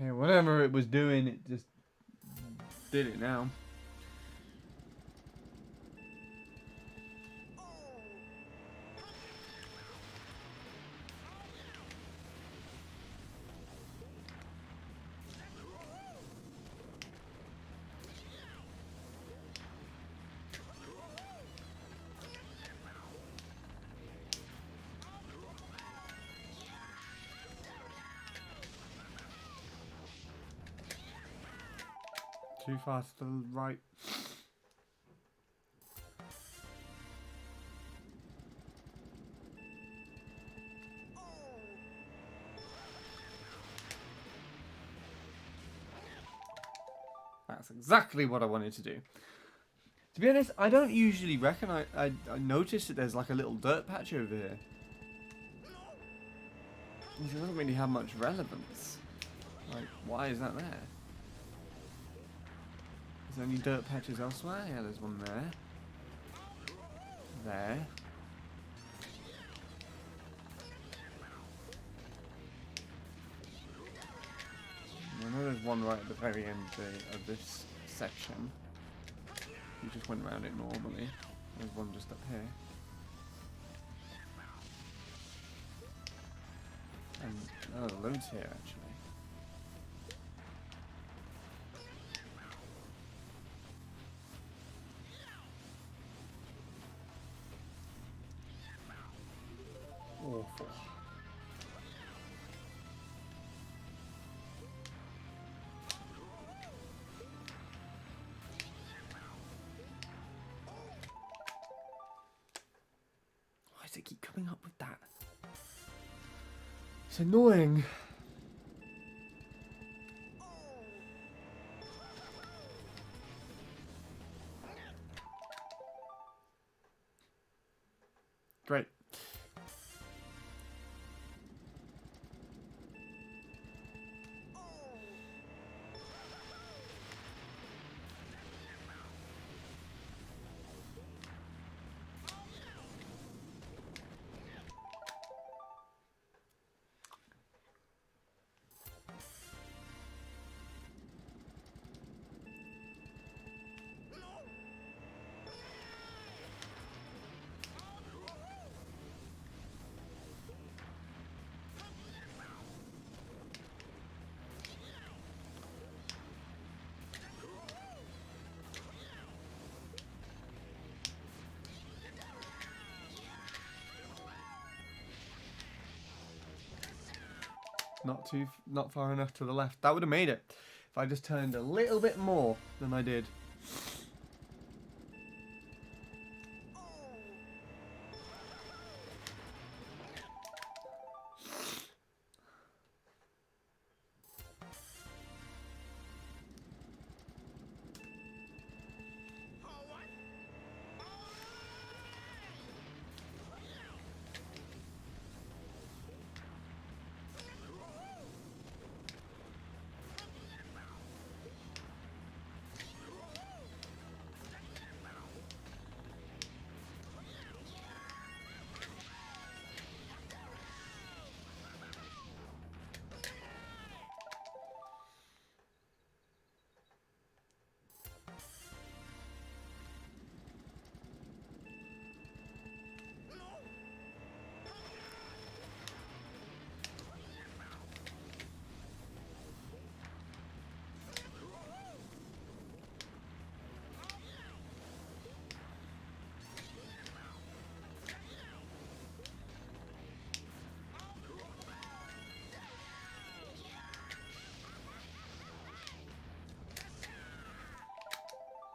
Okay, whatever it was doing, it just did it now. Too fast to the right. That's exactly what I wanted to do. To be honest, I don't usually reckon I notice that there's like a little dirt patch over here. It doesn't really have much relevance. Like, why is that there? Is there any dirt patches elsewhere? Yeah, there's one there. There. I know there's one right at the very end of this section. You just went around it normally. There's one just up here. And loads here actually. Awful. Why does it keep coming up with that? It's annoying. Great. Not far enough to the left. That would have made it if I just turned a little bit more than I did.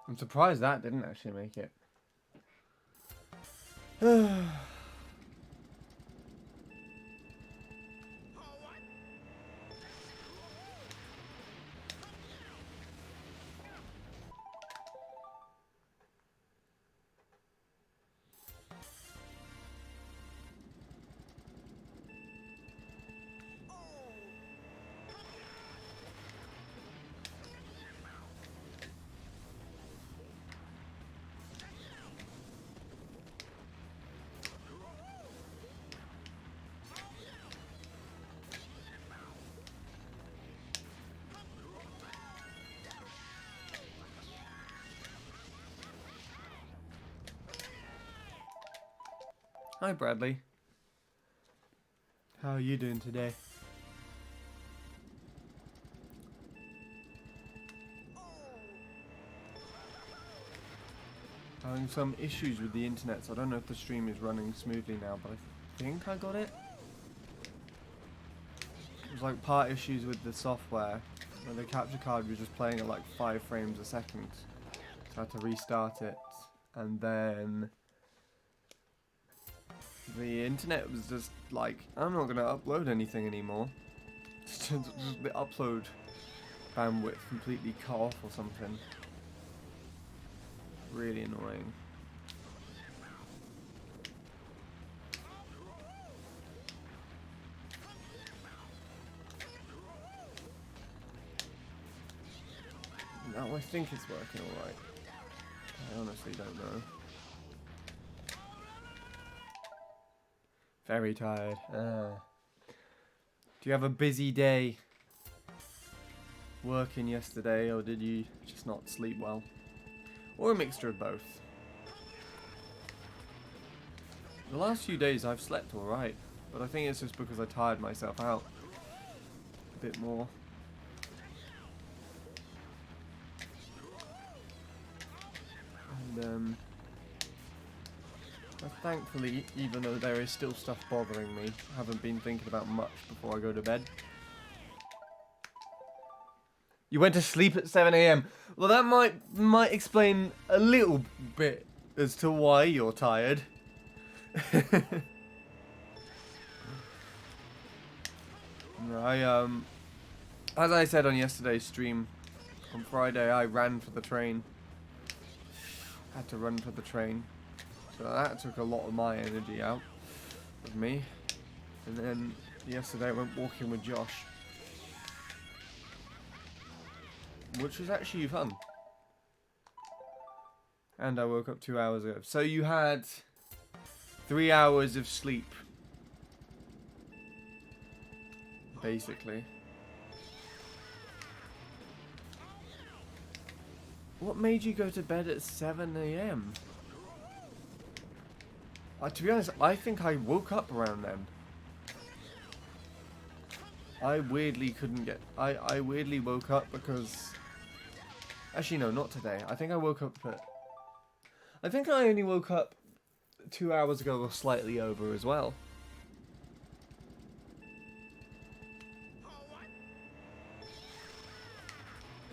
I'm surprised that didn't actually make it. Hi, Bradley. How are you doing today? Having some issues with the internet, so I don't know if the stream is running smoothly now, but I think I got it. It was like part issues with the software, where the capture card was just playing at like 5 frames a second. So I had to restart it, and then the internet was just like, I'm not going to upload anything anymore. Just the upload bandwidth completely cut off or something. Really annoying. No, I think it's working alright. I honestly don't know. Very tired. Do you have a busy day working yesterday, or did you just not sleep well? Or a mixture of both? The last few days I've slept alright, but I think it's just because I tired myself out a bit more. And thankfully, even though there is still stuff bothering me, I haven't been thinking about much before I go to bed. You went to sleep at 7 AM. Well, that might explain a little bit as to why you're tired. As I said on yesterday's stream, on Friday I ran for the train. Had to run for the train. So that took a lot of my energy out of me. And then yesterday I went walking with Josh, which was actually fun. And I woke up 2 hours ago. So you had 3 hours of sleep, basically. What made you go to bed at 7 AM? To be honest, I think I woke up around then. I weirdly couldn't get... I weirdly woke up because... Actually, no, not today. I think I woke up at... I think I only woke up 2 hours ago or slightly over as well.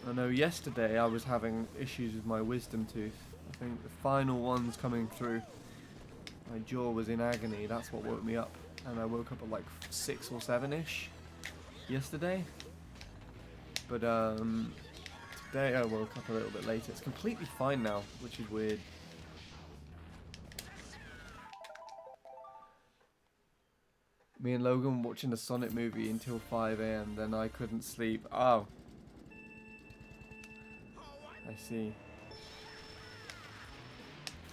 I know yesterday I was having issues with my wisdom tooth. I think the final one's coming through. My jaw was in agony, that's what woke me up. And I woke up at like 6 or 7-ish yesterday. But today I woke up a little bit later. It's completely fine now, which is weird. Me and Logan watching the Sonic movie until 5 AM, then I couldn't sleep. Oh. I see.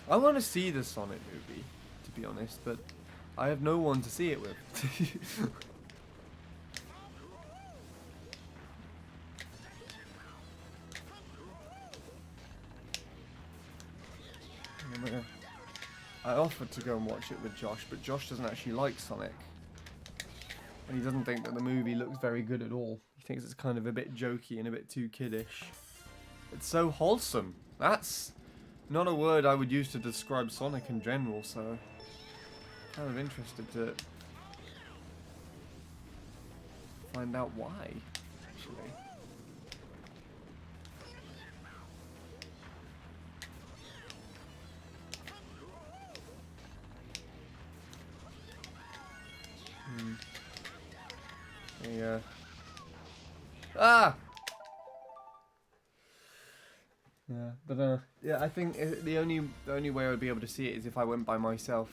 I want to see the Sonic movie, to be honest, but I have no one to see it with. I offered to go and watch it with Josh, but Josh doesn't actually like Sonic. And he doesn't think that the movie looks very good at all. He thinks it's kind of a bit jokey and a bit too kiddish. It's so wholesome. That's not a word I would use to describe Sonic in general, so I'm kind of interested to find out why, actually. Yeah. Ah! Yeah, but yeah, I think the only way I would be able to see it is if I went by myself.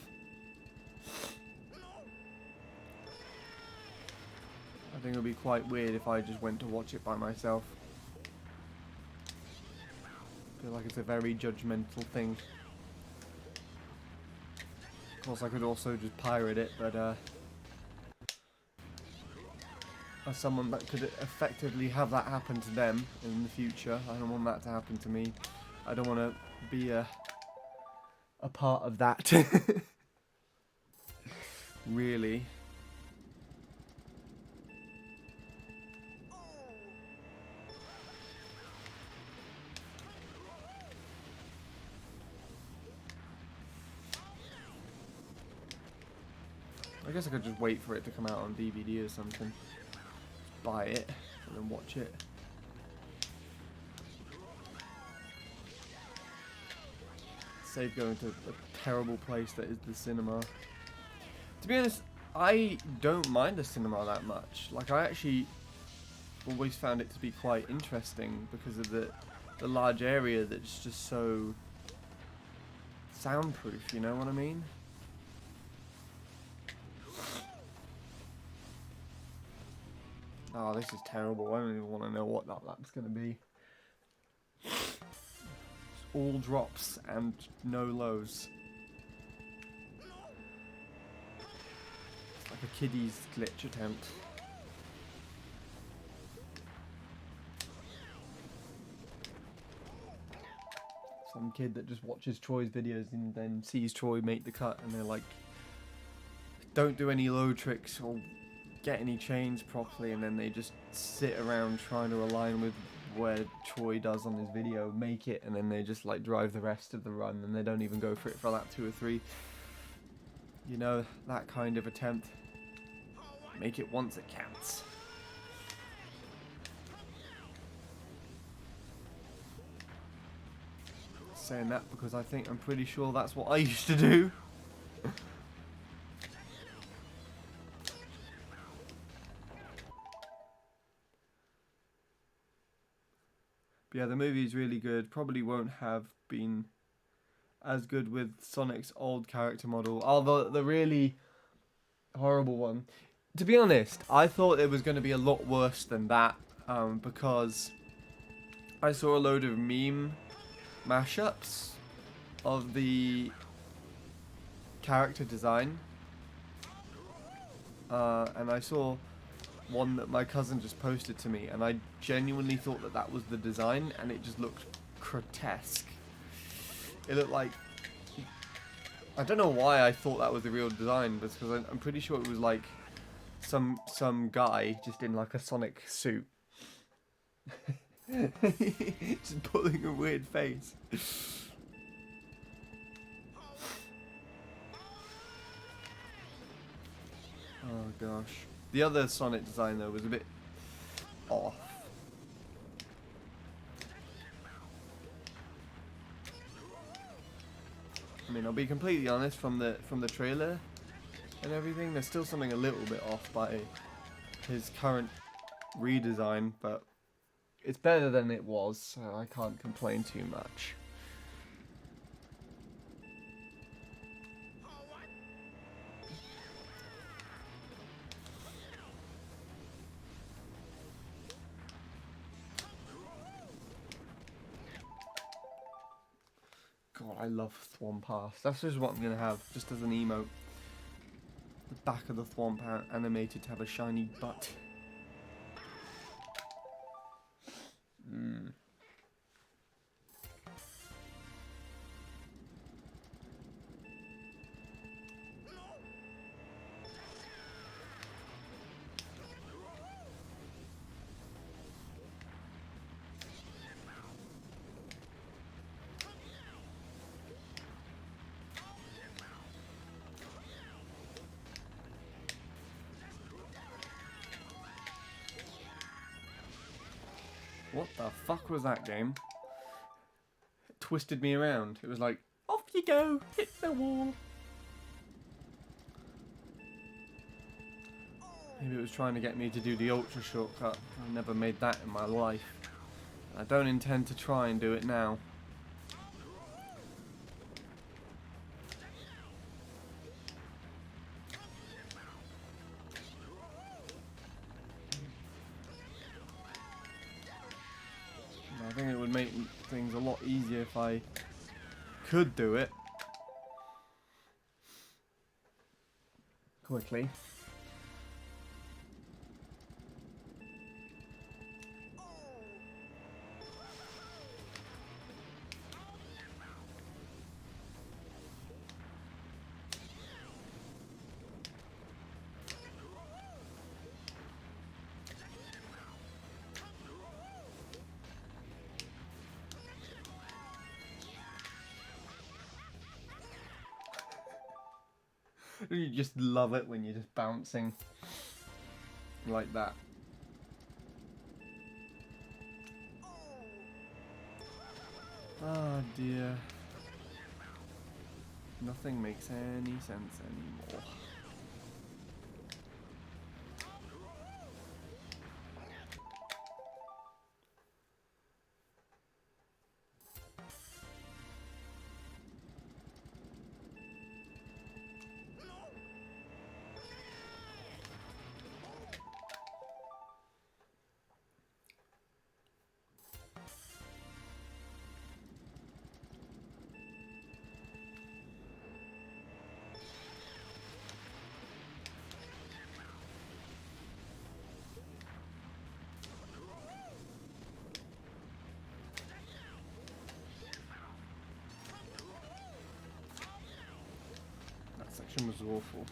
I think it would be quite weird if I just went to watch it by myself. I feel like it's a very judgmental thing. Of course, I could also just pirate it, but as someone that could effectively have that happen to them in the future, I don't want that to happen to me. I don't want to be a part of that. really. I guess I could just wait for it to come out on DVD or something. Just buy it and then watch it. Save going to a terrible place that is the cinema. To be honest, I don't mind the cinema that much. Like, I actually always found it to be quite interesting because of the large area that's just so soundproof, you know what I mean? Oh, this is terrible. I don't even want to know what that lap's going to be. It's all drops and no lows. It's like a kiddie's glitch attempt. Some kid that just watches Troy's videos and then sees Troy make the cut and they're like, don't do any low tricks or get any chains properly, and then they just sit around trying to align with where Troy does on his video, make it, and then they just like drive the rest of the run and they don't even go for it for lap 2 or 3. You know, that kind of attempt. Make it once it counts. Saying that because I'm pretty sure that's what I used to do. But yeah, the movie is really good. Probably won't have been as good with Sonic's old character model. Although the really horrible one. To be honest, I thought it was going to be a lot worse than that. Because I saw a load of meme mashups of the character design. And I saw one that my cousin just posted to me, and I genuinely thought that that was the design, and it just looked grotesque. It looked like, I don't know why I thought that was the real design, because I'm pretty sure it was like some guy just in like a Sonic suit, just pulling a weird face. Oh gosh. The other Sonic design though was a bit off. I mean, I'll be completely honest, from the trailer and everything, there's still something a little bit off by his current redesign, but it's better than it was, so I can't complain too much. God, I love Thwomp Pass. That's just what I'm going to have, just as an emote. The back of the Thwomp animated to have a shiny butt. What the fuck was that game? It twisted me around. It was like, off you go, hit the wall. Maybe it was trying to get me to do the ultra shortcut. I never made that in my life. I don't intend to try and do it now. I think it would make things a lot easier if I could do it quickly. You just love it when you're just bouncing like that. Oh dear. Nothing makes any sense anymore. That section was awful.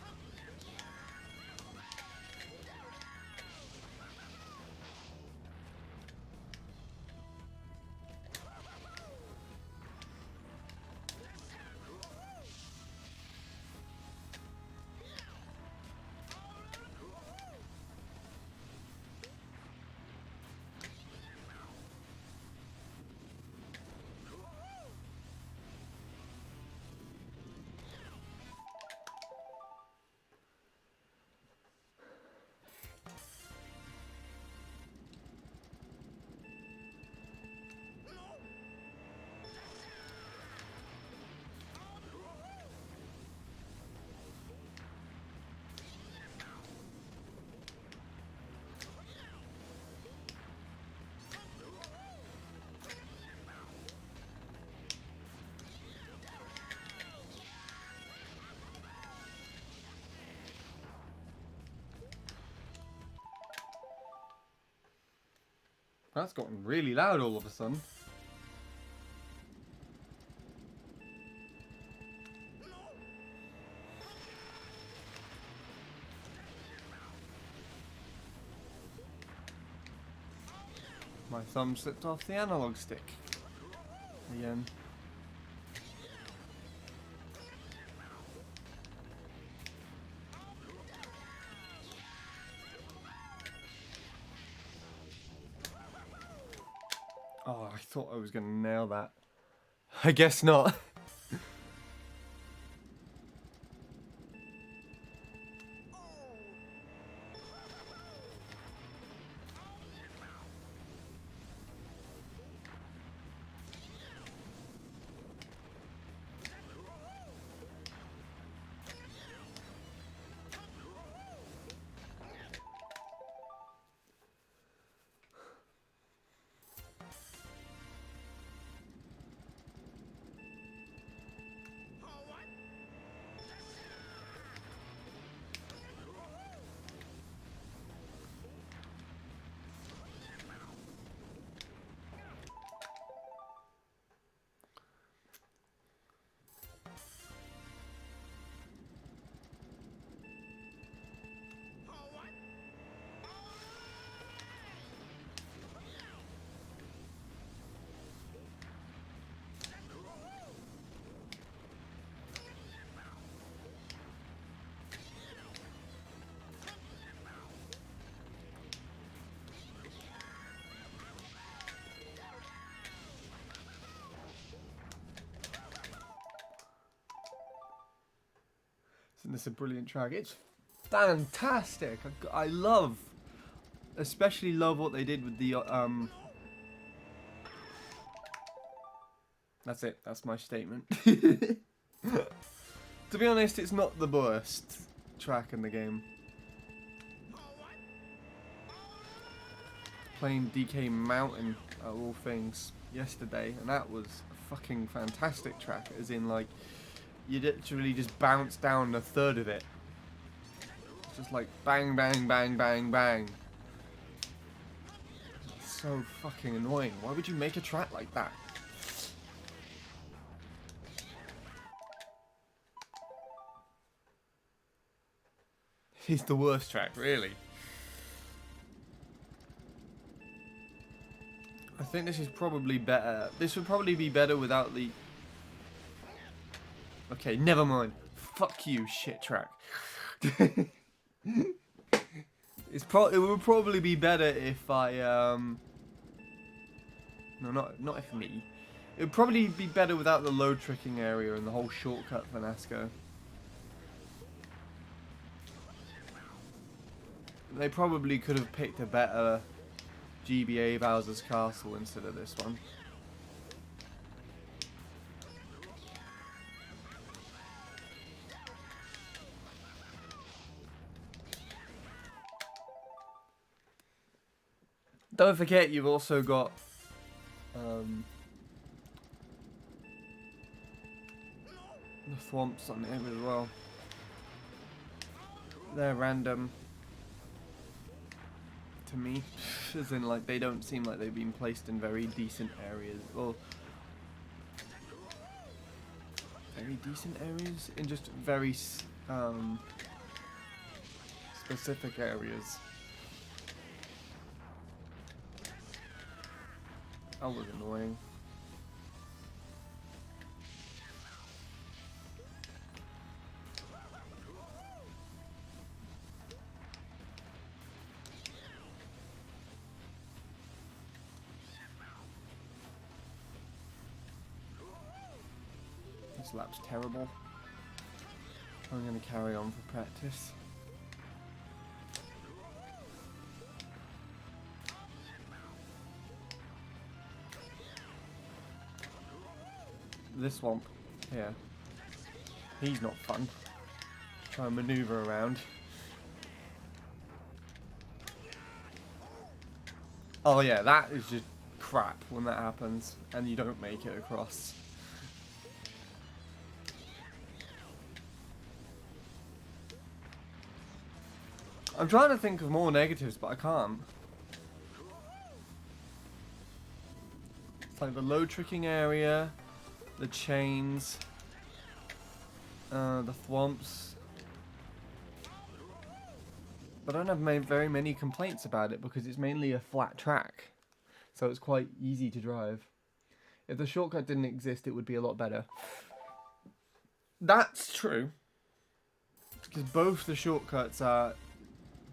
That's gotten really loud all of a sudden. My thumb slipped off the analog stick. Again. Oh, I thought I was going to nail that. I guess not. Isn't this a brilliant track? It's fantastic. I love, especially love what they did with the That's it. That's my statement. To be honest, it's not the worst track in the game. Playing DK Mountain, of all things, yesterday, and that was a fucking fantastic track. As in, like, you literally just bounce down a third of it. Just like bang, bang, bang, bang, bang. It's so fucking annoying. Why would you make a track like that? It's the worst track, really. I think this is probably better. This would probably be better without the... Okay, never mind. fuck you, shit track. It would probably be better if I no, not if me. It would probably be better without the load tricking area and the whole shortcut for NASCO. They probably could have picked a better GBA Bowser's Castle instead of this one. Don't forget, you've also got the thwomps on here as well. They're random to me, as in like they don't seem like they've been placed in very decent areas, or very decent areas in just very specific areas. That was annoying. This lap's terrible. I'm going to carry on for practice. This swamp here, he's not fun. Try and maneuver around. Oh yeah, that is just crap when that happens and you don't make it across. I'm trying to think of more negatives, but I can't. It's like the low tricking area, the chains, the thwomps. But I don't have very many complaints about it because it's mainly a flat track. So it's quite easy to drive. If the shortcut didn't exist, it would be a lot better. That's true. Because both the shortcuts are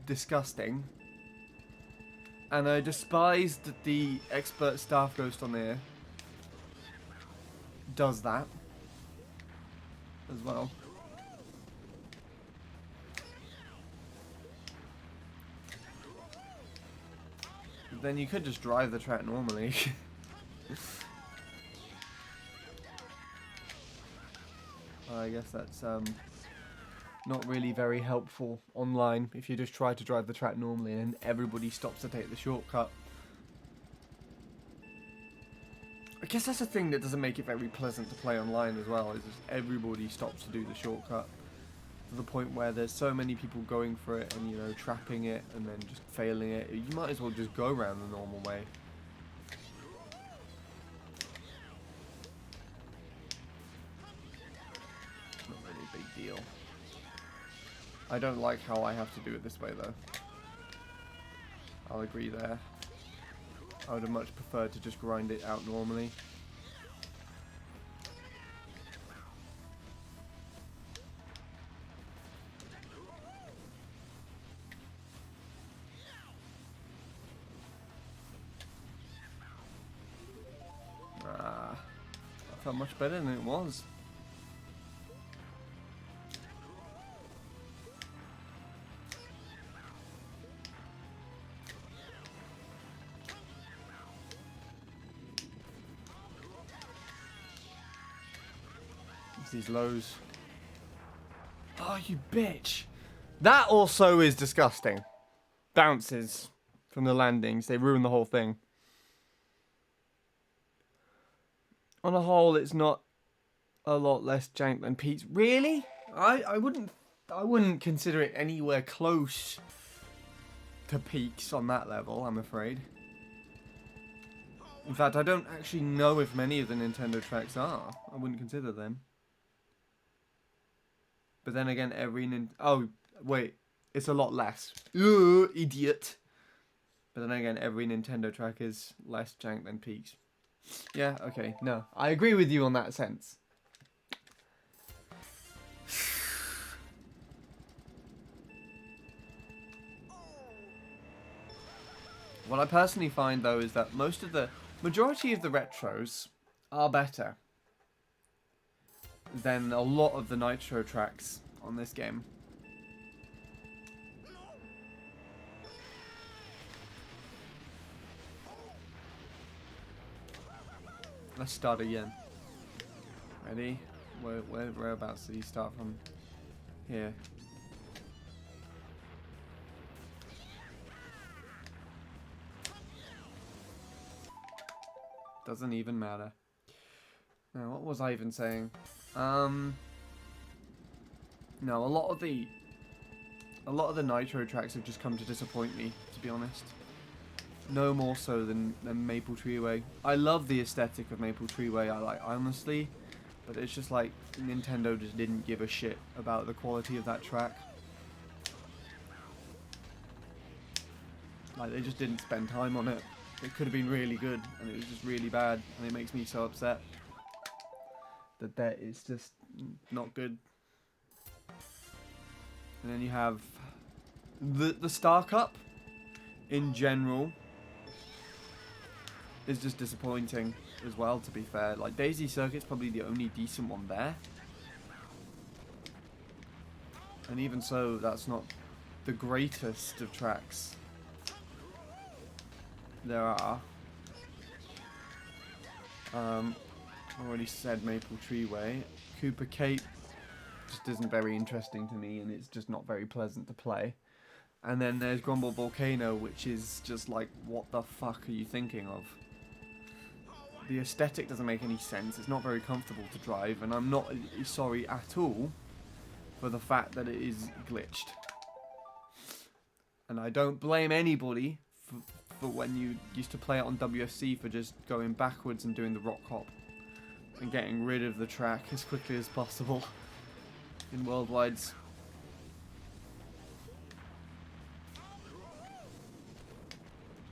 disgusting. And I despise that the expert staff ghost on there does that as well. But then you could just drive the track normally. I guess that's not really very helpful online if you just try to drive the track normally and everybody stops to take the shortcut. I guess that's a thing that doesn't make it very pleasant to play online as well, is just everybody stops to do the shortcut. To the point where there's so many people going for it and, you know, trapping it and then just failing it. You might as well just go around the normal way. Not really a big deal. I don't like how I have to do it this way though. I'll agree there. I would have much preferred to just grind it out normally. Ah, I felt much better than it was. These lows. Oh, you bitch. That also is disgusting. Bounces from the landings. They ruin the whole thing. On a whole, it's not a lot less jank than Pete's. Really? I wouldn't consider it anywhere close to Peaks on that level, I'm afraid. In fact, I don't actually know if many of the Nintendo tracks are. I wouldn't consider them. But then again, oh, wait. It's a lot less. Ugh, idiot. But then again, every Nintendo track is less jank than Peaks. Yeah, okay. No, I agree with you on that sense. What I personally find, though, is that majority of the retros are better than a lot of the Nitro tracks on this game. Let's start again. Ready? Whereabouts did he start from? Here. Doesn't even matter. Now, what was I even saying? No, a lot of the Nitro tracks have just come to disappoint me, to be honest. No more so than Maple Treeway. I love the aesthetic of Maple Treeway, honestly, but it's just like Nintendo just didn't give a shit about the quality of that track. Like, they just didn't spend time on it. It could have been really good, and it was just really bad, and it makes me so upset that is just not good. And then you have the Star Cup in general is just disappointing as well, to be fair. Like, Daisy Circuit's probably the only decent one there. And even so, that's not the greatest of tracks there are. Already said Maple Treeway. Cooper Cape just isn't very interesting to me, and it's just not very pleasant to play. And then there's Grumble Volcano, which is just like, what the fuck are you thinking of? The aesthetic doesn't make any sense. It's not very comfortable to drive, and I'm not sorry at all for the fact that it is glitched. And I don't blame anybody for when you used to play it on WFC for just going backwards and doing the rock hop and getting rid of the track as quickly as possible in Worldwides.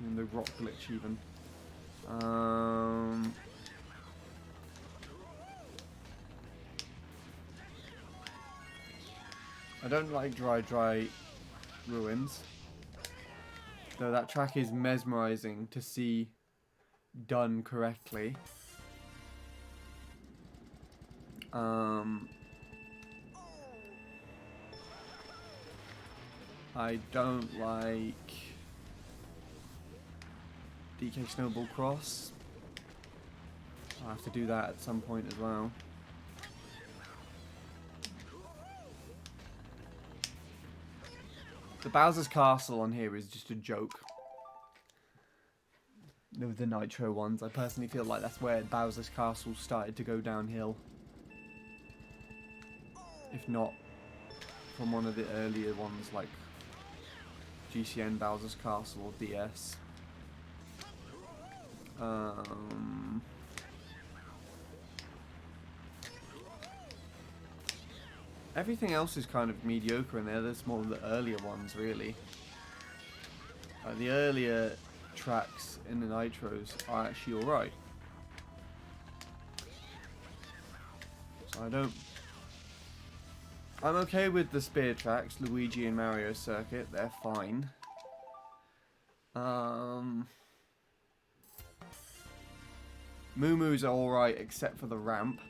And the rock glitch even. I don't like Dry Ruins. Though that track is mesmerizing to see done correctly. I don't like DK Snowball Cross. I'll have to do that at some point as well. The Bowser's Castle on here is just a joke. The Nitro ones. I personally feel like that's where Bowser's Castle started to go downhill. If not from one of the earlier ones like GCN Bowser's Castle or DS. Everything else is kind of mediocre in there. There's more of the earlier ones, really. The earlier tracks in the Nitros are actually alright. So I'm okay with the Spear tracks, Luigi and Mario Circuit. They're fine. Moo Moo's are alright except for the ramp.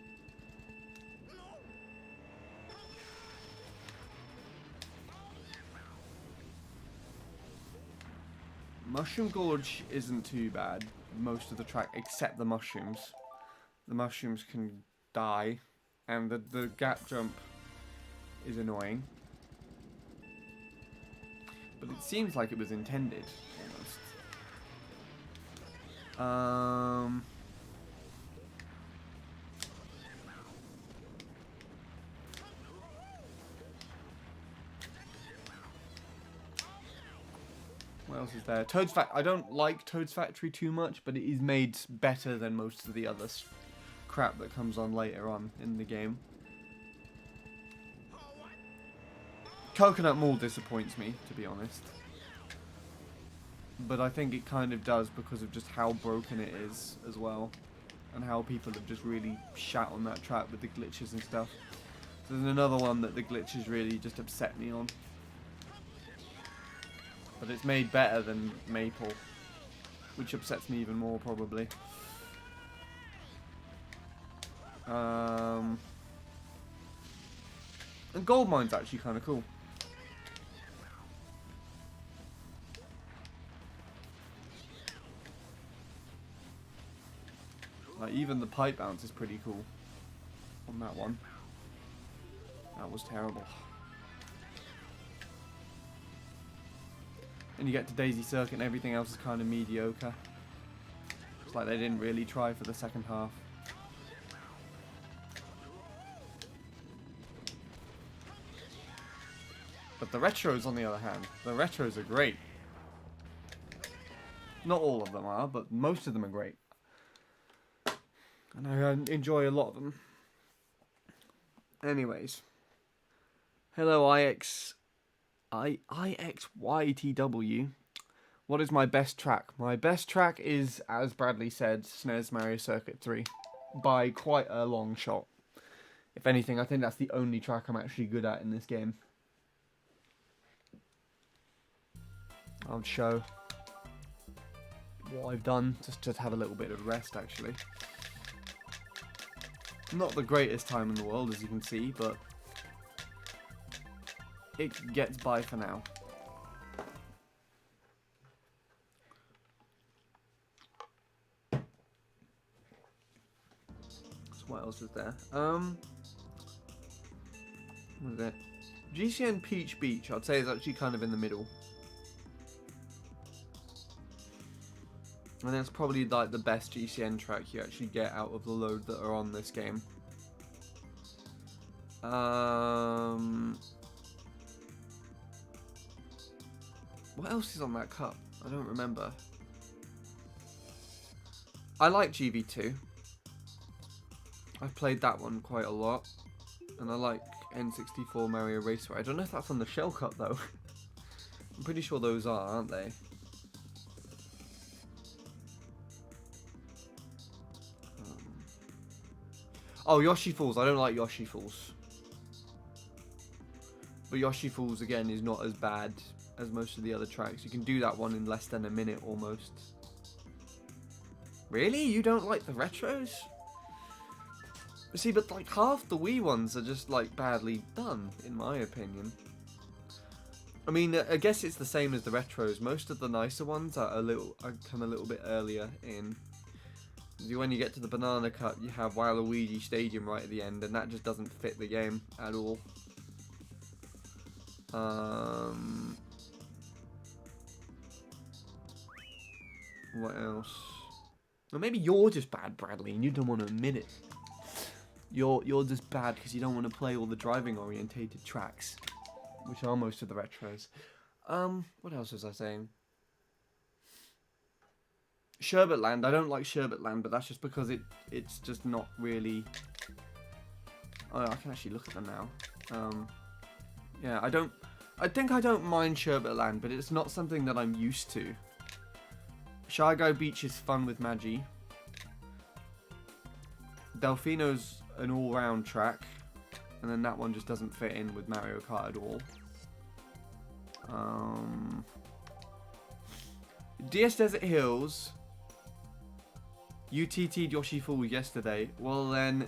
Mushroom Gorge isn't too bad, most of the track, except the mushrooms. The mushrooms can die, and the gap jump is annoying. But it seems like it was intended, almost. What else is there? I don't like Toad's Factory too much, but it is made better than most of the other crap that comes on later on in the game. Coconut Mall disappoints me, to be honest. But I think it kind of does because of just how broken it is as well. And how people have just really shat on that track with the glitches and stuff. So there's another one that the glitches really just upset me on. But it's made better than Maple. which upsets me even more probably. And gold mine's actually kind of cool. Like even the pipe bounce is pretty cool on that one. That was terrible. And you get to Daisy Circuit and everything else is kind of mediocre. It's like they didn't really try for the second half. But the retros, on the other hand, the retros are great. Not all of them are, but most of them are great. And I enjoy a lot of them. Anyways. Hello, IXYTW. What is my best track? My best track is, as Bradley said, SNES Mario Circuit 3. By quite a long shot. If anything, I think that's the only track I'm actually good at in this game. I'll show what I've done, just to have a little bit of rest actually. Not the greatest time in the world, as you can see, but it gets by for now. So what else is there? What is it? GCN Peach Beach, I'd say is actually kind of in the middle. And that's probably like the best GCN track you actually get out of the load that are on this game. What else is on that cup? I don't remember. I like GV2. I've played that one quite a lot. And I like N64 Mario Raceway. I don't know if that's on the Shell Cup though. I'm pretty sure those are, aren't they? Oh, Yoshi Falls. I don't like Yoshi Falls. But Yoshi Falls, again, is not as bad as most of the other tracks. You can do that one in less than a minute, almost. Really? You don't like the retros? See, but like half the Wii ones are just like badly done, in my opinion. I mean, I guess it's the same as the retros. Most of the nicer ones are come a little bit earlier in. When you get to the Banana Cup, you have Waluigi Stadium right at the end, and that just doesn't fit the game at all. What else? Well, maybe you're just bad, Bradley, and you don't want to admit it. You're just bad because you don't want to play all the driving-orientated tracks, which are most of the retros. What else was I saying? Sherbetland. I don't like Sherbetland, but that's just because it's just not really. Oh, I can actually look at them now. Yeah, I think I don't mind Sherbetland, but it's not something that I'm used to. Shy Guy Beach is fun with Magi. Delfino's an all-round track, and then that one just doesn't fit in with Mario Kart at all. DS Desert Hills. You TT'd Yoshi Fall yesterday. Well then,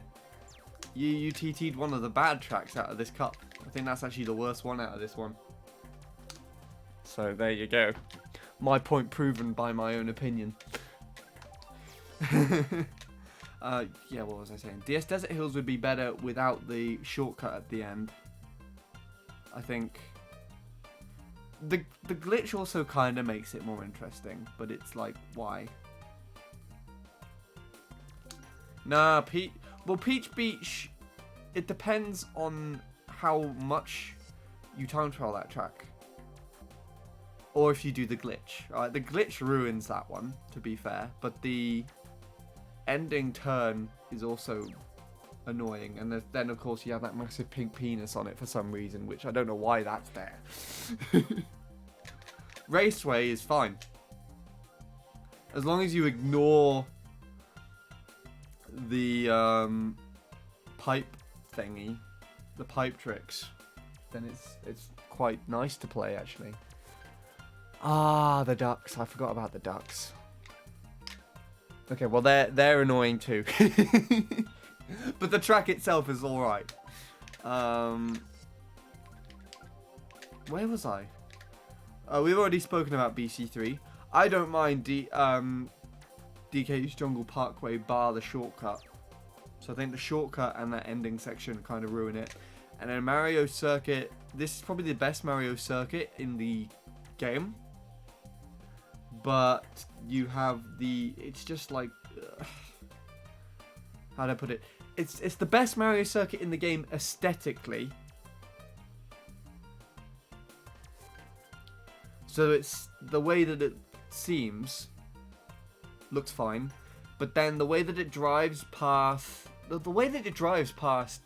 you TT'd one of the bad tracks out of this cup. I think that's actually the worst one out of this one. So there you go. My point proven by my own opinion. Yeah, what was I saying? DS Desert Hills would be better without the shortcut at the end. I think. The glitch also kind of makes it more interesting, but it's like, why? Nah, Peach Beach, it depends on how much you time trial that track. Or if you do the glitch. Right? The glitch ruins that one, to be fair, but the ending turn is also annoying, and then of course you have that massive pink penis on it for some reason, which I don't know why that's there. Raceway is fine. As long as you ignore the pipe thingy, the pipe tricks, then it's quite nice to play actually. Ah, the ducks. I forgot about the ducks. Okay, well they're annoying too. But the track itself is alright. Where was I? We've already spoken about BC3. I don't mind DK's Jungle Parkway bar the shortcut. So I think the shortcut and that ending section kind of ruin it. And then Mario Circuit. This is probably the best Mario Circuit in the game. But you have the... It's just like... how do I put it? It's the best Mario Circuit in the game aesthetically. So it's the way that it seems looks fine, but then the way that it drives past the way that it drives past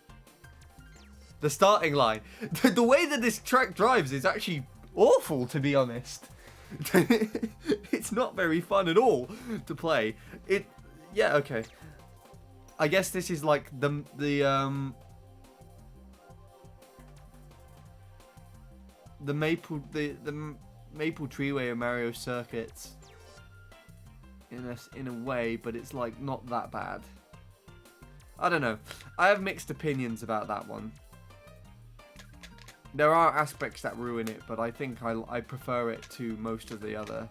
the starting line, the way that this track drives is actually awful, to be honest. It's not very fun at all to play. Yeah, okay. I guess this is like the Maple Treeway of Mario Circuits in a way, but it's like not that bad. I don't know. I have mixed opinions about that one. There are aspects that ruin it, but I think I prefer it to most of the other.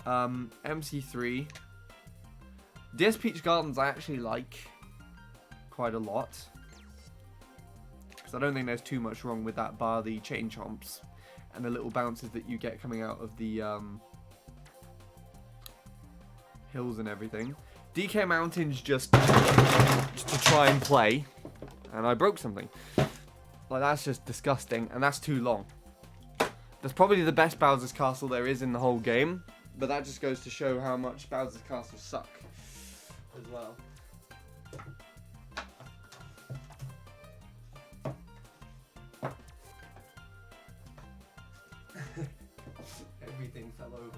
MC3. DS Peach Gardens I actually like quite a lot, because I don't think there's too much wrong with that, bar the chain chomps and the little bounces that you get coming out of the hills and everything. DK Mountains just to try and play, and I broke something. Like, that's just disgusting, and that's too long. That's probably the best Bowser's Castle there is in the whole game, but that just goes to show how much Bowser's Castle suck as well. Everything fell over.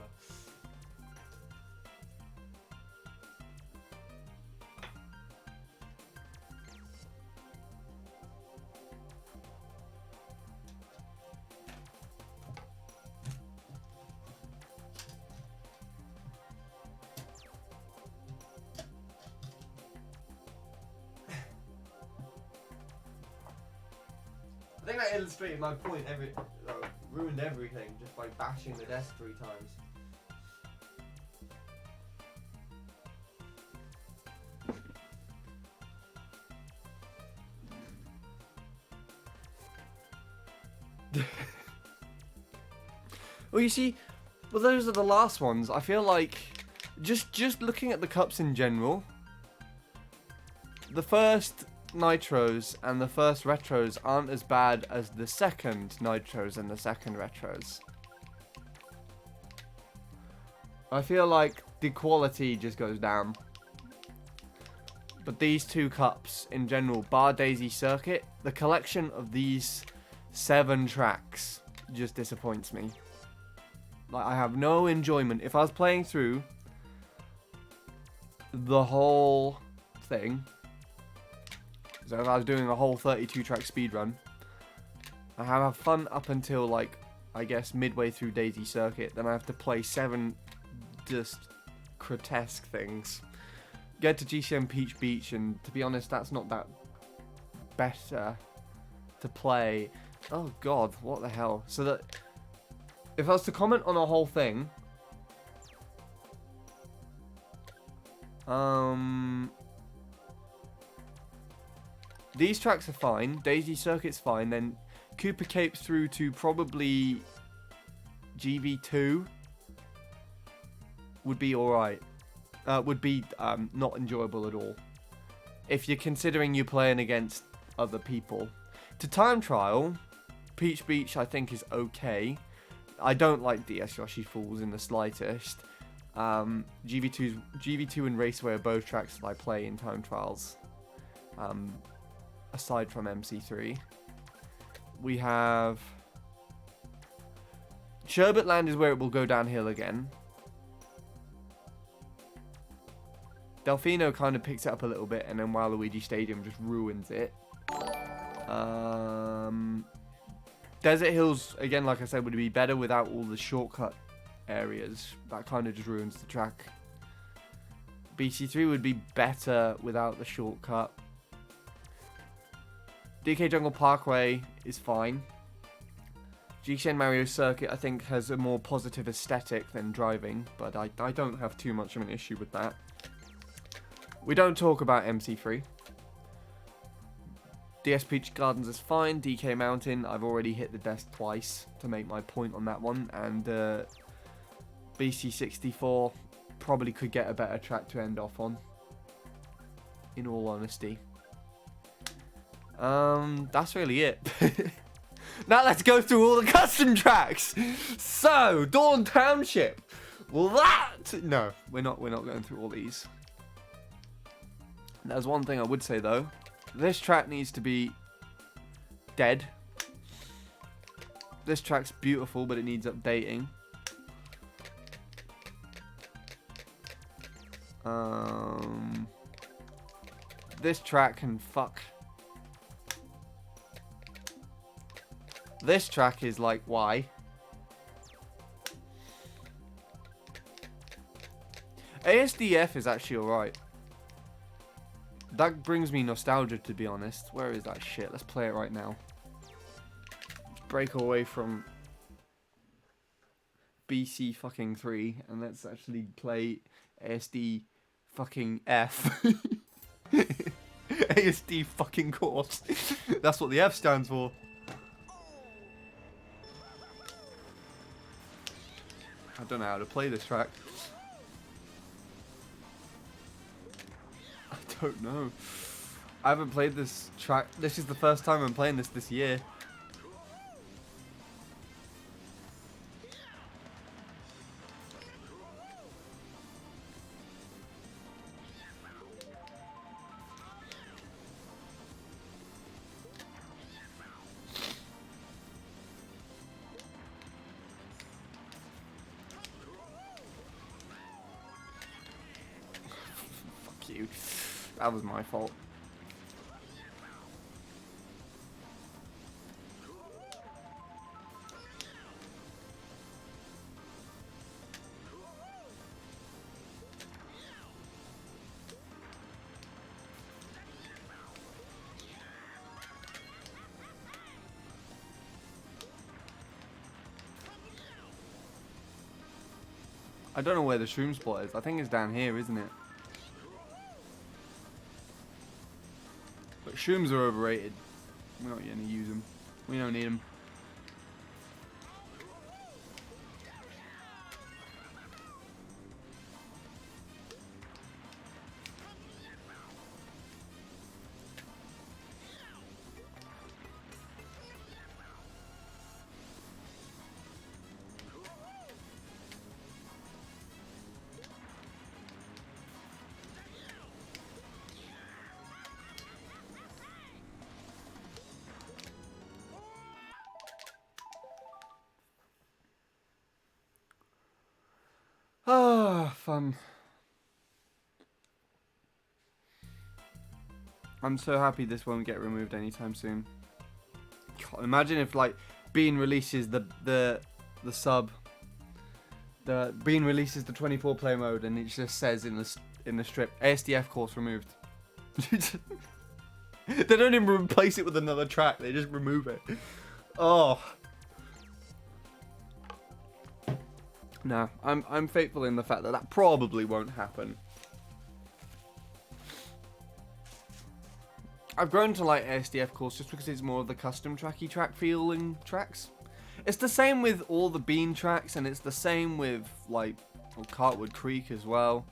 I think that illustrated my point. Ruined everything just by bashing the desk 3 times. Well, you see, well, those are the last ones. I feel like just looking at the cups in general, the first Nitros and the first Retros aren't as bad as the second Nitros and the second Retros. I feel like the quality just goes down. But these 2 cups in general, bar Daisy Circuit, the collection of these 7 tracks just disappoints me. Like, I have no enjoyment. If I was playing through the whole thing, so if I was doing a whole 32 track speedrun, I have fun up until, like, I guess midway through Daisy Circuit, then I have to play 7 just grotesque things. Get to GCM Peach Beach, and to be honest, that's not that better to play. Oh god, what the hell. So that, if I was to comment on a whole thing, these tracks are fine, Daisy Circuit's fine, then Cooper Cape through to probably GV2 would be alright. Would be not enjoyable at all, if you're considering you're playing against other people. To time trial, Peach Beach I think is okay. I don't like DS Yoshi Falls in the slightest. GV2 and Raceway are both tracks that I play in time trials. Aside from MC3, we have Sherbet Land is where it will go downhill again. Delfino kind of picks it up a little bit, and then Waluigi Stadium just ruins it. Desert Hills, again, like I said, would be better without all the shortcut areas. That kind of just ruins the track. BC3 would be better without the shortcut. DK Jungle Parkway is fine. GCN Mario Circuit, I think, has a more positive aesthetic than driving, but I don't have too much of an issue with that. We don't talk about MC3. DS Peach Gardens is fine. DK Mountain, I've already hit the desk twice to make my point on that one. And BC64 probably could get a better track to end off on, in all honesty. That's really it. Now let's go through all the custom tracks. So, Dawn Township. Well, no, we're not going through all these. There's one thing I would say though. This track needs to be dead. This track's beautiful, but it needs updating. This track can fuck. This track is like, why? ASDF is actually alright. That brings me nostalgia, to be honest. Where is that shit? Let's play it right now. Let's break away from BC fucking 3 and let's actually play ASD fucking F. ASD fucking course. That's what the F stands for. I don't know how to play this track. I don't know. I haven't played this track. This is the first time I'm playing this year. That was my fault. I don't know where the shroom spot is. I think it's down here, isn't it? But shrooms are overrated. We're not going to use them. We don't need them. Ah, fun. I'm so happy this won't get removed anytime soon. God, imagine if like Bean releases the sub. Bean releases the 24 player mode and it just says in the strip ASDF course removed. They don't even replace it with another track. They just remove it. Oh. No, I'm faithful in the fact that that probably won't happen. I've grown to like ASDF course just because it's more of the custom tracky track feeling tracks. It's the same with all the Bean tracks, and it's the same with like Cartwood Creek as well.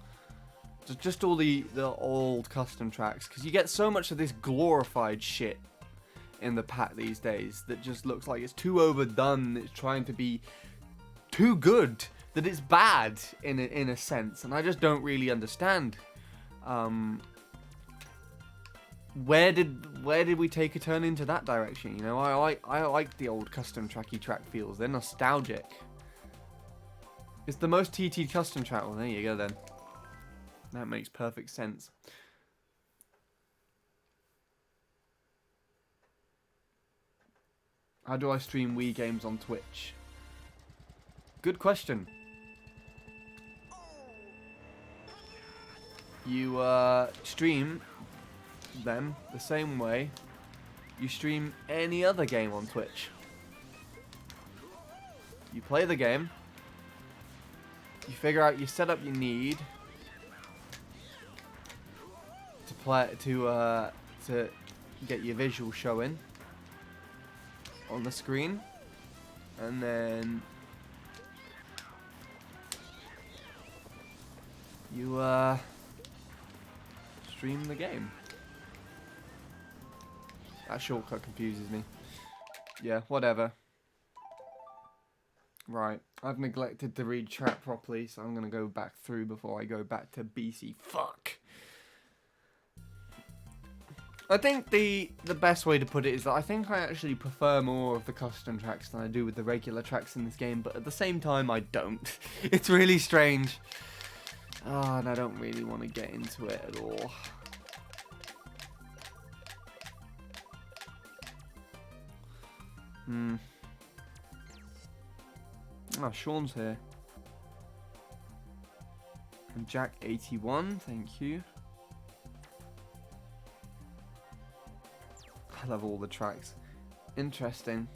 Just all the old custom tracks, because you get so much of this glorified shit in the pack these days that just looks like it's too overdone. It's trying to be too good. That it's bad in a sense, and I just don't really understand. Where did we take a turn into that direction? You know, I like the old custom tracky track feels. They're nostalgic. It's the most TT custom track. Well, there you go then. That makes perfect sense. How do I stream Wii games on Twitch? Good question. you stream them the same way you stream any other game on Twitch. You play the game, you figure out your setup you need to play to get your visual showing on the screen, and then you stream the game. That shortcut confuses me. Yeah, whatever. Right, I've neglected to read chat properly, so I'm gonna go back through before I go back to BC. Fuck. I think the best way to put it is that I think I actually prefer more of the custom tracks than I do with the regular tracks in this game, but at the same time I don't. It's really strange. Ah, and I don't really want to get into it at all. Oh, Sean's here. And Jack81, thank you. I love all the tracks. Interesting.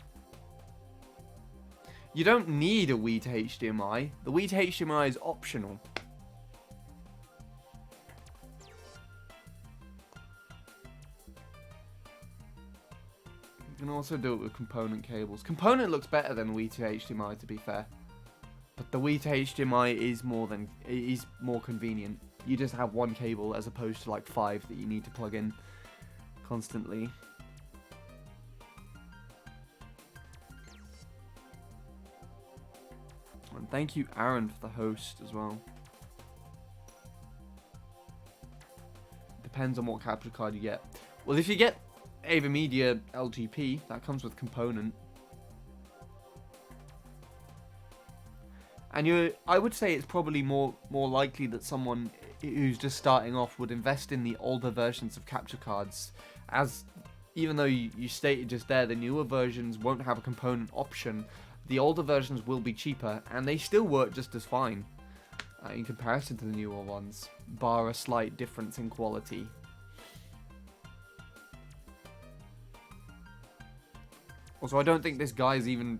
You don't need a Wii to HDMI. The Wii to HDMI is optional. You can also do it with component cables. Component looks better than Wii to HDMI, to be fair. But the Wii to HDMI is more convenient. You just have one cable as opposed to like 5 that you need to plug in constantly. And thank you, Aaron, for the host as well. Depends on what capture card you get. Well, if you get AverMedia LGP, that comes with component. And I would say it's probably more likely that someone who's just starting off would invest in the older versions of capture cards, as even though you stated just there the newer versions won't have a component option, the older versions will be cheaper and they still work just as fine in comparison to the newer ones, bar a slight difference in quality. Also, I don't think this guy's even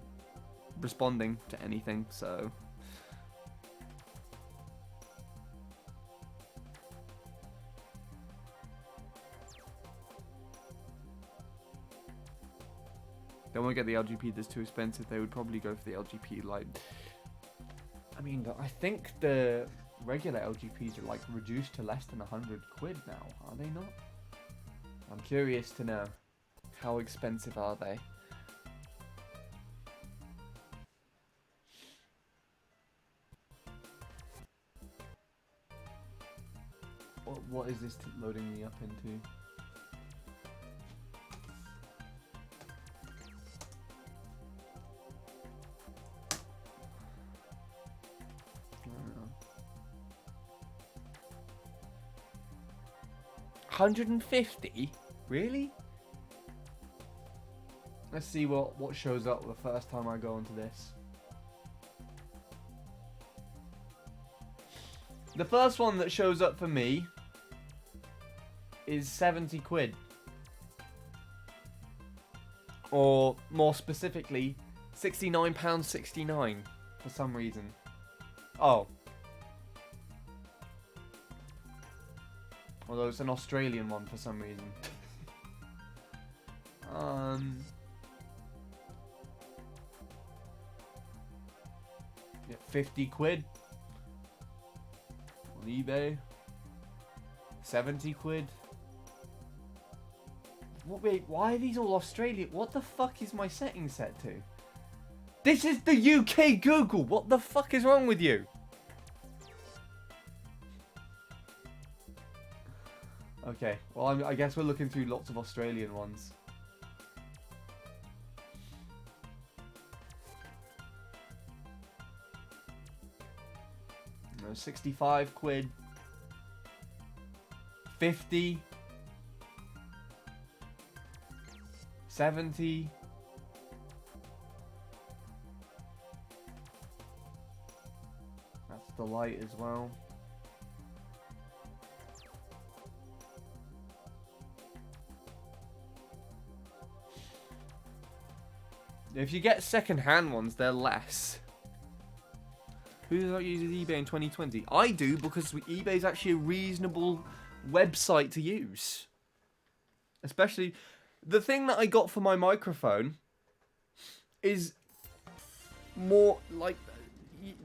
responding to anything, so... They won't get the LGP that's too expensive. They would probably go for the LGP Lite. I mean, I think the regular LGPs are like reduced to less than 100 quid now, are they not? I'm curious to know. How expensive are they? What is this loading me up into? $150? Really? Let's see what shows up the first time I go into this. The first one that shows up for me is 70 quid. Or more specifically, £69.69 for some reason. Oh. Although it's an Australian one for some reason. Yeah, 50 quid on eBay. 70 quid. Wait, why are these all Australian? What the fuck is my setting set to? This is the UK Google. What the fuck is wrong with you? Okay, well, I guess we're looking through lots of Australian ones. No, 65 quid. 50. 70. That's the light as well. If you get second-hand ones, they're less. Who uses eBay in 2020? I do, because eBay is actually a reasonable website to use. Especially, the thing that I got for my microphone is more, like,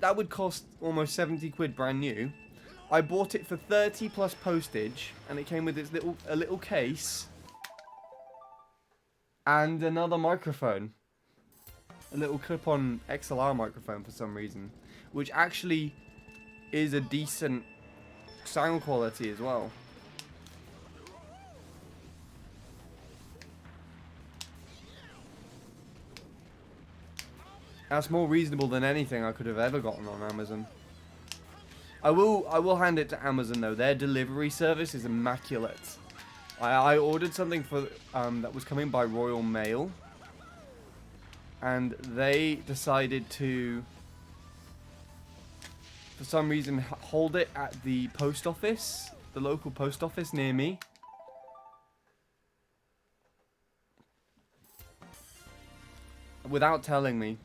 that would cost almost 70 quid brand new. I bought it for 30 plus postage, and it came with its a little case and another microphone. A little clip-on XLR microphone for some reason, which actually is a decent sound quality as well. That's more reasonable than anything I could have ever gotten on Amazon. I will hand it to Amazon though. Their delivery service is immaculate. I ordered something for that was coming by Royal Mail, and they decided to, for some reason, hold it at the post office, the local post office near me. Without telling me.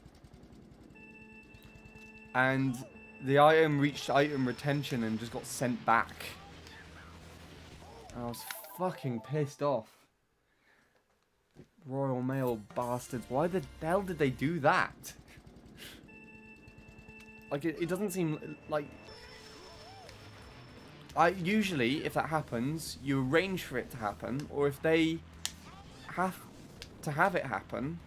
And the item reached item retention and just got sent back. I was fucking pissed off. Royal Mail bastards. Why the hell did they do that? Like, it doesn't seem like... Usually, if that happens, you arrange for it to happen, or if they have to have it happen,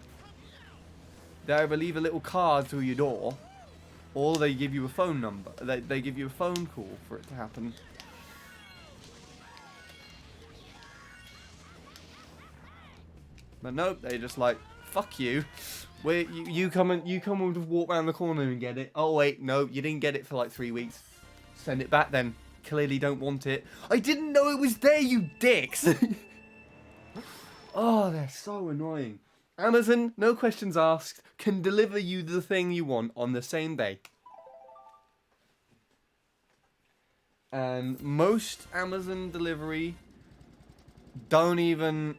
they either leave a little card through your door, or they give you a phone number. They give you a phone call for it to happen. But nope, they just like, fuck you. You come and walk around the corner and get it. Oh wait, no, you didn't get it for like 3 weeks. Send it back then. Clearly don't want it. I didn't know it was there, you dicks. Oh, they're so annoying. Amazon, no questions asked, can deliver you the thing you want on the same day. And most Amazon delivery don't even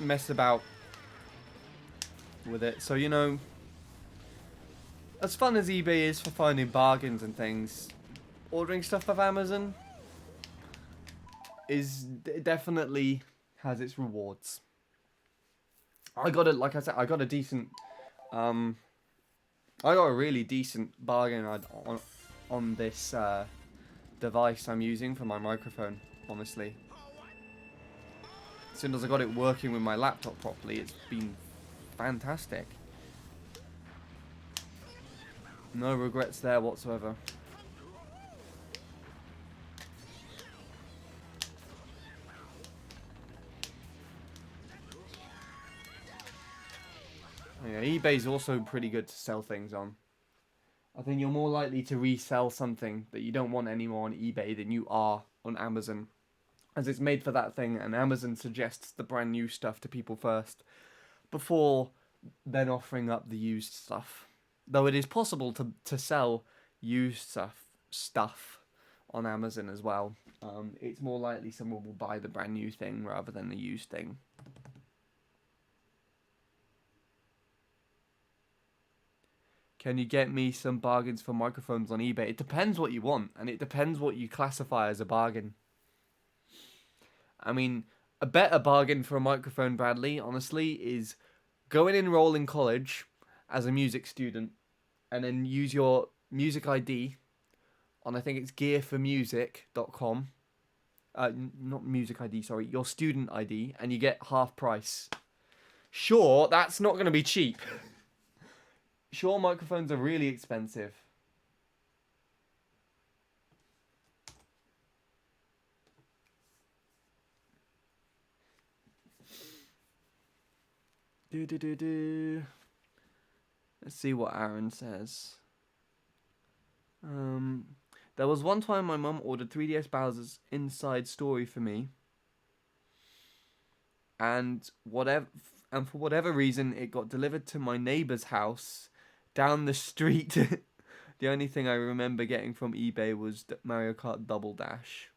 mess about with it. So, you know, as fun as eBay is for finding bargains and things, ordering stuff off Amazon definitely has its rewards. I got a, like I said, I got a decent, I got a really decent bargain on this device I'm using for my microphone, honestly. As soon as I got it working with my laptop properly, it's been fantastic. No regrets there whatsoever. Yeah, eBay's also pretty good to sell things on. I think you're more likely to resell something that you don't want anymore on eBay than you are on Amazon, as it's made for that thing, and Amazon suggests the brand new stuff to people first, before then offering up the used stuff. Though it is possible to sell used stuff on Amazon as well. It's more likely someone will buy the brand new thing rather than the used thing. Can you get me some bargains for microphones on eBay? It depends what you want, and it depends what you classify as a bargain. I mean, a better bargain for a microphone, Bradley, honestly, is go and enroll in college as a music student, and then use your music ID on, I think it's gearformusic.com. Not music ID, sorry, your student ID, and you get half price. Sure, that's not going to be cheap. Sure, microphones are really expensive. Let's see what Aaron says. There was one time my mum ordered 3DS Bowser's Inside Story for me, and for whatever reason it got delivered to my neighbour's house down the street. The only thing I remember getting from eBay was Mario Kart Double Dash.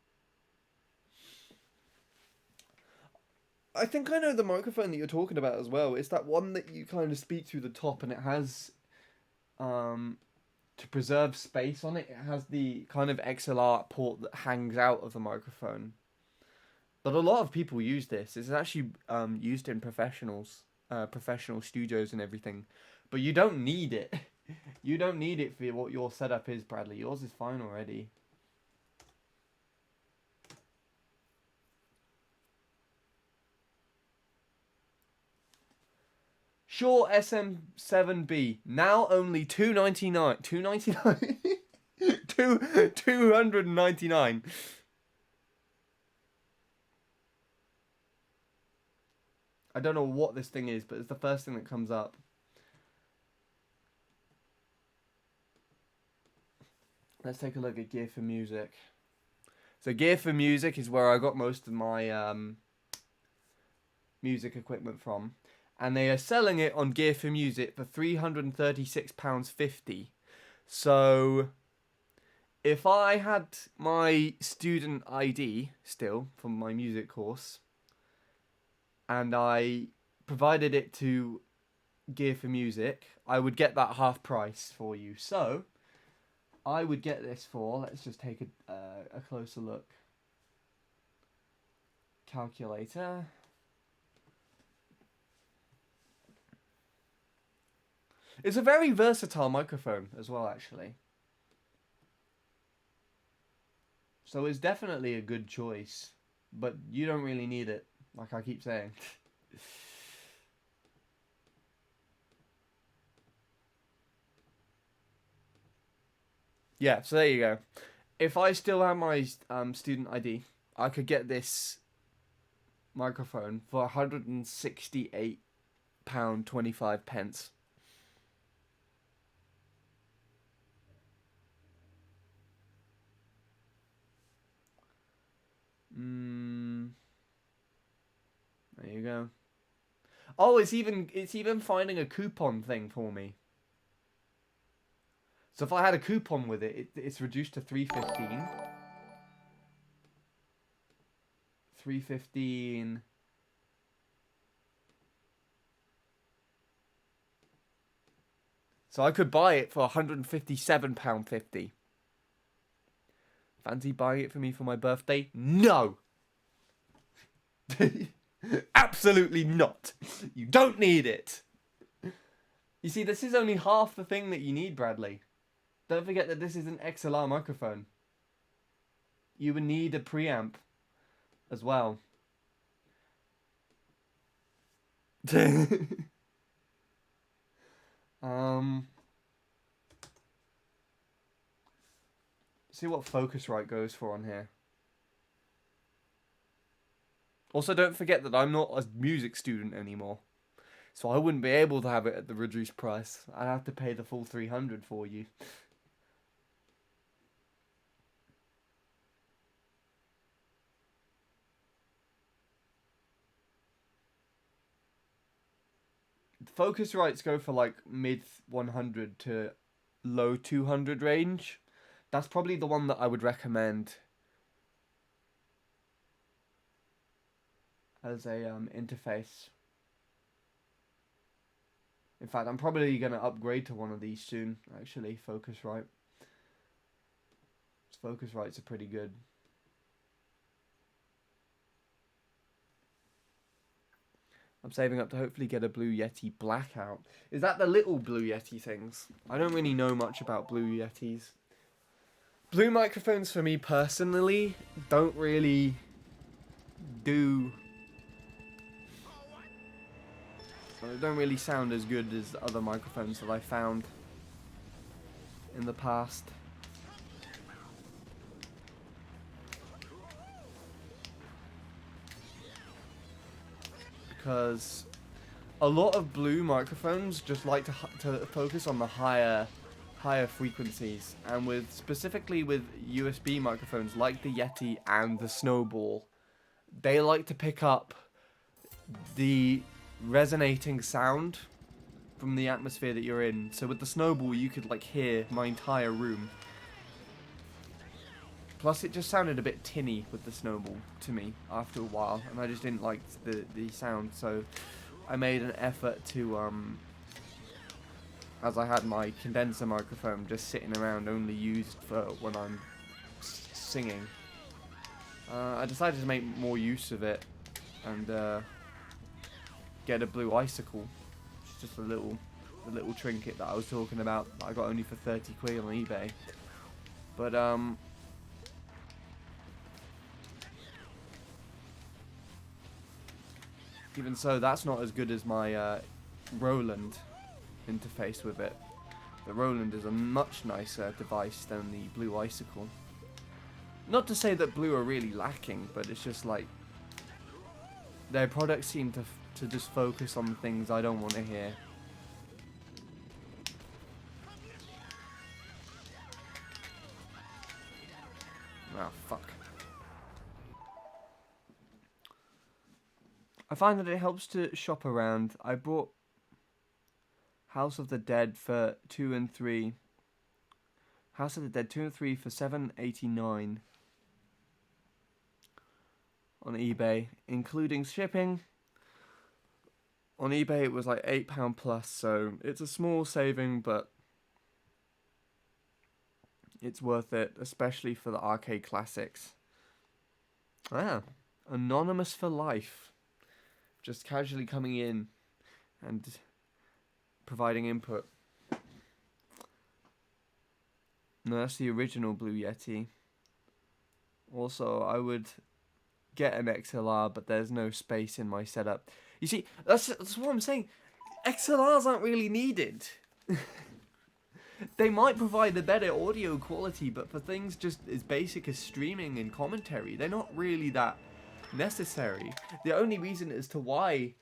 I think I know the microphone that you're talking about as well. It's that one that you kind of speak through the top, and it has, to preserve space on it, it has the kind of XLR port that hangs out of the microphone. But a lot of people use this. It's actually used in professional studios and everything. But you don't need it. You don't need it for what your setup is, Bradley. Yours is fine already. Shure SM7B, now only $299. $299? 299. I don't know what this thing is, but it's the first thing that comes up. Let's take a look at Gear for Music. So Gear for Music is where I got most of my music equipment from. And they are selling it on Gear for Music for £336.50. So if I had my student ID still from my music course, and I provided it to Gear for Music, I would get that half price for you. So I would get this for, let's just take a closer look. Calculator. It's a very versatile microphone as well, actually. So it's definitely a good choice, but you don't really need it, like I keep saying. Yeah, so there you go. If I still have my student ID, I could get this microphone for £168.25. There you go. Oh, it's even finding a coupon thing for me. So if I had a coupon with it, it's reduced to $315. $315. So I could buy it for £157.50. Fancy buying it for me for my birthday? No! Absolutely not. You don't need it. You see, this is only half the thing that you need, Bradley. Don't forget that this is an XLR microphone. You would need a preamp as well. See what Focusrite goes for on here. Also, don't forget that I'm not a music student anymore. So I wouldn't be able to have it at the reduced price. I'd have to pay the full $300 for you. Focusrites go for like mid 100 to low 200 range. That's probably the one that I would recommend as a interface. In fact, I'm probably going to upgrade to one of these soon, actually, Focusrite. Focusrites are pretty good. I'm saving up to hopefully get a Blue Yeti Blackout. Is that the little Blue Yeti things? I don't really know much about Blue Yetis. Blue microphones for me personally don't really do... They don't really sound as good as other microphones that I found in the past. Because a lot of Blue microphones just like to focus on the higher frequencies, and specifically with USB microphones like the Yeti and the Snowball, they like to pick up the resonating sound from the atmosphere that you're in. So with the Snowball, you could like hear my entire room. Plus, it just sounded a bit tinny with the snowball to me after a while, and I just didn't like the sound. So I made an effort to, as I had my condenser microphone just sitting around, only used for when I'm singing. I decided to make more use of it and get a blue icicle. It's just a little trinket that I was talking about that I got only for 30 quid on eBay. But even so, that's not as good as my Roland interface with it. The Roland is a much nicer device than the blue icicle. Not to say that Blue are really lacking, but it's just like their products seem to just focus on the things I don't want to hear. Ah, fuck. I find that it helps to shop around. I bought House of the Dead for 2 and 3. House of the Dead 2 and 3 for $7.89 on eBay, including shipping. On eBay it was like £8 plus, so it's a small saving, but it's worth it, especially for the arcade classics. Ah, Anonymous for life. Just casually coming in and providing input. No, that's the original Blue Yeti. Also, I would get an XLR, but there's no space in my setup. You see, that's what I'm saying. XLRs aren't really needed. They might provide a better audio quality, but for things just as basic as streaming and commentary, they're not really that necessary. The only reason as to why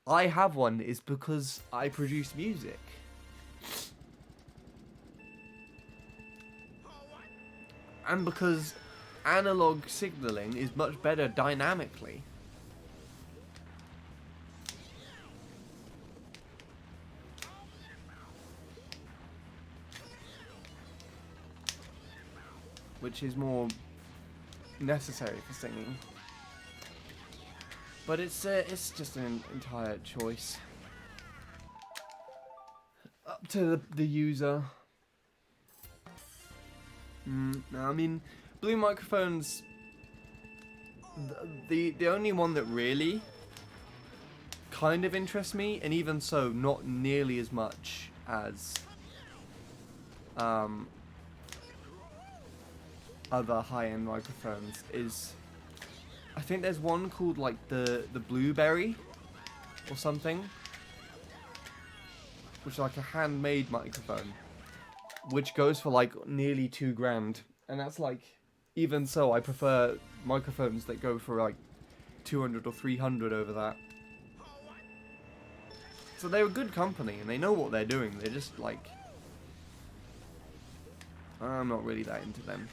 I have one is because I produce music. And because analog signaling is much better dynamically. Which is more necessary for singing. But it's just an entire choice. Up to the user. No, I mean, Blue microphones, the only one that really kind of interests me, and even so, not nearly as much as other high-end microphones, is, I think there's one called like the Blueberry or something, which is like a handmade microphone, which goes for like nearly $2,000, and that's like, even so, I prefer microphones that go for like 200 or 300 over that. So they're a good company, and they know what they're doing. They're just like, I'm not really that into them.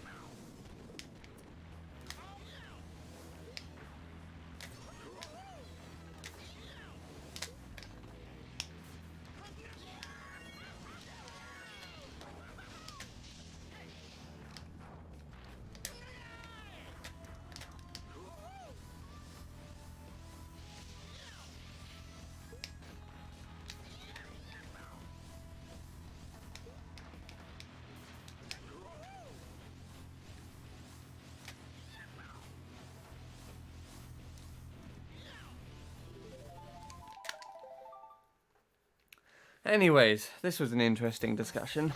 Anyways, this was an interesting discussion.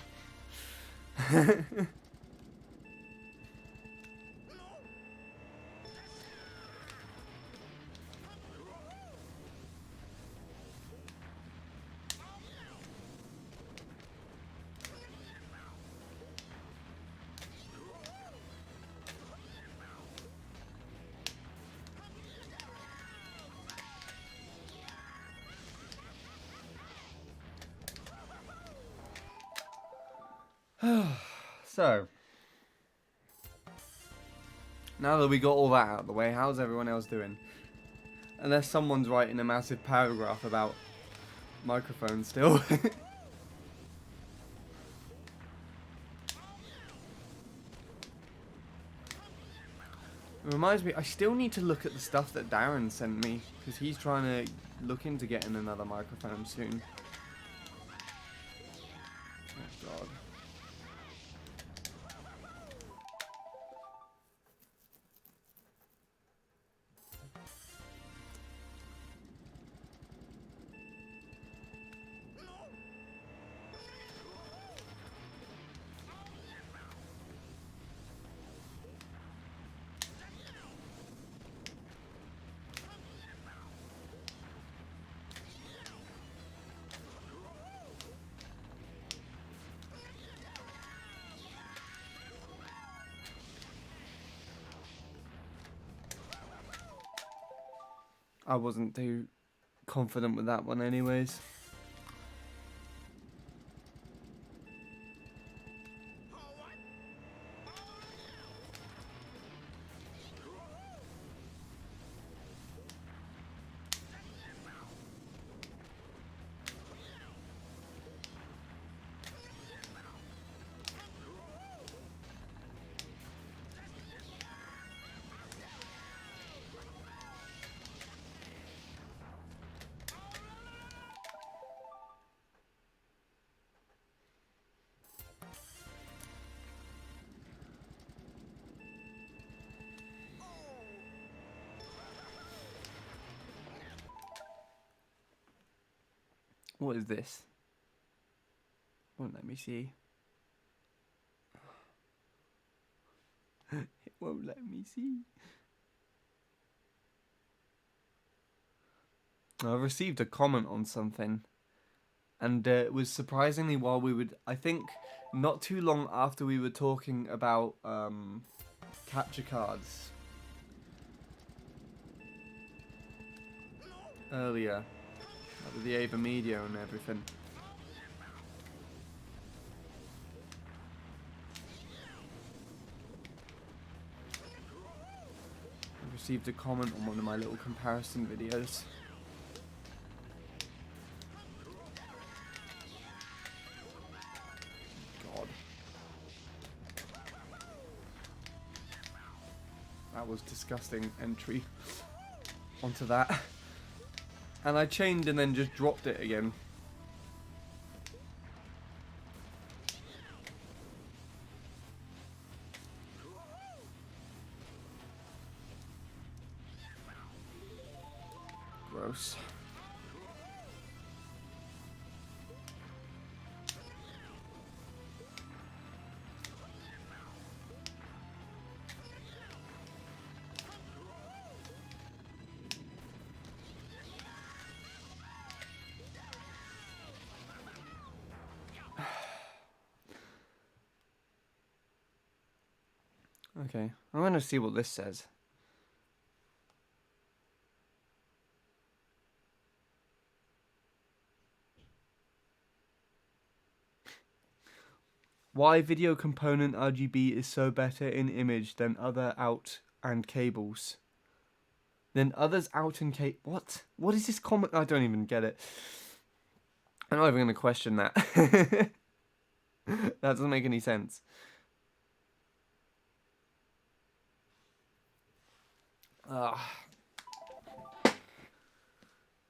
So, now that we got all that out of the way, how's everyone else doing? Unless someone's writing a massive paragraph about microphones still. It reminds me, I still need to look at the stuff that Darren sent me, because he's trying to look into getting another microphone soon. Oh god. I wasn't too confident with that one anyways. What is this? Won't let me see. It won't let me see. I received a comment on something, and it was surprisingly while we would, I think, not too long after we were talking about capture cards earlier, like with the Ava Media and everything. I received a comment on one of my little comparison videos. God. That was disgusting entry onto that. And I chained and then just dropped it again. Gross. Okay, I'm gonna see what this says. Why video component RGB is so better in image than other out and cables. Then others out and what? What is this comment? I don't even get it. I'm not even gonna question that. That doesn't make any sense.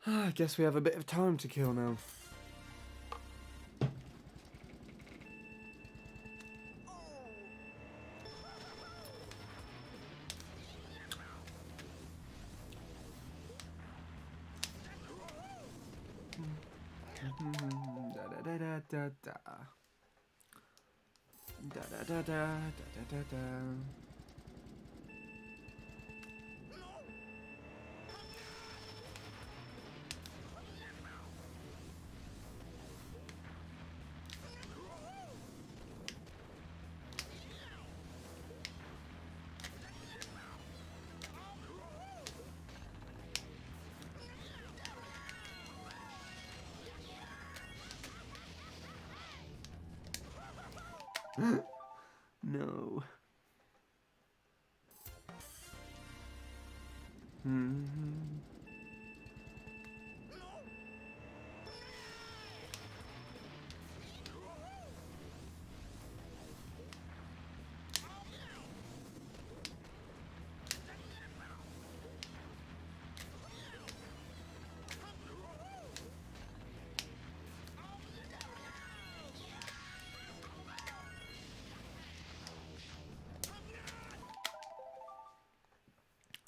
I guess we have a bit of time to kill now. Da da da da da. Da da da da da da da. No.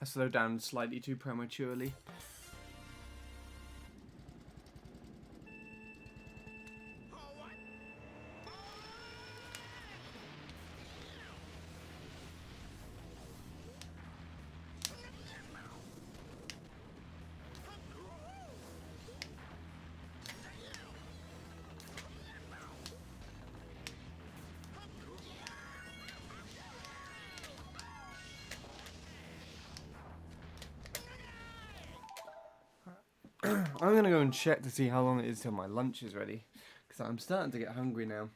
slowed down slightly too prematurely. I'm gonna go and check to see how long it is till my lunch is ready, because I'm starting to get hungry now.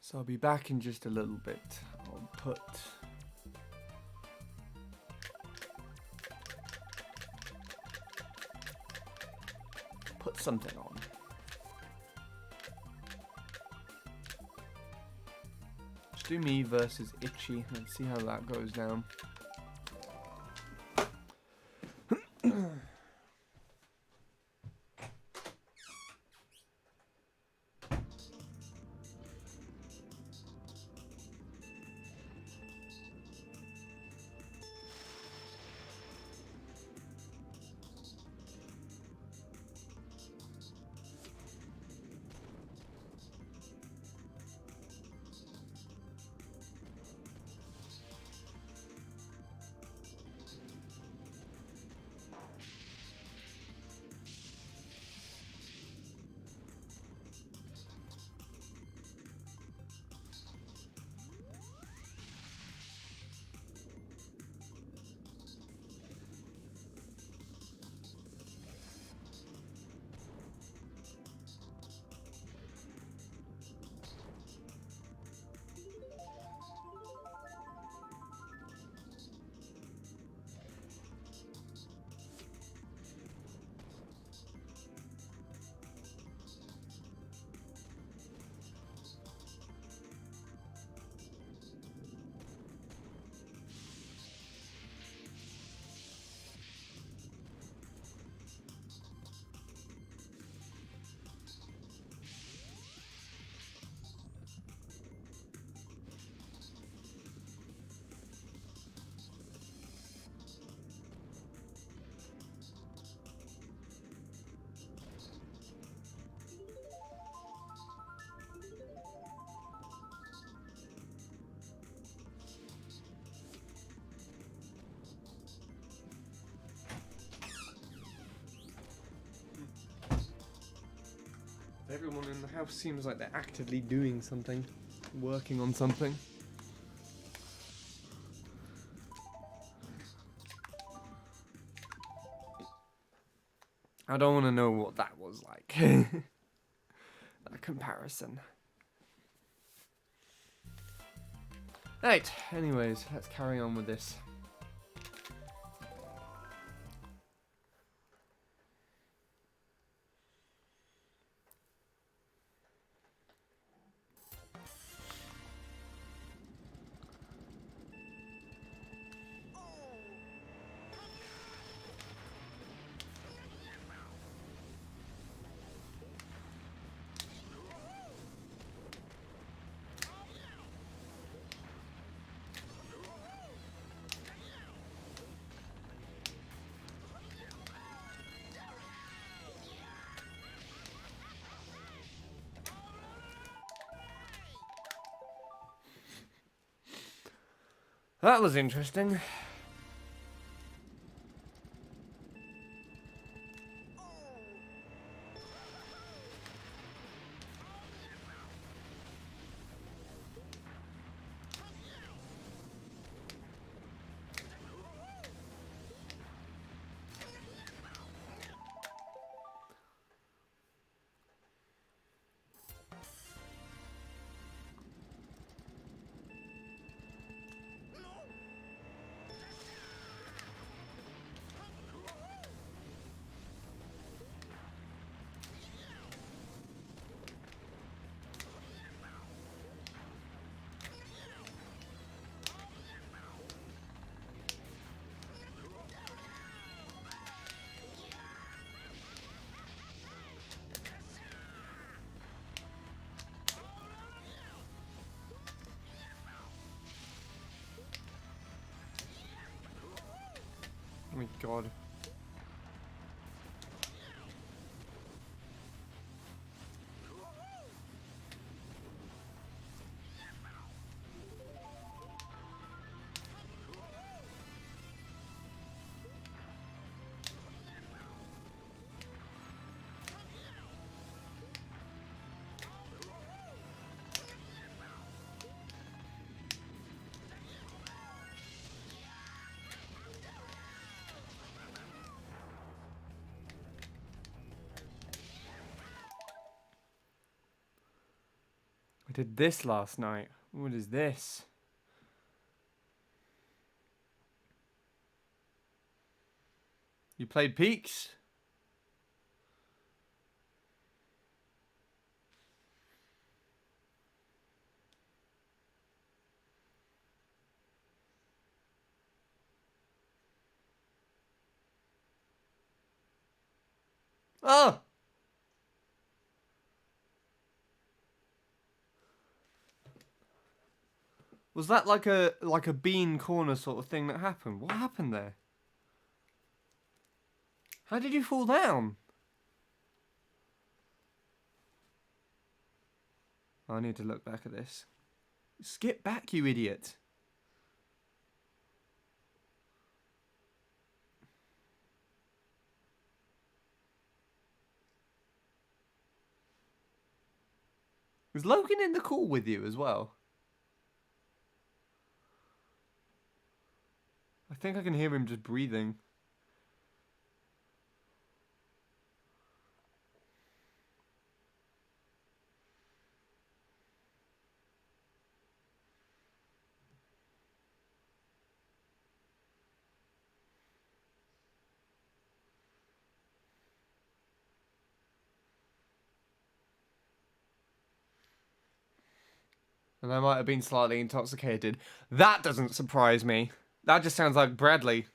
So I'll be back in just a little bit. I'll put something on. Just do me versus Itchy. Let's see how that goes down. Everyone in the house seems like they're actively doing something, working on something. I don't want to know what that was like. That comparison. Right, anyways, let's carry on with this. That was interesting. my god. I did this last night. What is this? You played Peaks? Oh! Was that like a bean corner sort of thing that happened? What happened there? How did you fall down? I need to look back at this. Skip back, you idiot. Was Logan in the call with you as well? I think I can hear him just breathing. And I might have been slightly intoxicated. That doesn't surprise me. That just sounds like Bradley.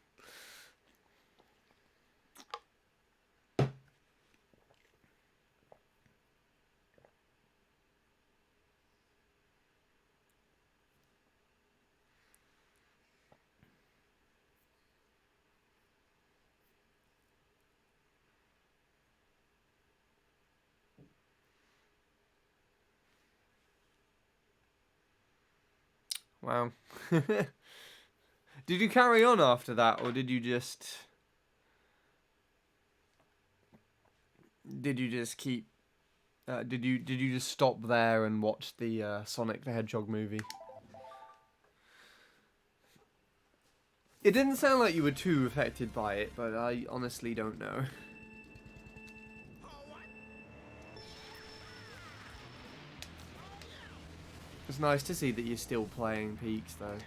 Wow. Did you carry on after that, or did you just... Did you just keep... did you just stop there and watch the Sonic the Hedgehog movie? It didn't sound like you were too affected by it, but I honestly don't know. It's nice to see that you're still playing Peaks, though.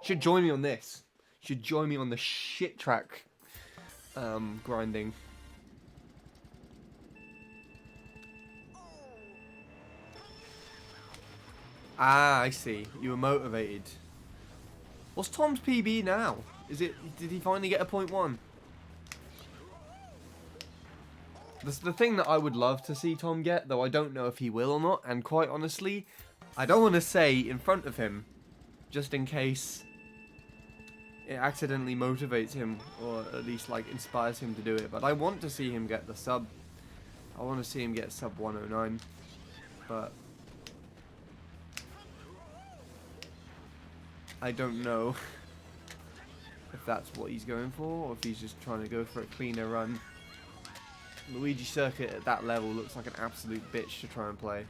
Should join me on this. Should join me on the shit track grinding. Ah, I see. You were motivated. What's Tom's PB now? Did he finally get a 0.1? The thing that I would love to see Tom get, though I don't know if he will or not, and quite honestly, I don't want to say in front of him, just in case it accidentally motivates him, or at least like inspires him to do it, but I want to see him get the sub. I want to see him get sub 109, but I don't know if that's what he's going for, or if he's just trying to go for a cleaner run. Luigi Circuit at that level looks like an absolute bitch to try and play.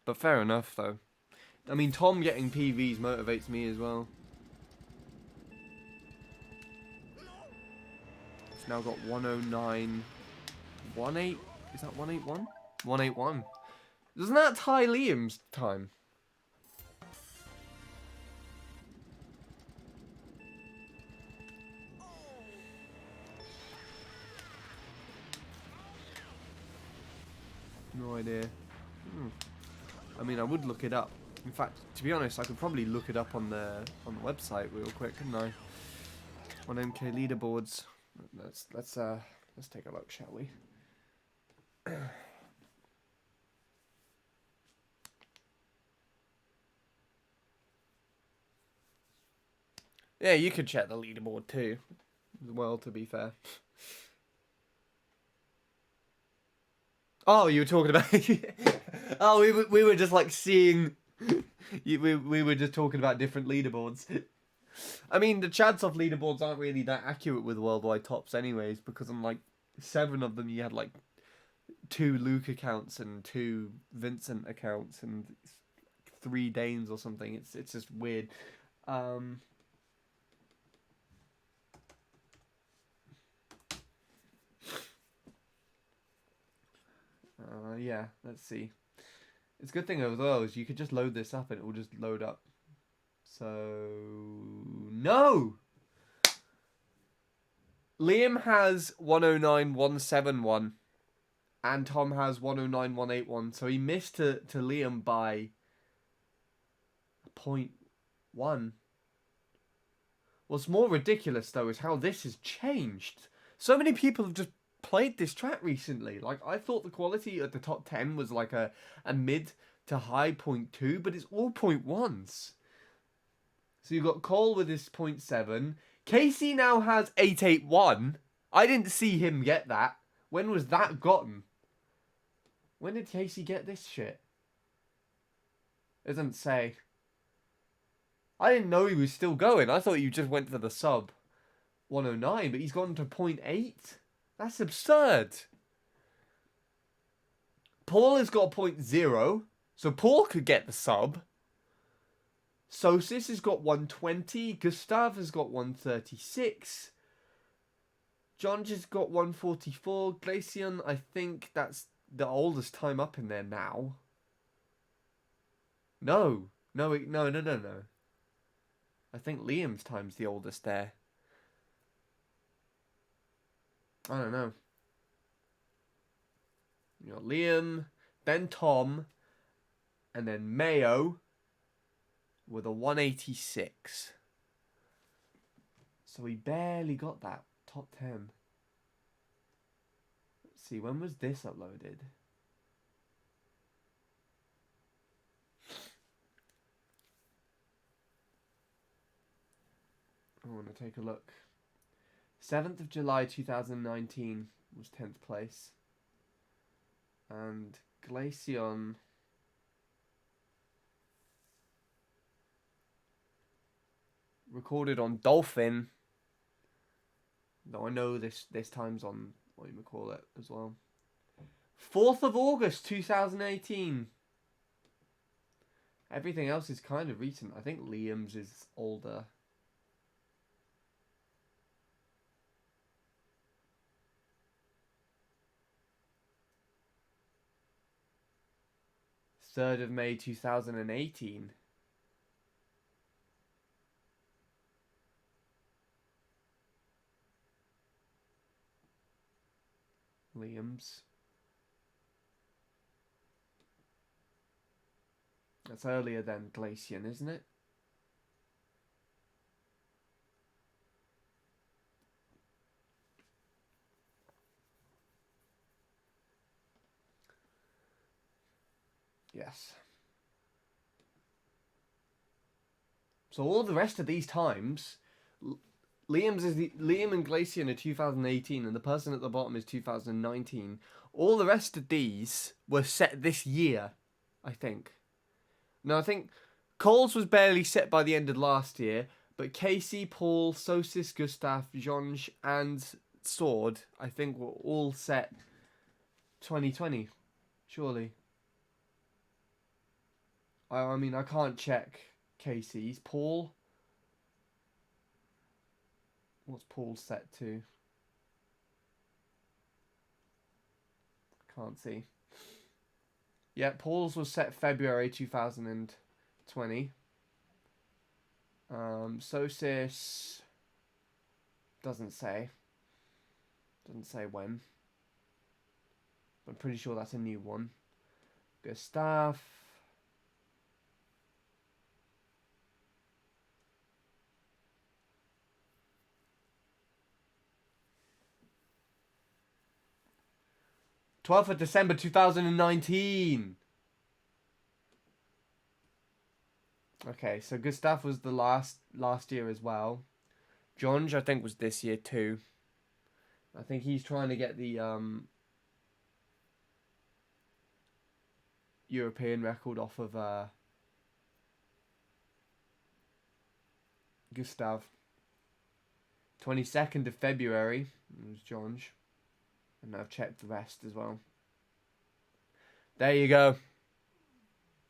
But fair enough, though. I mean, Tom getting PVs motivates me as well. It's now got 109... 18? Is that 181? 181. Doesn't that tie Liam's time? No idea. I mean, I would look it up. In fact, to be honest, I could probably look it up on the website real quick, couldn't I? On MK leaderboards. Let's take a look, shall we? Yeah, you could check the leaderboard too. Well, to be fair. Oh, you were talking about. Oh, we were just like seeing. We were just talking about different leaderboards. I mean, the Chadsoft leaderboards aren't really that accurate with worldwide tops, anyways, because on like 7 of them you had like 2 Luke accounts and 2 Vincent accounts and 3 Danes or something. It's just weird. Yeah, let's see. It's a good thing as well is you could just load this up and it will just load up. So no. Liam has 109171 and Tom has 109181. So he missed to Liam by 0.1. What's more ridiculous though is how this has changed. So many people have just played this track recently. Like, I thought the quality at the top 10 was like a mid to high 0.2, but it's all 0.1s. So you've got Cole with his 0.7. Casey now has 881. I didn't see him get that. When was that gotten? When did Casey get this shit? It doesn't say. I didn't know he was still going. I thought you just went for the sub 109, but he's gone to 0.8. That's absurd. Paul has got 0.0, so Paul could get the sub. Sosis has got 120. Gustav has got 136. John just got 144. Glacian, I think that's the oldest time up in there now. No. No. I think Liam's time's the oldest there. I don't know. You got Liam, then Tom, and then Mayo with a 186. So he barely got that top 10. Let's see, when was this uploaded? I want to take a look. 7th of July 2019 was 10th place. And Glacion recorded on Dolphin. Though I know this time's on, what you call it, as well. 4th of August 2018. Everything else is kind of recent. I think Liam's is older. Third of May 2018. Liam's. That's earlier than Glacian, isn't it? Yes. So all the rest of these times, Liam and Glacian are 2018, and the person at the bottom is 2019. All the rest of these were set this year, I think. No, I think Cole's was barely set by the end of last year, but Casey, Paul, Sosis, Gustav, Jonge, and Sword, I think, were all set 2020, surely. I mean, I can't check Casey's. Paul? What's Paul set to? Can't see. Yeah, Paul's was set February 2020. Sosis doesn't say. Doesn't say when. I'm pretty sure that's a new one. Gustav. '12th of December 2019. Okay, so Gustav was the last year as well. Jonge, I think, was this year too. I think he's trying to get the European record off of Gustav. 22nd of February was Jonge. And I've checked the rest as well. There you go.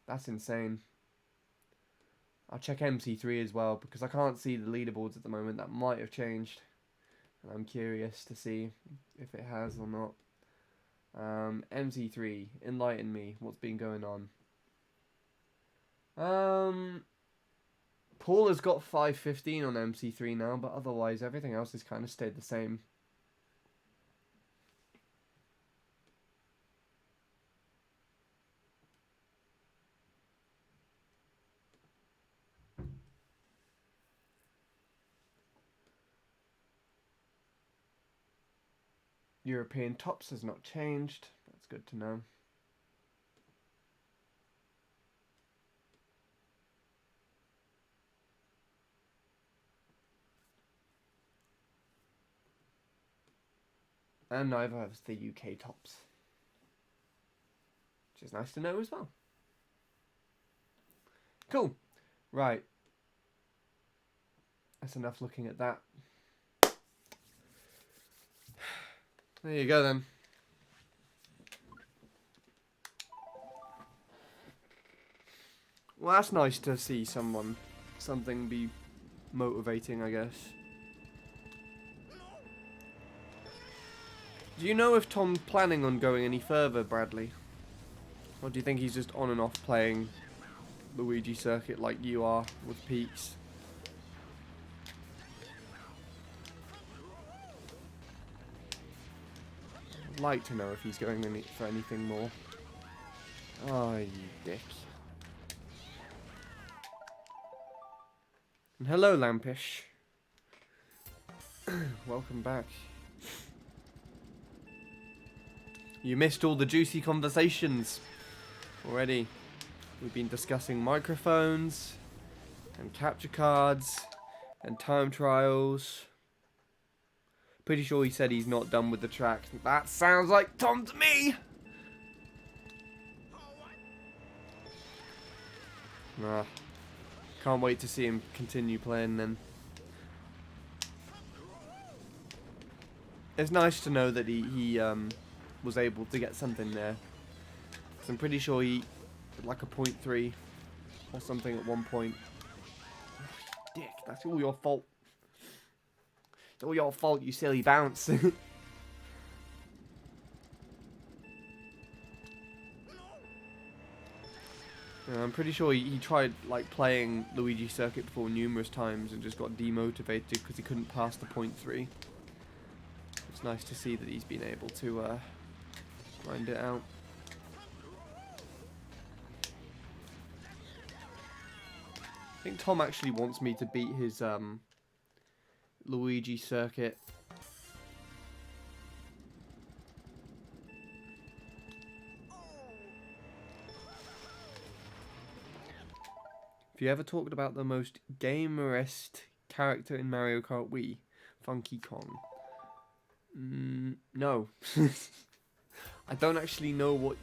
That's insane. I'll check MC3 as well because I can't see the leaderboards at the moment. That might have changed. And I'm curious to see if it has or not. MC3, enlighten me. What's been going on? Paul has got 515 on MC3 now, but otherwise everything else has kind of stayed the same. European tops has not changed. That's good to know. And neither has the UK tops. Which is nice to know as well. Cool. Right. That's enough looking at that. There you go then. Well, that's nice to see something be motivating, I guess. Do you know if Tom's planning on going any further, Bradley? Or do you think he's just on and off playing Luigi Circuit like you are with peaks? I'd like to know if he's going for anything more. Oh, you dick. And hello, Lampish. Welcome back. You missed all the juicy conversations already. We've been discussing microphones and capture cards and time trials. Pretty sure he said he's not done with the track. That sounds like Tom to me! Can't wait to see him continue playing then. It's nice to know that he was able to get something there. Because I'm pretty sure he did like a 0.3 or something at one point. Oh, dick, that's all your fault. It's all your fault, you silly bounce. I'm pretty sure he tried like playing Luigi Circuit before numerous times and just got demotivated because he couldn't pass the 0.3. It's nice to see that he's been able to grind it out. I think Tom actually wants me to beat his Luigi Circuit. Have you ever talked about the most gamerest character in Mario Kart Wii? Funky Kong. No. I don't actually know what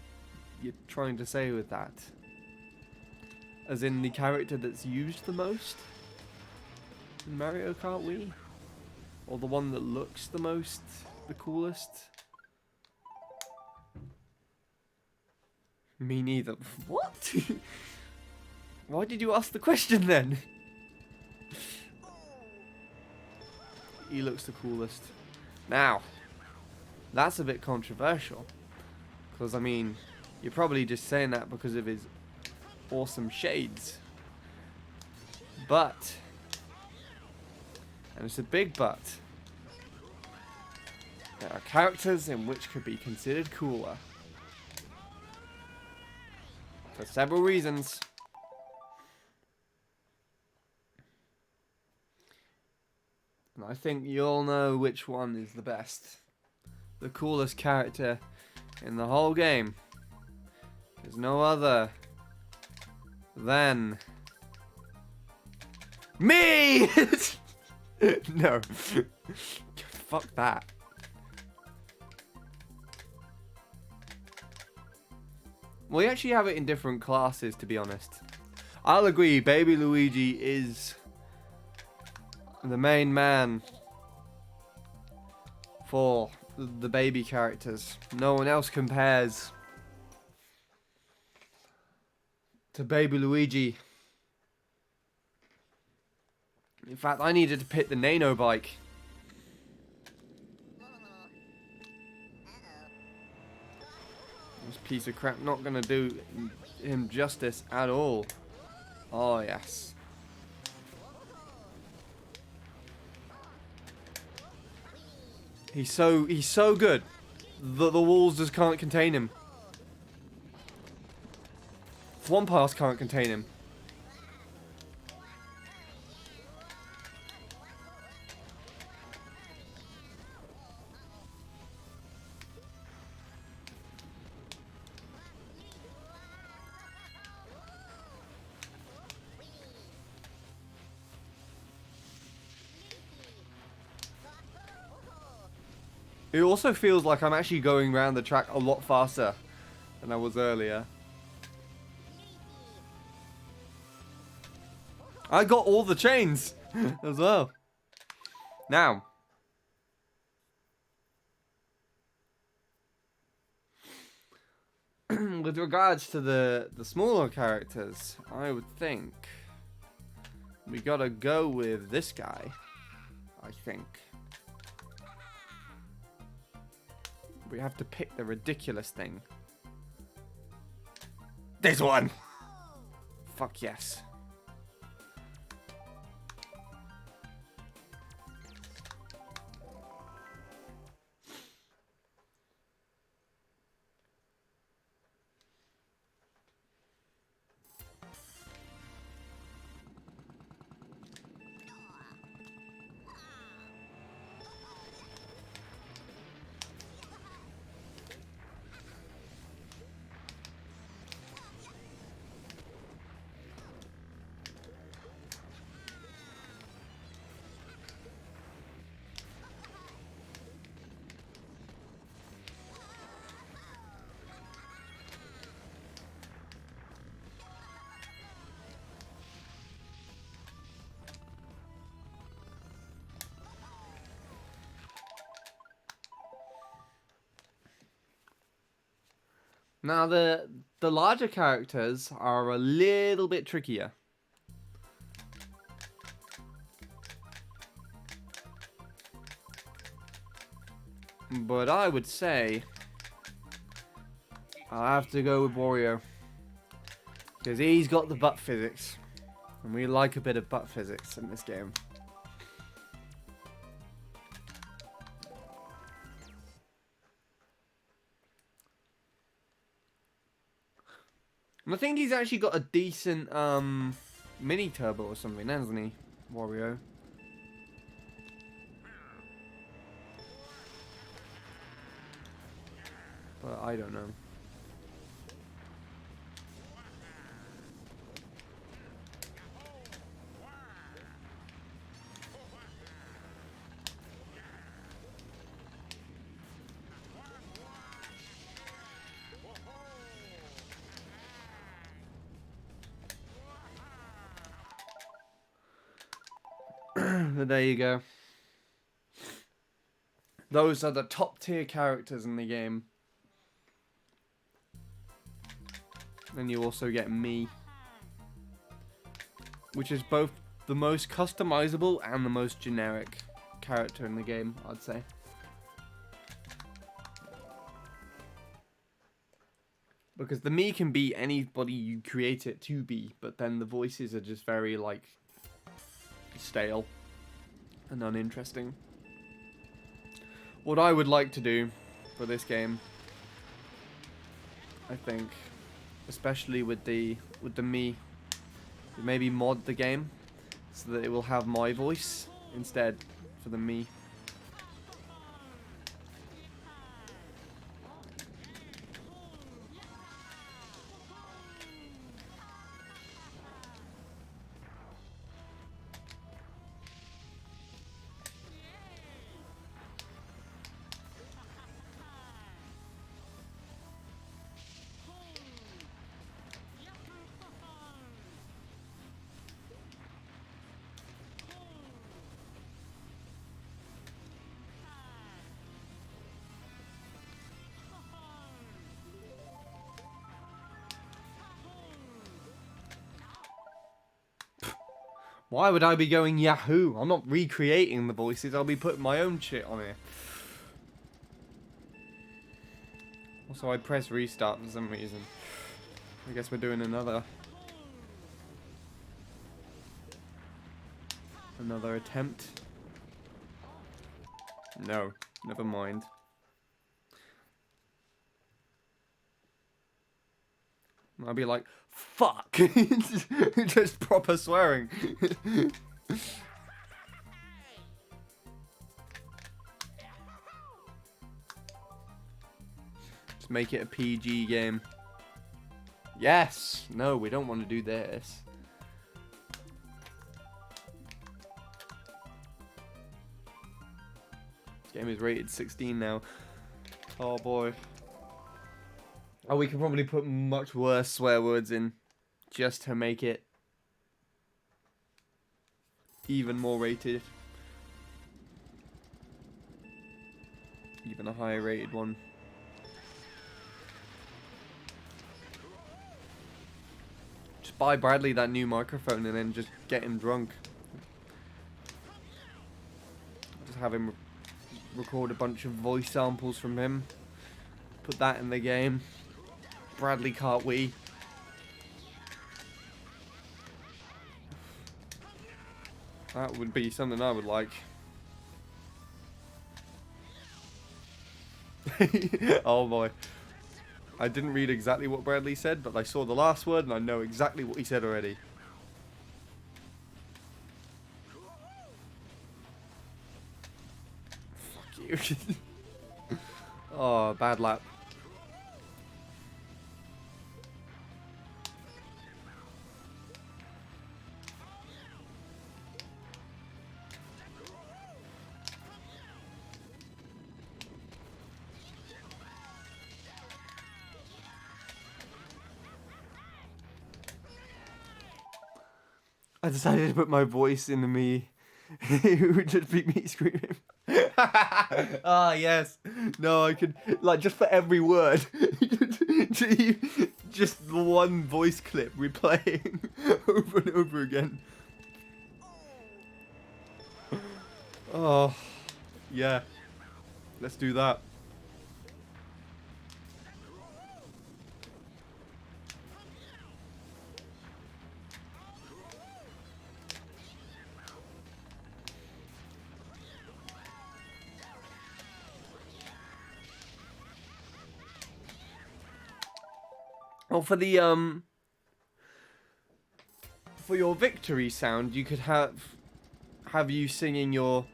you're trying to say with that. As in the character that's used the most in Mario Kart Wii? Or the one that looks the most, the coolest? Me neither. What? Why did you ask the question then? He looks the coolest. Now, that's a bit controversial. Because, I mean, you're probably just saying that because of his awesome shades. But, and it's a big but, there are characters in which could be considered cooler. For several reasons. And I think you all know which one is the best. The coolest character in the whole game is no other than me! No. Fuck that. We actually have it in different classes, to be honest. I'll agree, Baby Luigi is the main man for the baby characters. No one else compares to Baby Luigi. In fact, I needed to pick the Nano bike. This piece of crap not gonna do him justice at all. Oh yes. He's so good that the walls just can't contain him. One pass can't contain him. It also feels like I'm actually going around the track a lot faster than I was earlier. I got all the chains as well. Now. With regards to the smaller characters, I would think we gotta go with this guy, I think. We have to pick the ridiculous thing. This one! Fuck yes. Now the larger characters are a little bit trickier. But I would say I'll have to go with Wario. Because he's got the butt physics. And we like a bit of butt physics in this game. And I think he's actually got a decent mini turbo or something, hasn't he, Wario? But I don't know. But there you go. Those are the top tier characters in the game. Then you also get me, which is both the most customizable and the most generic character in the game, I'd say. Because the me can be anybody you create it to be, but then the voices are just very, like, stale and uninteresting. What I would like to do for this game, I think, especially with the me, maybe mod the game so that it will have my voice instead for the me. Why would I be going Yahoo? I'm not recreating the voices. I'll be putting my own shit on here. Also, I pressed restart for some reason. I guess we're doing another attempt. No, never mind. I'll be like, fuck! Just proper swearing. Just make it a PG game. Yes! No, we don't want to do this. This game is rated 16 now. Oh boy. Oh, we can probably put much worse swear words in just to make it even more rated. Even a higher rated one. Just buy Bradley that new microphone and then just get him drunk. Just have him record a bunch of voice samples from him. Put that in the game. Bradley can't we? That would be something I would like. Oh boy. I didn't read exactly what Bradley said, but I saw the last word and I know exactly what he said already. Fuck you. Oh, bad lap. I decided to put my voice into me. It would just be me screaming. Ah, yes. No, I could, like, just for every word, just the one voice clip replaying over and over again. Oh, yeah. Let's do that. Well, for the for your victory sound, you could have you singing your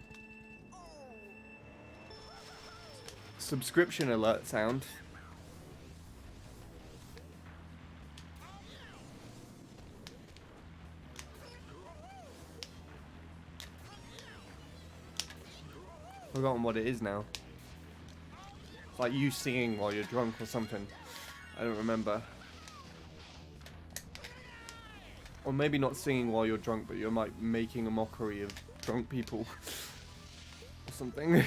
subscription alert sound. Forgotten what it is now. It's like you singing while you're drunk or something. I don't remember. Or maybe not singing while you're drunk, but you're like making a mockery of drunk people or something.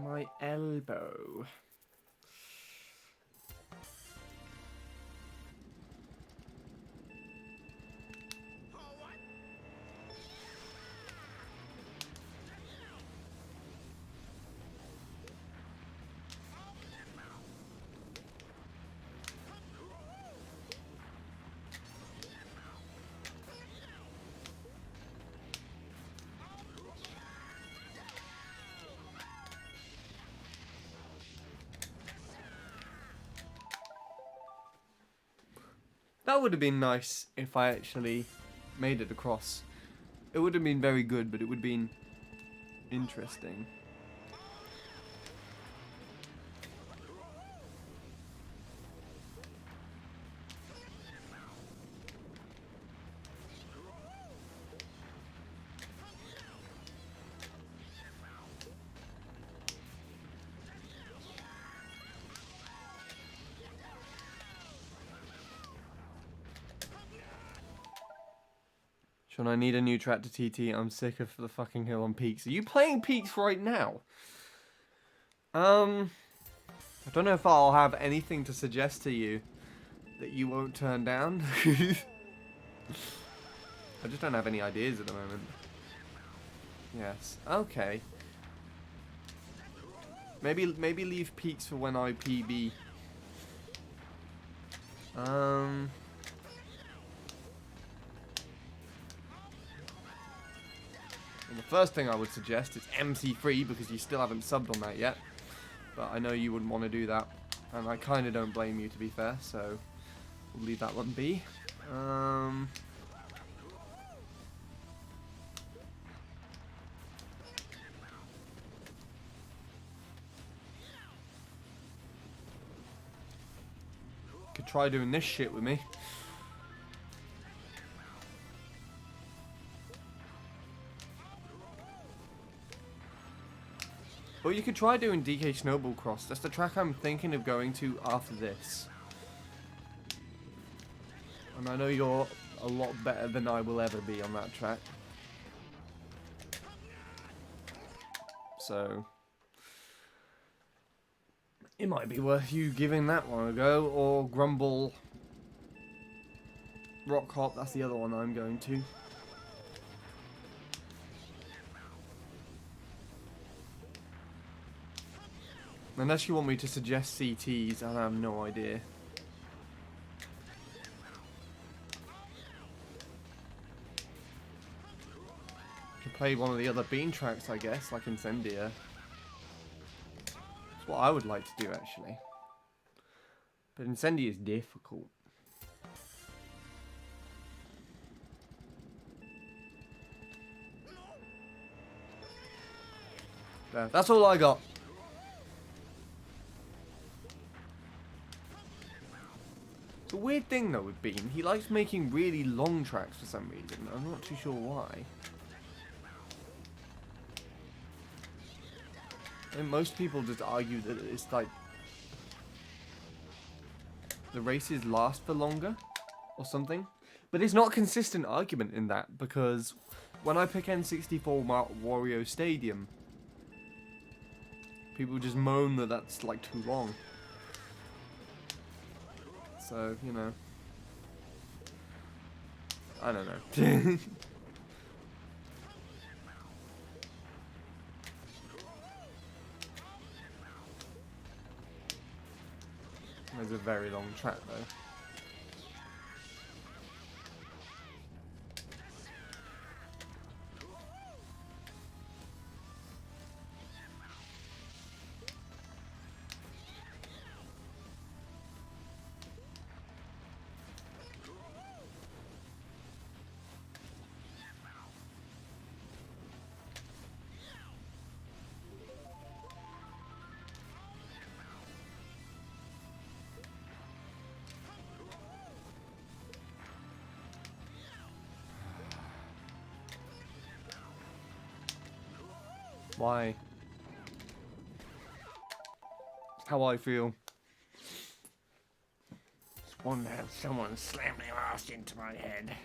My elbow. That would have been nice if I actually made it across. It would have been very good, but it would have been interesting. Sean, I need a new track to TT. I'm sick of the fucking hill on Peaks. Are you playing Peaks right now? I don't know if I'll have anything to suggest to you that you won't turn down. I just don't have any ideas at the moment. Yes. Okay. Maybe leave Peaks for when I PB. Well, the first thing I would suggest is MC3 because you still haven't subbed on that yet. But I know you wouldn't want to do that. And I kind of don't blame you, to be fair. So we'll leave that one be. Could try doing this shit with me. Or you could try doing DK Snowball Cross. That's the track I'm thinking of going to after this. And I know you're a lot better than I will ever be on that track. So it might be worth you giving that one a go. Or Grumble Rock Hop, that's the other one I'm going to. Unless you want me to suggest CTs, I have no idea. You can play one of the other Bean tracks, I guess, like Incendia. That's what I would like to do, actually. But Incendia is difficult. There, that's all I got. It's a weird thing though with Bean. He likes making really long tracks for some reason. I'm not too sure why. I think most people just argue that it's like the races last for longer or something. But it's not a consistent argument in that, because when I pick N64 Wario Stadium, people just moan that that's like too long. So, you know. I don't know. There's a very long track though. Why? How I feel. Just want to have someone slam their ass into my head.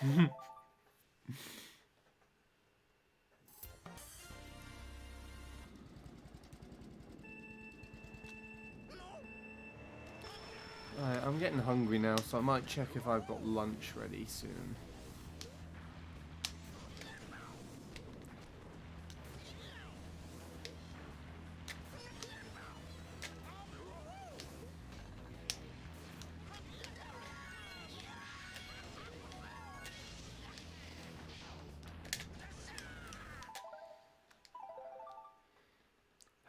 Right, I'm getting hungry now, so I might check if I've got lunch ready soon.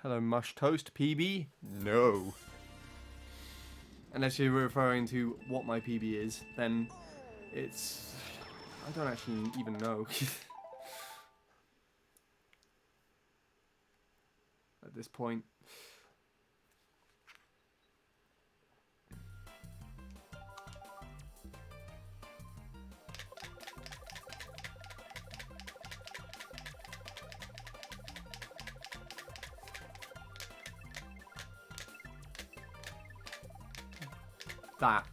Hello, Mush Toast, PB? No. Unless you're referring to what my PB is, then it's... I don't actually even know. At this point. That.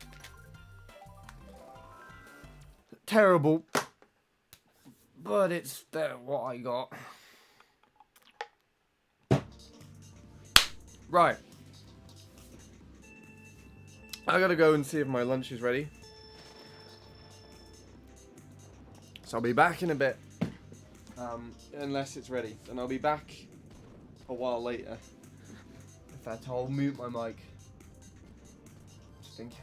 Terrible. But it's what I got. Right. I gotta go and see if my lunch is ready. So I'll be back in a bit. Unless it's ready. And I'll be back a while later. In fact, I'll mute my mic. Just in case.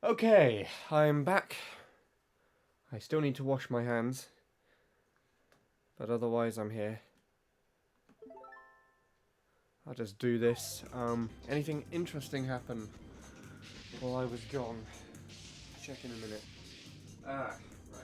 Okay, I'm back. I still need to wash my hands, but otherwise I'm here. I'll just do this. Anything interesting happen while I was gone? Check in a minute. Ah, right.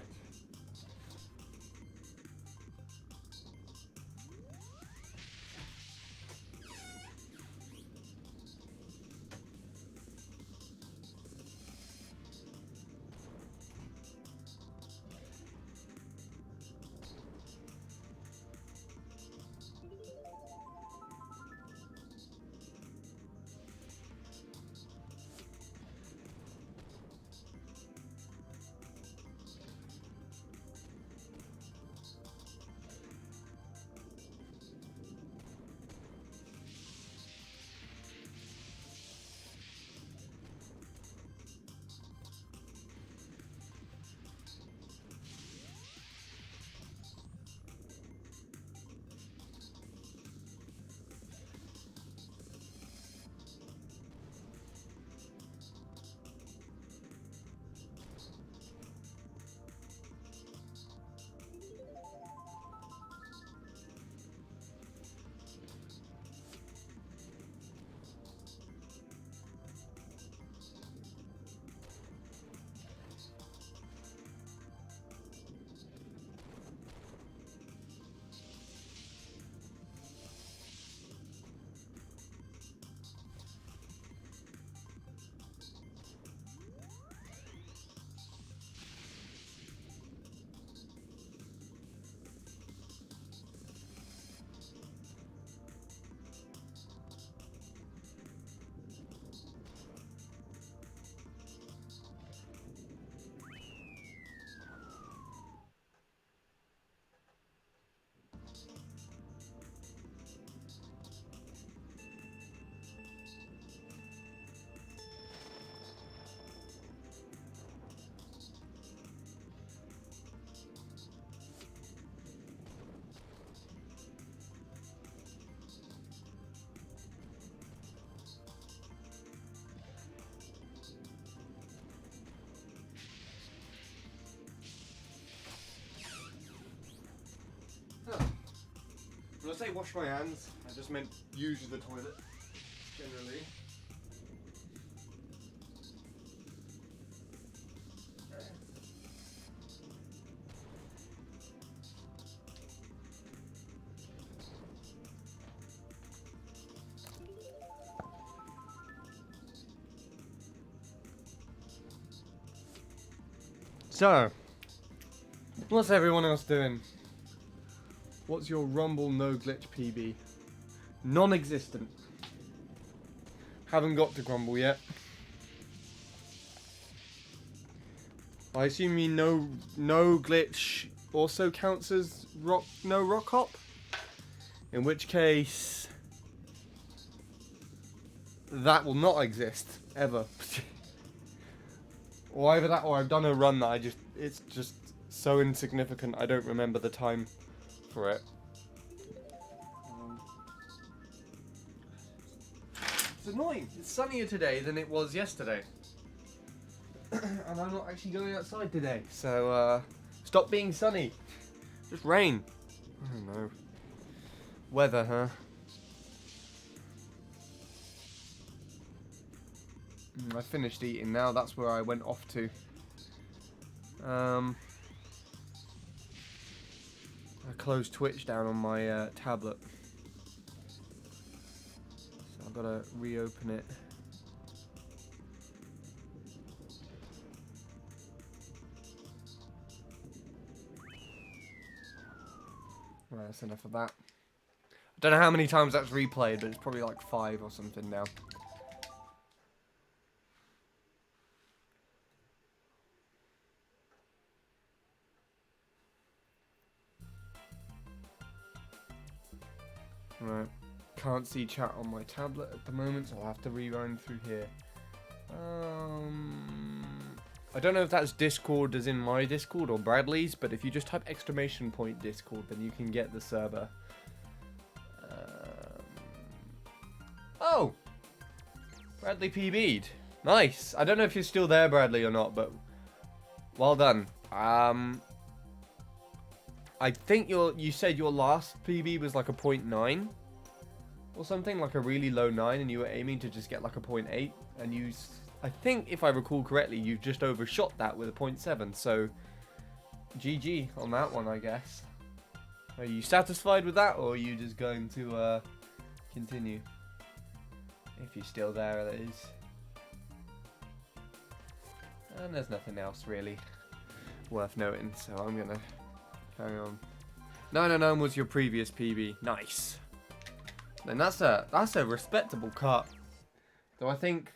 When I say wash my hands, I just meant use the toilet, generally. So, what's everyone else doing? What's your Rumble no glitch PB? Non-existent. Haven't got to Grumble yet. I assume you know no glitch also counts as rock hop? In which case that will not exist ever. Or either that or I've done a run that it's just so insignificant I don't remember the time for it. It's annoying. It's sunnier today than it was yesterday. And I'm not actually going outside today. So, stop being sunny. Just rain. I don't know. Weather, huh? I finished eating now. That's where I went off to. I closed Twitch down on my tablet. So I've got to reopen it. Right, that's enough of that. I don't know how many times that's replayed, but it's probably like 5 or something now. Right. Can't see chat on my tablet at the moment, so I'll have to rewind through here. I don't know if that's Discord as in my Discord or Bradley's, but if you just type !point Discord, then you can get the server. Oh! Bradley PB'd. Nice. I don't know if you're still there, Bradley, or not, but well done. I think you said your last PB was like a 0.9 or something, like a really low 9, and you were aiming to just get like a 0.8, and I think if I recall correctly, you've just overshot that with a 0.7, so GG on that one, I guess. Are you satisfied with that, or are you just going to continue? If you're still there, that is. And there's nothing else really worth noting, so I'm gonna carry on. 909 was your previous PB. Nice. Then that's a respectable cut. Though I think,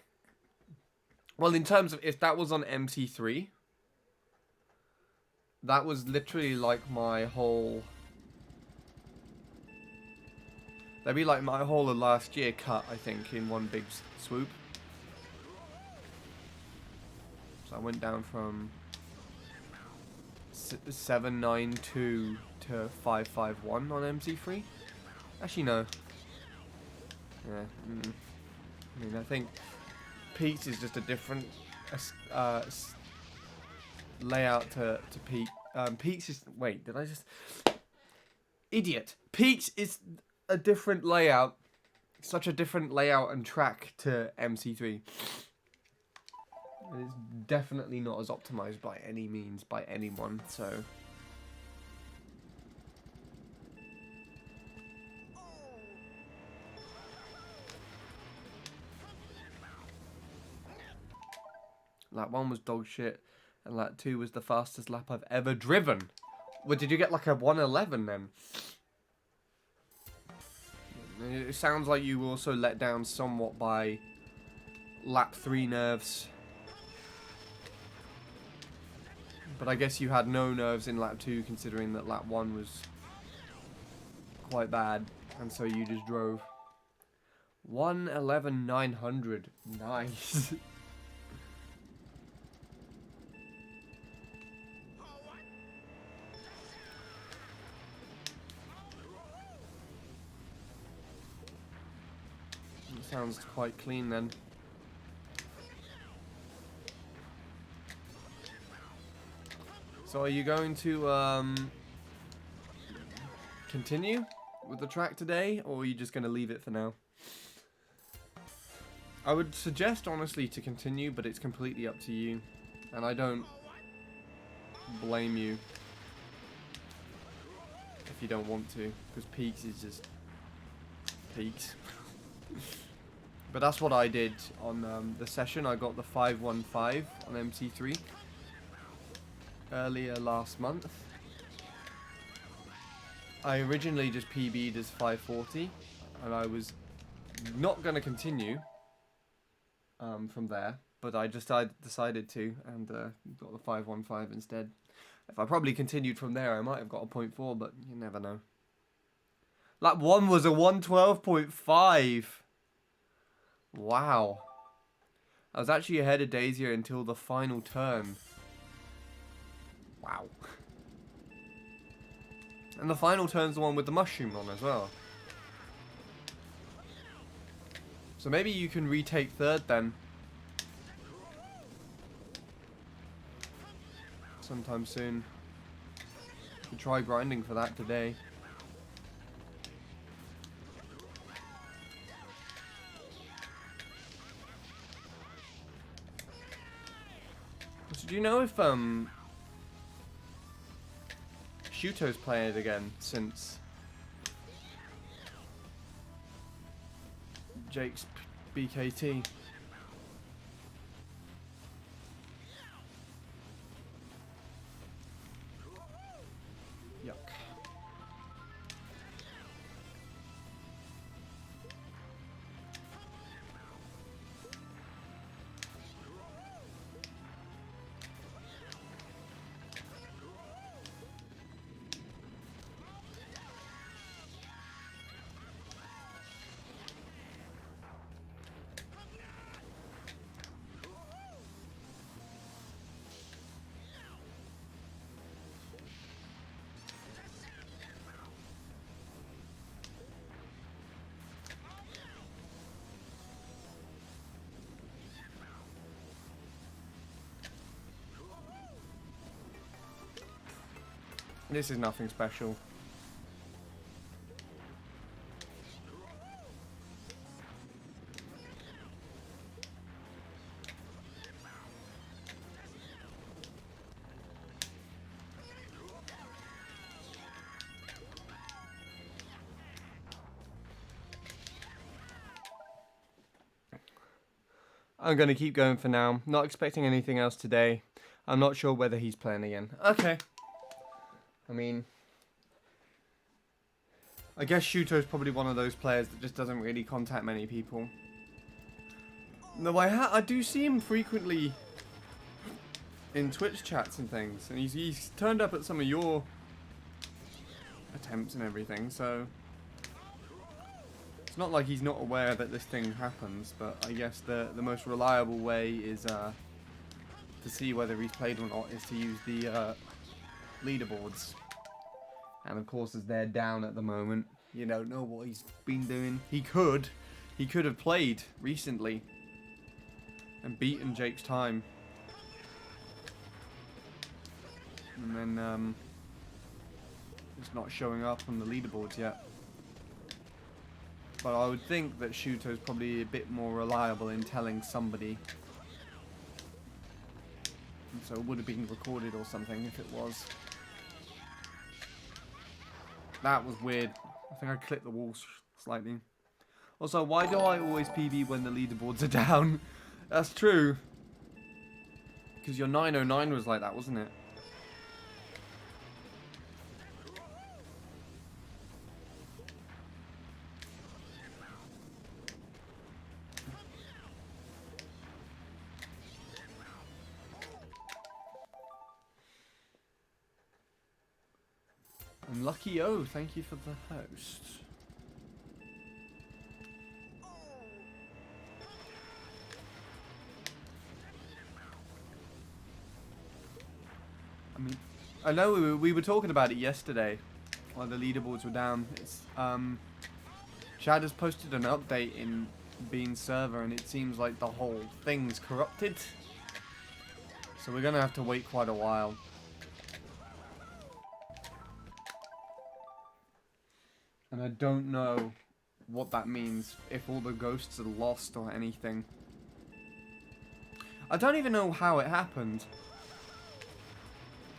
well, in terms of if that was on MC3, that was literally like my whole. That'd be like my whole of last year cut, I think, in one big swoop. So I went down from 792 to 551 on MC3. Actually, no. Yeah. I mean, I think Peaks is just a different layout to Peak. Peaks is... Wait, did I just... Idiot! Peaks is a different layout. Such a different layout and track to MC3. It is definitely not as optimized by any means by anyone, so... Lap 1 was dog shit, and lap 2 was the fastest lap I've ever driven. Well, did you get like a 1:11 then? It sounds like you were also let down somewhat by lap 3 nerves. But I guess you had no nerves in lap 2, considering that lap 1 was quite bad, and so you just drove. 1:11.900. Nice. Sounds quite clean then. So are you going to continue with the track today, or are you just going to leave it for now? I would suggest honestly to continue, but it's completely up to you, and I don't blame you if you don't want to, because Peaks is just Peaks. But that's what I did on the session. I got the 515 on MC3 earlier last month. I originally just PB'd as 540, and I was not going to continue from there, but I just decided to, and got the 515 instead. If I probably continued from there, I might have got a 0.4, but you never know. Lap 1 was a 112.5. Wow. I was actually ahead of Daisy until the final turn. Wow. And the final turn's the one with the mushroom on as well. So maybe you can retake third then. Sometime soon. You can try grinding for that today. So do you know if Shuto's playing it again since Jake's BKT? Yuck. This is nothing special. I'm going to keep going for now. Not expecting anything else today. I'm not sure whether he's playing again. Okay. I mean, I guess Shuto's probably one of those players that just doesn't really contact many people. No, I do see him frequently in Twitch chats and things. And he's turned up at some of your attempts and everything, so... It's not like he's not aware that this thing happens, but I guess the most reliable way is to see whether he's played or not is to use the leaderboards. And of course, as they're down at the moment, you don't know what he's been doing. He could have played recently and beaten Jake's time, and then it's not showing up on the leaderboards yet. But I would think that Shuto's probably a bit more reliable in telling somebody. And so it would have been recorded or something if it was. That was weird. I think I clipped the wall slightly. Also, why do I always PB when the leaderboards are down? That's true. Because your 909 was like that, wasn't it? And Lucky O, thank you for the host. I mean, I know we were talking about it yesterday while the leaderboards were down. It's, Chad has posted an update in Bean's server and it seems like the whole thing's corrupted. So we're gonna have to wait quite a while. And I don't know what that means, if all the ghosts are lost or anything. I don't even know how it happened.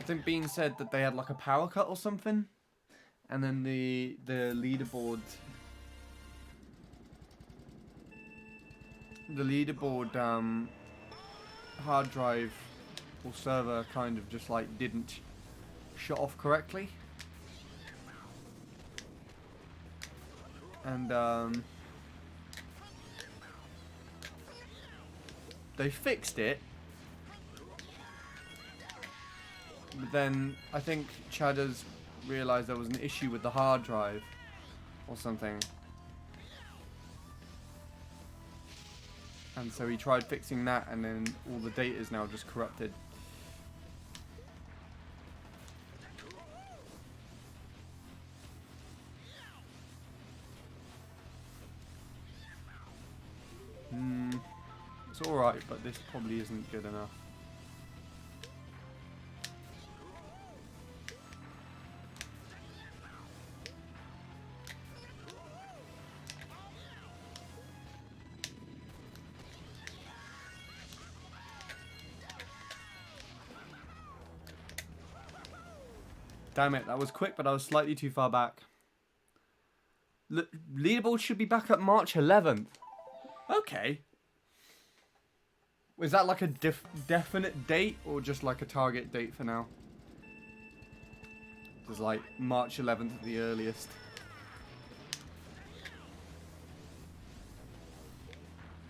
I think Bean said that they had like a power cut or something. And then the leaderboard... The leaderboard hard drive or server kind of just like didn't shut off correctly. And they fixed it, but then I think Chad has realised there was an issue with the hard drive or something, and so he tried fixing that, and then all the data is now just corrupted. It's alright, but this probably isn't good enough. Damn it, that was quick, but I was slightly too far back. Leaderboard should be back at March 11th. Okay. Is that like a definite date or just like a target date for now? It's like March 11th at the earliest.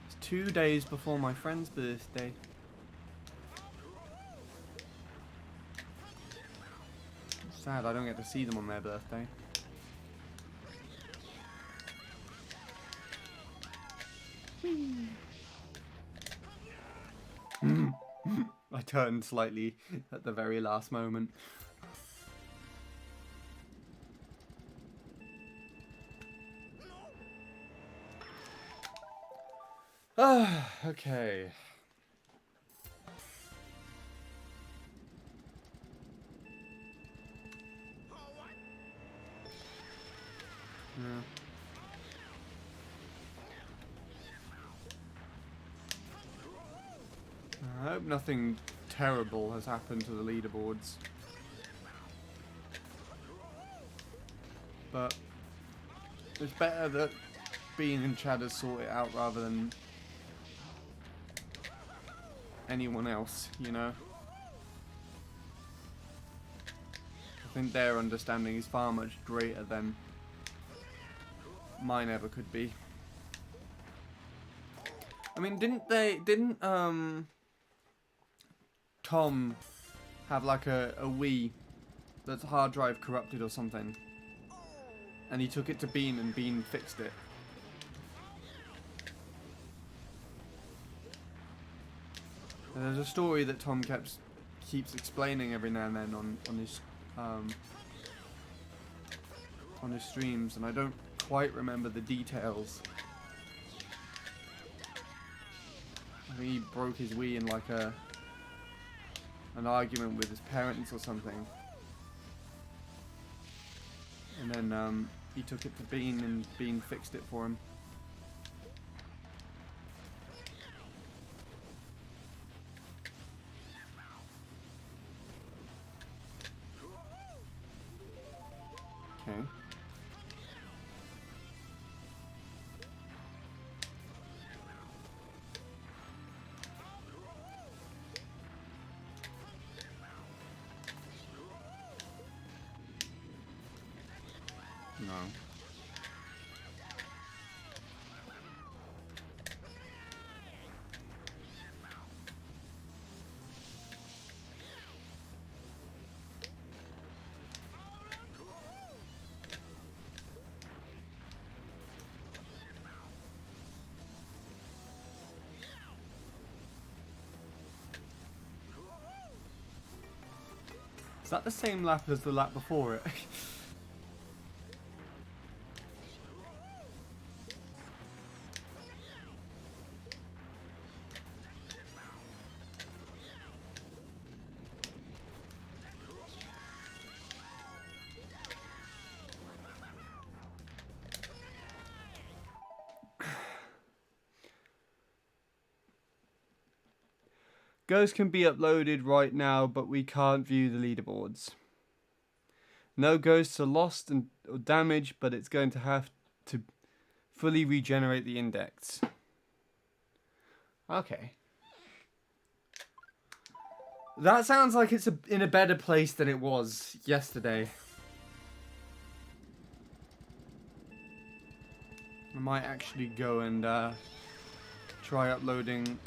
It's 2 days before my friend's birthday. Sad I don't get to see them on their birthday. I turned slightly at the very last moment. Okay. hope nothing terrible has happened to the leaderboards. But it's better that Bean and Chad has sorted it out rather than anyone else, you know? I think their understanding is far much greater than mine ever could be. I mean, didn't Tom have like a Wii that's hard drive corrupted or something? And he took it to Bean and Bean fixed it. And there's a story that Tom keeps explaining every now and then on his streams, and I don't quite remember the details. I think he broke his Wii in like an argument with his parents or something. And then he took it to Bean and Bean fixed it for him. Okay. No. Is that the same lap as the lap before it? Ghosts can be uploaded right now, but we can't view the leaderboards. No ghosts are lost or damaged, but it's going to have to fully regenerate the index. Okay. That sounds like it's in a better place than it was yesterday. I might actually go and try uploading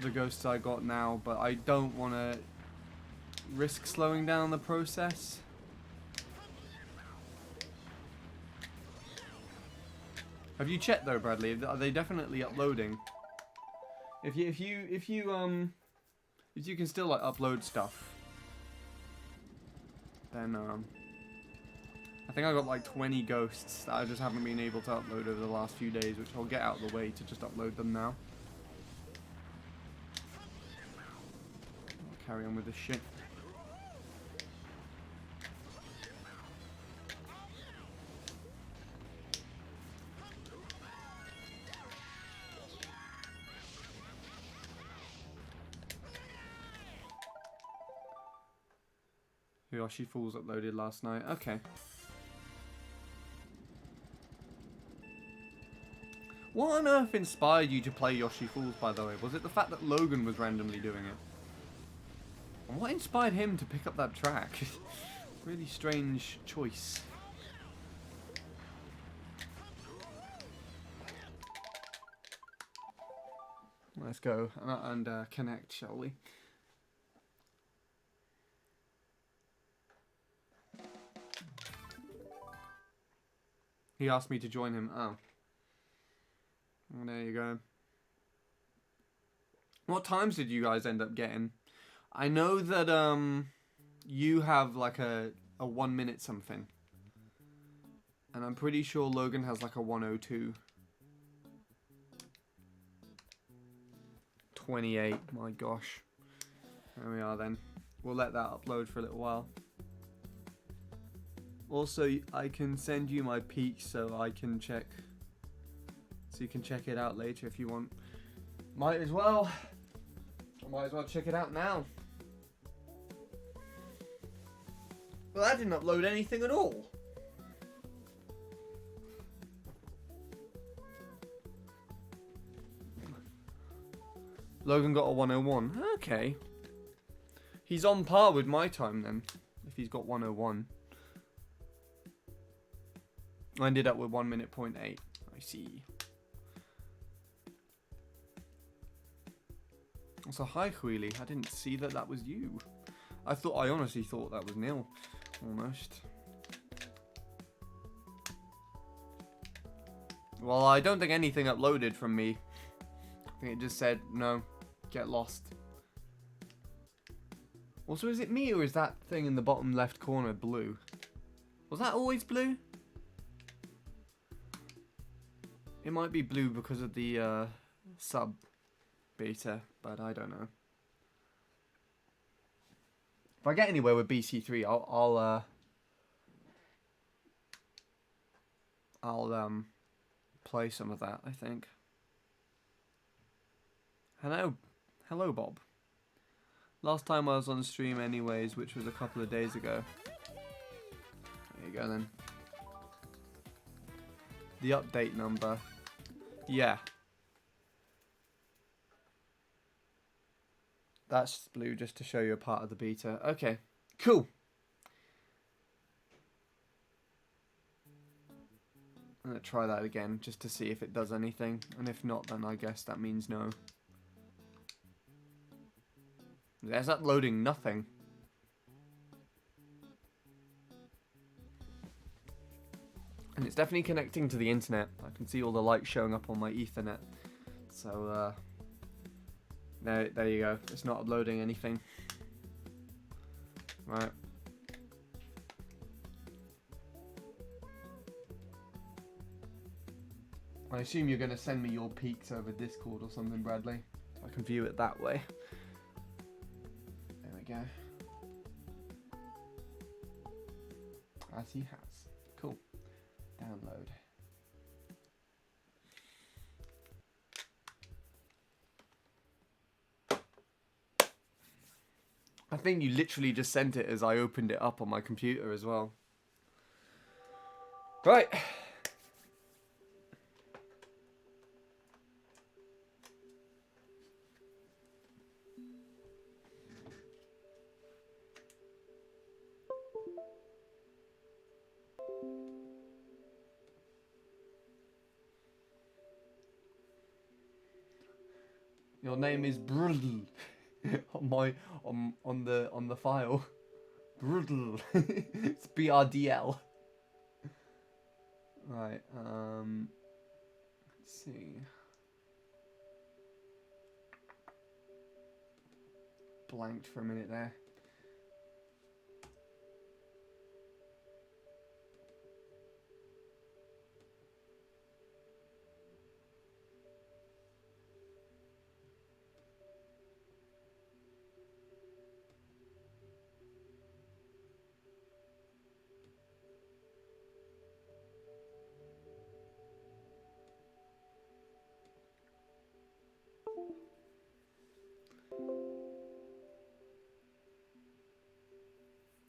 the ghosts I got now, but I don't want to risk slowing down the process. Have you checked though, Bradley? Are they definitely uploading? If you can still like upload stuff, then I think I got like 20 ghosts that I just haven't been able to upload over the last few days, which I'll get out of the way to just upload them now. I'll carry on with this shit. Yoshi Falls uploaded last night. Okay. What on earth inspired you to play Yoshi Falls, by the way? Was it the fact that Logan was randomly doing it? And what inspired him to pick up that track? Really strange choice. Let's go and connect, shall we? He asked me to join him. Oh. Well, there you go. What times did you guys end up getting? I know that you have like a 1 minute something. And I'm pretty sure Logan has like a 102. 28, my gosh. There we are then. We'll let that upload for a little while. Also, I can send you my peak so I can check. So you can check it out later if you want. Might as well. I might as well check it out now. Well, that didn't upload anything at all. Logan got a 101. Okay. He's on par with my time then, if he's got 101. I ended up with 1 minute point 8. I see. So hi Queely, I didn't see that was you. I honestly thought that was nil. Almost. Well, I don't think anything uploaded from me. I think it just said, no, get lost. Also, is it me or is that thing in the bottom left corner blue? Was that always blue? It might be blue because of the sub beta, but I don't know. If I get anywhere with BC3, I'll play some of that, I think. Hello Bob. Last time I was on stream anyways, which was a couple of days ago. There you go then. The update number. Yeah. That's blue just to show you a part of the beta. Okay, cool. I'm going to try that again just to see if it does anything. And if not, then I guess that means no. There's uploading nothing. And it's definitely connecting to the internet. I can see all the lights showing up on my Ethernet. So, there you go. It's not uploading anything. Right. I assume you're going to send me your peaks over Discord or something, Bradley. So I can view it that way. There we go. As he has. Cool. Download. I think you literally just sent it as I opened it up on my computer as well. Right. Your name is Brudl on the file. Brudl. It's BRDL. Right. Let's see. Blanked for a minute there.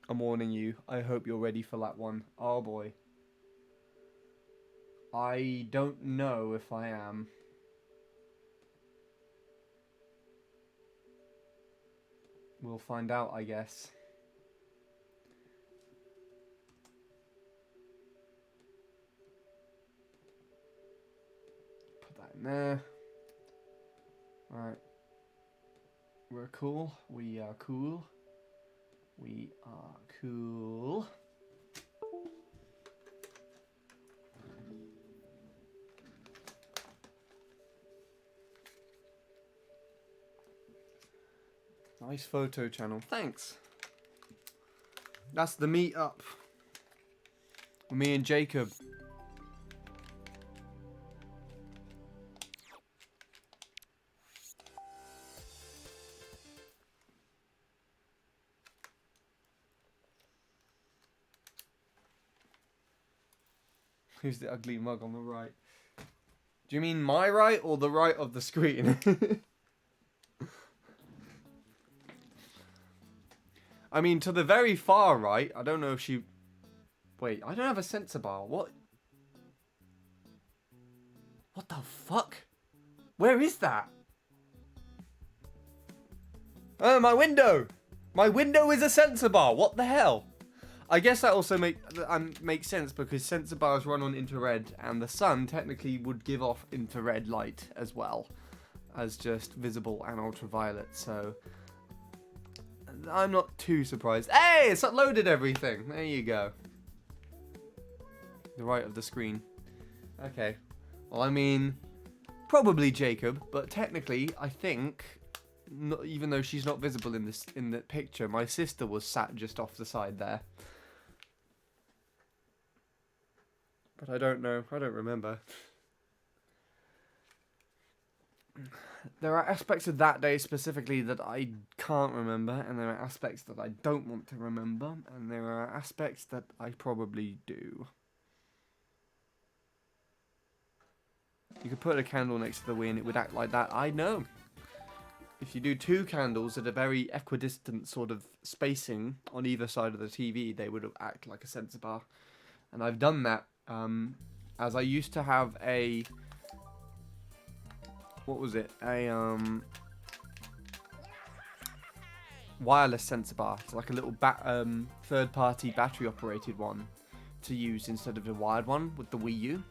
I'm warning you. I hope you're ready for that one. Oh boy. I don't know if I am. We'll find out, I guess. Put that in there. Alright. We're cool. We are cool. We are cool. Nice photo channel. Thanks. That's the meet-up. Me and Jacob. Who's the ugly mug on the right? Do you mean my right or the right of the screen? I mean, to the very far right. I don't know if she... Wait, I don't have a sensor bar. What? What the fuck? Where is that? Oh, my window! My window is a sensor bar. What the hell? I guess that also makes sense because sensor bars run on infrared, and the sun technically would give off infrared light as well as just visible and ultraviolet. So I'm not too surprised. Hey, it's uploaded everything. There you go. The right of the screen. Okay. Well, I mean, probably Jacob, but technically, I think, not, even though she's not visible in the picture, my sister was sat just off the side there. But I don't know. I don't remember. There are aspects of that day specifically that I can't remember, and there are aspects that I don't want to remember, and there are aspects that I probably do. You could put a candle next to the Wii and it would act like that. I know. If you do two candles at a very equidistant sort of spacing on either side of the TV, they would act like a sensor bar. And I've done that, as I used to have a... What was it? A wireless sensor bar. It's like a little third-party battery-operated one to use instead of a wired one with the Wii U.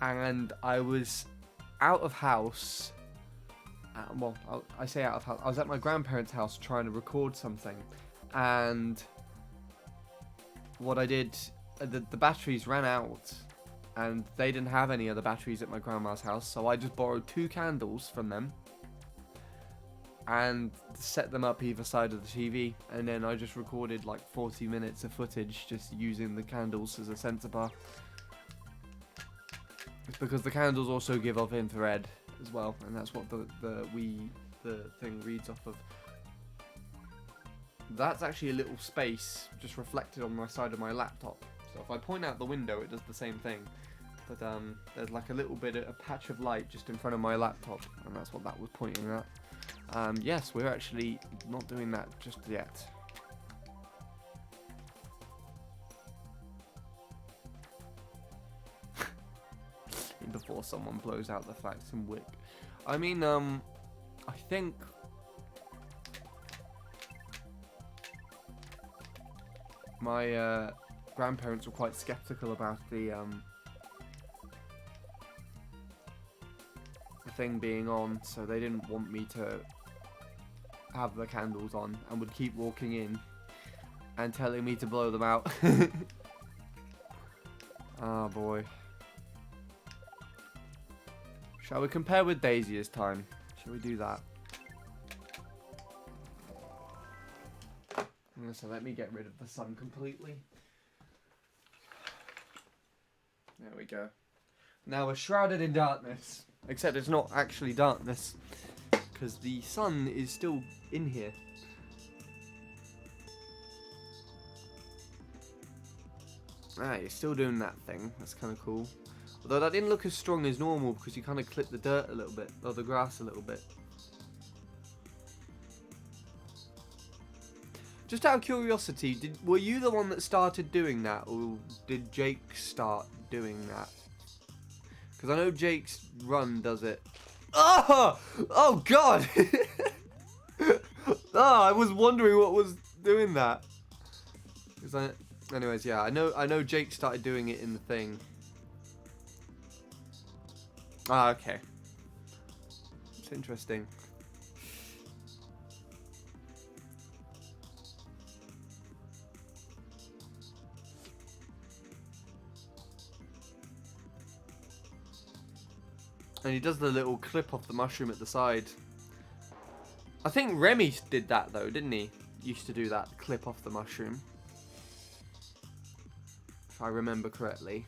And I was out of house. Well, I say out of house. I was at my grandparents' house trying to record something, and what I did, the batteries ran out, and they didn't have any other batteries at my grandma's house, so I just borrowed 2 candles from them and set them up either side of the TV, and then I just recorded like 40 minutes of footage just using the candles as a sensor bar. It's because the candles also give off infrared as well, and that's what the thing reads off of. That's actually a little space just reflected on my side of my laptop. So if I point out the window, it does the same thing. But there's like a little bit of a patch of light just in front of my laptop, and that's what that was pointing at. Yes, we're actually not doing that just yet. Before someone blows out the Flaxen Wick. I mean, I think my grandparents were quite skeptical about the thing being on, so they didn't want me to have the candles on, and would keep walking in and telling me to blow them out. Ah, boy. Shall we compare with Daisy this time? Shall we do that? So let me get rid of the sun completely. There we go. Now we're shrouded in darkness. Except it's not actually darkness, because the sun is still in here. Ah, you're still doing that thing. That's kind of cool. Although that didn't look as strong as normal because you kind of clipped the dirt a little bit, or the grass a little bit. Just out of curiosity, were you the one that started doing that, or did Jake start doing that? Because I know Jake's run does it. Oh! Oh God! Oh, I was wondering what was doing that. Anyways, yeah, I know Jake started doing it in the thing. Ah, okay. It's interesting. And he does the little clip off the mushroom at the side. I think Remy did that though, didn't he? Used to do that clip off the mushroom. If I remember correctly.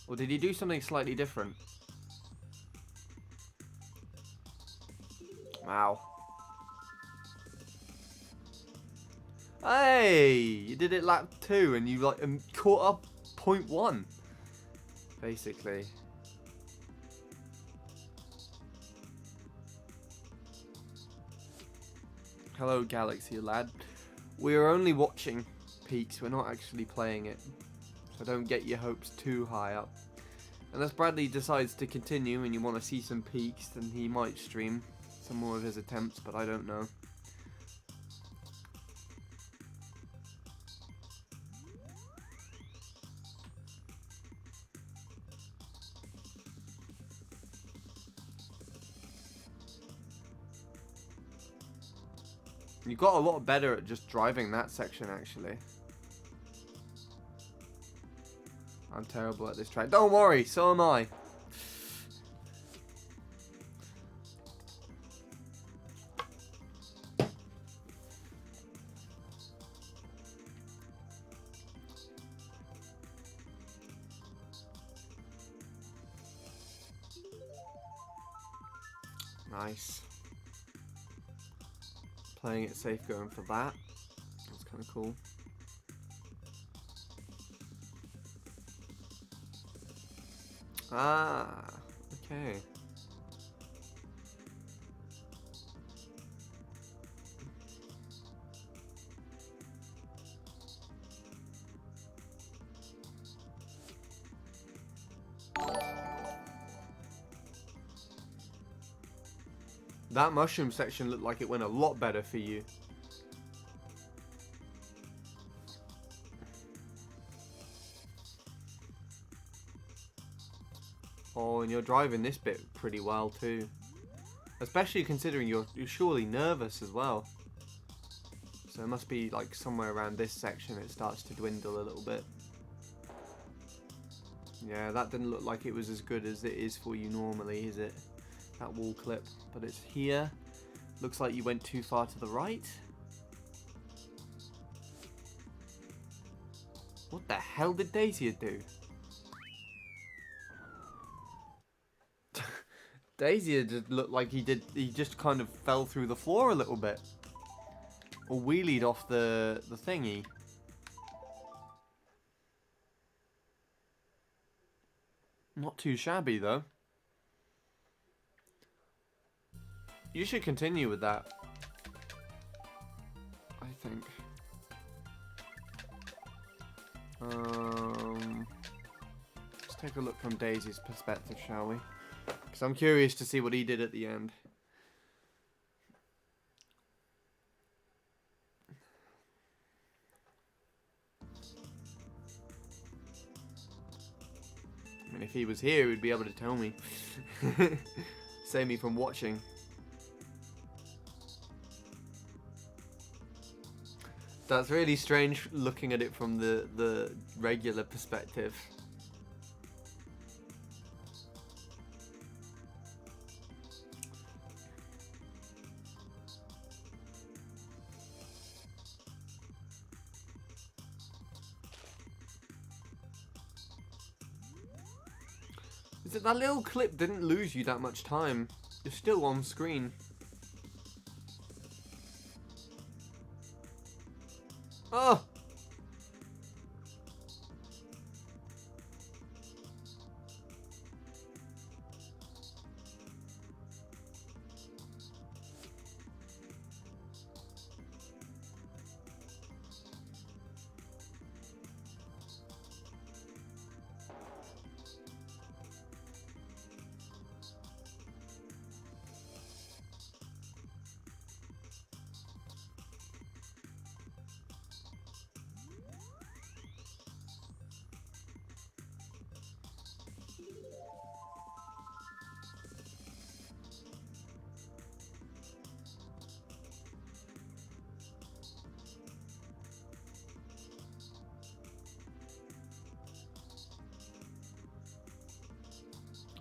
Or did he do something slightly different? Wow. Hey! You did it lap 2 and you like caught up 0.1. Basically. Hello, Galaxy lad. We're only watching peaks, we're not actually playing it. So don't get your hopes too high up. Unless Bradley decides to continue and you want to see some peaks, then he might stream some more of his attempts, but I don't know. You got a lot better at just driving that section, actually. I'm terrible at this track. Don't worry, so am I. Nice. Playing it safe, going for that. That's kind of cool. Ah, okay. That mushroom section looked like it went a lot better for you. Oh, and you're driving this bit pretty well too. Especially considering you're surely nervous as well. So it must be like somewhere around this section it starts to dwindle a little bit. Yeah, that didn't look like it was as good as it is for you normally, is it? That wall clip. But it's here. Looks like you went too far to the right. What the hell did Daisy do? Daisy just looked like he just kind of fell through the floor a little bit. Or wheelied off the thingy. Not too shabby though. You should continue with that, I think. Let's take a look from Daisy's perspective, shall we? Because I'm curious to see what he did at the end. I mean, if he was here, he'd be able to tell me. Save me from watching. That's really strange looking at it from the regular perspective. Is it that little clip didn't lose you that much time? You're still on screen. Oh!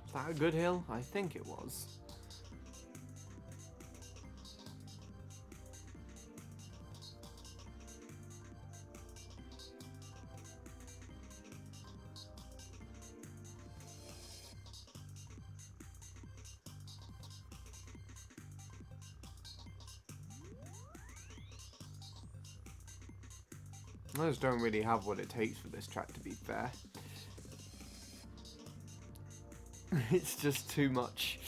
Is that a good hill? I think it was. I just don't really have what it takes for this track, to be fair. It's just too much.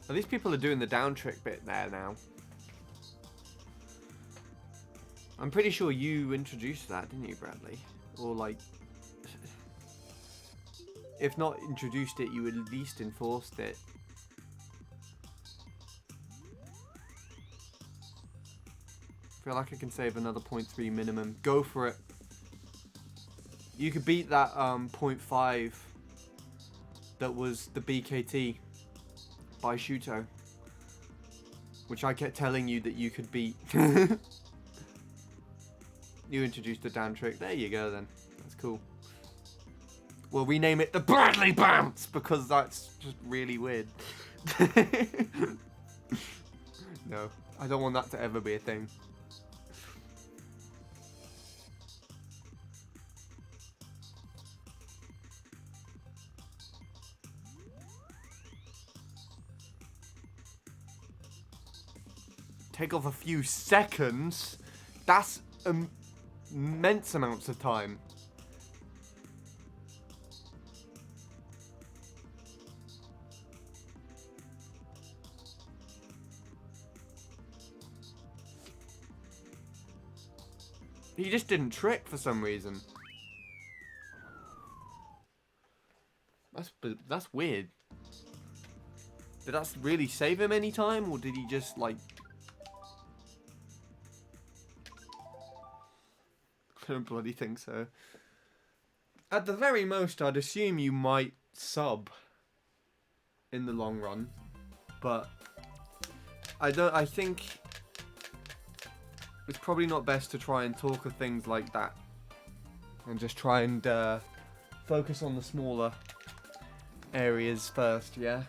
At least people are doing the down trick bit there now. I'm pretty sure you introduced that, didn't you, Bradley? Or like, if not introduced it, you at least enforced it. I feel like I can save another 0.3 minimum. Go for it. You could beat that 0.5 that was the BKT by Shuto, which I kept telling you that you could beat. You introduced the down trick. There you go then. That's cool. We'll rename it the Bradley Bounce because that's just really weird. No, I don't want that to ever be a thing. Take off a few seconds. That's immense amounts of time. He just didn't trick for some reason. That's weird. Did that really save him any time, or did he just like? I don't bloody think so. At the very most, I'd assume you might sub in the long run, but I think it's probably not best to try and talk of things like that, and just try and focus on the smaller areas first. Yeah.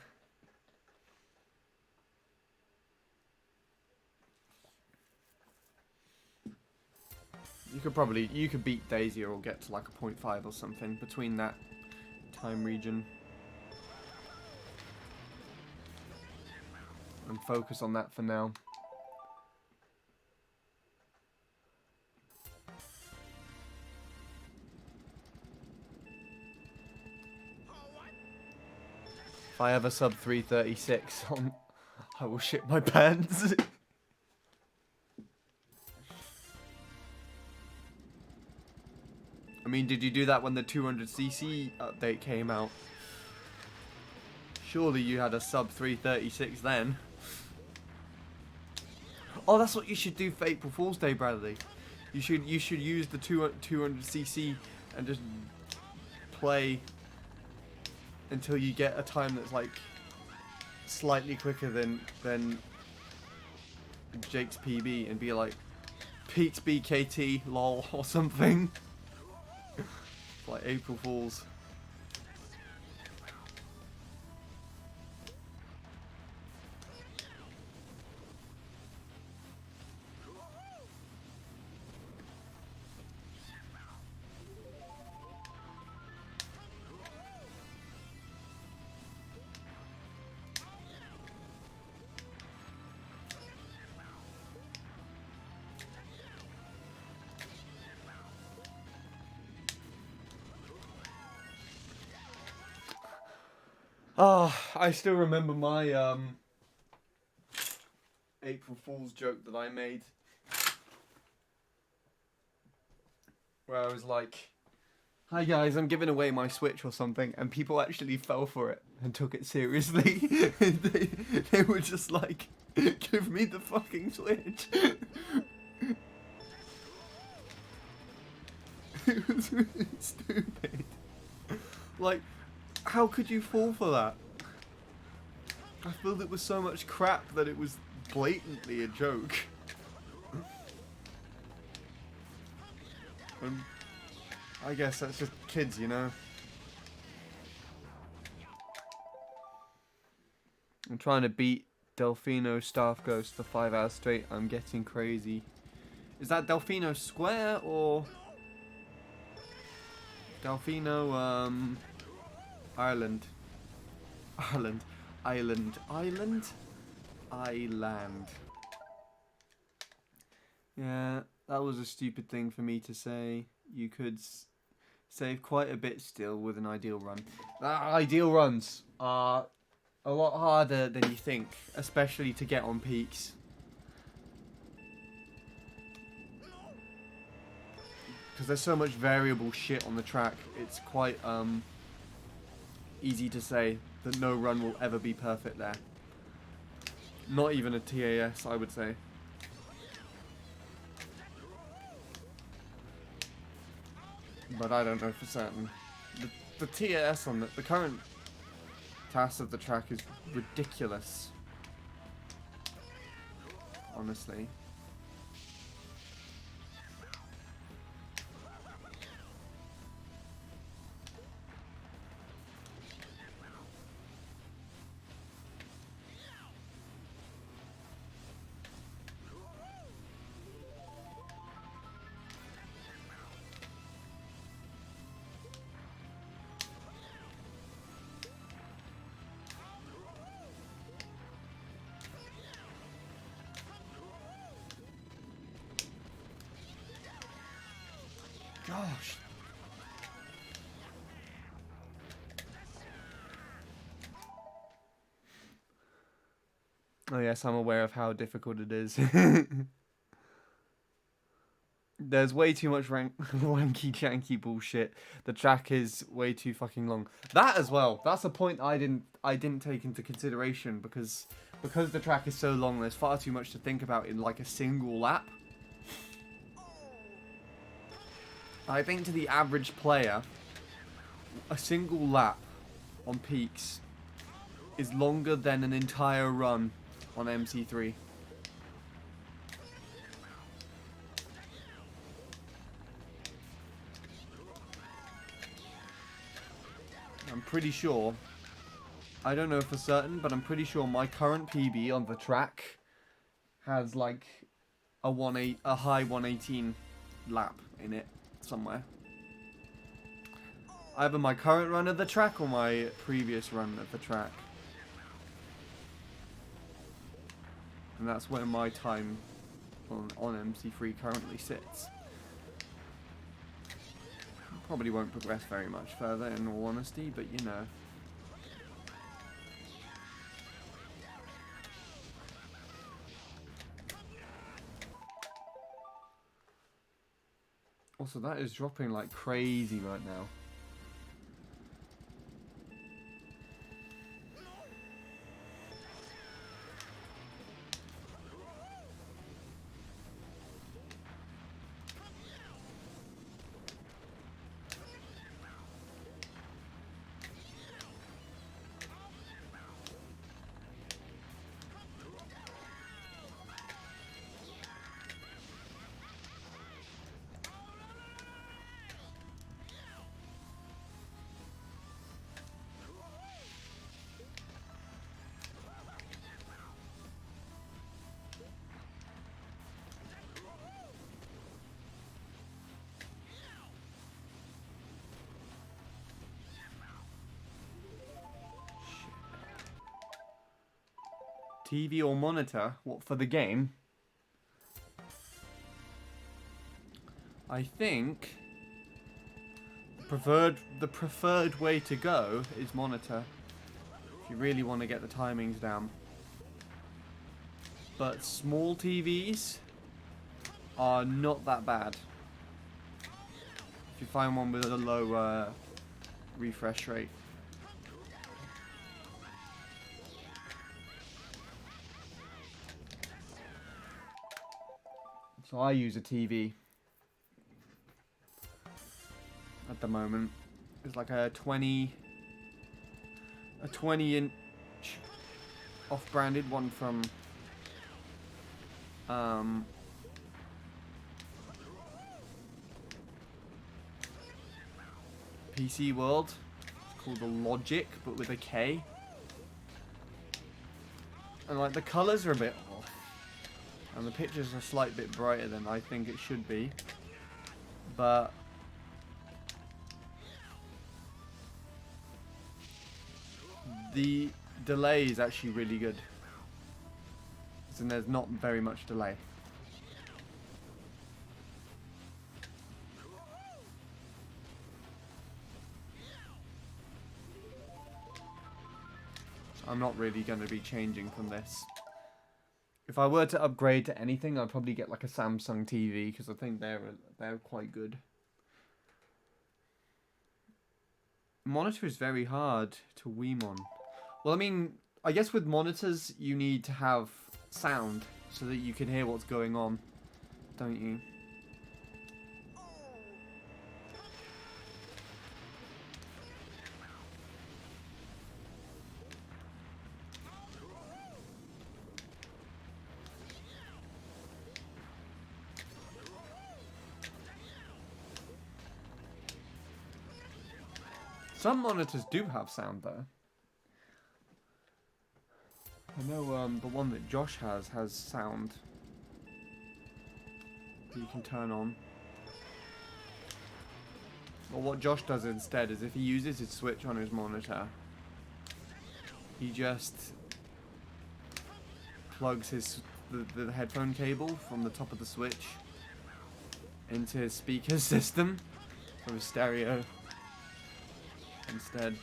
You could beat Daisy or get to like a 0.5 or something between that time region. And focus on that for now. If I ever sub 336 on, I will shit my pants. I mean, did you do that when the 200cc update came out? Surely you had a sub 336 then. Oh, that's what you should do for April Fool's Day, Bradley. You should use the 200cc and just play until you get a time that's like slightly quicker than Jake's PB and be like Pete's BKT lol or something. Like April Fools. Oh, I still remember my April Fool's joke that I made. Where I was like, hi guys, I'm giving away my Switch or something, and people actually fell for it and took it seriously. they were just like, give me the fucking Switch. It was really stupid. Like, how could you fall for that? I feel it was so much crap that it was blatantly a joke. I guess that's just kids, you know. I'm trying to beat Delfino Staff Ghost for 5 hours straight. I'm getting crazy. Is that Delfino Square or Delfino Ireland? Island. Yeah, that was a stupid thing for me to say. You could save quite a bit still with an ideal run. Ideal runs are a lot harder than you think, especially to get on peaks. Because there's so much variable shit on the track, it's quite easy to say that no run will ever be perfect there. Not even a TAS, I would say. But I don't know for certain. The TAS on the current TAS of the track is ridiculous. Honestly. Gosh. Oh yes, I'm aware of how difficult it is. There's way too much wanky janky bullshit. The track is way too fucking long. That as well. That's a point I didn't take into consideration because the track is so long. There's far too much to think about in like a single lap. I think to the average player, a single lap on peaks is longer than an entire run on MC3. I'm pretty sure, I don't know for certain, but I'm pretty sure my current PB on the track has like a high 118 lap in it somewhere. Either my current run of the track or my previous run of the track. And that's where my time on MC3 currently sits. Probably won't progress very much further in all honesty, but you know. Also, that is dropping like crazy right now. TV or monitor? What, for the game? I think the preferred way to go is monitor. If you really want to get the timings down. But small TVs are not that bad. If you find one with a low refresh rate. So I use a TV at the moment. It's like a 20 inch off-branded one from PC World. It's called the Logic, but with a K. And like the colours are a bit off. And the pictures are a slight bit brighter than I think it should be. But the delay is actually really good. And there's not very much delay. I'm not really going to be changing from this. If I were to upgrade to anything, I'd probably get like a Samsung TV because I think they're quite good. Monitor is very hard to Wemon. Well, I mean, I guess with monitors you need to have sound so that you can hear what's going on, don't you? Some monitors do have sound though. I know the one that Josh has sound that you can turn on. Well, what Josh does instead is if he uses his Switch on his monitor, he just plugs the headphone cable from the top of the Switch into his speaker system for his stereo instead.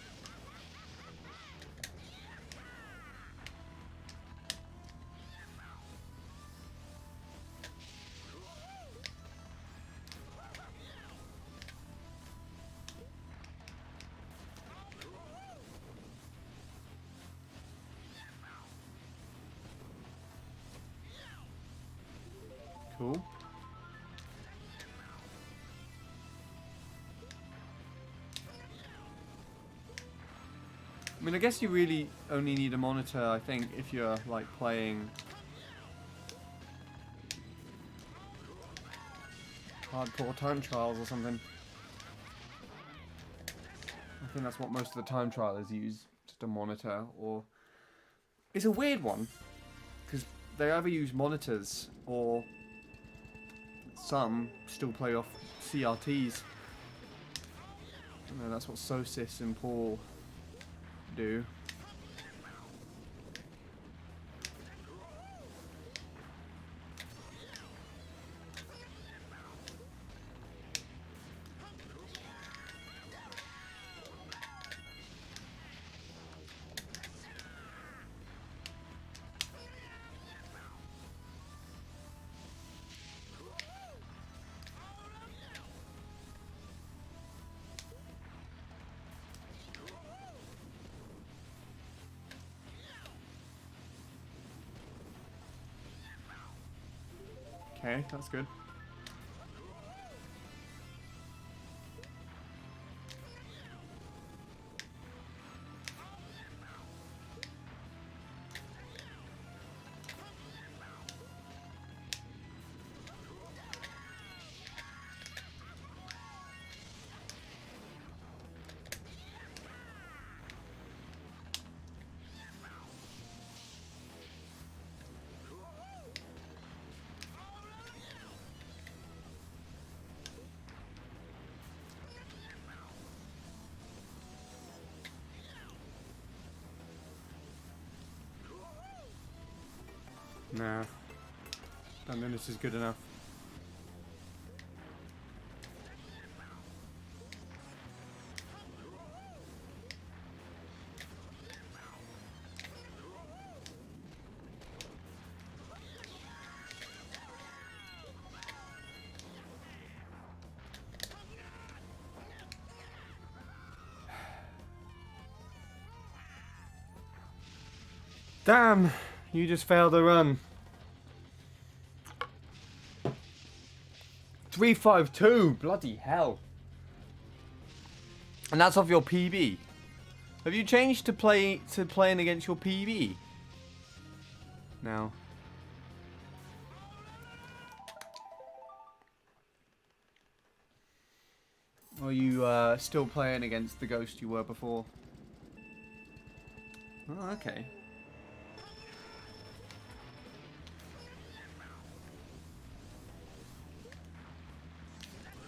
Cool. I mean, I guess you really only need a monitor, I think, if you're, like, playing hardcore time trials or something. I think that's what most of the time trialers use, just a monitor, or... It's a weird one, because they either use monitors, or some still play off CRTs. I know that's what Sosis and Paul do. Okay, that's good. Nah. Don't think this is good enough. Damn! You just failed a run. 352! Bloody hell. And that's off your PB. Have you changed to playing against your PB? Now. Or are you still playing against the ghost you were before? Oh, okay.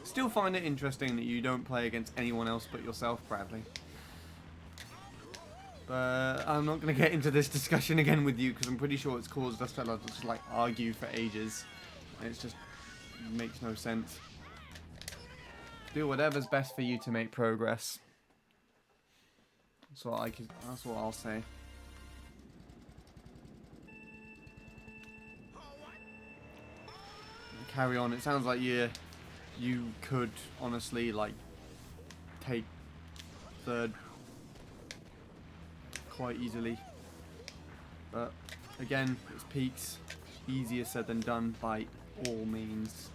Still find it interesting that you don't play against anyone else but yourself, Bradley. But I'm not going to get into this discussion again with you because I'm pretty sure it's caused us to just like argue for ages. And it just makes no sense. Do whatever's best for you to make progress. That's what I'll say. carry on. It sounds like you could honestly like take third quite easily, but again, it's peaks. Easier said than done by all means.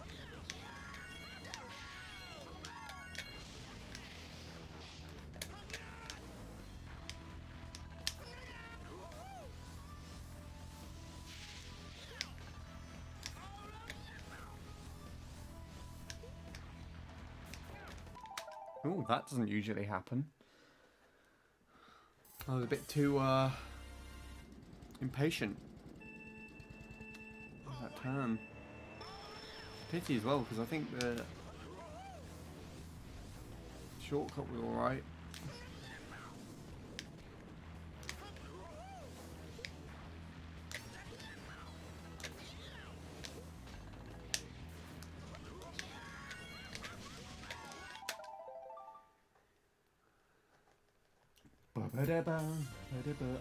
Ooh, that doesn't usually happen. I was a bit too impatient. That turn. Pity as well, because I think the shortcut was alright.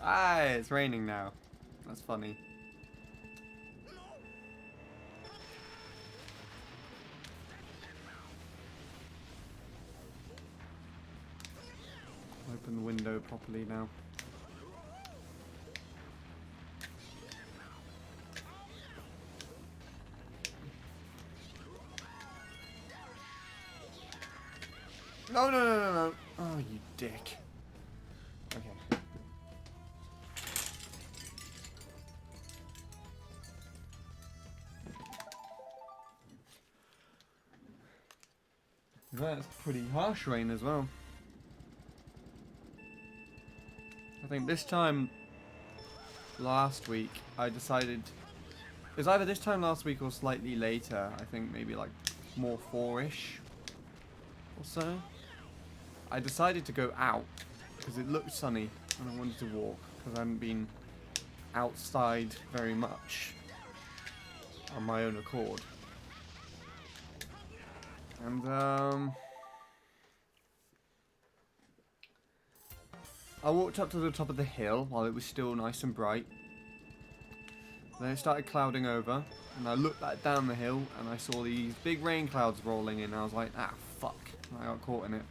Ah, it's raining now. That's funny. Open the window properly now. No, no, no, no, no. Oh, you dick. Okay. That's pretty harsh rain as well. I think this time last week I decided it was either this time last week or slightly later. I think maybe like more 4-ish or so. I decided to go out because it looked sunny and I wanted to walk because I hadn't been outside very much on my own accord. And I walked up to the top of the hill while it was still nice and bright. Then it started clouding over, and I looked back down the hill, and I saw these big rain clouds rolling in. I was like, ah, fuck. I got caught in it.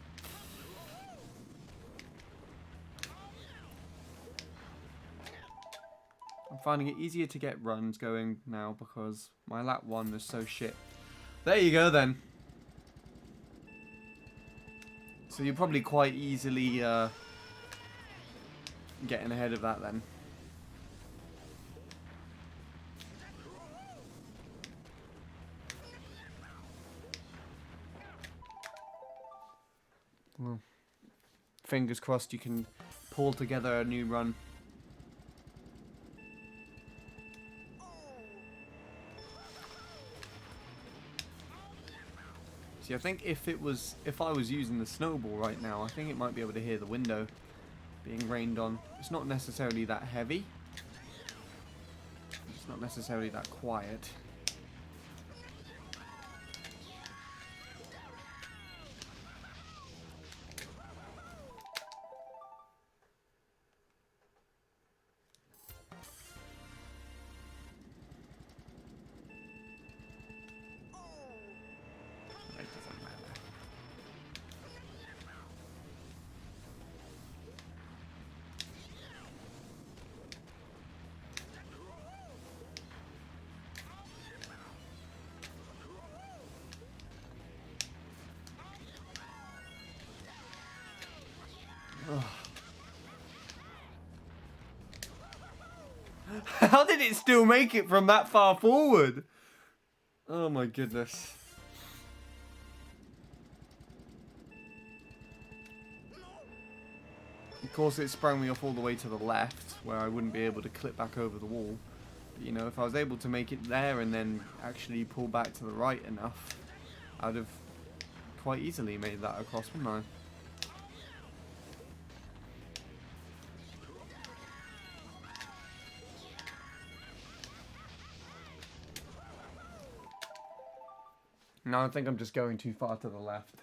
I'm finding it easier to get runs going now because my lap 1 was so shit. There you go, then. So you're probably quite easily getting ahead of that then. Well, fingers crossed you can pull together a new run. See, I think if I was using the snowball right now, I think it might be able to hear the window being rained on. It's not necessarily that heavy. It's not necessarily that quiet. How did it still make it from that far forward? Oh my goodness. Of course it sprang me off all the way to the left, where I wouldn't be able to clip back over the wall. But, you know, if I was able to make it there and then actually pull back to the right enough, I'd have quite easily made that across, wouldn't I? No, I think I'm just going too far to the left.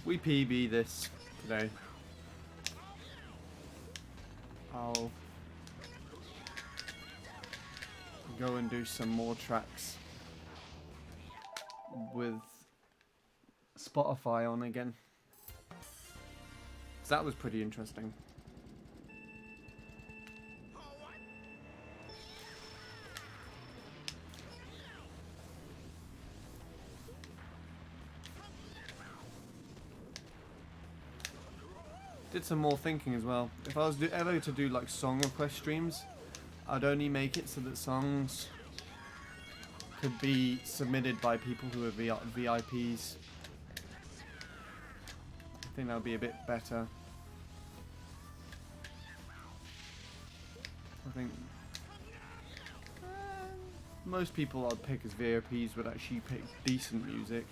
We PB this today. I'll go and do some more tracks with Spotify on again. So that was pretty interesting. Did some more thinking as well. If I was ever to do like song request streams, I'd only make it so that songs could be submitted by people who are VIPs. I think that would be a bit better. I think most people I'd pick as VIPs would actually pick decent music.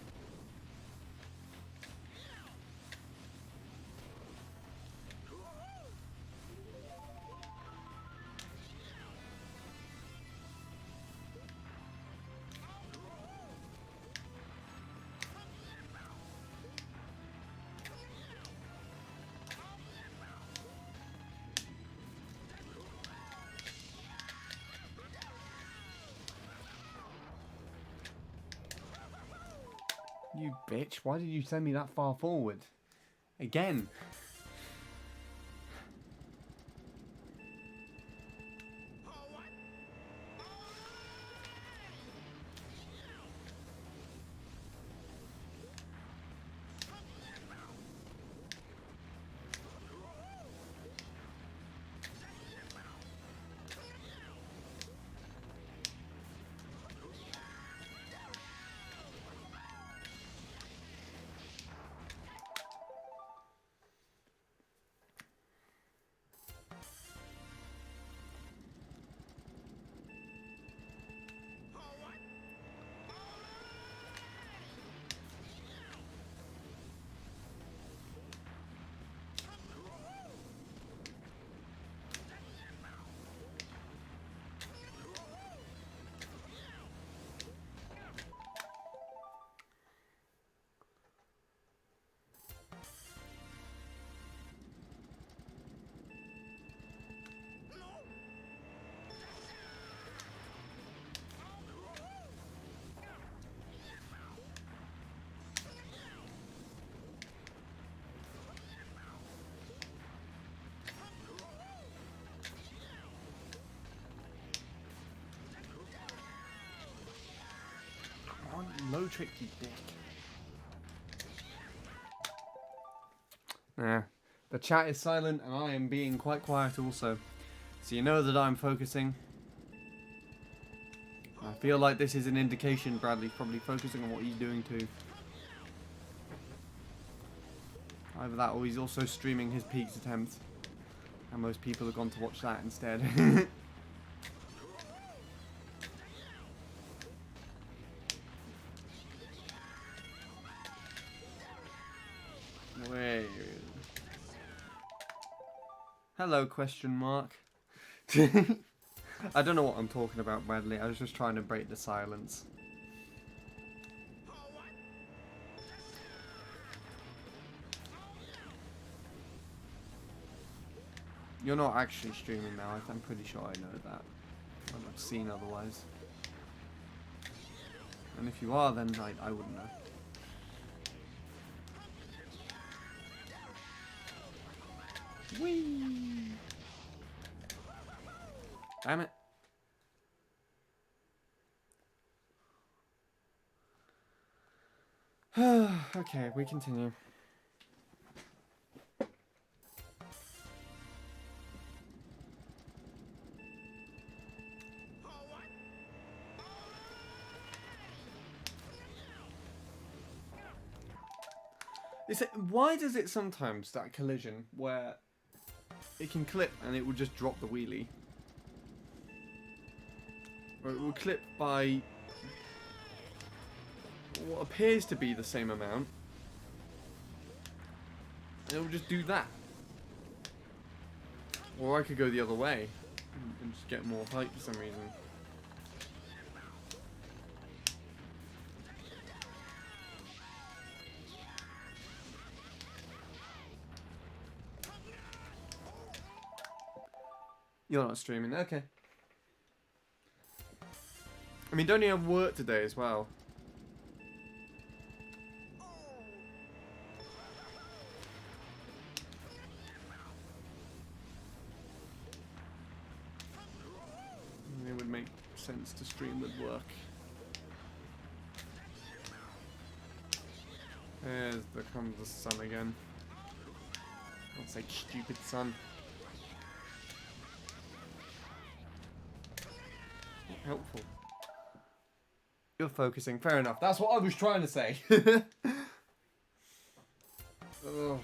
You bitch, why did you send me that far forward? Again. Low trick, you dick. Yeah, the chat is silent and I am being quite quiet also. So you know that I'm focusing. I feel like this is an indication Bradley's probably focusing on what he's doing too. Either that or he's also streaming his Peaks attempt. And most people have gone to watch that instead. Wait. Hello, question mark. I don't know what I'm talking about, Bradley. I was just trying to break the silence. You're not actually streaming now. I'm pretty sure I know that. I've seen otherwise. And if you are, then I wouldn't know. Whee! Damn it. Okay, we continue. Why does it sometimes, that collision, where it can clip and it will just drop the wheelie? Or it will clip by what appears to be the same amount, and it will just do that. Or I could go the other way and just get more height for some reason. You're not streaming, okay. I mean, don't you have work today as well? It would make sense to stream with work. There comes the sun again. Don't say stupid sun. Not helpful. You're focusing. Fair enough. That's what I was trying to say. Ugh.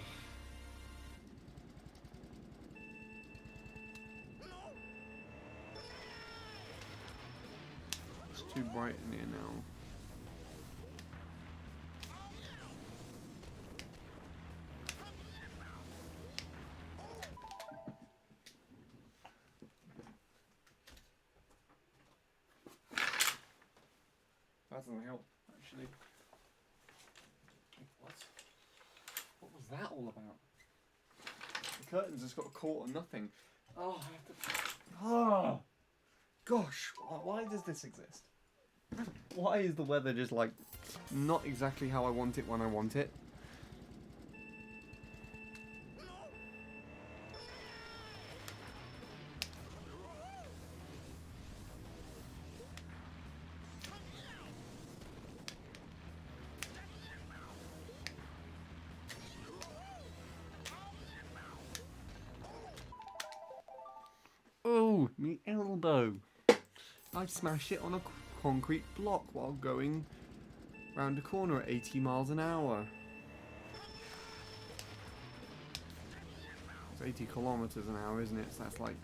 It's too bright in here now. That doesn't help, actually. What was that all about? The curtains just got caught on nothing. Oh, I have to... Oh! Gosh, why does this exist? Why is the weather just like not exactly how I want it when I want it? Oh, me elbow. I smashed it on a concrete block while going round a corner at 80 miles an hour. It's 80 kilometers an hour, isn't it? So that's like...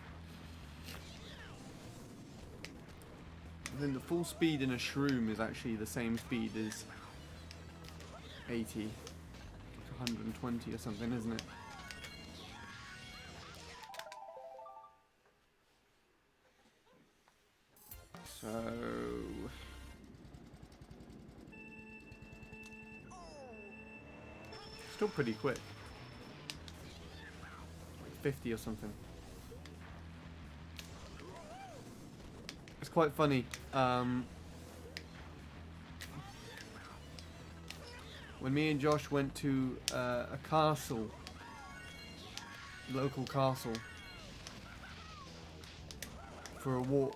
I think the full speed in a shroom is actually the same speed as 80. Like 120 or something, isn't it? So... Still pretty quick. Like 50 or something. It's quite funny. When me and Josh went to a castle, local castle, for a walk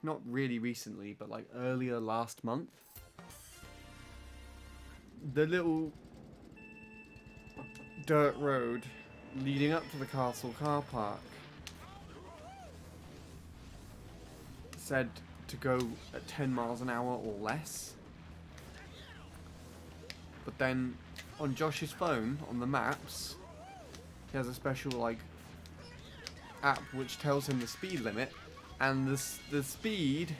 not really recently, but like earlier last month, the little dirt road leading up to the castle car park said to go at 10 miles an hour or less. But then on Josh's phone, on the maps, he has a special like app which tells him the speed limit, and the speed,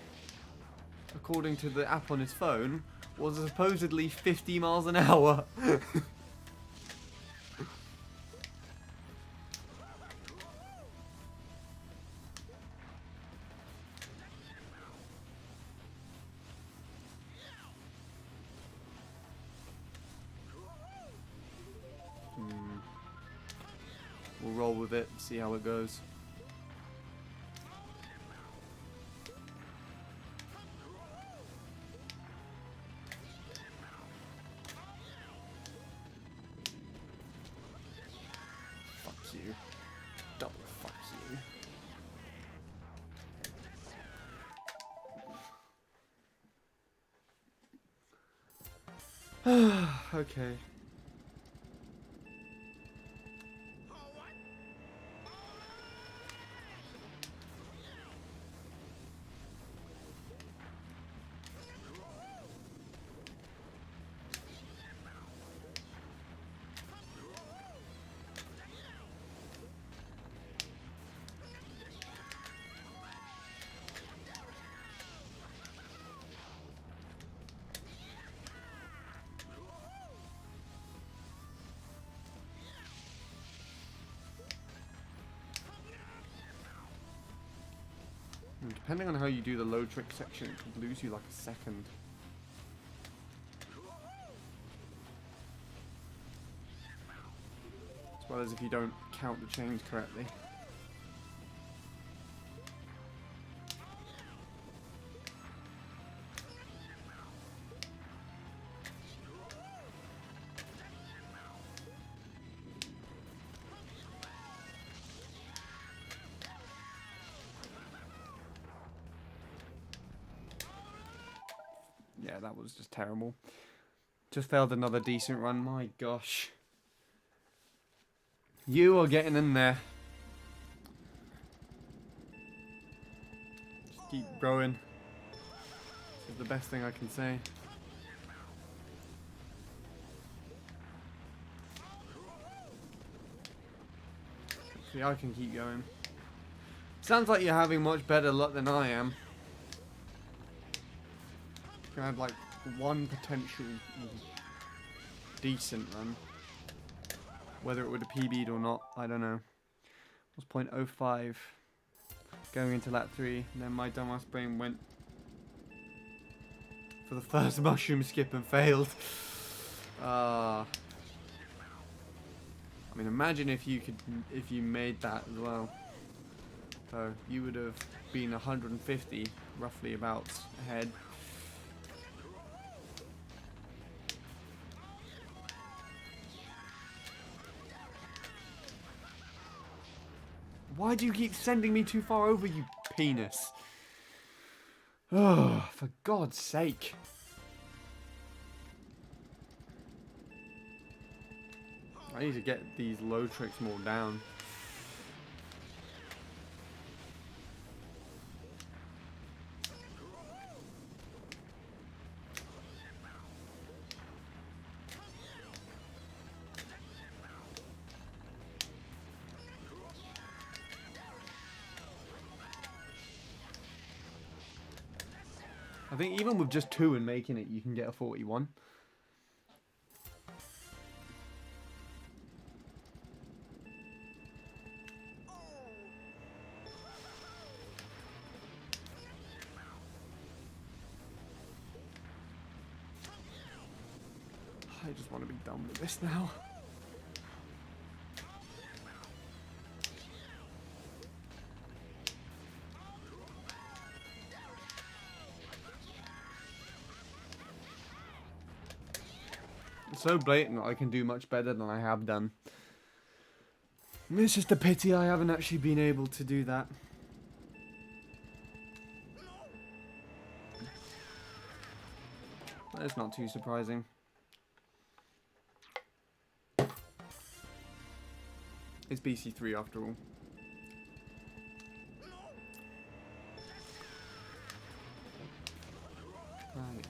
according to the app on his phone, was supposedly 50 miles an hour. We'll roll with it, see how it goes. Fuck you. Double fuck you. Okay. Depending on how you do the low trick section, it could lose you like a second. As well as if you don't count the chains correctly. Yeah, that was just terrible. Just failed another decent run. My gosh. You are getting in there. Just keep growing. This is the best thing I can say. See, I can keep going. Sounds like you're having much better luck than I am. I had like one potential decent run. Whether it would have PB'd or not, I don't know. It was 0.05 going into lap 3. And then my dumbass brain went for the first mushroom skip and failed. I mean, imagine if you made that as well. So you would have been 150, roughly about ahead. Why do you keep sending me too far over, you penis? Oh, for God's sake. I need to get these low tricks more down. I think even with just 2 and making it, you can get a 41. I just want to be done with this now. It's so blatant that I can do much better than I have done. And it's just a pity I haven't actually been able to do that. That's not too surprising. It's BC3 after all. Right.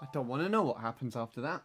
I don't want to know what happens after that.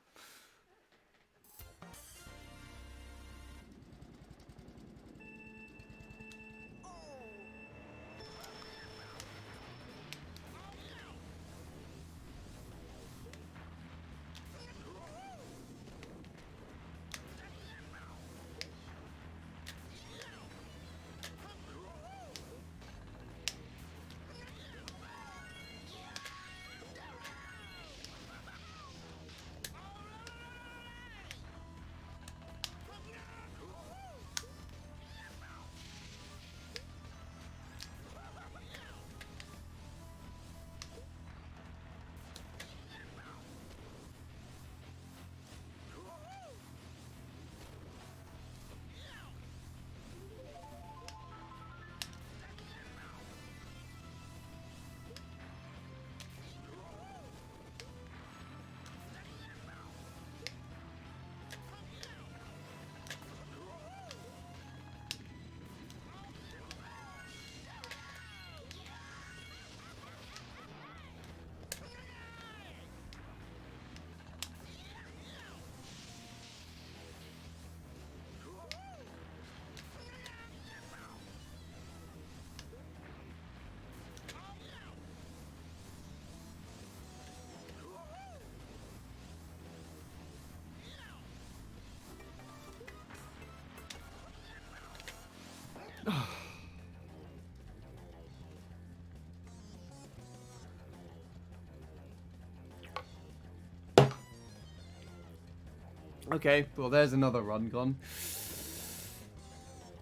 Okay, well there's another run gone.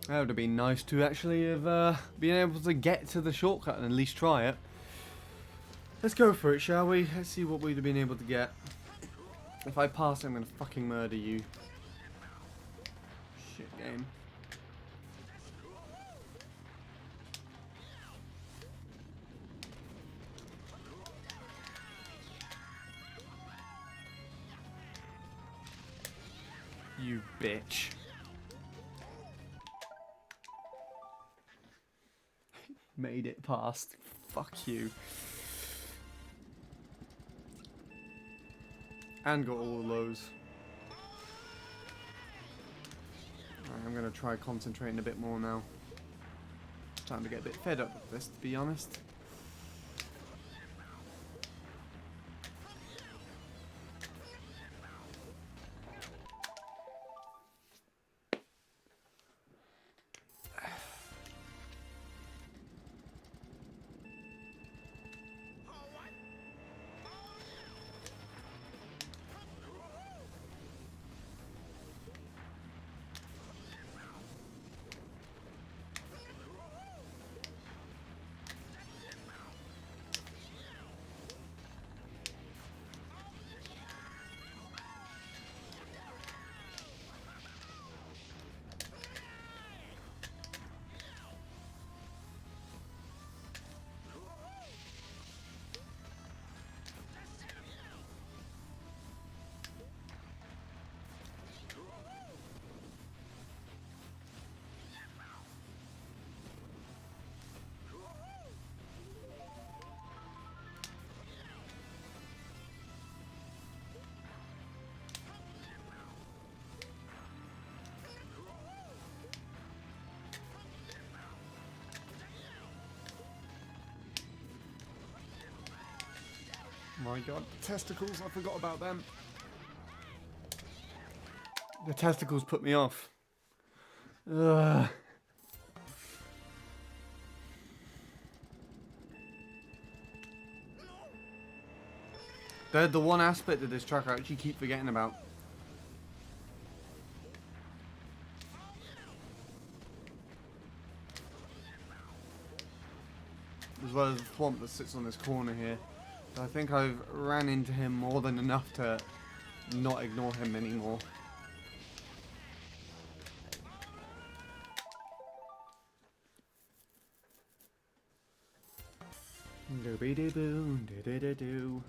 That would have been nice to actually have been able to get to the shortcut and at least try it. Let's go for it, shall we? Let's see what we'd have been able to get. If I pass, I'm gonna fucking murder you. Shit game. You bitch. Made it past. Fuck you. And got all of those. Right, I'm gonna try concentrating a bit more now. Time to get a bit fed up with this, to be honest. My god, testicles, I forgot about them. The testicles put me off. Ugh. They're the one aspect of this track I actually keep forgetting about. As well as the Thwomp that sits on this corner here. I think I've ran into him more than enough to not ignore him anymore. Doo-be-doo-boo, doo-doo-doo-doo.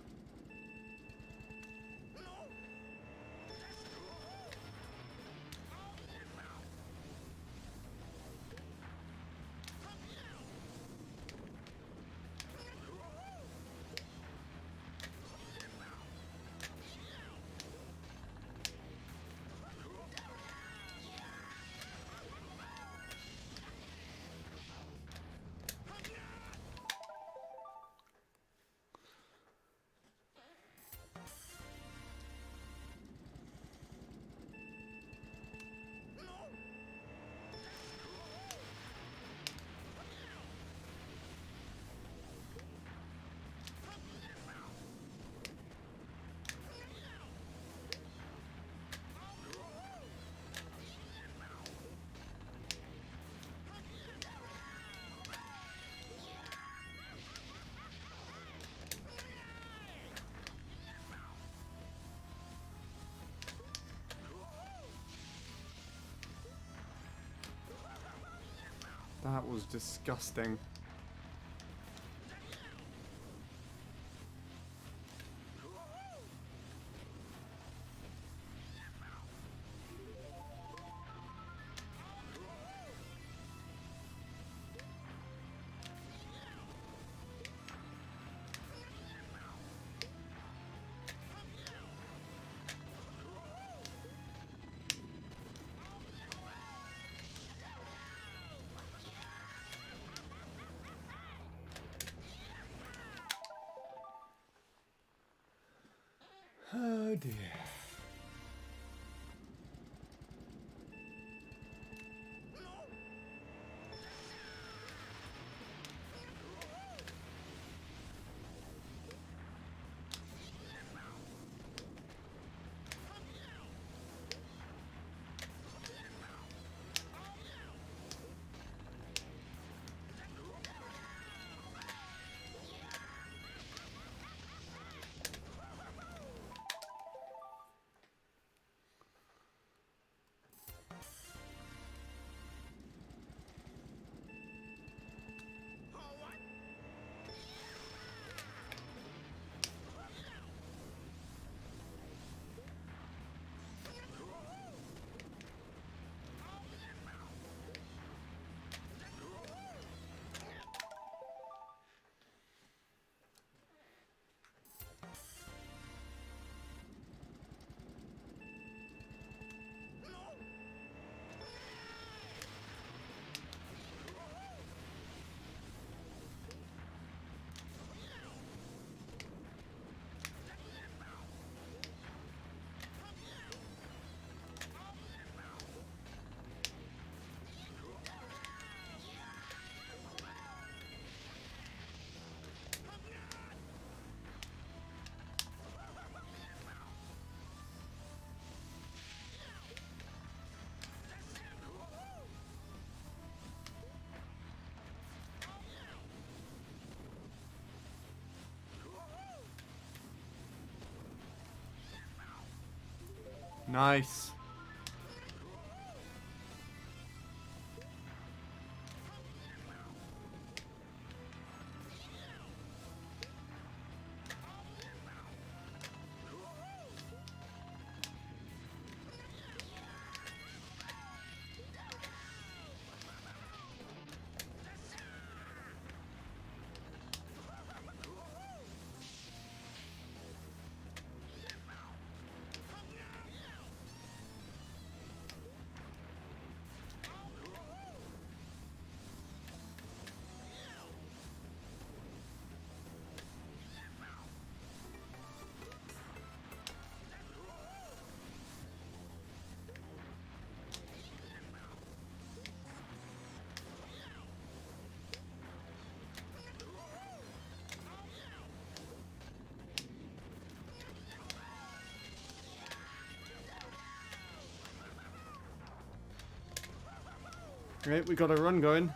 That was disgusting. Oh dear. Nice. Right, we got a run going.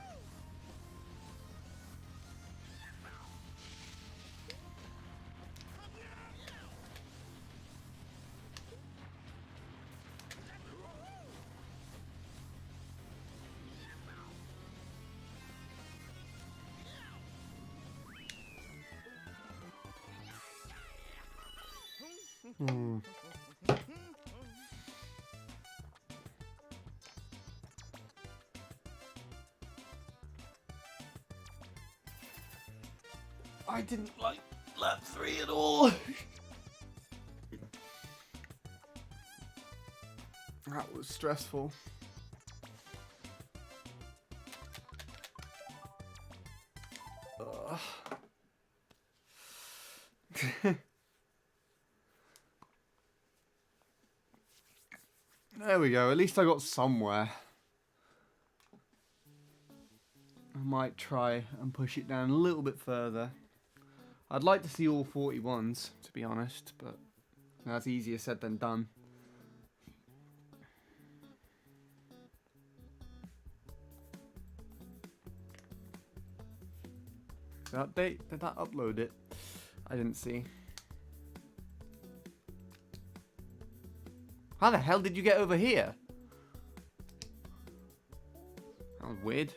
Hmm. I didn't like lap 3 at all. That was stressful. Ugh. There we go. At least I got somewhere. I might try and push it down a little bit further. I'd like to see all 41s, to be honest, but that's easier said than done. Update? Did that upload it? I didn't see. How the hell did you get over here? That was weird.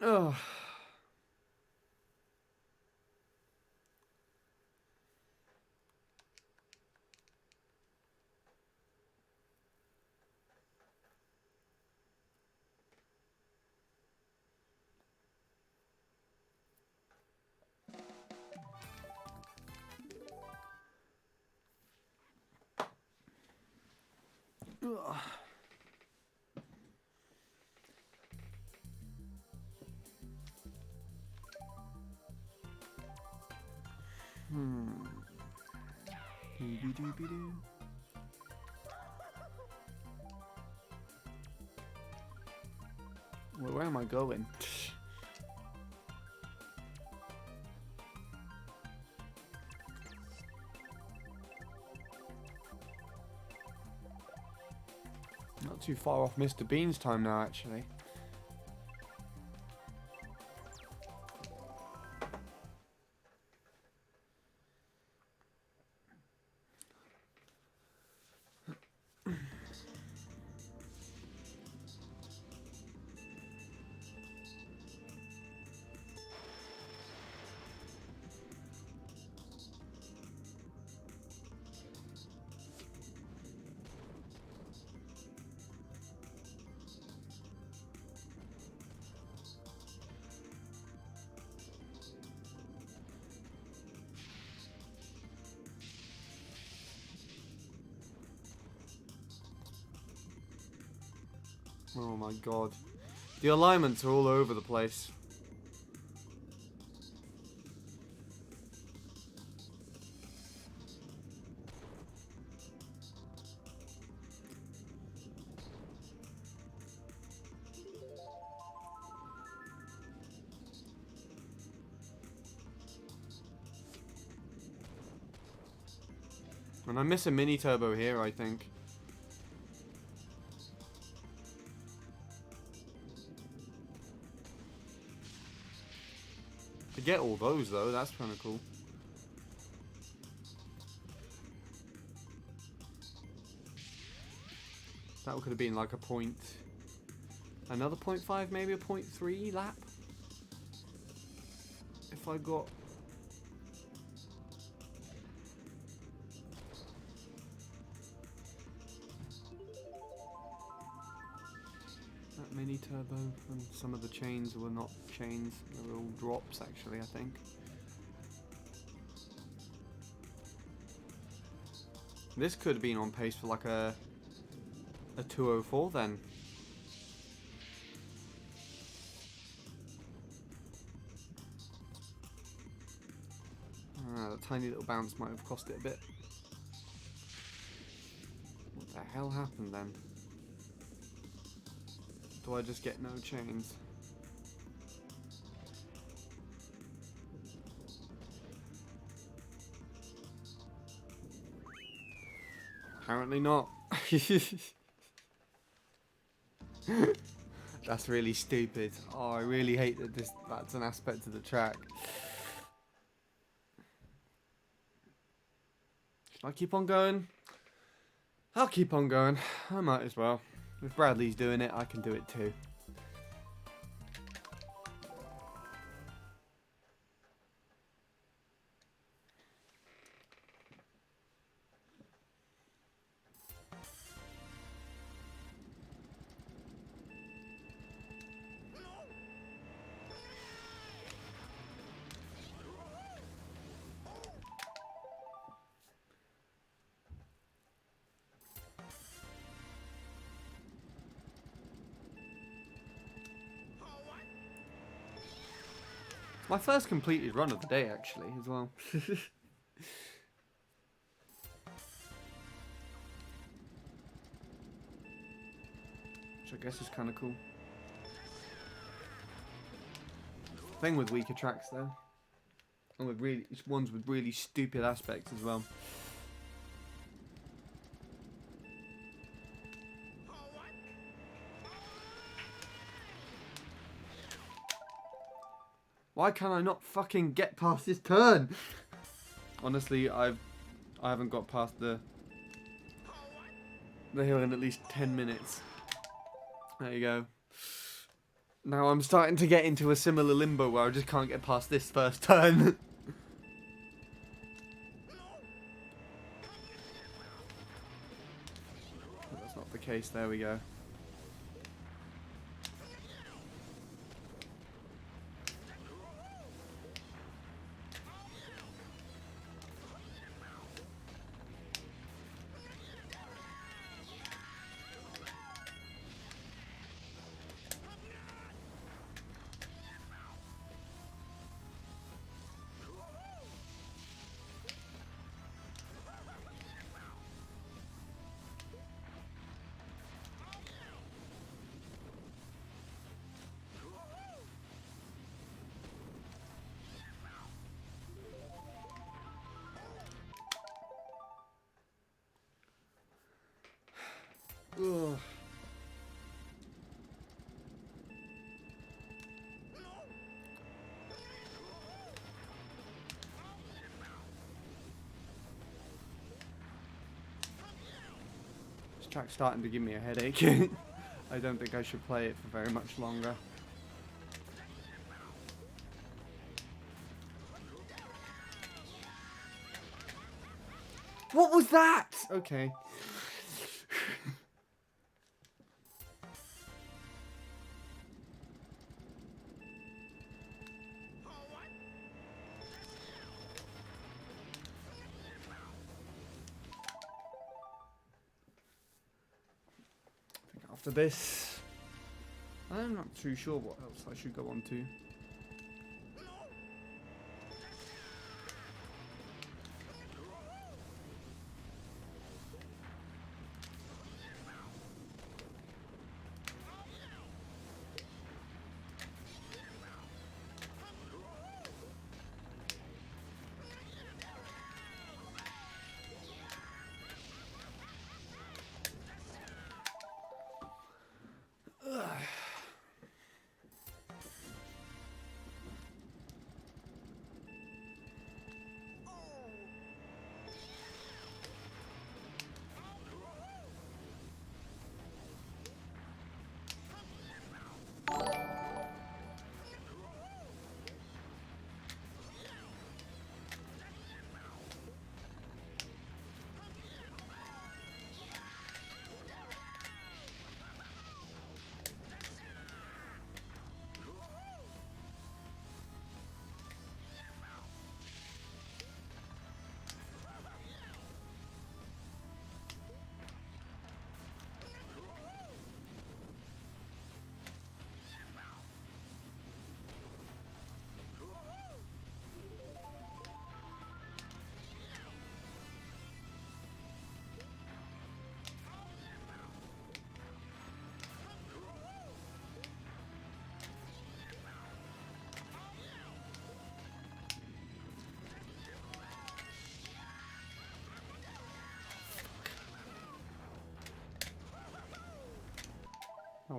Ugh. Ugh. Doo-doo-doo-doo. Well, where am I going? Not too far off Mr. Bean's time now, actually. Oh my god. The alignments are all over the place. And I miss a mini turbo here, I think. To get all those though, that's kind of cool. So that could have been like a point, another 0.5, maybe a 0.3 lap. If I got that mini turbo, and some of the chains were not chains, they were all drops actually, I think. This could have been on pace for like a 204 then. The tiny little bounce might have cost it a bit. What the hell happened then? Do I just get no chains? Apparently not. That's really stupid. Oh, I really hate that that's an aspect of the track. Should I keep on going? I'll keep on going. I might as well. If Bradley's doing it, I can do it too. My first completed run of the day, actually, as well. Which I guess is kind of cool. Thing with weaker tracks, though. And with ones with really stupid aspects as well. Why can I not fucking get past this turn? Honestly, I haven't got past the hill in at least 10 minutes. There you go. Now I'm starting to get into a similar limbo where I just can't get past this first turn. That's not the case. There we go. Ugh. This track's starting to give me a headache. I don't think I should play it for very much longer. What was that? Okay. After this, I'm not too sure what else I should go on to.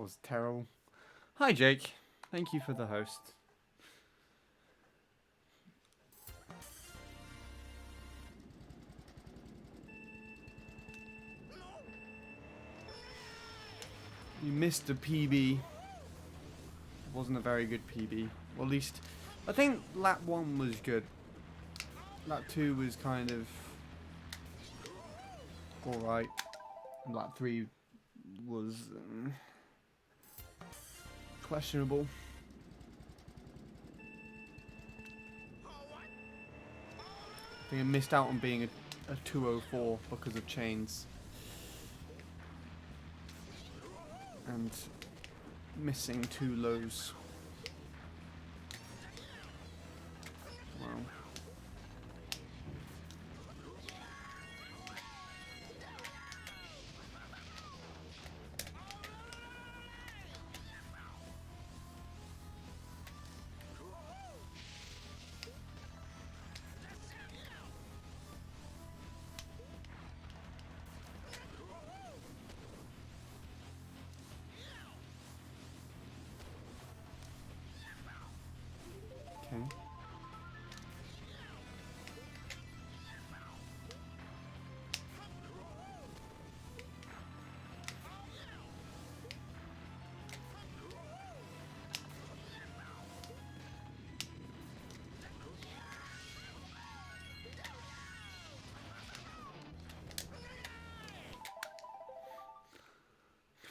was terrible. Hi, Jake. Thank you for the host. You missed a PB. It wasn't a very good PB. Well, at least, I think lap 1 was good. Lap 2 was kind of alright. And lap 3 was questionable. I think I missed out on being a 204 because of chains. And missing 2 lows. Wow. Okay.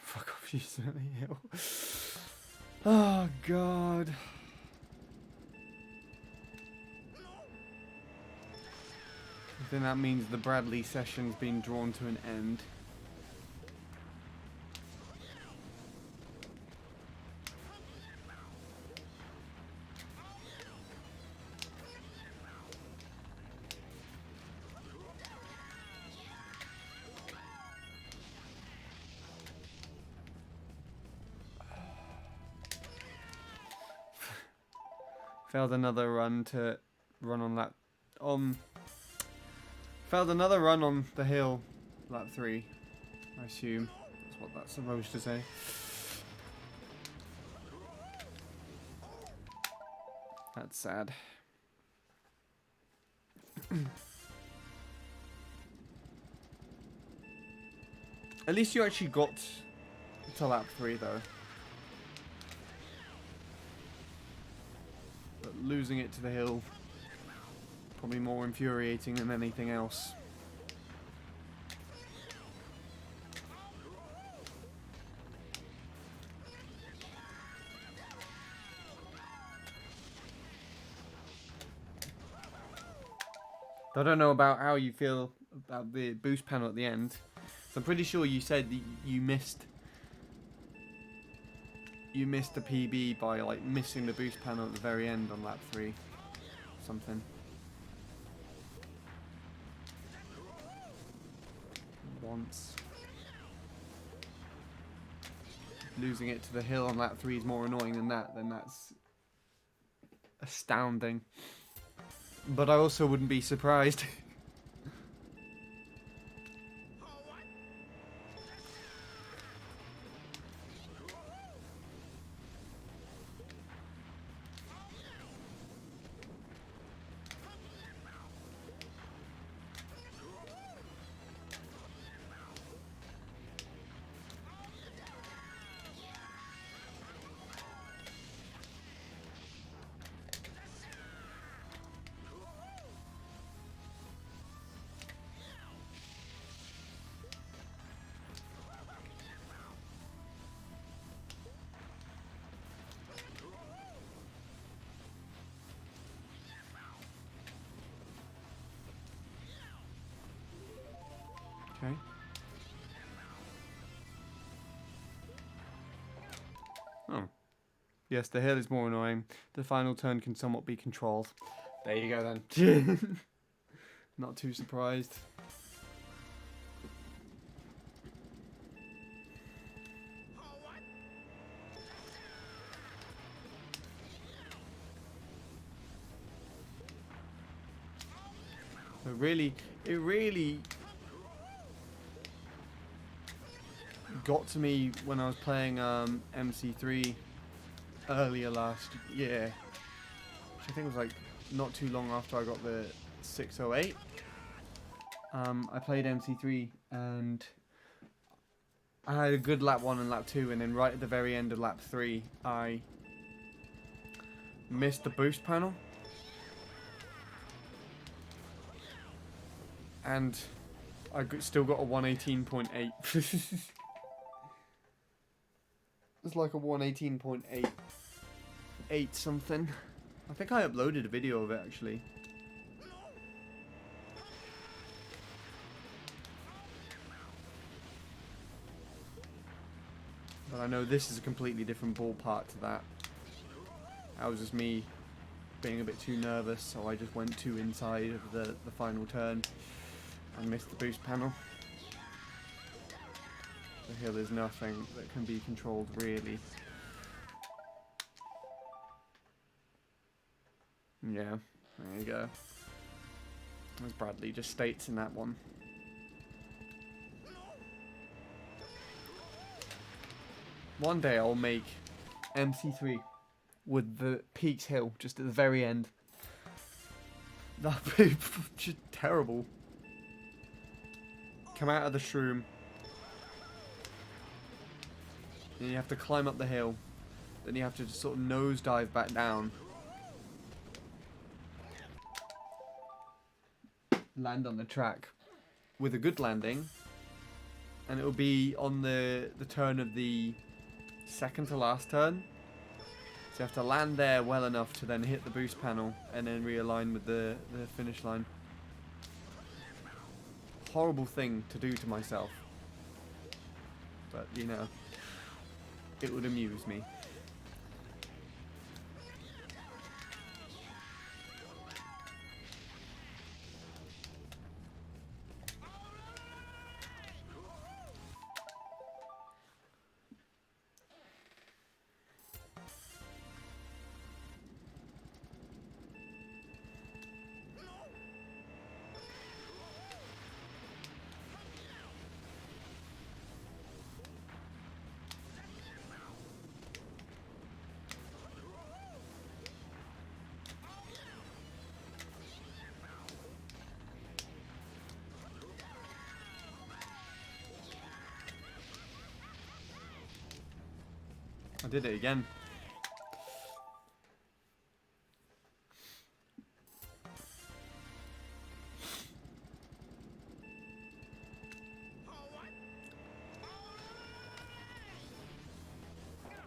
Fuck off, you silly hill. Oh, God. Then that means the Bradley session's been drawn to an end. Failed another run to run on lap failed another run on the hill, lap 3, I assume. That's what that's supposed to say. That's sad. At least you actually got to lap 3 though. But losing it to the hill, probably more infuriating than anything else. I don't know about how you feel about the boost panel at the end. So I'm pretty sure you said that you missed the PB by like missing the boost panel at the very end on lap 3. Something. Once. Losing it to the hill on lap 3 is more annoying than that, then that's astounding. But I also wouldn't be surprised. Okay. Oh. Yes, the hill is more annoying. The final turn can somewhat be controlled. There you go then. Not too surprised. It really got to me when I was playing MC3 earlier last year, which I think was like not too long after I got the 608. I played MC3 and I had a good lap 1 and lap 2, and then right at the very end of lap 3 I missed the boost panel, and I still got a 118.8. It's like a 118.8 something. I think I uploaded a video of it actually. But I know this is a completely different ballpark to that. That was just me being a bit too nervous, so I just went too inside of the final turn and missed the boost panel. So here there's nothing that can be controlled really. Yeah, there you go. As Bradley just states in that one. One day I'll make MC3 with the Peaks Hill just at the very end. That'd be just terrible. Come out of the shroom. Then you have to climb up the hill. Then you have to just sort of nosedive back down. Land on the track with a good landing. And it'll be on the turn of the second to last turn. So you have to land there well enough to then hit the boost panel and then realign with the finish line. Horrible thing to do to myself. But, you know, it would amuse me. I did it again.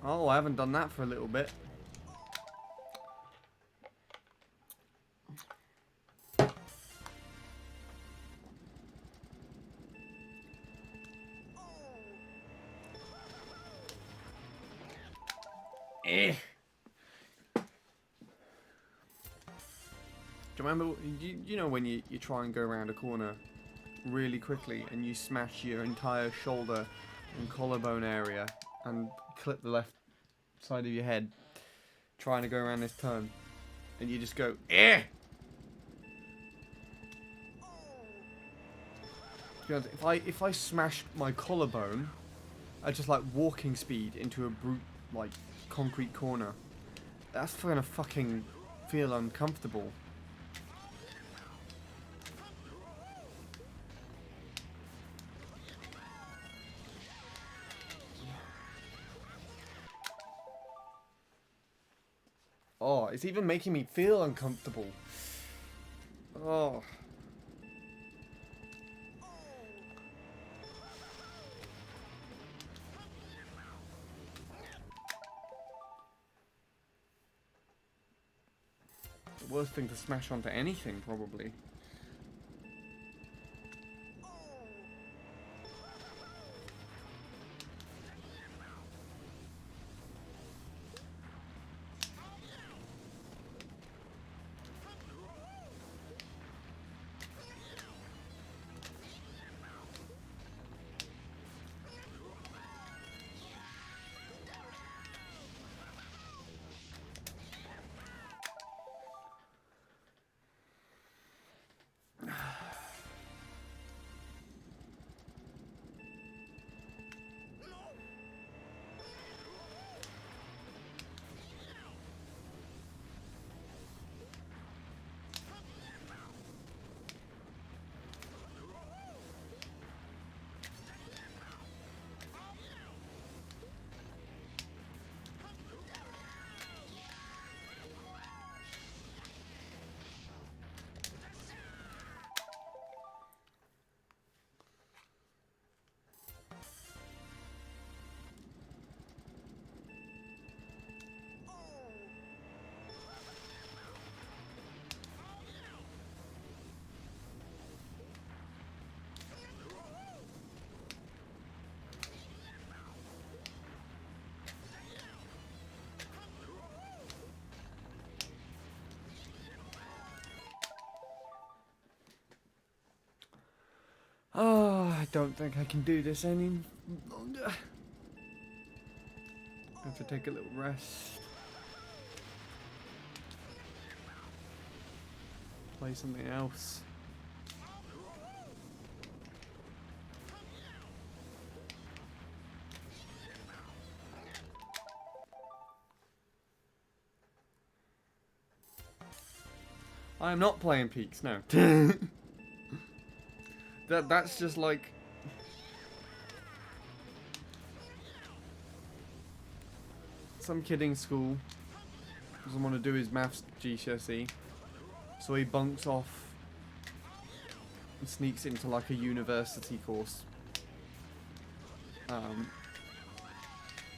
Oh, I haven't done that for a little bit. Eh. Do you remember, you know when you try and go around a corner really quickly and you smash your entire shoulder and collarbone area and clip the left side of your head trying to go around this turn and you just go, eh! To be honest, if I smashed my collarbone at just like walking speed into a brute like concrete corner, that's gonna fucking feel uncomfortable. Oh, it's even making me feel uncomfortable. Oh. The worst thing to smash onto anything, probably. Oh, I don't think I can do this any longer. I have to take a little rest. Play something else. I am not playing Peaks, no. That's just like some kid in school doesn't want to do his maths GCSE, so he bunks off and sneaks into like a university course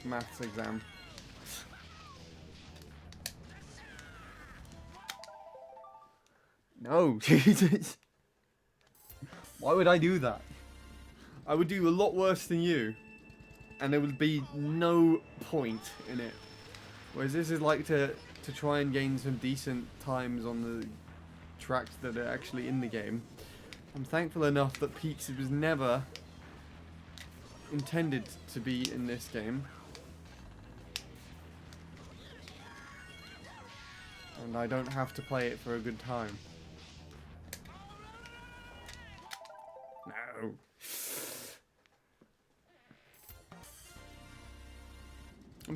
maths exam. No, Jesus. Why would I do that? I would do a lot worse than you, and there would be no point in it. Whereas this is like to try and gain some decent times on the tracks that are actually in the game. I'm thankful enough that Peaks was never intended to be in this game. And I don't have to play it for a good time. No.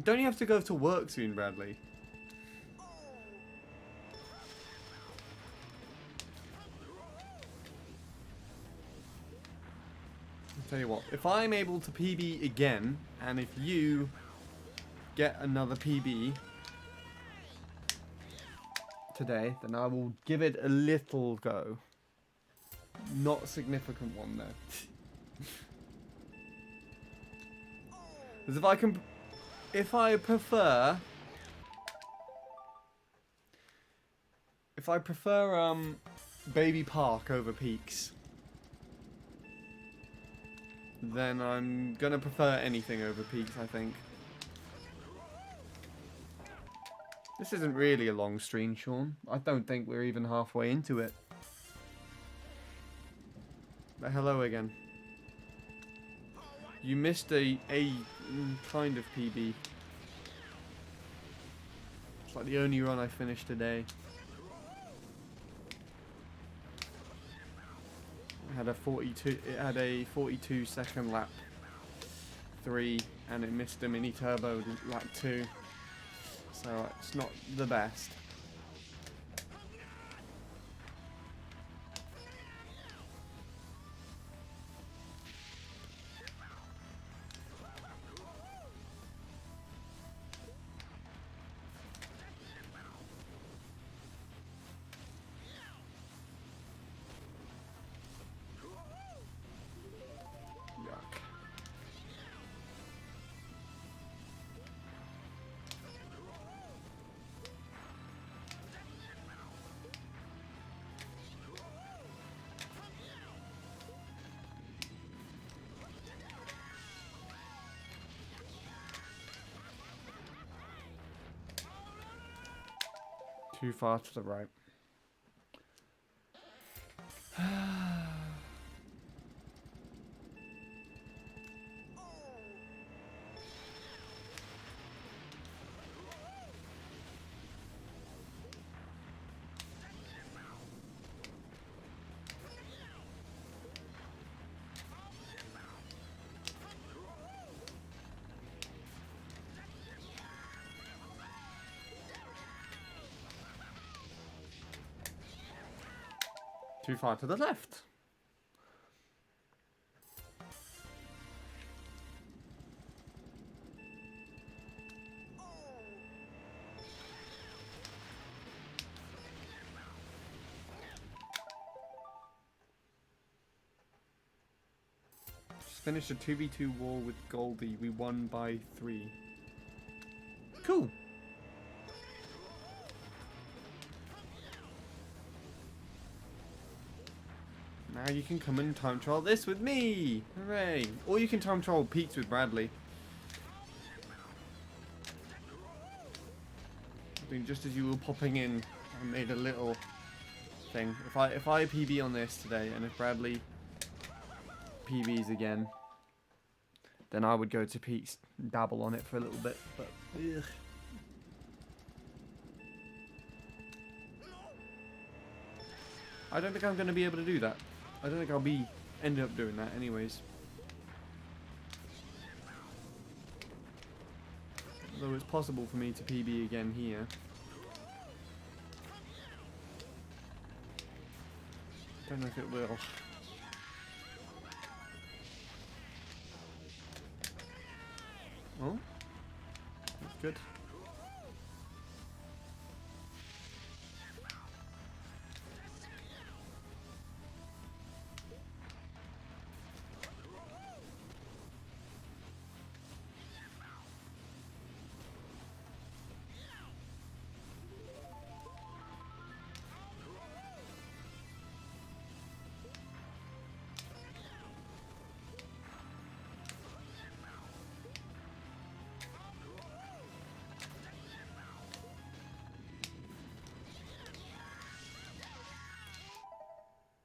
Don't you have to go to work soon, Bradley? I'll tell you what, if I'm able to PB again, and if you get another PB today, then I will give it a little go. Not a significant one though. Because if I prefer Baby Park over Peaks, then I'm gonna prefer anything over Peaks, I think. This isn't really a long stream, Sean. I don't think we're even halfway into it. But hello again. You missed a kind of PB. It's like the only run I finished today. It had a 42 second lap 3, and it missed a mini turbo lap 2. So it's not the best. Too far to the right. Too far to the left. Just finished a 2v2 war with Goldie. We won by 3. Cool. Now you can come and time trial this with me! Hooray! Or you can time trial Peaks with Bradley. I mean, just as you were popping in, I made a little thing. If I PB on this today, and if Bradley PBs again, then I would go to peaks, dabble on it for a little bit. But ugh. I don't think I'm going to be able to do that. I don't think I'll be end up doing that anyways. Though it's possible for me to PB again here. Don't know if it will. Oh, that's good.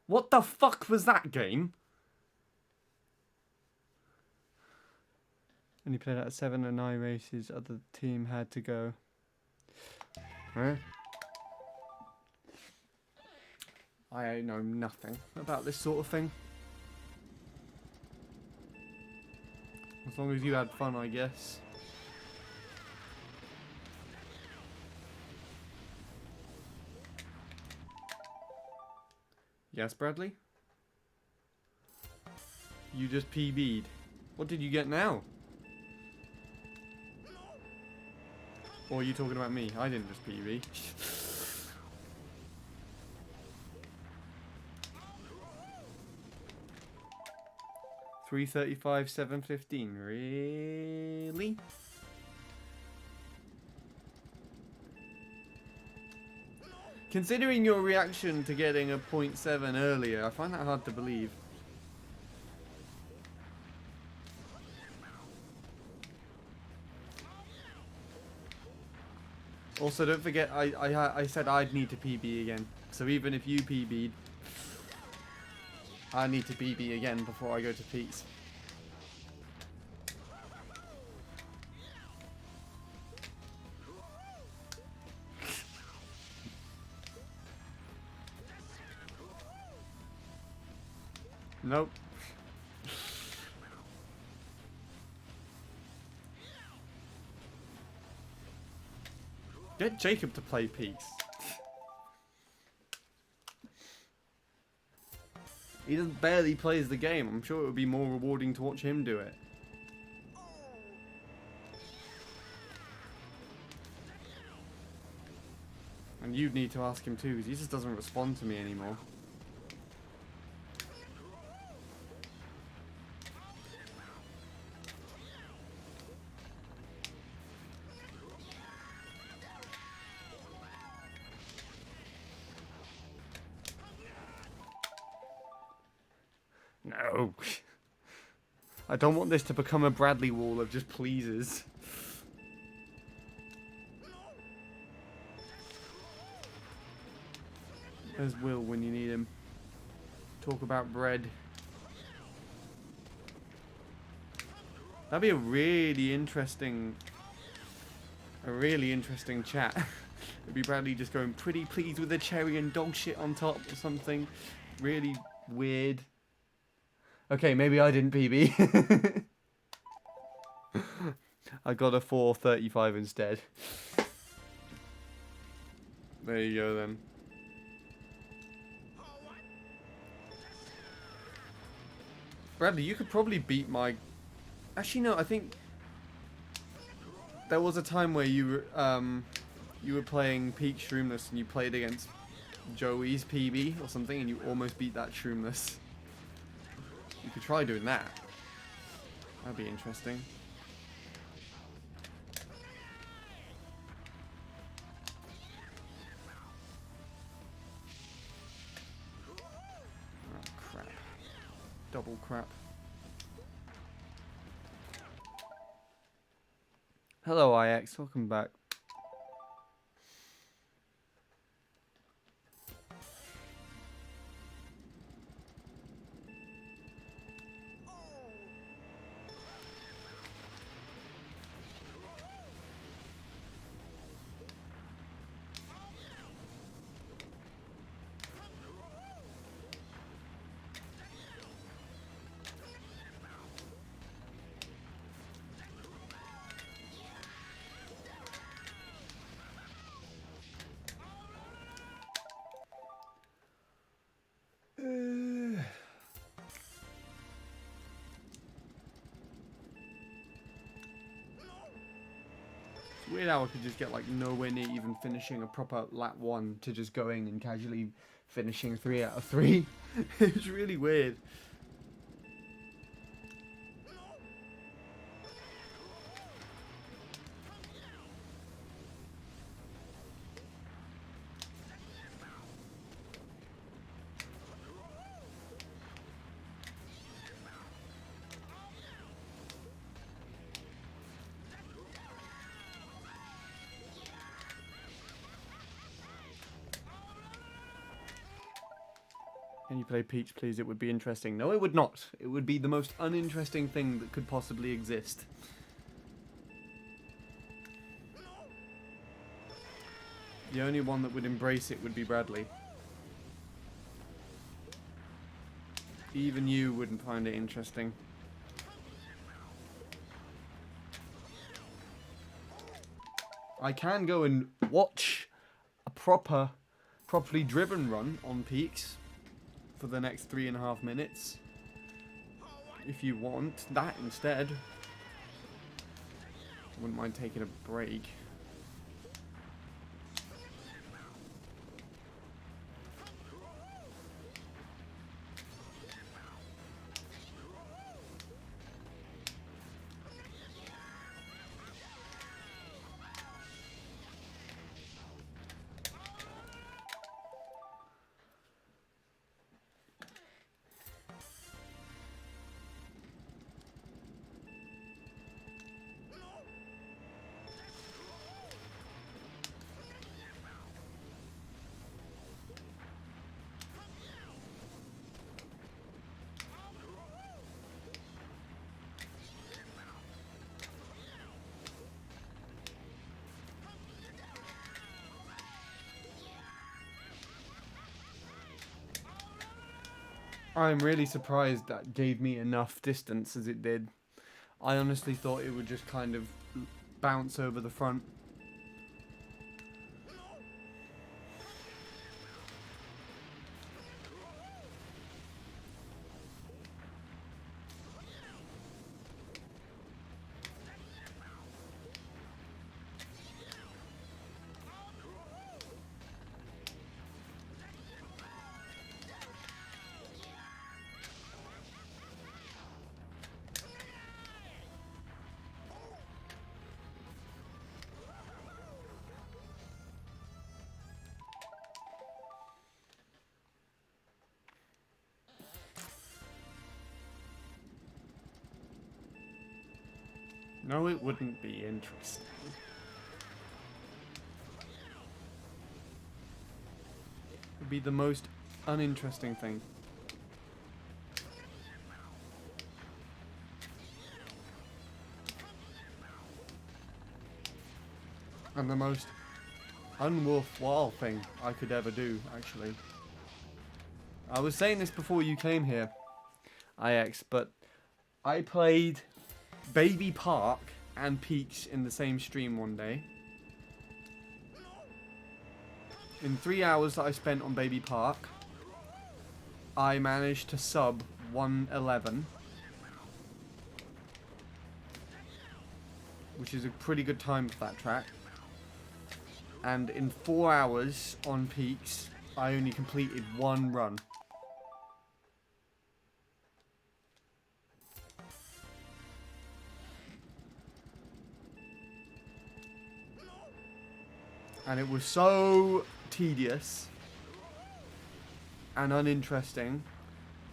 What the fuck was that game? Only played out of 7 or 9 races. Other team had to go. Huh? I know nothing about this sort of thing. As long as you had fun, I guess. Yes, Bradley? You just PB'd. What did you get now? Or are you talking about me? I didn't just PB. 335, 715. Really? Considering your reaction to getting a 0.7 earlier, I find that hard to believe. Also, don't forget, I said I'd need to PB again. So even if you PB'd, I need to PB again before I go to peaks. Nope. Get Jacob to play peaks. He doesn't barely plays the game. I'm sure it would be more rewarding to watch him do it. And you'd need to ask him too, because he just doesn't respond to me anymore. No. I don't want this to become a Bradley wall of just pleases. There's Will when you need him. Talk about bread. That'd be a really interesting chat. It'd be Bradley just going pretty pleased with a cherry and dog shit on top or something. Really weird. Okay, maybe I didn't PB. I got a 435 instead. There you go then. Bradley, you could probably beat my... Actually, no, I think... There was a time where you were playing Peak Shroomless and you played against Joey's PB or something and you almost beat that Shroomless. You could try doing that. That'd be interesting. Oh, crap. Double crap. Hello, IX. Welcome back. Weird how I could just get like nowhere near even finishing a proper lap 1 to just going and casually finishing 3 out of 3. It's really weird. Can you play Peach, please? It would be interesting. No, it would not. It would be the most uninteresting thing that could possibly exist. The only one that would embrace it would be Bradley. Even you wouldn't find it interesting. I can go and watch a properly driven run on Peaks for the next 3.5 minutes. If you want that instead. Wouldn't mind taking a break. I'm really surprised that gave me enough distance as it did. I honestly thought it would just kind of bounce over the front. No, it wouldn't be interesting. It'd be the most uninteresting thing. And the most unworthwhile thing I could ever do, actually. I was saying this before you came here, IX, but I played Baby Park and Peaks in the same stream one day. In 3 hours that I spent on Baby Park, I managed to sub 111, which is a pretty good time for that track. And in 4 hours on Peaks, I only completed 1 run. And it was so tedious and uninteresting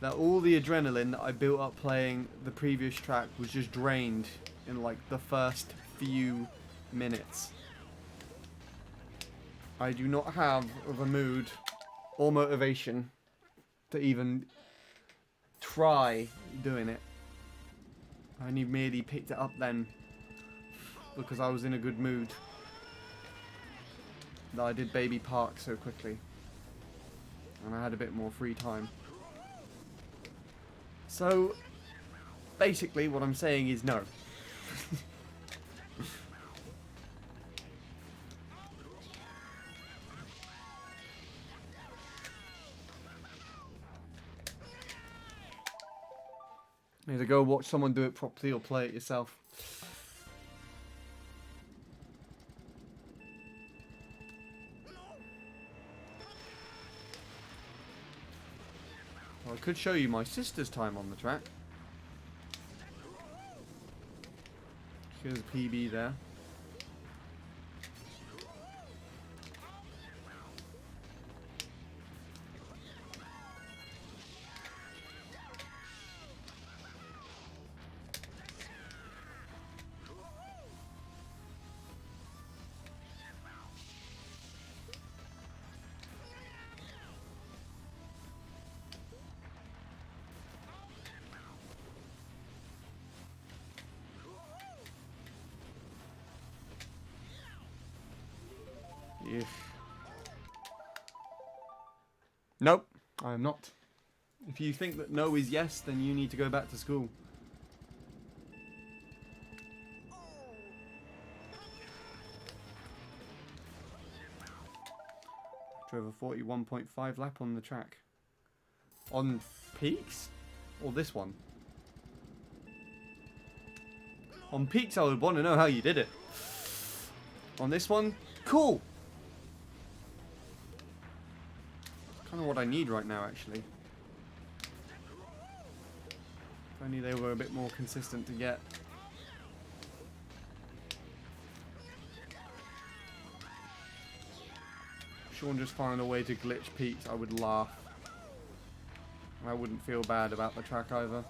that all the adrenaline that I built up playing the previous track was just drained in like the first few minutes. I do not have the mood or motivation to even try doing it. I only merely picked it up then because I was in a good mood. That I did Baby Park so quickly. And I had a bit more free time. So, basically what I'm saying is no. Either go watch someone do it properly or play it yourself. So I could show you my sister's time on the track. Here's a PB there. Yeah. Nope, I am not. If you think that no is yes, then you need to go back to school. Drove a 41.5 lap on the track. On peaks? Or this one? On peaks, I would want to know how you did it. On this one, cool. Kind of what I need right now, actually. If only they were a bit more consistent to get. Sean just found a way to glitch peaks, I would laugh. I wouldn't feel bad about the track either.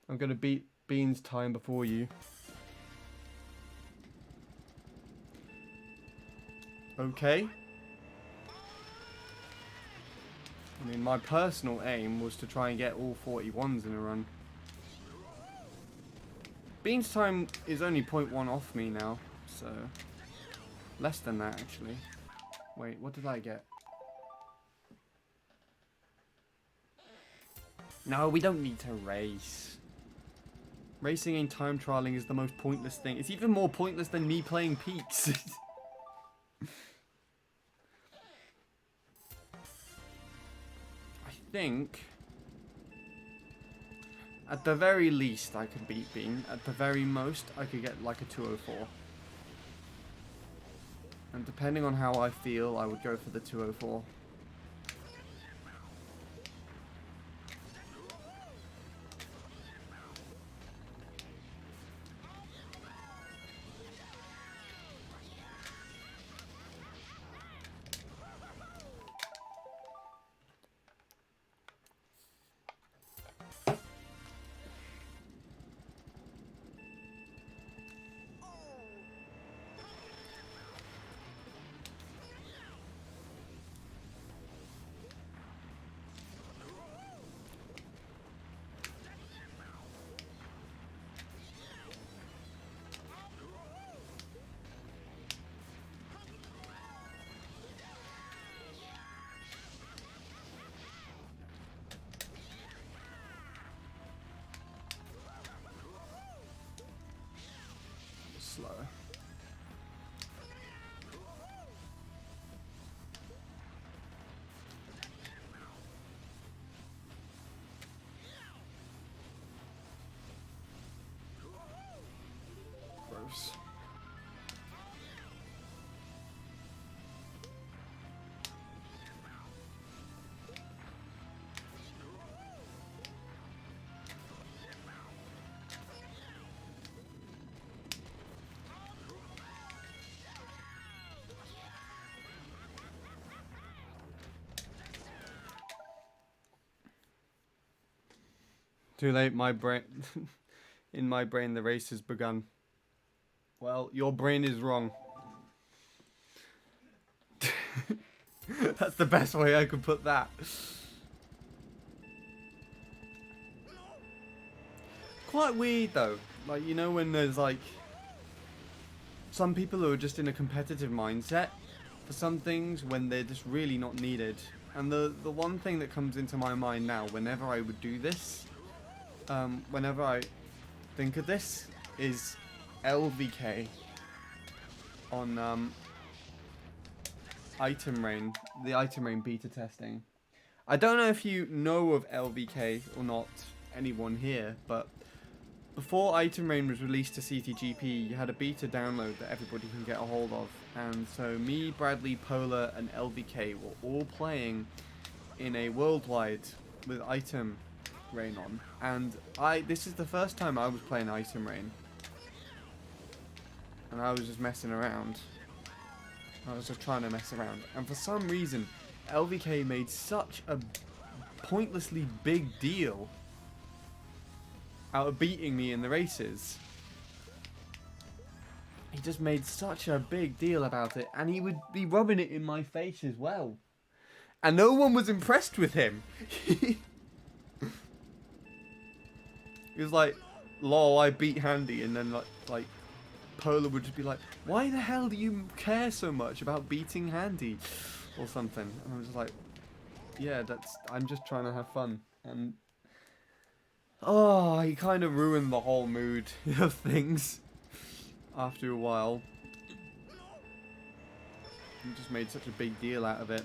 I'm gonna beat Bean's time before you. Okay. I mean, my personal aim was to try and get all 41s in a run. Bean's time is only 0.1 off me now, so... less than that, actually. Wait, what did I get? No, we don't need to race. Racing and time trialing is the most pointless thing. It's even more pointless than me playing Peaks. I think... at the very least, I could beat Bean. At the very most, I could get like a 204. And depending on how I feel, I would go for the 204. Slow. Gross. Too late, my brain... in my brain, the race has begun. Well, your brain is wrong. That's the best way I could put that. quite weird though. Like, you know, when there's like some people who are just in a competitive mindset for some things when they're just really not needed. And the one thing that comes into my mind now whenever I would do this, whenever I think of this, is LVK on Item Rain, the Item Rain beta testing. I don't know if you know of LVK or not, anyone here, but before Item Rain was released to CTGP, you had a beta download that everybody can get a hold of. And so me, Bradley, Polar, and LVK were all playing in a worldwide with Item Rain on. And this is the first time I was playing Item Rain. And I was just messing around. I was just trying to mess around. And for some reason, LVK made such a pointlessly big deal out of beating me in the races. He just made such a big deal about it, and he would be rubbing it in my face as well. And no one was impressed with him. He was like, lol, I beat Handy, and then like Polar would just be like, why the hell do you care so much about beating Handy? Or something. And I was just like, yeah, I'm just trying to have fun. And oh, he kind of ruined the whole mood of things after a while. He just made such a big deal out of it.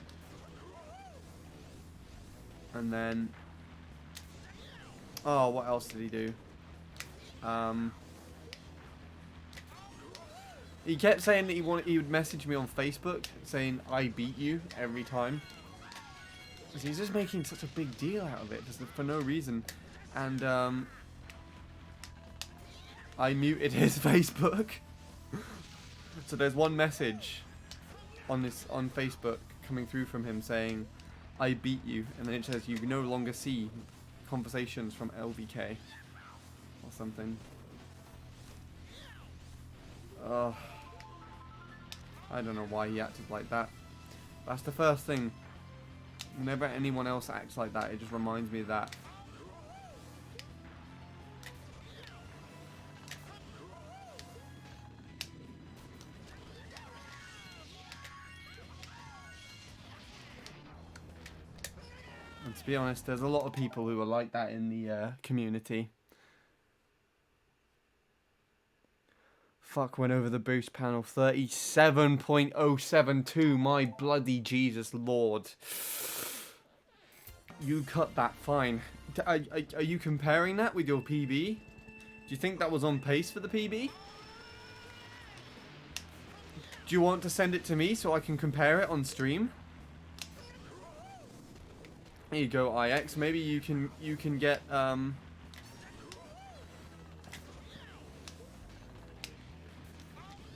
And then, oh, what else did he do? He kept saying that he would message me on Facebook saying I beat you every time. Because he's just making such a big deal out of it just for no reason. And I muted his Facebook. So there's one message on Facebook coming through from him saying I beat you, and then it says you no longer see conversations from LVK or something. I don't know why he acted like that. That's the first thing. Whenever anyone else acts like that, it just reminds me of that. And to be honest, there's a lot of people who are like that in the community. Fuck, went over the boost panel. 37.072. My bloody Jesus Lord. You cut that fine. Are you comparing that with your PB? Do you think that was on pace for the PB? Do you want to send it to me so I can compare it on stream? There you go, IX. Maybe you can get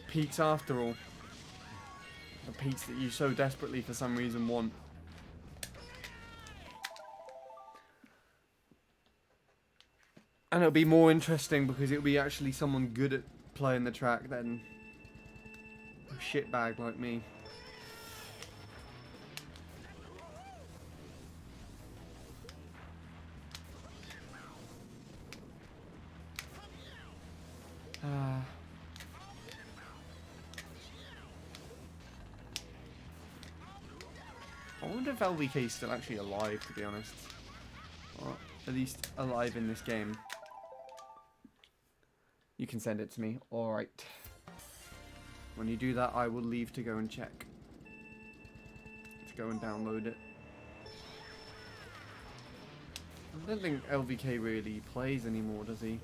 peaks after all. The peaks that you so desperately for some reason want. And it'll be more interesting because it'll be actually someone good at playing the track than a shitbag like me. I wonder if LVK is still actually alive, to be honest. Or at least alive in this game. You can send it to me. Alright. When you do that, I will leave to go and check. To go and download it. I don't think LVK really plays anymore, does he?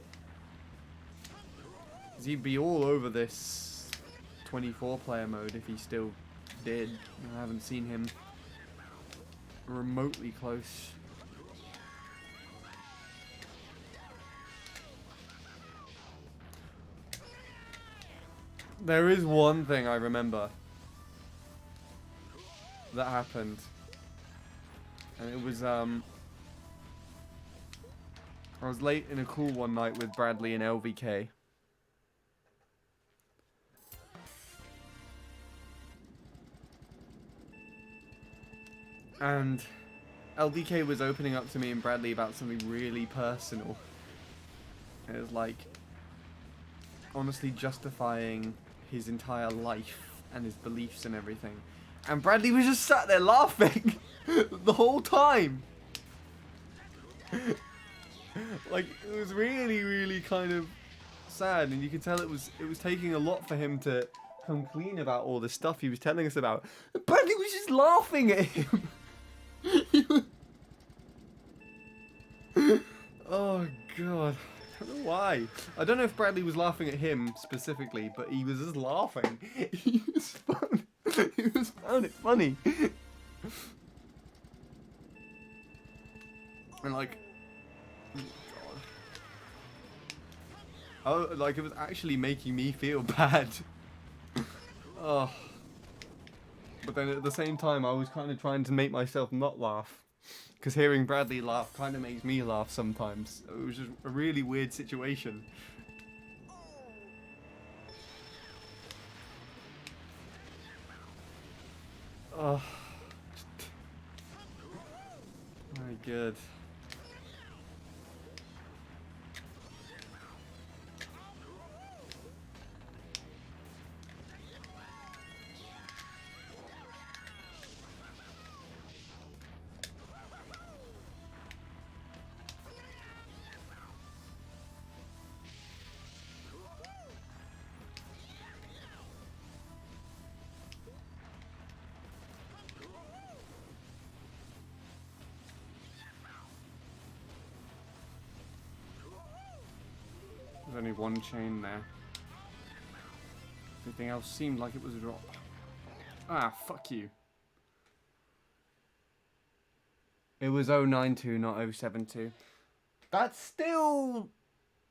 Because he'd be all over this 24-player mode if he still did. I haven't seen him remotely close. There is one thing I remember that happened, and it was I was late in a call one night with Bradley and LVK. And LVK was opening up to me and Bradley about something really personal. It was like honestly justifying his entire life and his beliefs and everything. And Bradley was just sat there laughing the whole time. Like, it was really, really kind of sad, and you could tell it was taking a lot for him to come clean about all the stuff he was telling us about. And Bradley was just laughing at him. Oh god, I don't know why. I don't know if Bradley was laughing at him specifically, but he was just laughing. He was fun. He was found it funny. And like, oh, like it was actually making me feel bad. Oh. But then at the same time, I was kind of trying to make myself not laugh. Because hearing Bradley laugh kind of makes me laugh sometimes. It was just a really weird situation. Oh. My god. There's only one chain there. Everything else seemed like it was a drop. Ah, fuck you. It was 092, not 072. That's still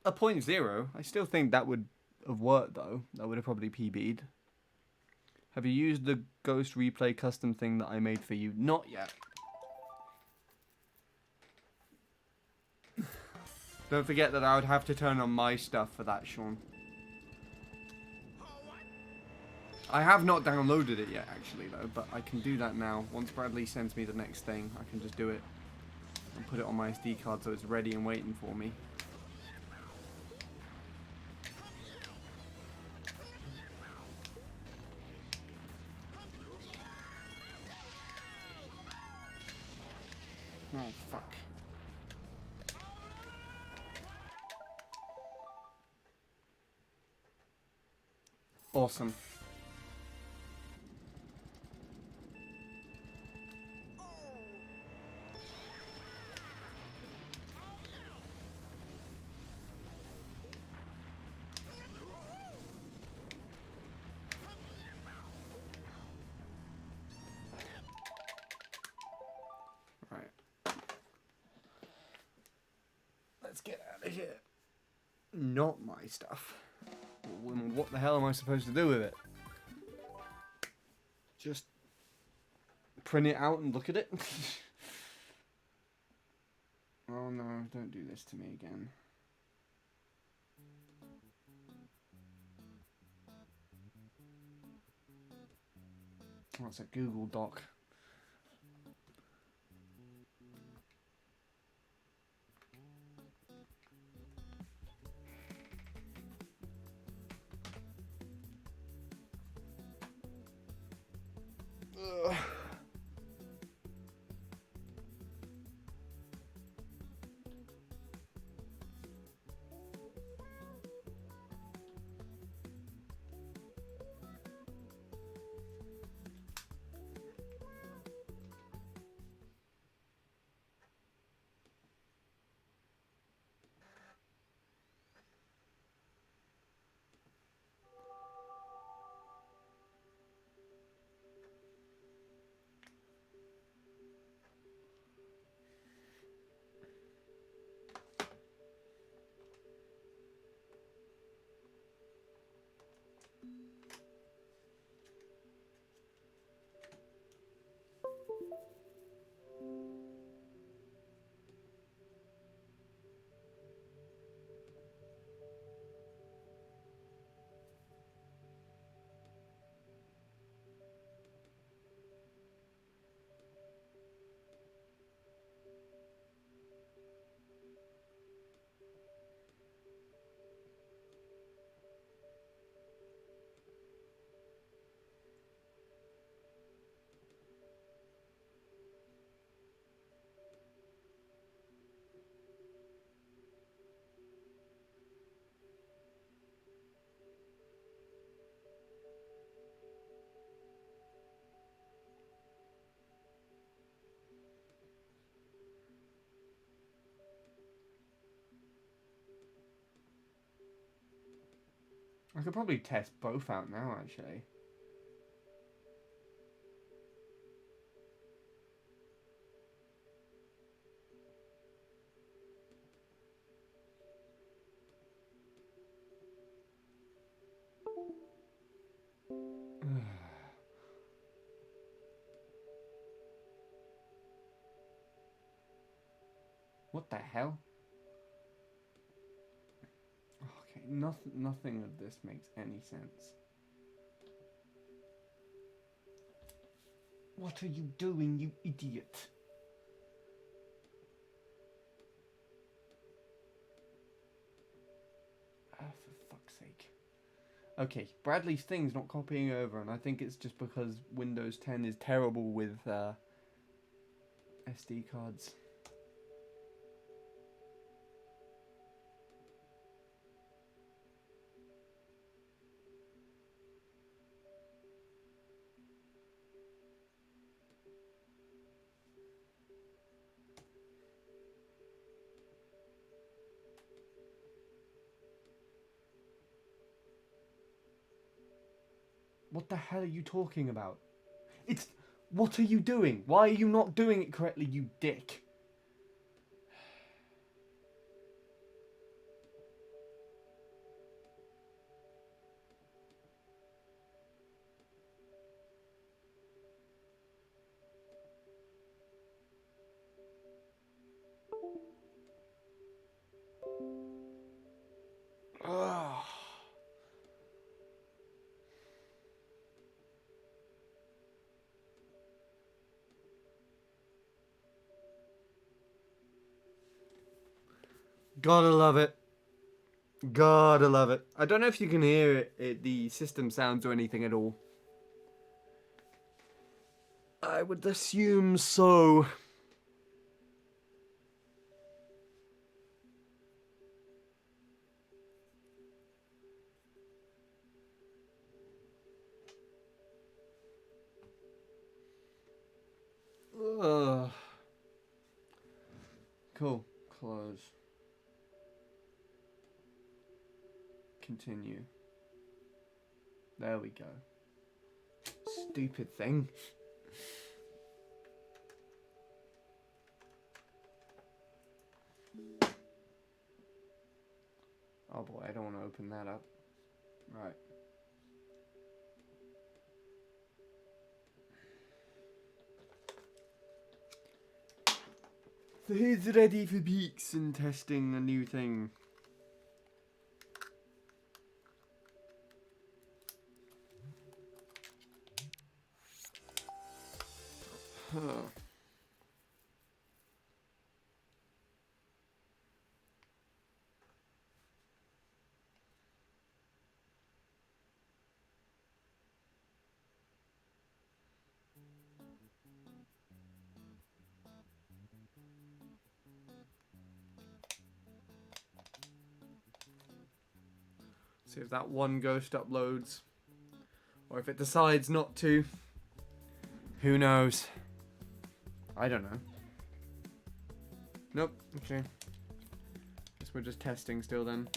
a 0.0. I still think that would have worked though. That would have probably PB'd. Have you used the Ghost Replay custom thing that I made for you? Not yet. Don't forget that I would have to turn on my stuff for that, Sean. I have not downloaded it yet, actually, though, but I can do that now. Once Bradley sends me the next thing, I can just do it and put it on my SD card so it's ready and waiting for me. Oh, fuck. Awesome. Right. Let's get out of here. Not my stuff. What the hell am I supposed to do with it? Just print it out and look at it? Oh no, don't do this to me again. Oh, it's a Google Doc. Ugh. I could probably test both out now, actually. What the hell? Okay, nothing of this makes any sense. What are you doing, you idiot? Ah, for fuck's sake. Okay, Bradley's thing's not copying over, and I think it's just because Windows 10 is terrible with SD cards. What the hell are you talking about? It's... What are you doing? Why are you not doing it correctly, you dick? Ugh. Gotta love it. Gotta love it. I don't know if you can hear it, the system sounds or anything at all. I would assume so. Ugh. Cool. Close. Continue. There we go. Stupid thing. Oh boy, I don't want to open that up. Right. So he's ready for peaks and testing a new thing. See if that one ghost uploads. Or if it decides not to. Who knows? I don't know. Nope, okay. Guess we're just testing still then.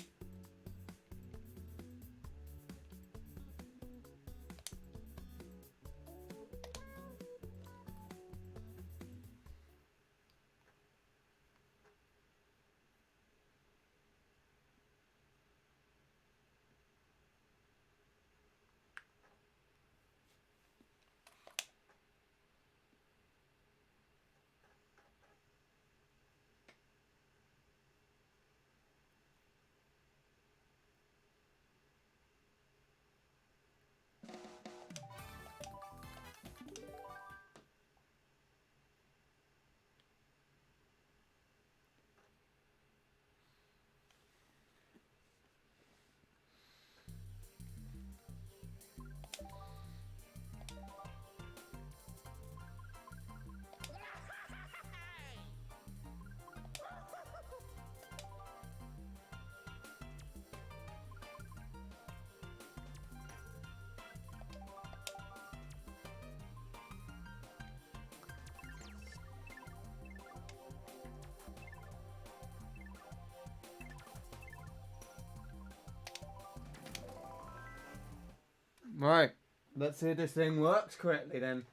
Right. Let's see if this thing works correctly then.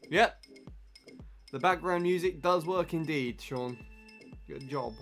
Yep. The background music does work indeed, Sean. Good job.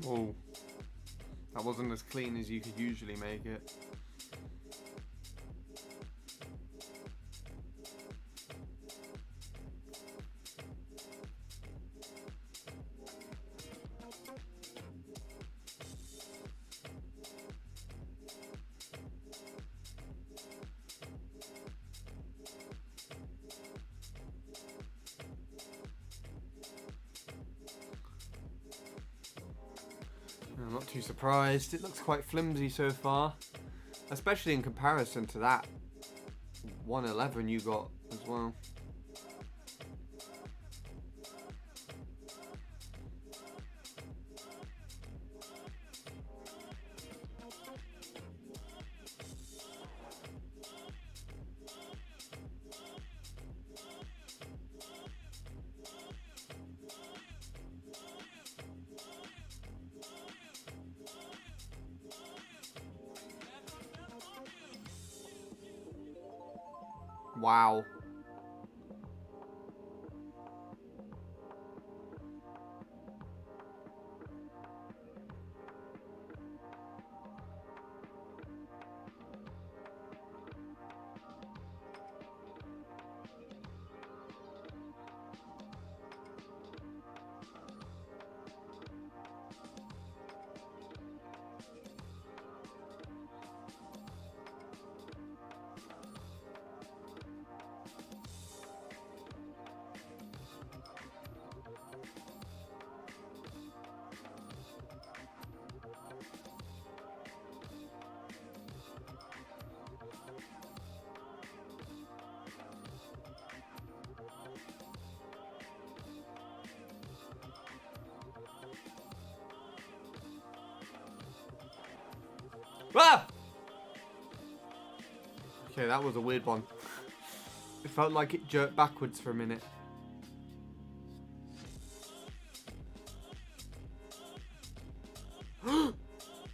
Oh, that wasn't as clean as you could usually make it. I'm not too surprised. It looks quite flimsy so far, especially in comparison to that 111 you got as well. Wow. Ah! Okay, that was a weird one. It felt like it jerked backwards for a minute.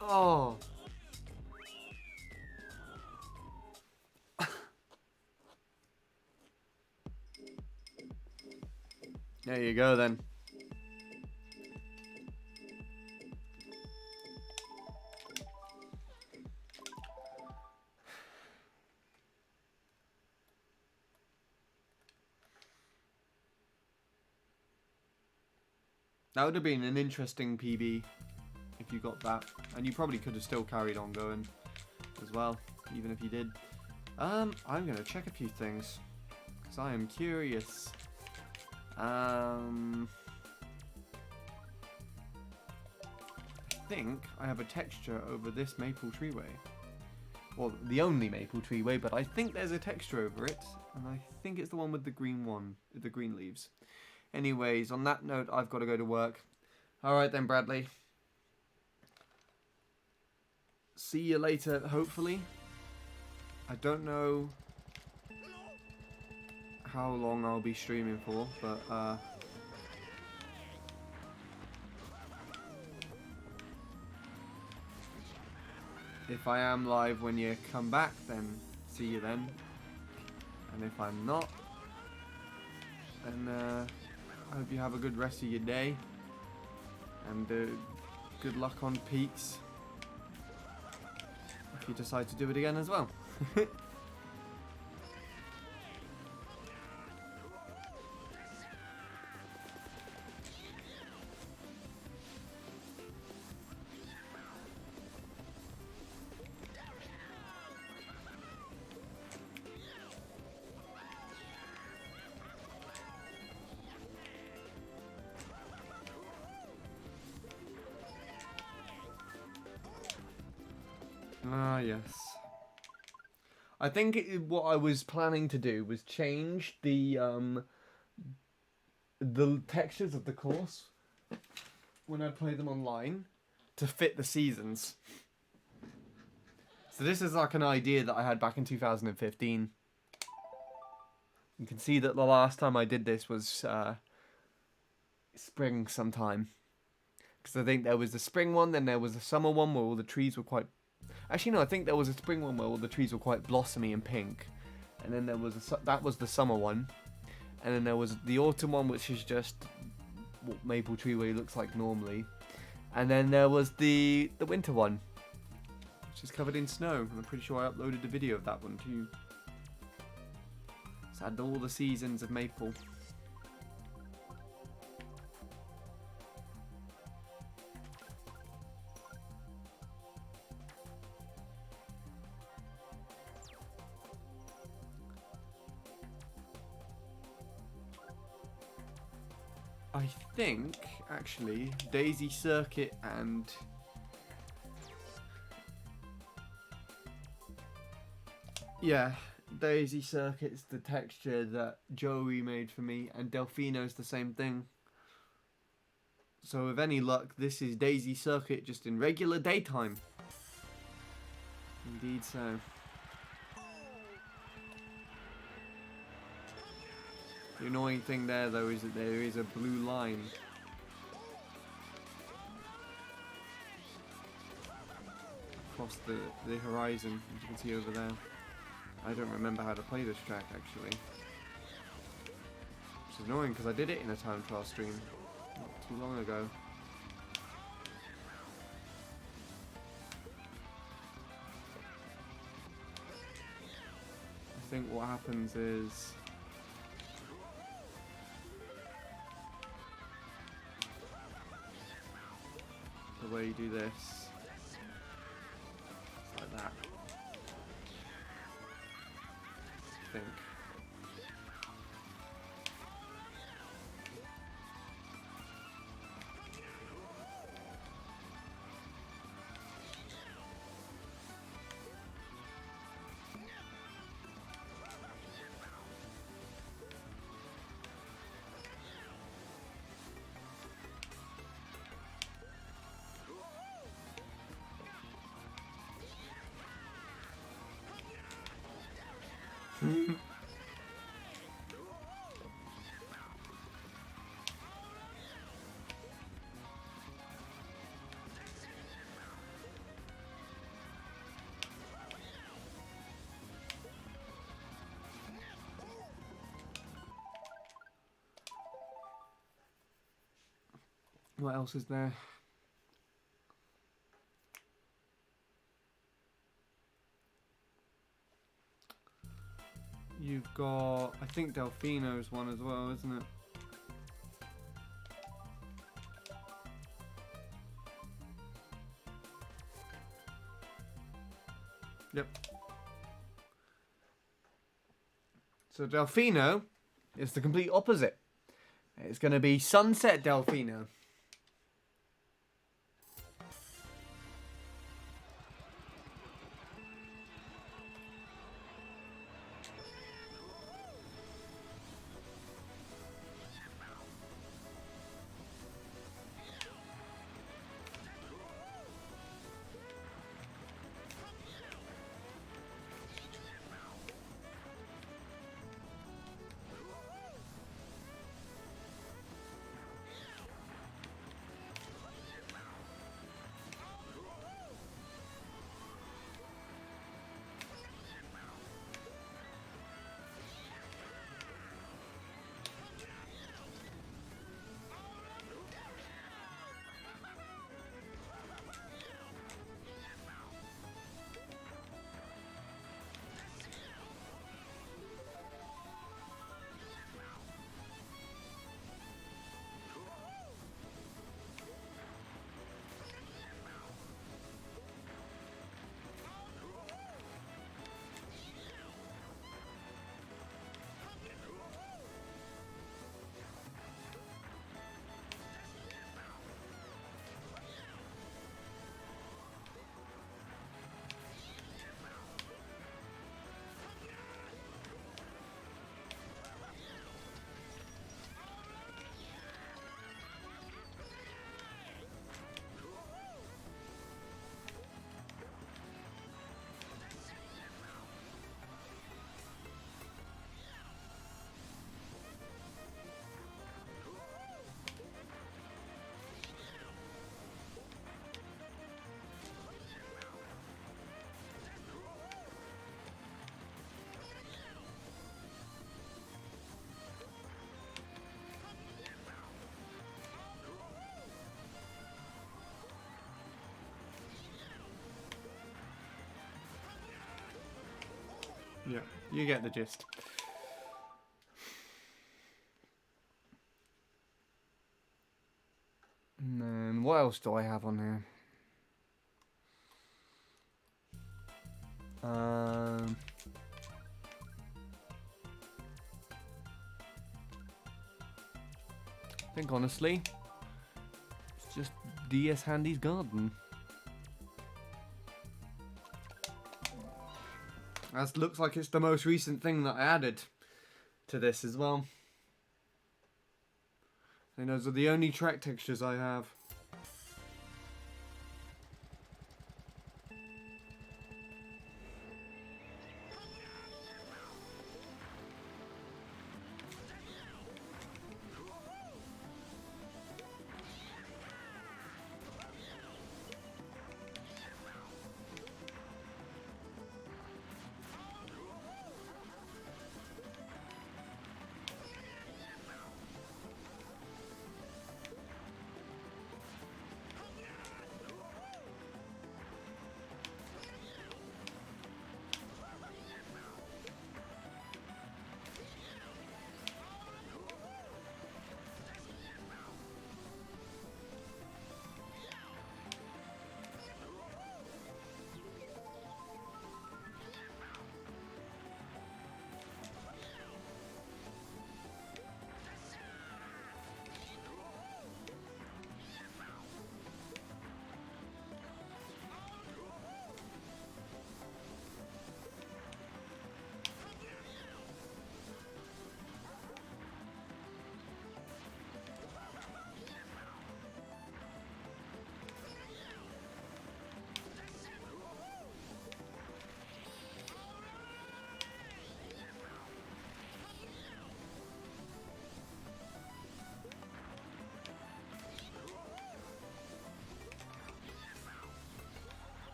Oh. There you go then. That would have been an interesting PB if you got that. And you probably could have still carried on going as well, even if you did. I'm going to check a few things, because I am curious. I think I have a texture over this Maple Treeway. Well, the only Maple Treeway, but I think there's a texture over it. And I think it's the one with the green the green leaves. Anyways, on that note, I've got to go to work. Alright then, Bradley. See you later, hopefully. I don't know how long I'll be streaming for, but if I am live when you come back, then see you then. And if I'm not, then I hope you have a good rest of your day. And good luck on Peaks. If you decide to do it again as well. Ah, yes. I think what I was planning to do was change the textures of the course when I play them online to fit the seasons. So this is like an idea that I had back in 2015. You can see that the last time I did this was spring sometime. Because I think there was the spring one, then there was the summer one where all the trees were quite... Actually, no, I think there was a spring one where all the trees were quite blossomy and pink. And then there was that was the summer one. And then there was the autumn one, which is just what maple tree way looks like normally. And then there was the winter one, which is covered in snow. And I'm pretty sure I uploaded a video of that one too. So I had all the seasons of maple. I think, actually, Daisy Circuit and... Yeah, Daisy Circuit's the texture that Joey made for me, and Delfino's the same thing. So with any luck, this is Daisy Circuit just in regular daytime. Indeed so. The annoying thing there, though, is that there is a blue line. Across the horizon, as you can see over there. I don't remember how to play this track, actually. Which is annoying, because I did it in a time trial stream not too long ago. I think what happens is... the way you do this, it's like that, I think. What else is there? You've got, I think Delfino's one as well, isn't it? Yep. So Delfino is the complete opposite. It's going to be Sunset Delfino. Yeah, you get the gist. And then what else do I have on here? I think honestly, it's just DS Handy's Garden. That looks like it's the most recent thing that I added to this as well. I think those are the only track textures I have.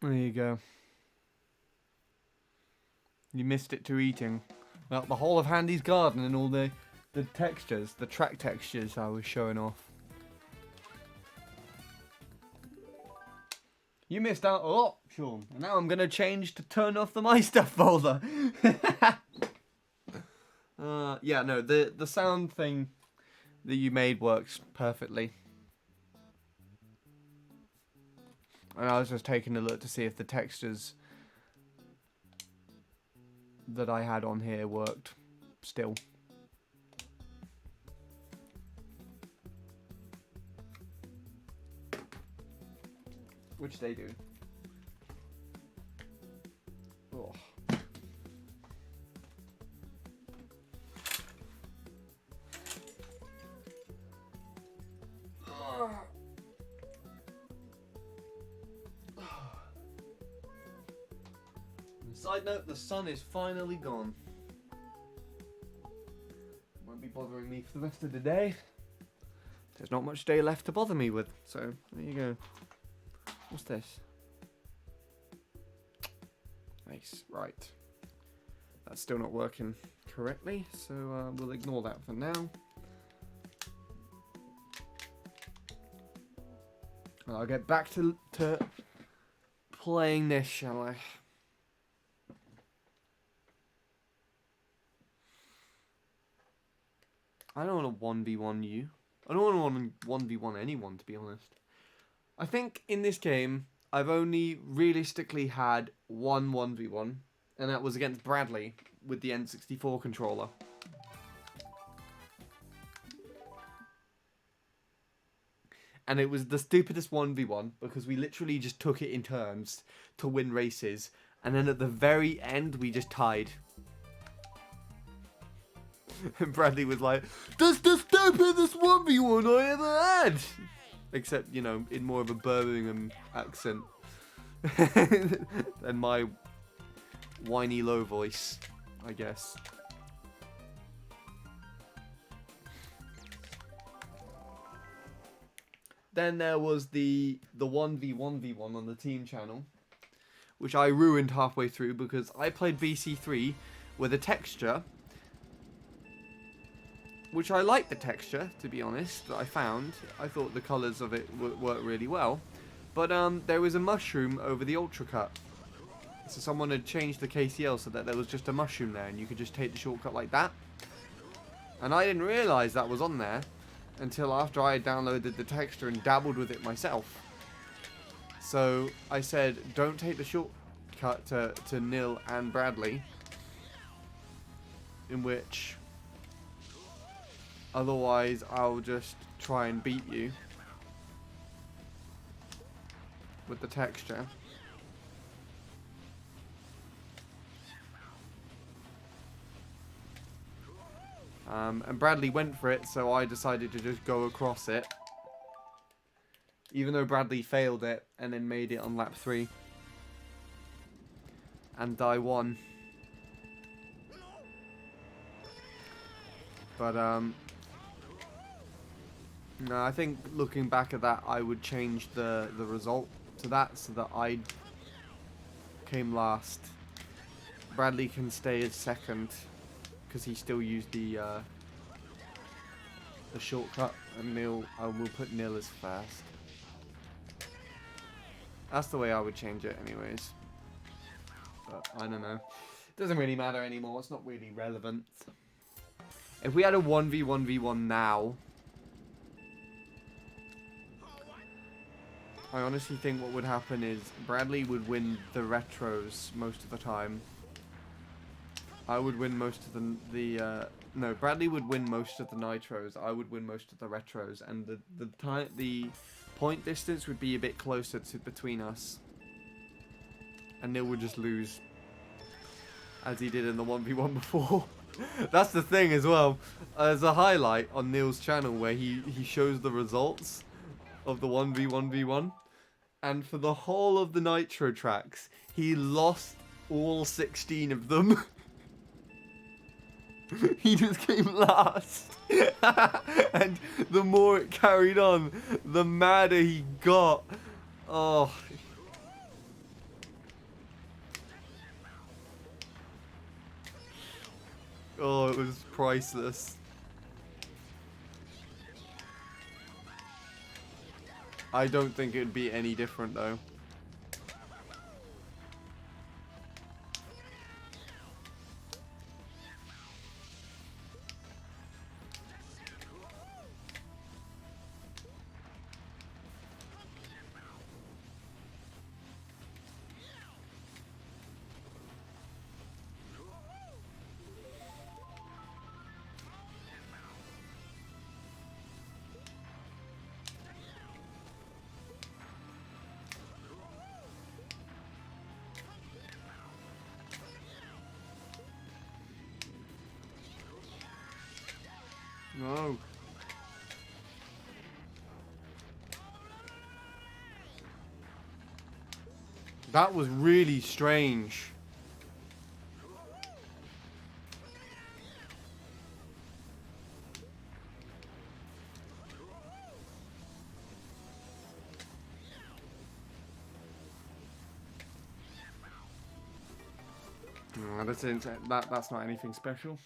There you go. You missed it to eating. Well, the whole of Handy's Garden and all the textures, the track textures I was showing off. You missed out a lot, Sean. And now I'm going to change to turn off the My Stuff folder. Yeah, no, the sound thing that you made works perfectly. And I was just taking a look to see if the textures that I had on here worked still. Which they do. Oh. Side note, the sun is finally gone. Won't be bothering me for the rest of the day. There's not much day left to bother me with, so there you go. What's this? Nice, right. That's still not working correctly, so we'll ignore that for now. I'll get back to playing this, shall I? I don't want to 1v1 you. I don't want to 1v1 anyone, to be honest. I think in this game, I've only realistically had one 1v1, and that was against Bradley with the N64 controller. And it was the stupidest 1v1 because we literally just took it in turns to win races, And then at the very end, we just tied. And Bradley was like, "That's the stupidest 1v1 I ever had!" Except, you know, in more of a Birmingham accent. Than my whiny low voice, I guess. Then there was the 1v1v1 on the team channel, which I ruined halfway through because I played VC3 with a texture, which I liked the texture, to be honest, that I found. I thought the colours of it worked really well. But there was a mushroom over the Ultra Cut. So someone had changed the KCL so that there was just a mushroom there and you could just take the shortcut like that. And I didn't realise that was on there until after I had downloaded the texture and dabbled with it myself. So I said, don't take the shortcut to Nil and Bradley, in which otherwise I'll just try and beat you with the texture. And Bradley went for it, so I decided to just go across it. Even though Bradley failed it and then made it on lap 3. And I won. But, no, I think looking back at that, I would change the result to that so that I came last. Bradley can stay as second because he still used the shortcut, and Nil, I will put Nil as first. That's the way I would change it anyways. But I don't know. It doesn't really matter anymore. It's not really relevant. If we had a 1v1v1 now, I honestly think what would happen is Bradley would win the retros most of the time. I would win most of no, Bradley would win most of the nitros. I would win most of the retros, and the point distance would be a bit closer to between us. And Nil would just lose, as he did in the 1v1 before. That's the thing as well. There's a highlight on Nil's channel where he shows the results of the 1v1v1, and for the whole of the nitro tracks, he lost all 16 of them. He just came last. And the more it carried on, the madder he got. Oh. Oh, it was priceless. I don't think it'd be any different though. No. That was really strange. No, that's not anything special.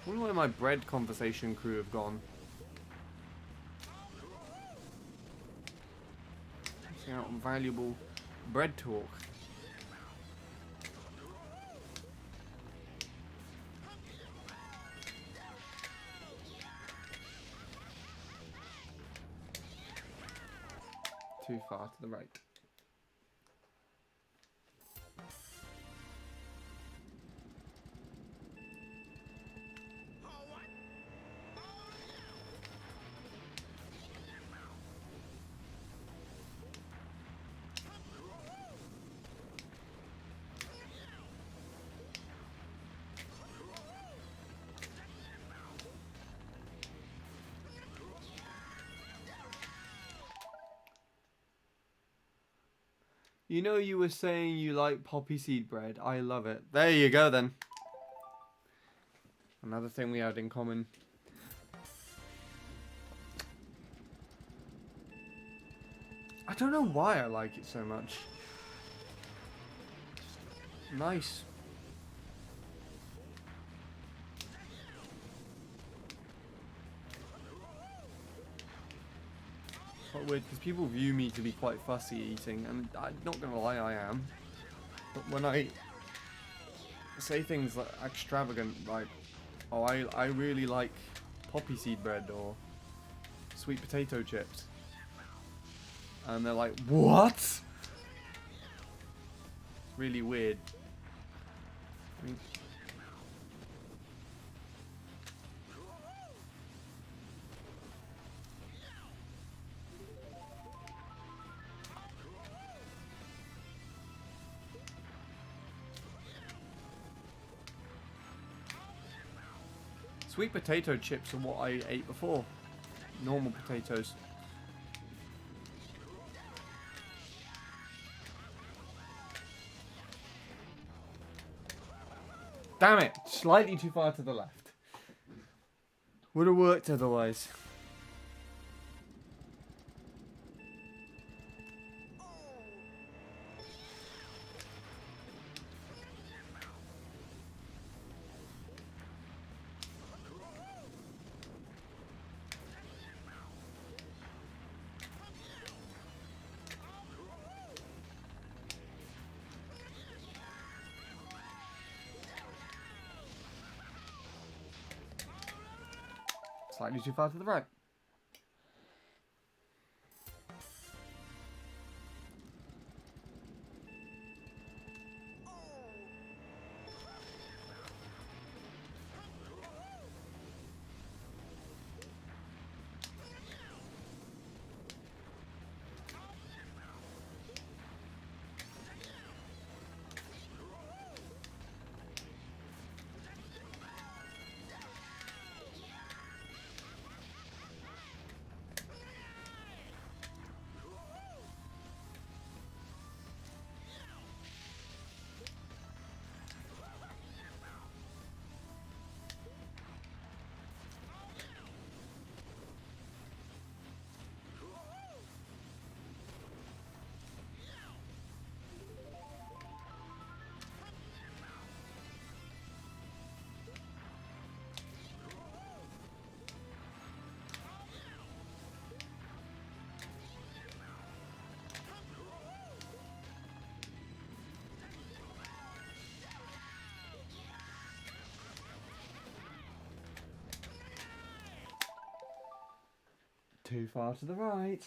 I wonder where my bread conversation crew have gone. Missing out on valuable bread talk. Too far to the right. You know, you were saying you like poppy seed bread. I love it. There you go then. Another thing we had in common. I don't know why I like it so much. Nice. Quite weird because people view me to be quite fussy eating, and I'm not gonna lie, I am. But when I say things like extravagant, like, oh, I really like poppy seed bread or sweet potato chips, and they're like, what? Really weird. I mean, sweet potato chips are what I ate before. Normal potatoes. Damn it! Slightly too far to the left. Would have worked otherwise. Slightly too far to the right. Too far to the right.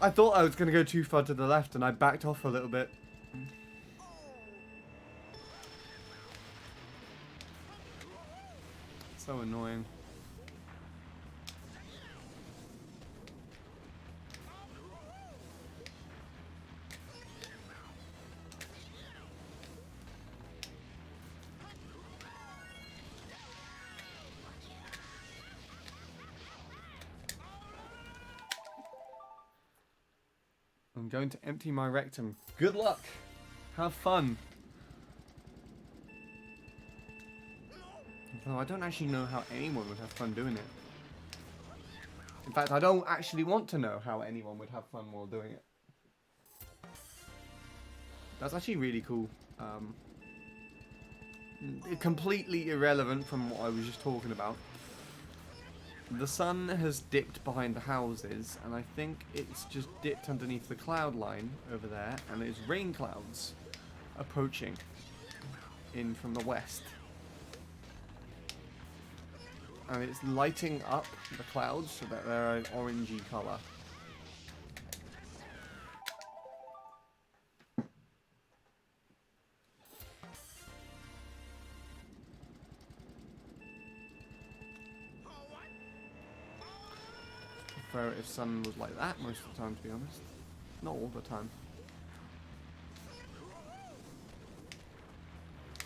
I thought I was going to go too far to the left and I backed off a little bit. So annoying. I'm going to empty my rectum. Good luck. Have fun. Although I don't actually know how anyone would have fun doing it. In fact, I don't actually want to know how anyone would have fun while doing it. That's actually really cool. completely irrelevant from what I was just talking about. The sun has dipped behind the houses, and I think it's just dipped underneath the cloud line over there, and there's rain clouds approaching in from the west. And it's lighting up the clouds so that they're an orangey colour. I prefer it if sun was like that most of the time, to be honest. Not all the time.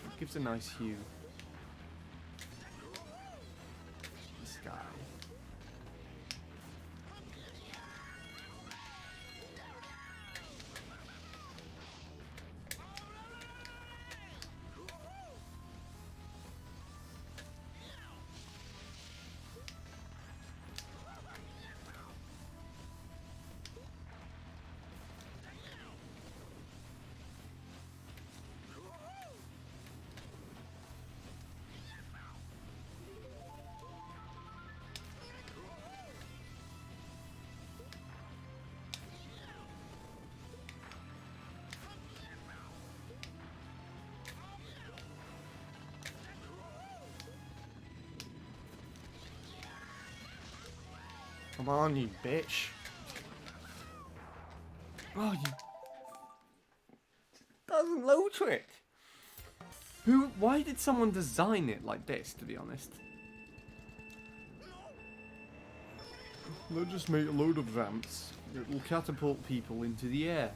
It gives a nice hue. The sky. Come on, you bitch. Oh, you... Doesn't low trick. Why did someone design it like this, to be honest? They'll just make a load of ramps. It will catapult people into the air.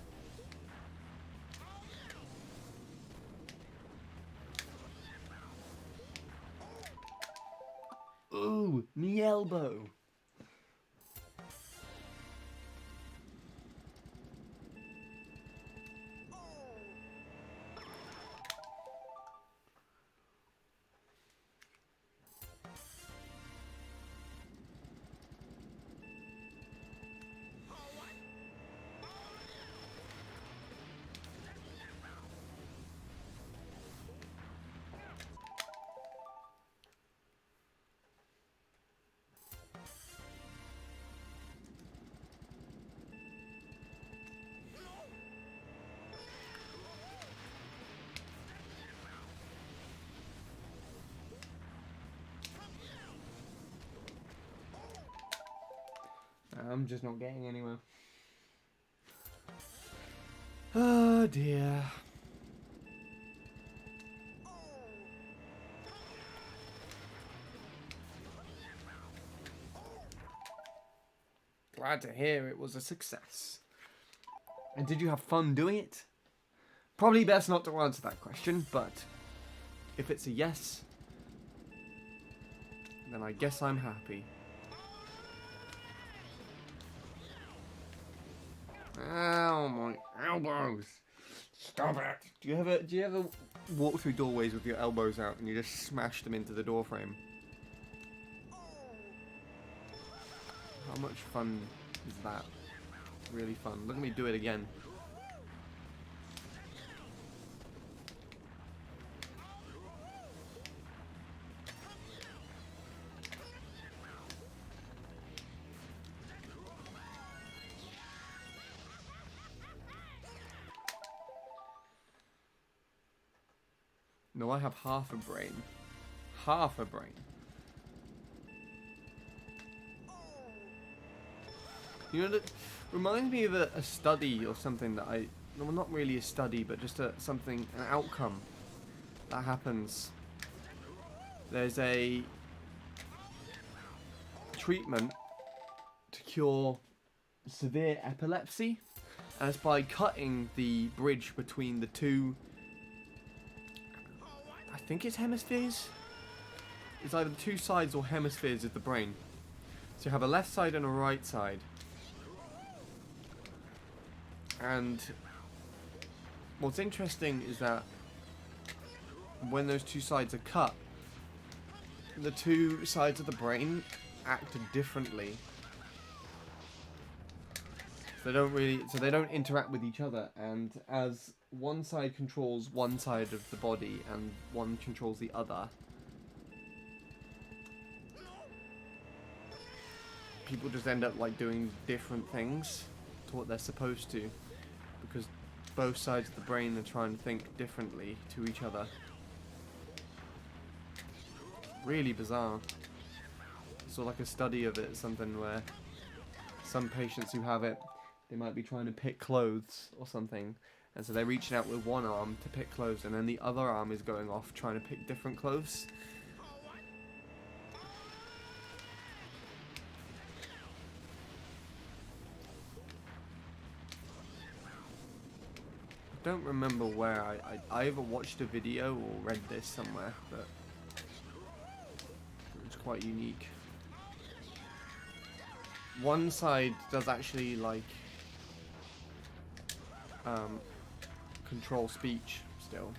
Ooh, me elbow. I'm just not getting anywhere. Oh dear. Glad to hear it was a success. And did you have fun doing it? Probably best not to answer that question, but if it's a yes, then I guess I'm happy. Ow, my elbows! Stop it! Do you ever walk through doorways with your elbows out and you just smash them into the door frame? How much fun is that? Really fun. Look at me do it again. No, I have half a brain. Half a brain. You know, that reminds me of a study or something that well, not really a study, but just an outcome that happens. There's a treatment to cure severe epilepsy, and it's by cutting the bridge between the two, I think it's hemispheres? It's either two sides or hemispheres of the brain. So you have a left side and a right side. And what's interesting is that when those two sides are cut, the two sides of the brain act differently. So they don't interact with each other, and as one side controls one side of the body and one controls the other, people just end up like doing different things to what they're supposed to, because both sides of the brain are trying to think differently to each other. Really bizarre. So like a study of it, something where some patients who have it, they might be trying to pick clothes or something, and so they're reaching out with one arm to pick clothes, and then the other arm is going off trying to pick different clothes. I don't remember where I either watched a video or read this somewhere, but it's quite unique. One side does actually like control speech still.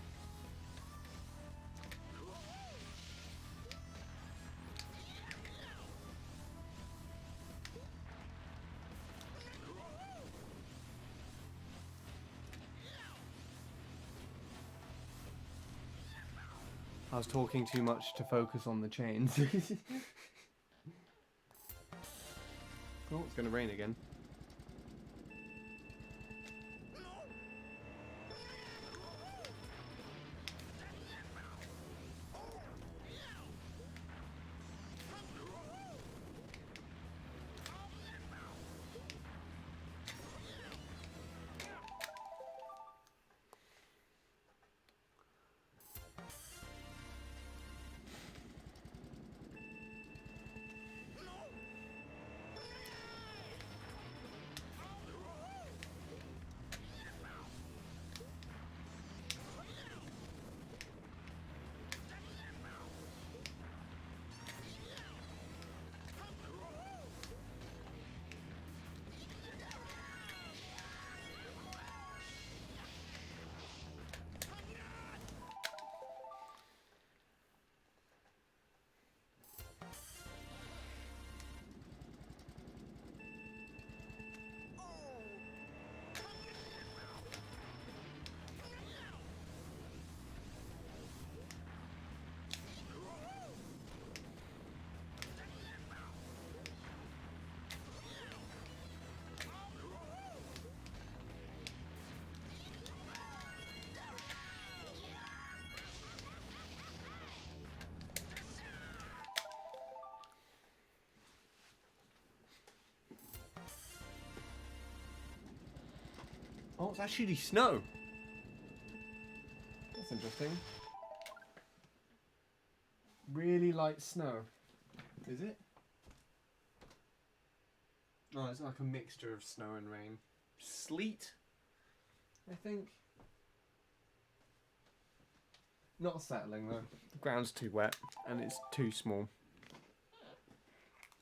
I was talking too much to focus on the chains. Oh, it's gonna rain again. Oh, it's actually snow. That's interesting. Really light snow. Is it? Oh, it's like a mixture of snow and rain. Sleet, I think. Not settling though. The ground's too wet and it's too small.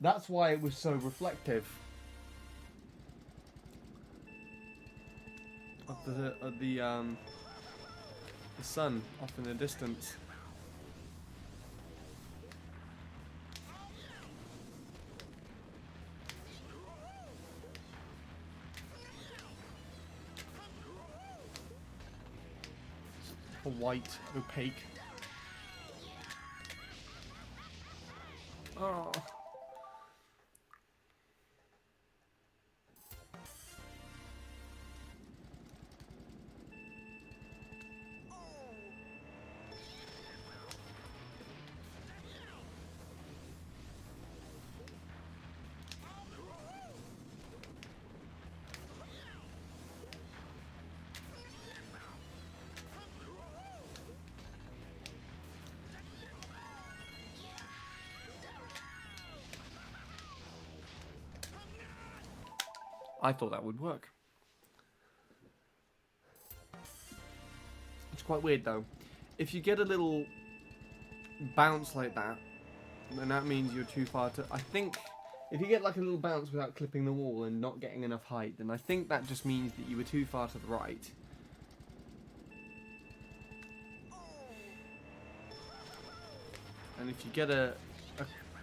That's why it was so reflective. Of the sun off in the distance. A white, opaque. Oh. I thought that would work. It's quite weird though. If you get a little bounce like that, then that means you're too far to... I think if you get like a little bounce without clipping the wall and not getting enough height, then I think that just means that you were too far to the right. And if you get a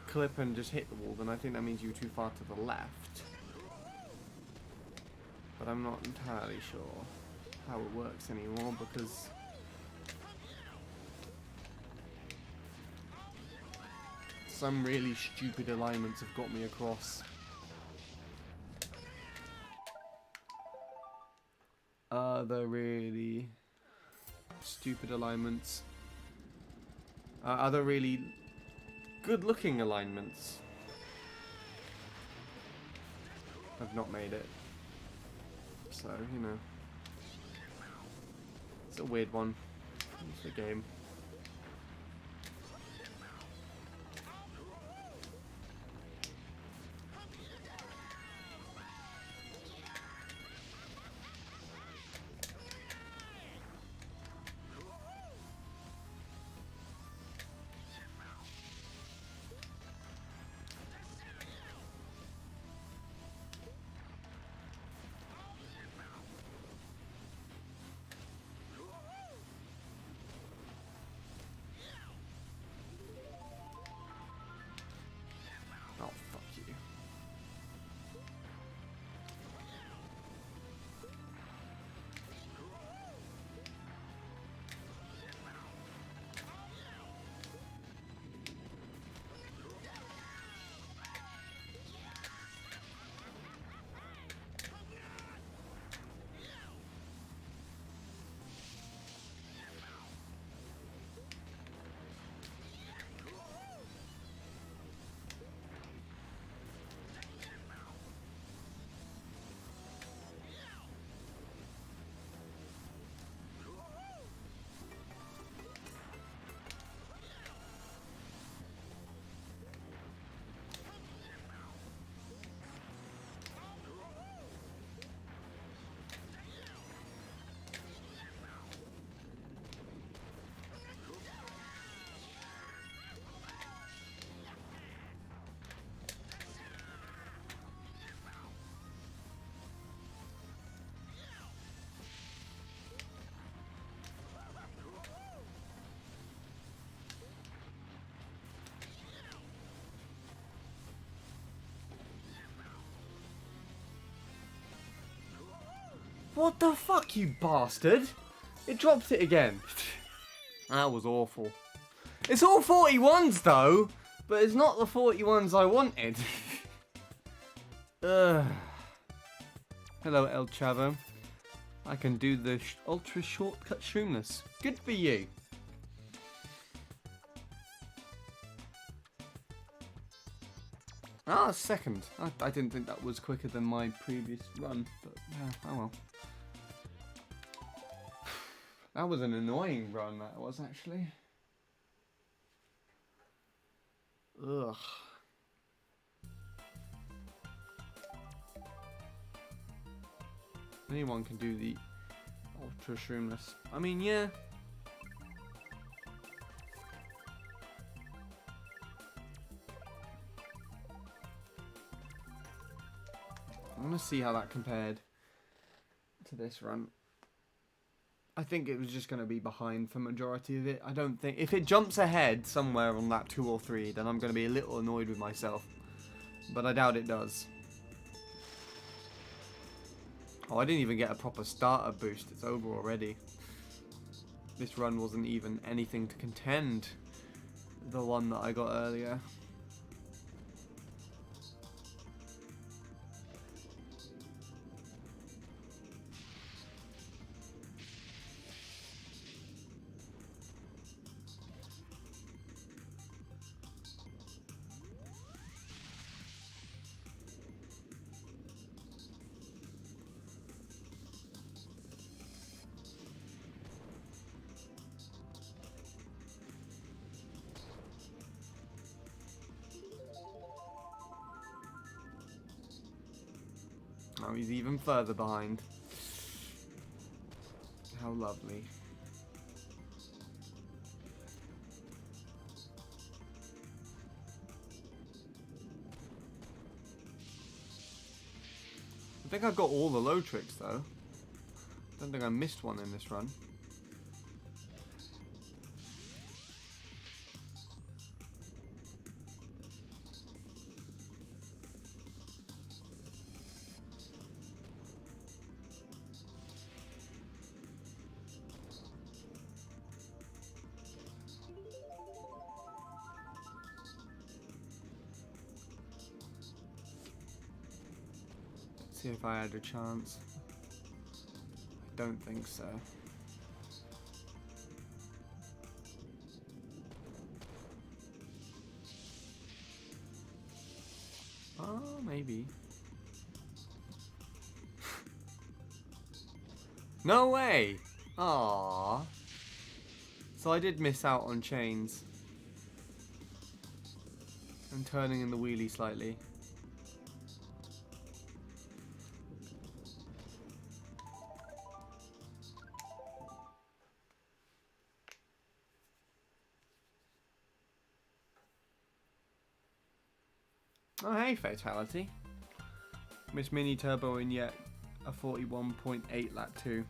clip and just hit the wall, then I think that means you were too far to the left. but I'm not entirely sure how it works anymore because some really stupid alignments have got me across. Other really stupid alignments. Other really good-looking alignments have not made it. So, you know, it's a weird one. It's a game. Oh, fuck you. What the fuck, you bastard? It dropped it again. That was awful. It's all 41s though, but it's not the 41s I wanted. Ugh. Hello, El Chavo. I can do the ultra shortcut Shroomless. Good for you. Ah, second. I didn't think that was quicker than my previous run, but yeah, oh well. That was an annoying run, that was actually. Ugh. Anyone can do the ultra Shroomless. I mean, yeah. I want to see how that compared to this run. I think it was just going to be behind for majority of it. I don't think... If it jumps ahead somewhere on lap 2 or 3, then I'm going to be a little annoyed with myself. But I doubt it does. Oh, I didn't even get a proper starter boost. It's over already. This run wasn't even anything to contend the one that I got earlier. Oh, he's even further behind. How lovely. I think I got all the low tricks though. I don't think I missed one in this run. See if I had a chance. I don't think so. Oh, maybe. No way! Aww. So I did miss out on chains. And turning in the wheelie slightly. Oh hey, Fatality. Miss Mini Turbo in yet a 41.8 lap 2.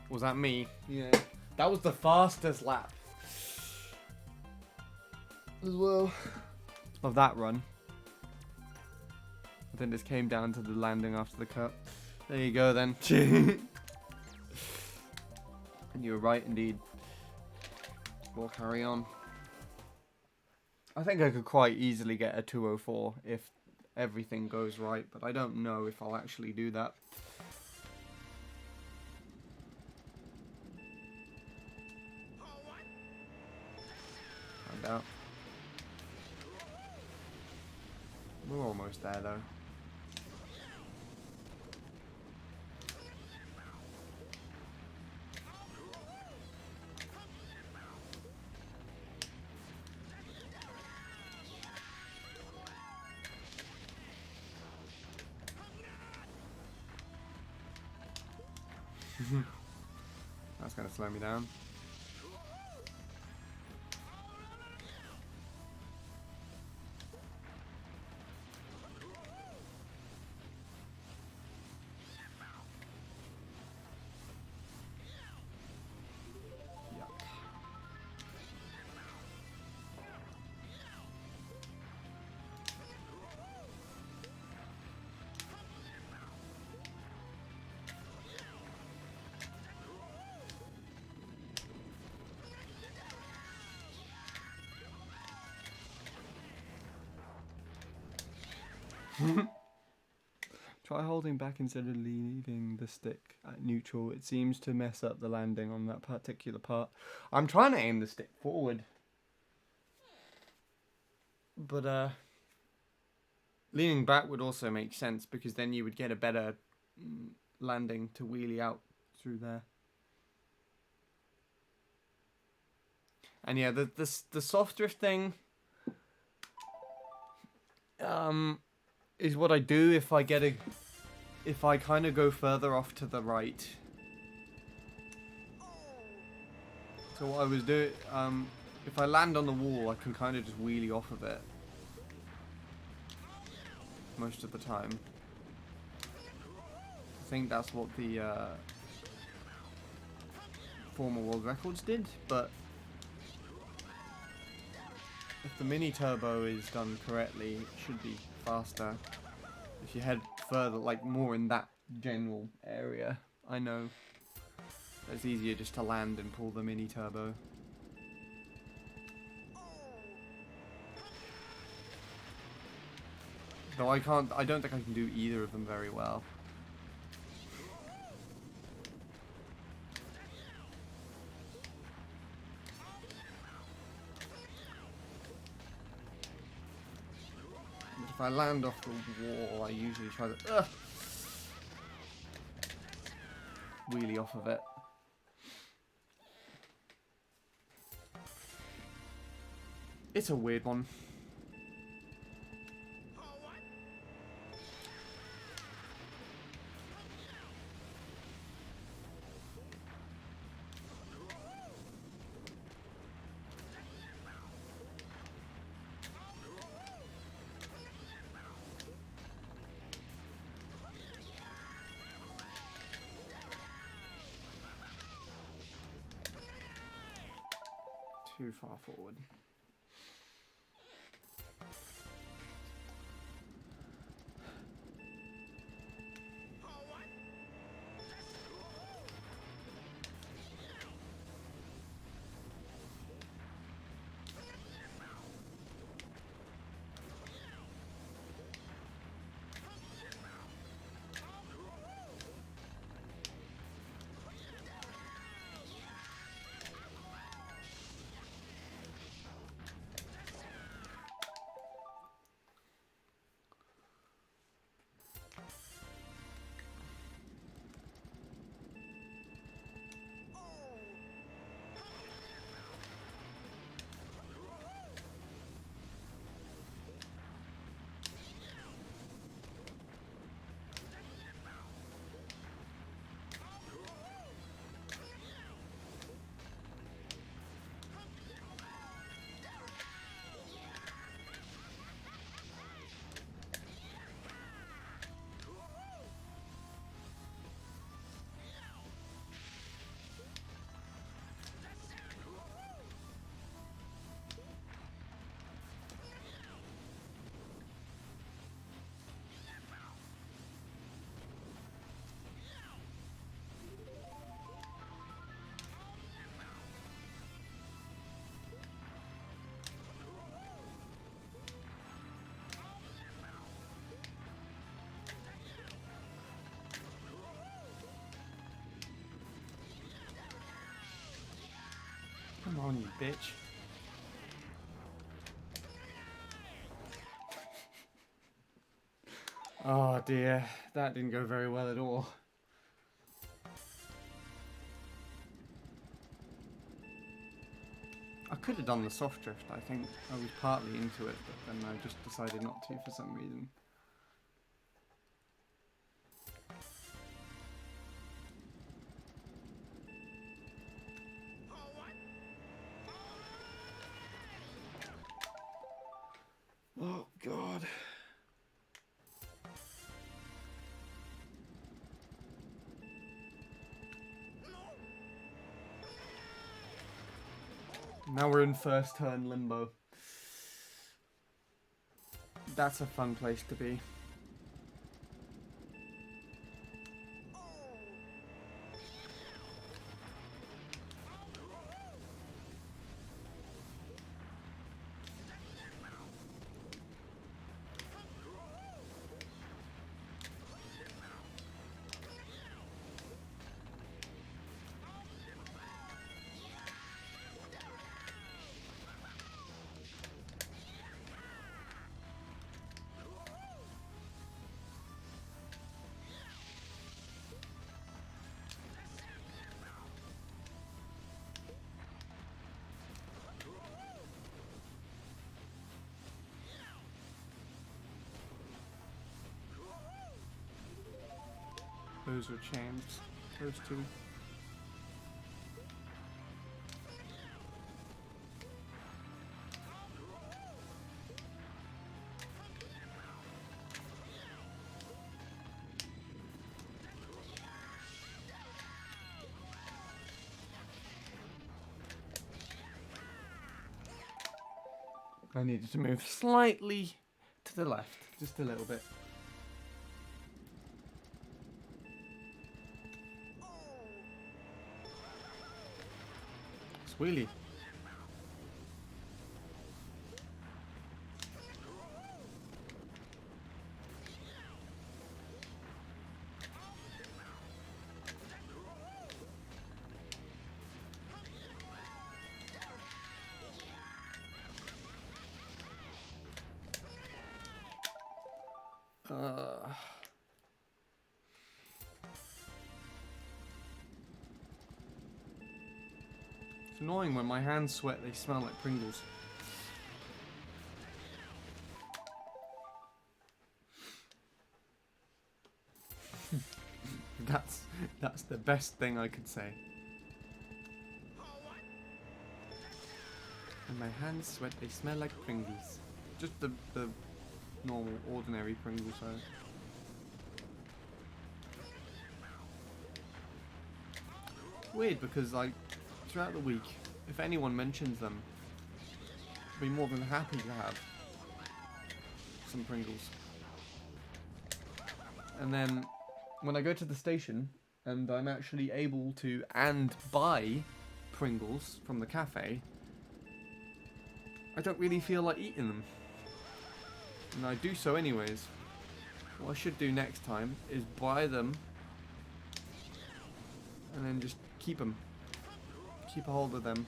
Was that me? Yeah. That was the fastest lap. As well. Of that run. I think this came down to the landing after the cut. There you go then. And you were right indeed. We'll carry on. I think I could quite easily get a 204 if everything goes right, but I don't know if I'll actually do that. Find out. We're almost there though. That's gonna slow me down. Try holding back instead of leaving the stick at neutral. It seems to mess up the landing on that particular part. I'm trying to aim the stick forward. But leaning back would also make sense because then you would get a better landing to wheelie out through there. And yeah, the soft drift thing is what I do if I kind of go further off to the right. So what I was doing, if I land on the wall, I can kind of just wheelie off of it most of the time. I think that's what the former world records did, but if the mini turbo is done correctly, it should be faster. If you head further, like more in that general area, I know it's easier just to land and pull the mini turbo. Though I don't think I can do either of them very well. If I land off the wall, I usually try to wheelie off of it. It's a weird one. Too far forward. on, you bitch. Oh dear, that didn't go very well at all. I could have done the soft drift, I think. I was partly into it, but then I just decided not to for some reason. Oh god. Now we're in first turn limbo. That's a fun place to be. Those are champs. Those two. I needed to move slightly to the left, just a little bit. Wheelie. It's annoying when my hands sweat, they smell like Pringles. That's the best thing I could say. When my hands sweat, they smell like Pringles. Just the normal, ordinary Pringles, so. Weird because, like, throughout the week, if anyone mentions them, I'd be more than happy to have some Pringles. And then when I go to the station and I'm actually able to buy Pringles from the cafe, I don't really feel like eating them. And I do so anyways. What I should do next time is buy them and then just keep them. Keep a hold of them.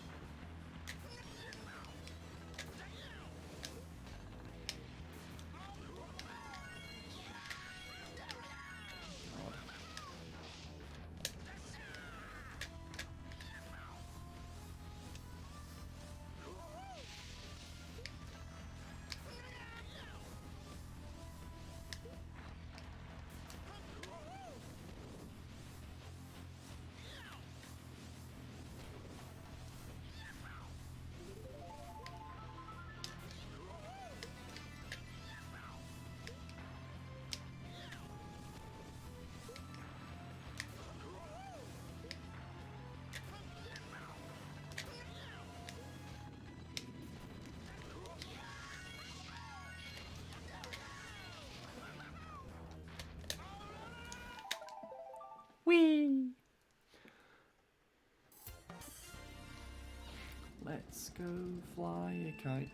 Whee! Let's go fly a kite.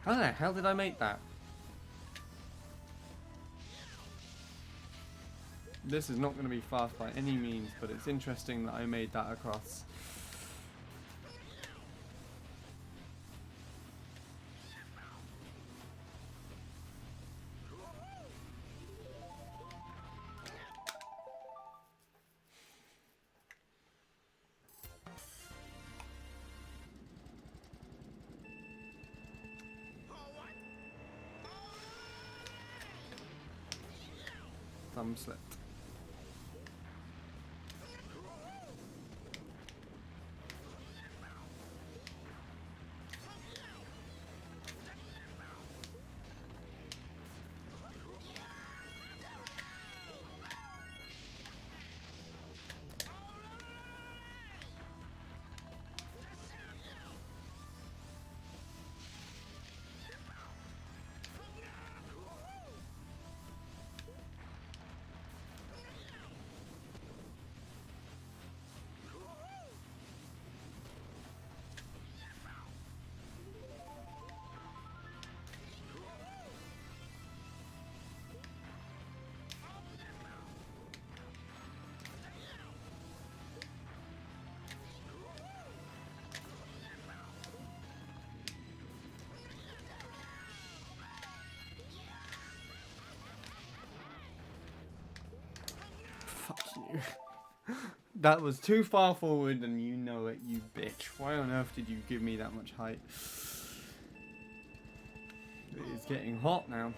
How the hell did I make that? This is not going to be fast by any means, but it's interesting that I made that across. Thumb slipped. Fuck you. That was too far forward and you know it, you bitch. Why on earth did you give me that much height? It is getting hot now.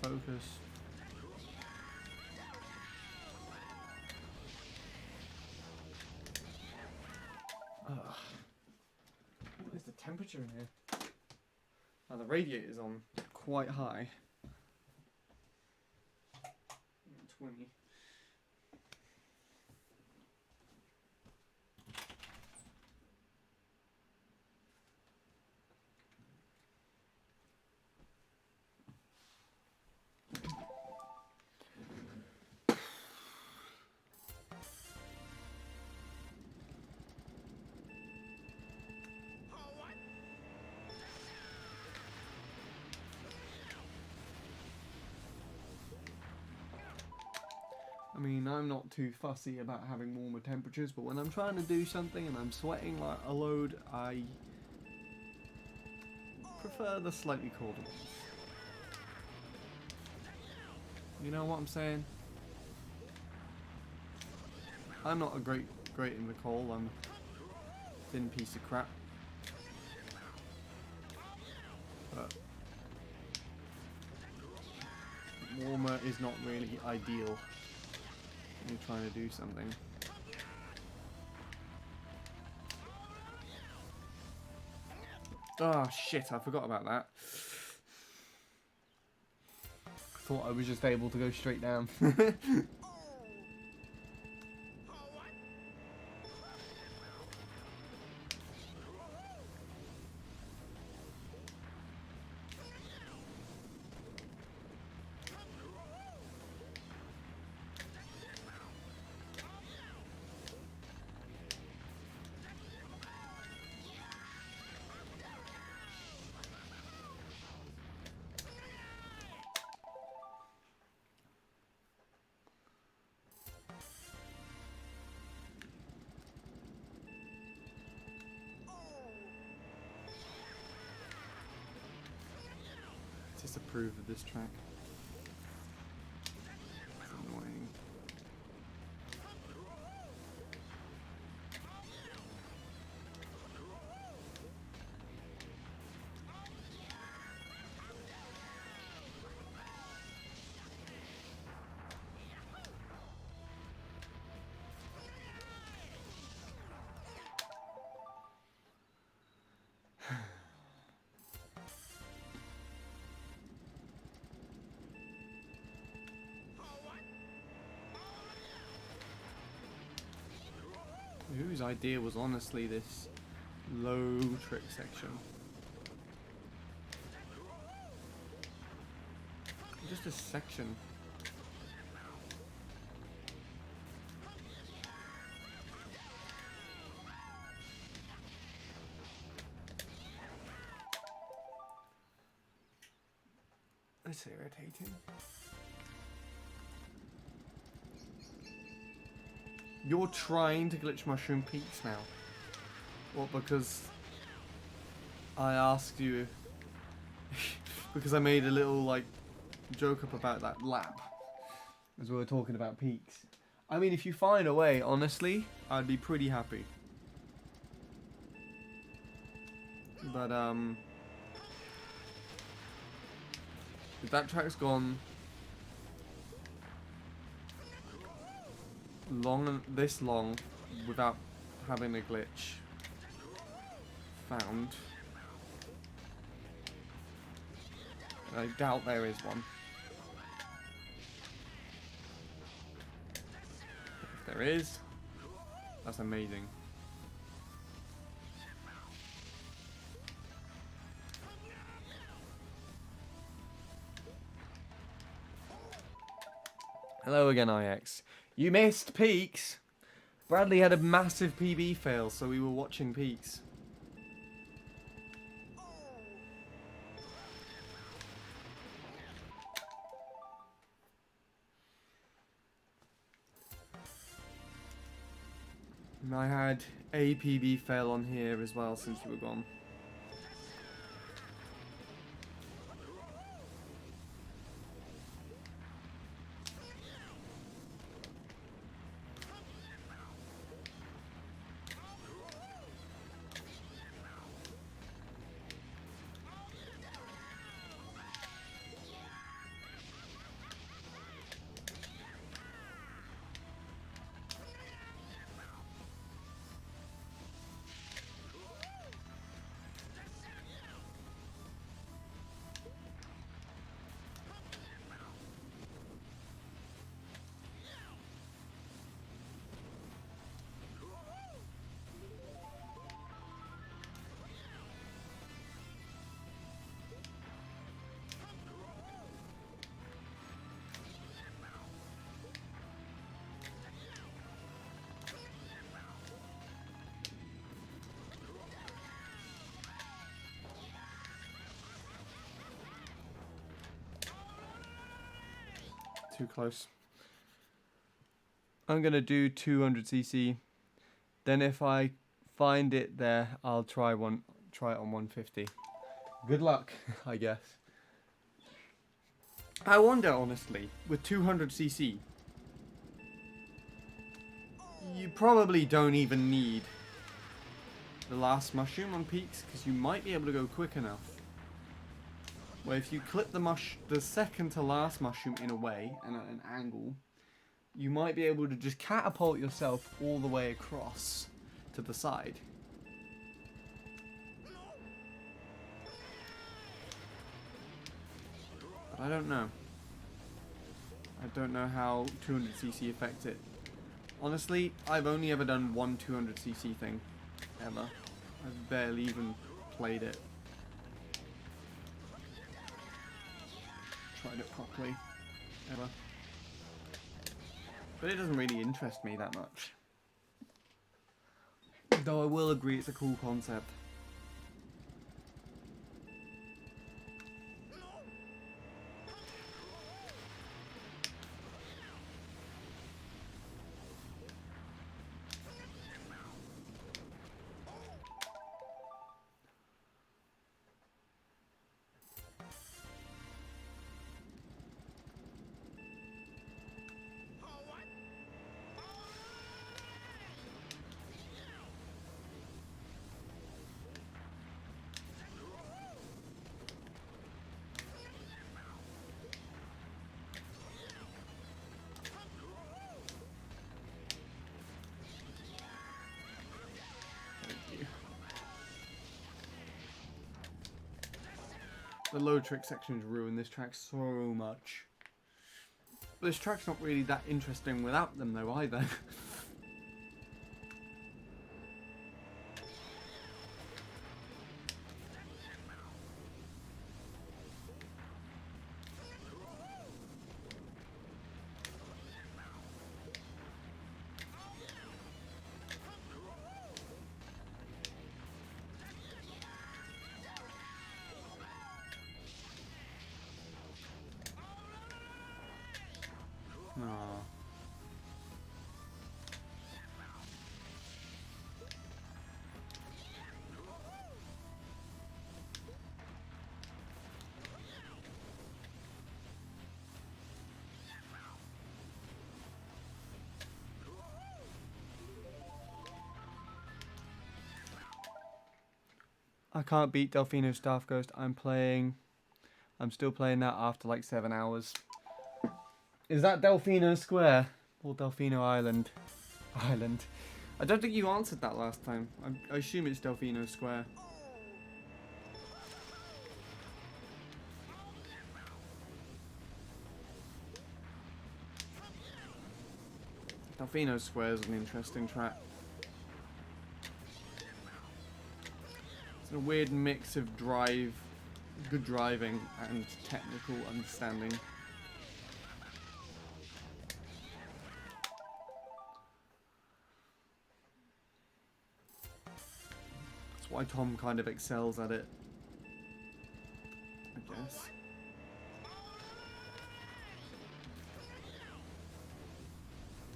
Focus. What is the temperature in here? Oh, the radiator's on quite high. 20. I mean, I'm not too fussy about having warmer temperatures, but when I'm trying to do something and I'm sweating like a load, I prefer the slightly colder ones. You know what I'm saying? I'm not a great in the cold. I'm a thin piece of crap. But warmer is not really ideal when you're trying to do something. Oh shit, I forgot about that. Thought I was just able to go straight down. Disapprove of this track. It's annoying. Whose idea was honestly this low trick section? Just a section. That's irritating. You're trying to glitch Mushroom Peaks now. What, because I asked you because I made a little like joke up about that lap as we were talking about peaks. I mean, if you find a way, honestly, I'd be pretty happy. But if that track's gone this long without having a glitch found, I doubt there is one. If there is, that's amazing. Hello again, IX. You missed Peaks. Bradley had a massive PB fail, so we were watching Peaks. And I had a PB fail on here as well since you were gone. Too close. I'm gonna do 200cc. Then if I find it there, I'll try it on 150. Good luck, I guess. I wonder, honestly, with 200cc, you probably don't even need the last mushroom on peaks, because you might be able to go quick enough. Where if you clip the second to last mushroom in a way, and at an angle, you might be able to just catapult yourself all the way across to the side. But I don't know. I don't know how 200cc affects it. Honestly, I've only ever done one 200cc thing. Ever. I've barely even played it. Tried it properly. Ever. But it doesn't really interest me that much. Though I will agree it's a cool concept. The low trick sections ruin this track so much. This track's not really that interesting without them though either. Aw. I can't beat Delfino Staff Ghost. I'm still playing that after like 7 hours. Is that Delfino Square? Or Delfino Island? Island. I don't think you answered that last time. I assume it's Delfino Square. Delfino Square is an interesting track. It's a weird mix of good driving and technical understanding. That's why Tom kind of excels at it, I guess.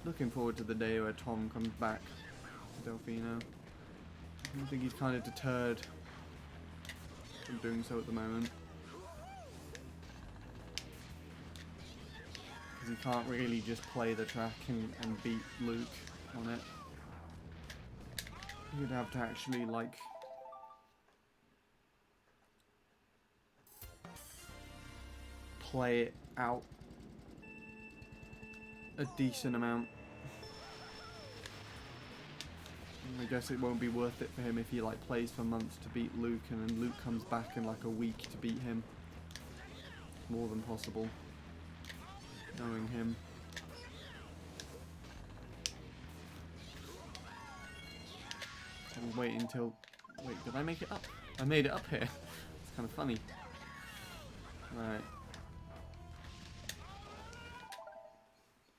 Looking forward to the day where Tom comes back to Delfino. I think he's kind of deterred from doing so at the moment. Because he can't really just play the track and beat Luke on it. You'd have to actually, like, play it out a decent amount. I guess it won't be worth it for him if he like plays for months to beat Luke and then Luke comes back in like a week to beat him. More than possible, knowing him. I'll wait until... Wait, did I make it up? I made it up here. It's kind of funny. Right.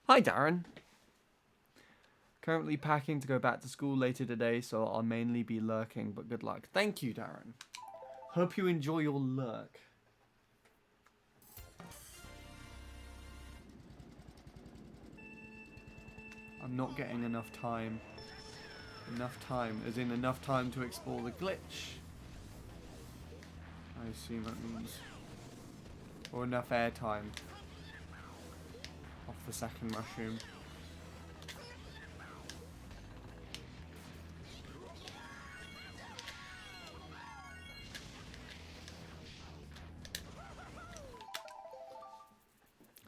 Hi, Darren. Currently packing to go back to school later today, so I'll mainly be lurking, but good luck. Thank you, Darren. Hope you enjoy your lurk. I'm not getting enough time. Enough time, as in enough time to explore the glitch. I assume that means. Or enough airtime. Off the second mushroom.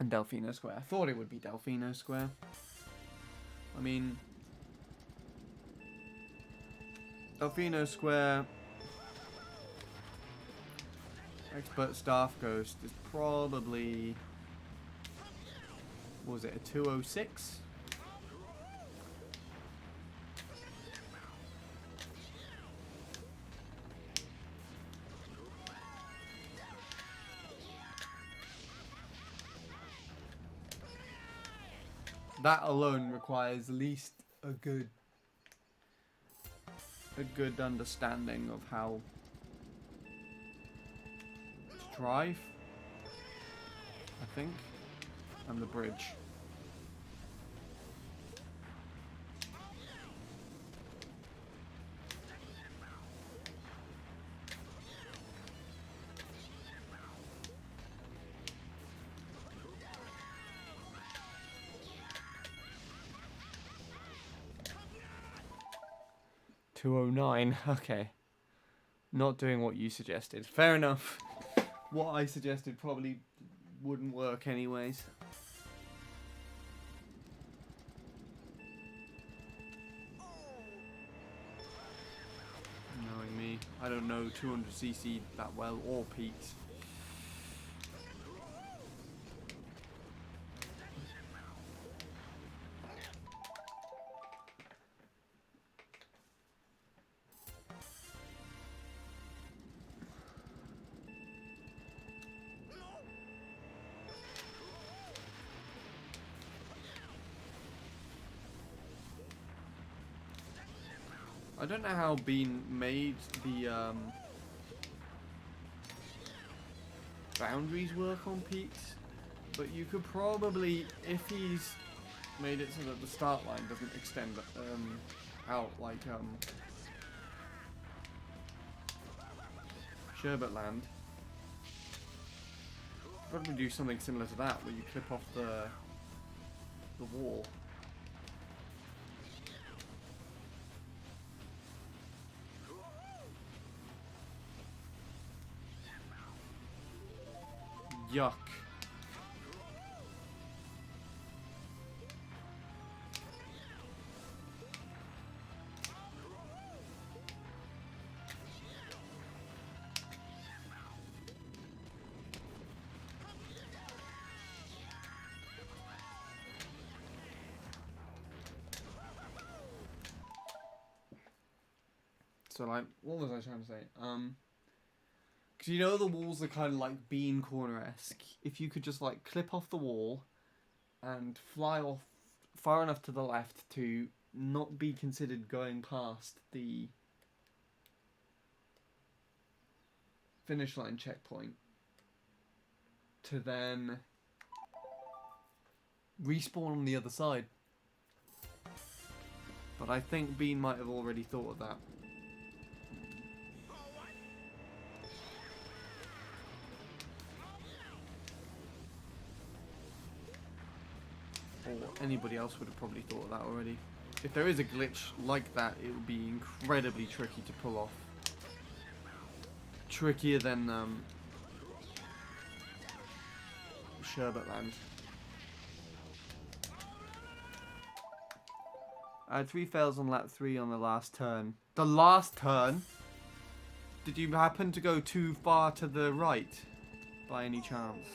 And Delfino Square. I thought it would be Delfino Square. I mean, Delfino Square Expert Staff Ghost is probably, what was it, a 206? That alone requires at least a good understanding of how to drive, I think, and the bridge. $209. Okay. Not doing what you suggested. Fair enough. What I suggested probably wouldn't work anyways. Knowing me, I don't know 200cc that well, or peaks. I don't know how Bean made the boundaries work on peaks. But you could probably, if he's made it so that the start line doesn't extend out like Sherbetland, probably do something similar to that, where you clip off the wall. Yuck. So like, what was I trying to say? Because you know the walls are kind of like bean corner-esque. If you could just like clip off the wall and fly off far enough to the left to not be considered going past the finish line checkpoint, to then respawn on the other side. But I think Bean might have already thought of that. Or anybody else would have probably thought of that already. If there is a glitch like that, it would be incredibly tricky to pull off. Trickier than Sherbetland. I had 3 fails on lap 3 on the last turn. The last turn? Did you happen to go too far to the right, by any chance?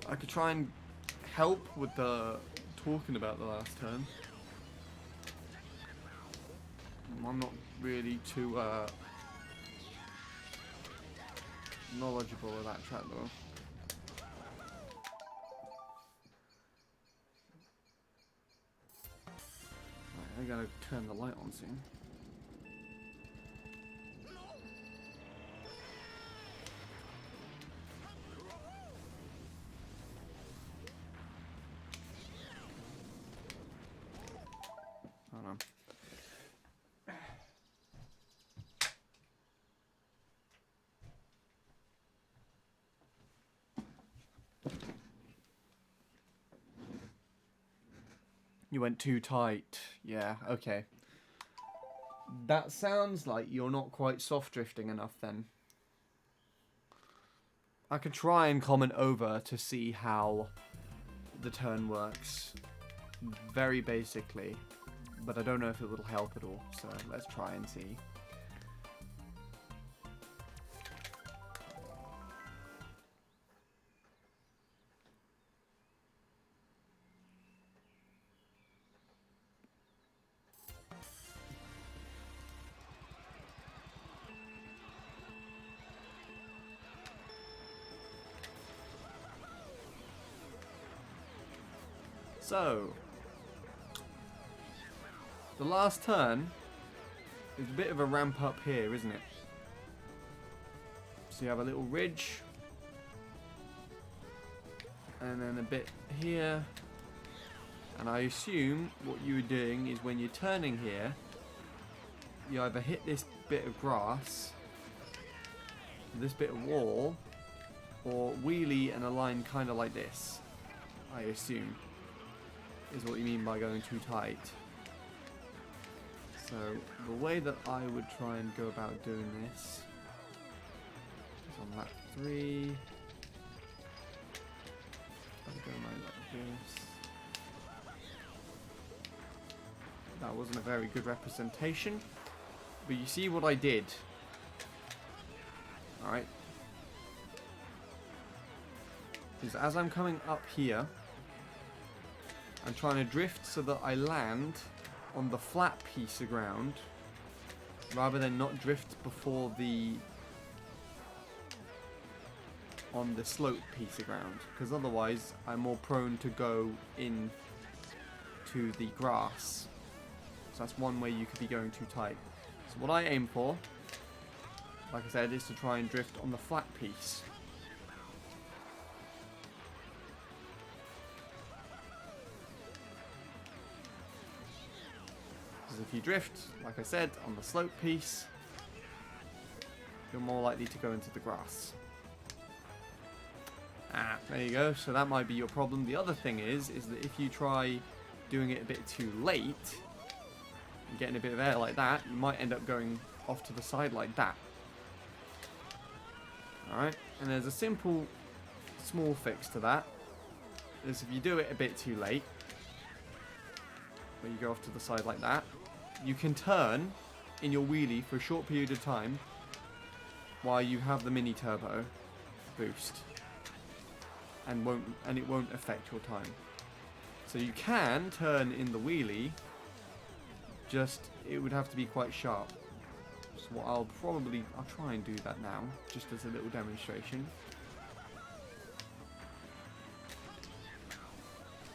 I could try and help with the talking about the last turn. I'm not really too knowledgeable of that track though. Right, I gotta turn the light on soon. Hold on. You went too tight. Yeah, okay. That sounds like you're not quite soft drifting enough then. I could try and comment over to see how the turn works. Very basically. But I don't know if it will help at all. So let's try and see. So, the last turn is a bit of a ramp up here, isn't it? So you have a little ridge, and then a bit here, and I assume what you were doing is when you're turning here, you either hit this bit of grass, this bit of wall, or wheelie and align kind of like this, I assume. Is what you mean by going too tight. So the way that I would try and go about doing this is on lap 3. I'll go like this. That wasn't a very good representation, but you see what I did. Alright. Is as I'm coming up here, I'm trying to drift so that I land on the flat piece of ground rather than not drift before on the slope piece of ground, because otherwise I'm more prone to go in to the grass. So that's one way you could be going too tight. So what I aim for, like I said, is to try and drift on the flat piece. Because if you drift, like I said, on the slope piece, you're more likely to go into the grass. Ah, there you go. So that might be your problem. The other thing is that if you try doing it a bit too late, and getting a bit of air like that, you might end up going off to the side like that. Alright, and there's a simple, small fix to that. Is if you do it a bit too late, where you go off to the side like that, you can turn in your wheelie for a short period of time while you have the mini turbo boost, and it won't affect your time. So you can turn in the wheelie, just it would have to be quite sharp. So what I'll try and do that now, just as a little demonstration.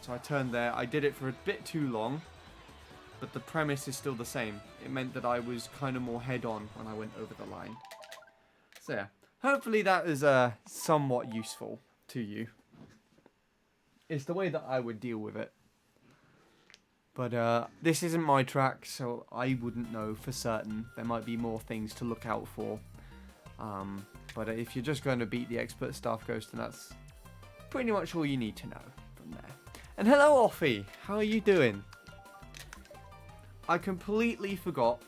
So I turned there, I did it for a bit too long, but the premise is still the same. It meant that I was kind of more head-on when I went over the line. So yeah, hopefully that is somewhat useful to you. It's the way that I would deal with it. But this isn't my track, so I wouldn't know for certain. There might be more things to look out for. But if you're just going to beat the expert Staff Ghost, then that's pretty much all you need to know from there. And hello, Offie. How are you doing? I completely forgot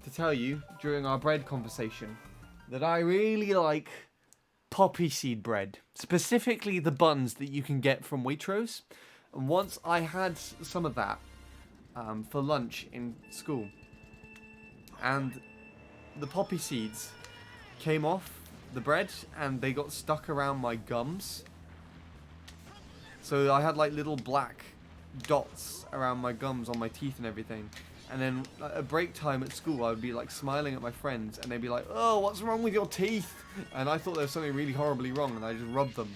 to tell you during our bread conversation that I really like poppy seed bread. Specifically the buns that you can get from Waitrose. And once I had some of that for lunch in school, and the poppy seeds came off the bread and they got stuck around my gums. So I had like little black dots around my gums on my teeth and everything. And then at break time at school, I would be like smiling at my friends and they'd be like, "Oh, what's wrong with your teeth?" And I thought there was something really horribly wrong, and I just rubbed them.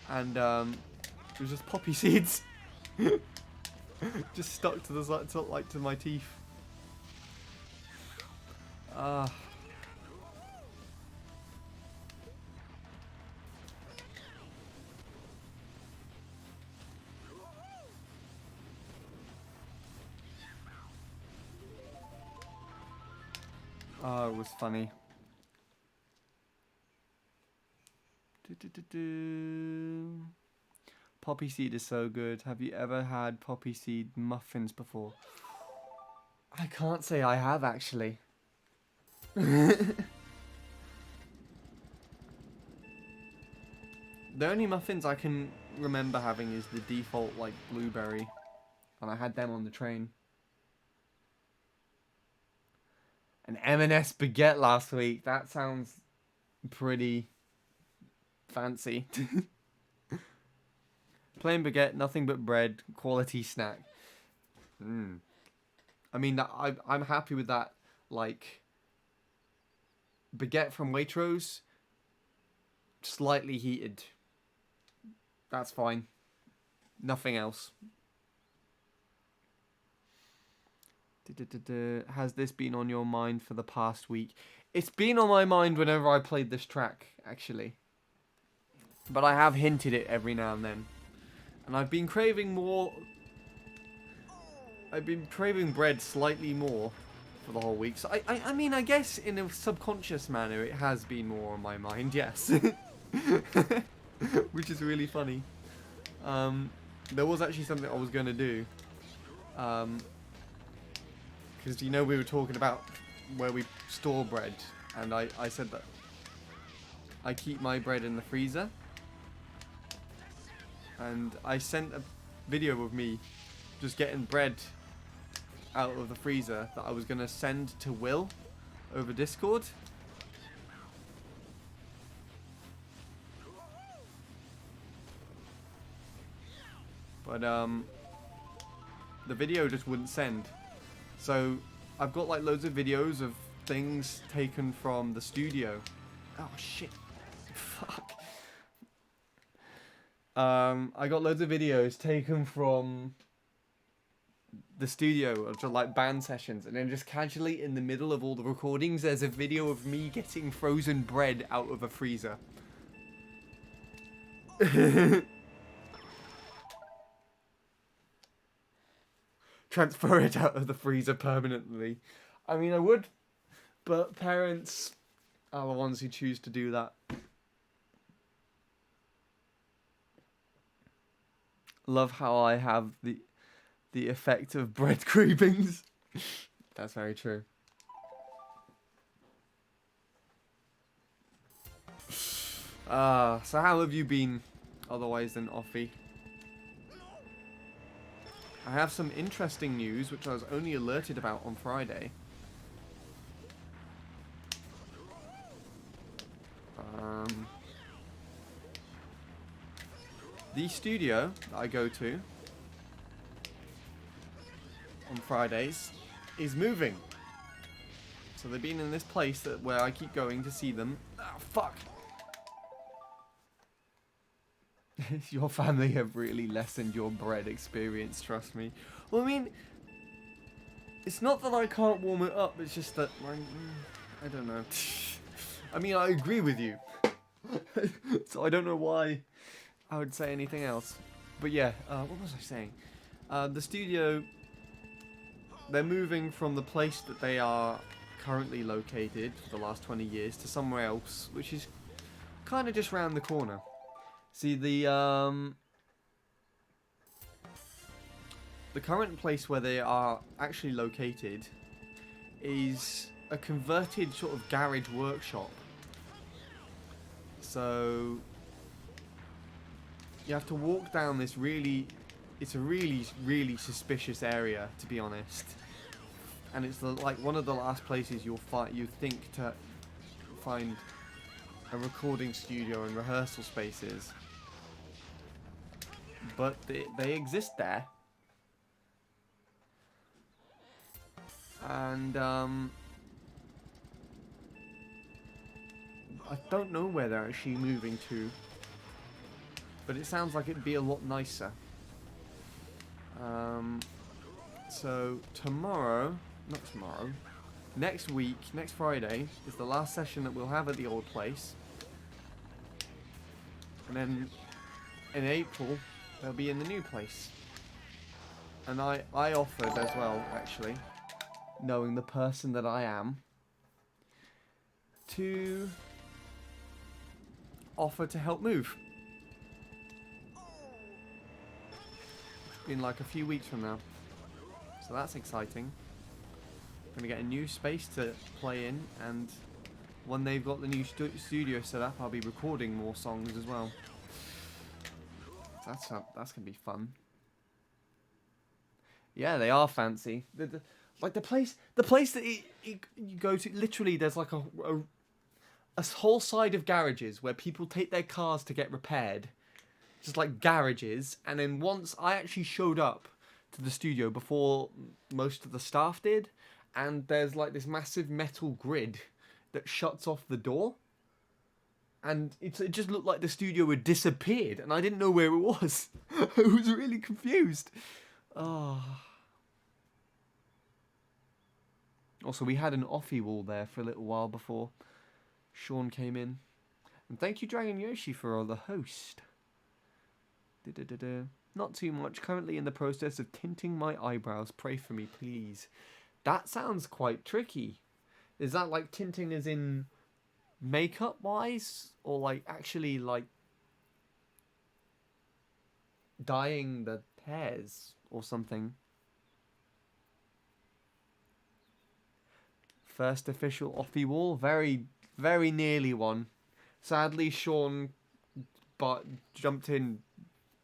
And it was just poppy seeds. Just stuck to the to my teeth. Oh, it was funny. Poppy seed is so good. Have you ever had poppy seed muffins before? I can't say I have, actually. The only muffins I can remember having is the default, like, blueberry. And I had them on the train. An M&S baguette last week. That sounds pretty fancy. Plain baguette, nothing but bread, quality snack. I mean, I'm happy with that. Like, baguette from Waitrose, slightly heated. That's fine. Nothing else. Has this been on your mind for the past week? It's been on my mind whenever I played this track, actually. But I have hinted it every now and then. And I've been craving more. I've been craving bread slightly more for the whole week. So I mean, I guess in a subconscious manner it has been more on my mind, yes. Which is really funny. There was actually something I was going to do. Because, you know, we were talking about where we store bread. And I said that I keep my bread in the freezer. And I sent a video of me just getting bread out of the freezer that I was going to send to Will over Discord. But the video just wouldn't send. So I've got like loads of videos of things taken from the studio. Oh shit. Fuck. I got loads of videos taken from the studio to like band sessions, and then just casually in the middle of all the recordings, there's a video of me getting frozen bread out of a freezer. Transfer it out of the freezer permanently. I mean, I would, but parents are the ones who choose to do that. Love how I have the effect of bread cravings. That's very true. So how have you been otherwise than Offie? I have some interesting news which I was only alerted about on Friday. The studio that I go to on Fridays is moving. So they've been in this place where I keep going to see them. Ah, fuck! Your family have really lessened your bread experience, trust me. Well, I mean, it's not that I can't warm it up, it's just that, I don't know. I mean, I agree with you. So I don't know why I would say anything else. But yeah, what was I saying? The studio, they're moving from the place that they are currently located for the last 20 years to somewhere else, which is kind of just round the corner. See, the current place where they are actually located is a converted sort of garage workshop. So you have to walk down this it's a really suspicious area, to be honest. And it's like one of the last places you think to find a recording studio and rehearsal spaces. But they exist there. And I don't know where they're actually moving to, but it sounds like it'd be a lot nicer. So next week, next Friday, is the last session that we'll have at the old place. And then in April, they'll be in the new place. And I offered as well, actually, knowing the person that I am, to offer to help move. In like a few weeks from now. So that's exciting. I'm gonna get a new space to play in, and when they've got the new studio set up, I'll be recording more songs as well. That's gonna be fun. Yeah, they are fancy. Like the place that you go to, literally, there's like a whole side of garages where people take their cars to get repaired. Just like garages. And then once I actually showed up to the studio before most of the staff did, and there's like this massive metal grid that shuts off the door. And it just looked like the studio had disappeared, and I didn't know where it was. I was really confused. Oh. Also, we had an Offie wall there for a little while before Sean came in. And thank you, Dragon Yoshi, for the host. Not too much. Currently in the process of tinting my eyebrows. Pray for me, please. That sounds quite tricky. Is that like tinting as in makeup wise, or like actually like dyeing the hairs or something? First official Offie wall, very nearly one. Sadly, Sean jumped in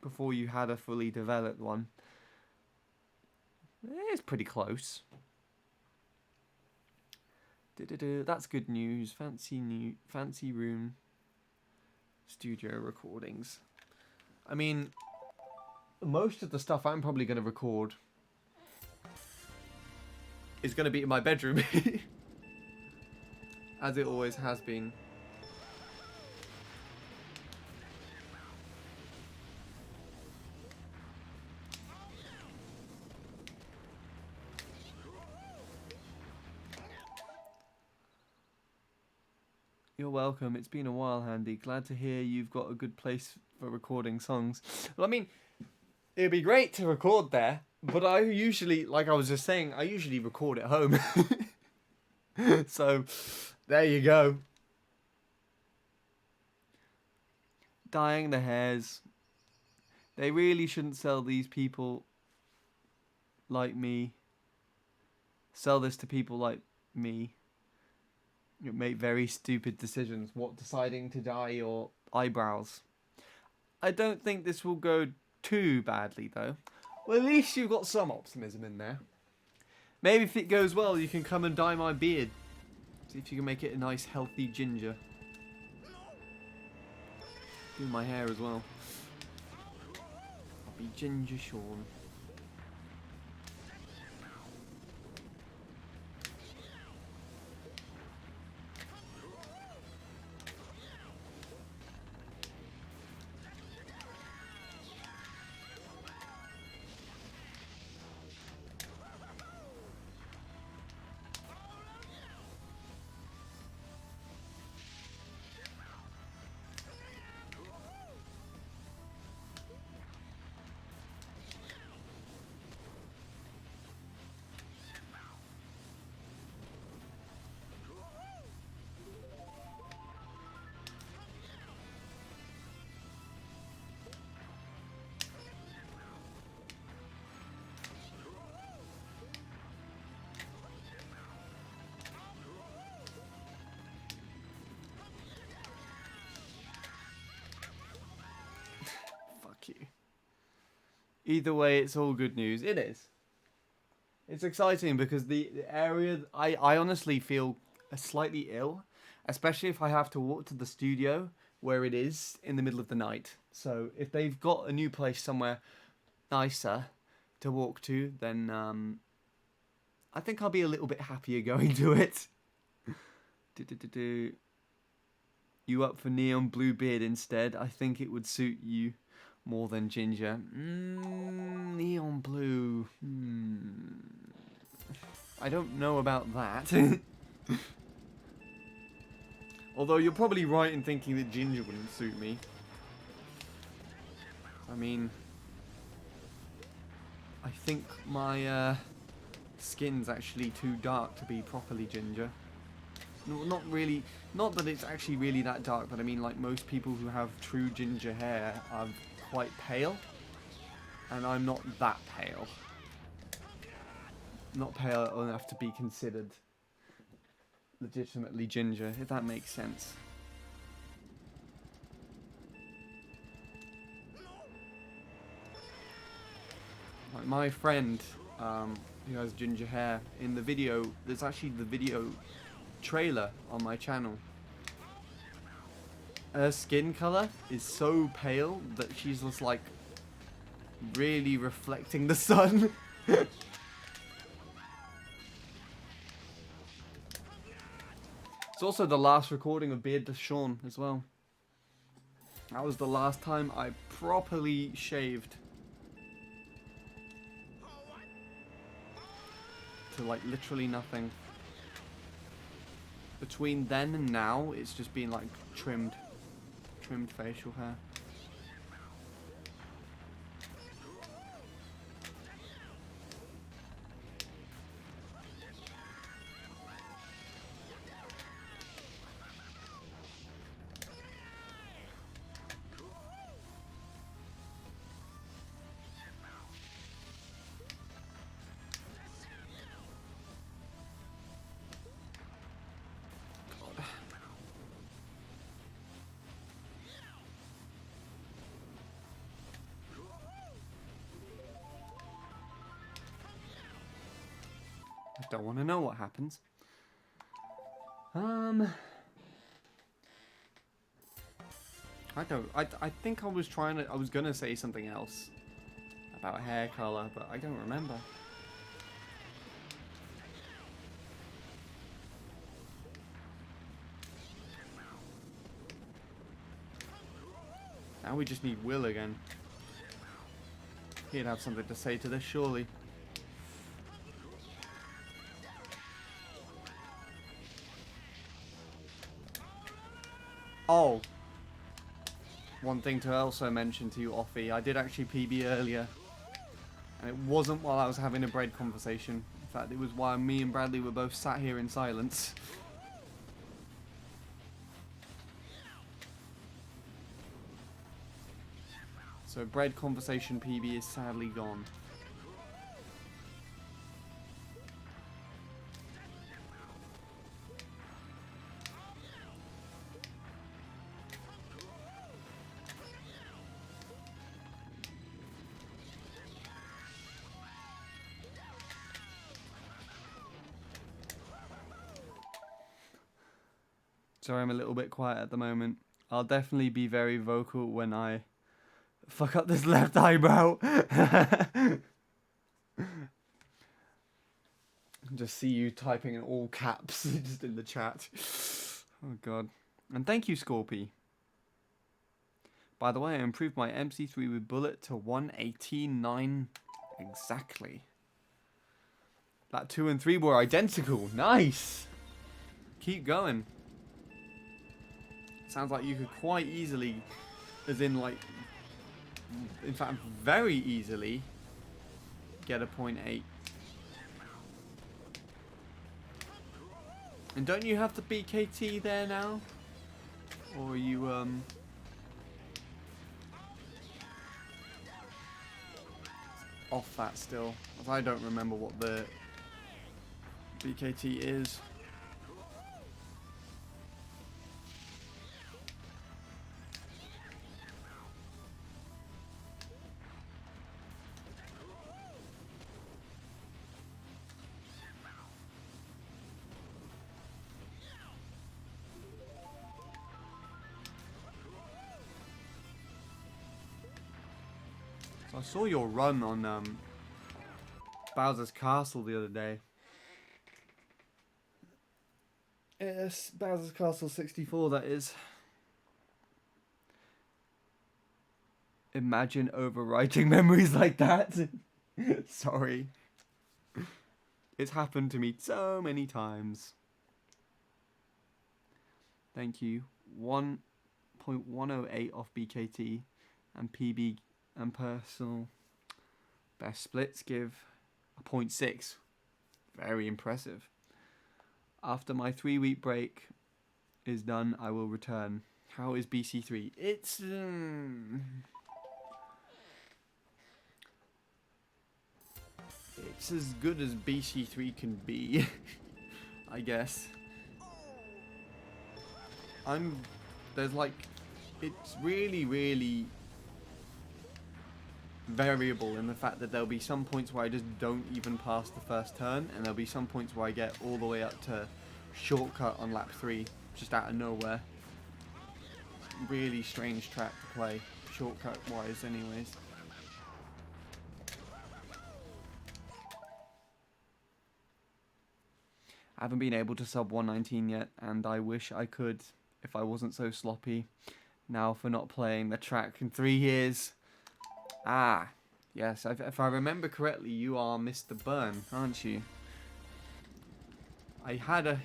before you had a fully developed one. It's pretty close. That's good news. Fancy room. Studio recordings. I mean, most of the stuff I'm probably going to record is going to be in my bedroom. As it always has been. You're welcome. It's been a while, Handy. Glad to hear you've got a good place for recording songs. Well, I mean, it'd be great to record there, but I usually, like I was just saying, I usually record at home. So, there you go. Dyeing the hairs. They really shouldn't sell these people like me. Sell this to people like me. You make very stupid decisions. What, deciding to dye your eyebrows? I don't think this will go too badly, though. Well, at least you've got some optimism in there. Maybe if it goes well, you can come and dye my beard. See if you can make it a nice, healthy ginger. Do my hair as well. I'll be Ginger Sean. You. Either way, it's all good news. It is. It's exciting because the area, I honestly feel slightly ill, especially if I have to walk to the studio where it is in the middle of the night. So if they've got a new place somewhere nicer to walk to, then I think I'll be a little bit happier going to it. You up for neon blue beard instead? I think it would suit you more than ginger. Neon blue. I don't know about that. Although you're probably right in thinking that ginger wouldn't suit me. I mean, I think my skin's actually too dark to be properly ginger. No, not really. Not that it's actually really that dark, but I mean, like, most people who have true ginger hair are quite pale, and I'm not that pale. Not pale enough to be considered legitimately ginger, if that makes sense. Like my friend who has ginger hair, in the video, there's actually the video trailer on my channel. Her skin color is so pale that she's just like really reflecting the sun. It's also the last recording of Beardless Sean as well. That was the last time I properly shaved. To like literally nothing. Between then and now, it's just been like trimmed facial hair. I don't want to know what happens. I think I was gonna say something else about hair color, but I don't remember. Now we just need Will again. He'd have something to say to this, surely. Oh, one thing to also mention to you, Offie, I did actually PB earlier. And it wasn't while I was having a bread conversation. In fact, it was while me and Bradley were both sat here in silence. So bread conversation PB is sadly gone. Sorry, I'm a little bit quiet at the moment. I'll definitely be very vocal when I fuck up this left eyebrow. Just see you typing in all caps just in the chat. Oh god. And thank you, Scorpy. By the way, I improved my MC3 with bullet to 118.9 exactly. That 2 and 3 were identical. Nice. Keep going. Sounds like you could quite easily, as in like, in fact very easily, get a 0.8. And don't you have the BKT there now? Or are you off that still? As I don't remember what the BKT is. So I saw your run on Bowser's Castle the other day. Yes, Bowser's Castle 64, that is. Imagine overwriting memories like that. Sorry. It's happened to me so many times. Thank you. 1.108 off BKT and PB and personal best splits give a 0.6. Very impressive. After my 3-week break is done, I will return. How is BC3? It's it's as good as BC3 can be, I guess. There's like, it's really variable in the fact that there'll be some points where I just don't even pass the first turn, and there'll be some points where I get all the way up to shortcut on lap 3, just out of nowhere. Really strange track to play, shortcut wise anyways. I haven't been able to sub 119 yet, and I wish I could if I wasn't so sloppy now for not playing the track in 3 years. Ah, yes, if I remember correctly, you are Mr. Byrne, aren't you? I had a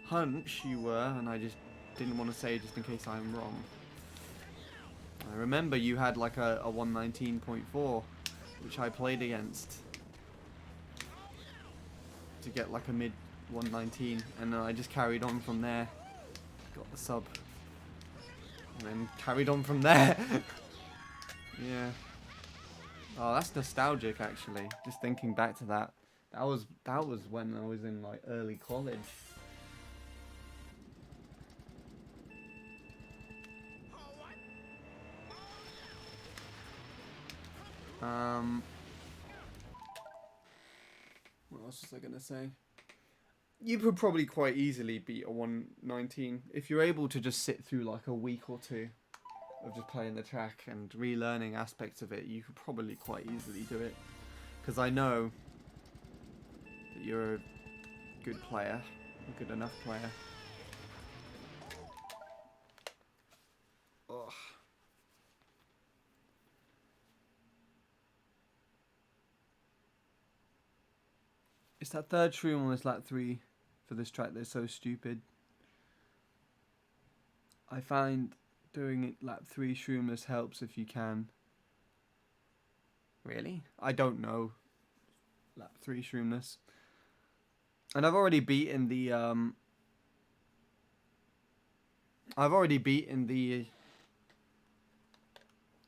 hunch you were, and I just didn't want to say just in case I'm wrong. I remember you had like a 119.4, which I played against to get like a mid 119, and then I just carried on from there. Got the sub. And then carried on from there. Yeah. Oh, that's nostalgic actually. Just thinking back to that. That was when I was in like early college. What else was I gonna say? You could probably quite easily beat a 119 if you're able to just sit through like a week or two of just playing the track and relearning aspects of it. You could probably quite easily do it, because I know that you're a good player, a good enough player. Ugh. It's that third shroom on this lap 3 for this track that's so stupid. I find doing it lap 3 shroomless helps if you can. Really? I don't know. Lap 3 shroomless. And I've already beaten the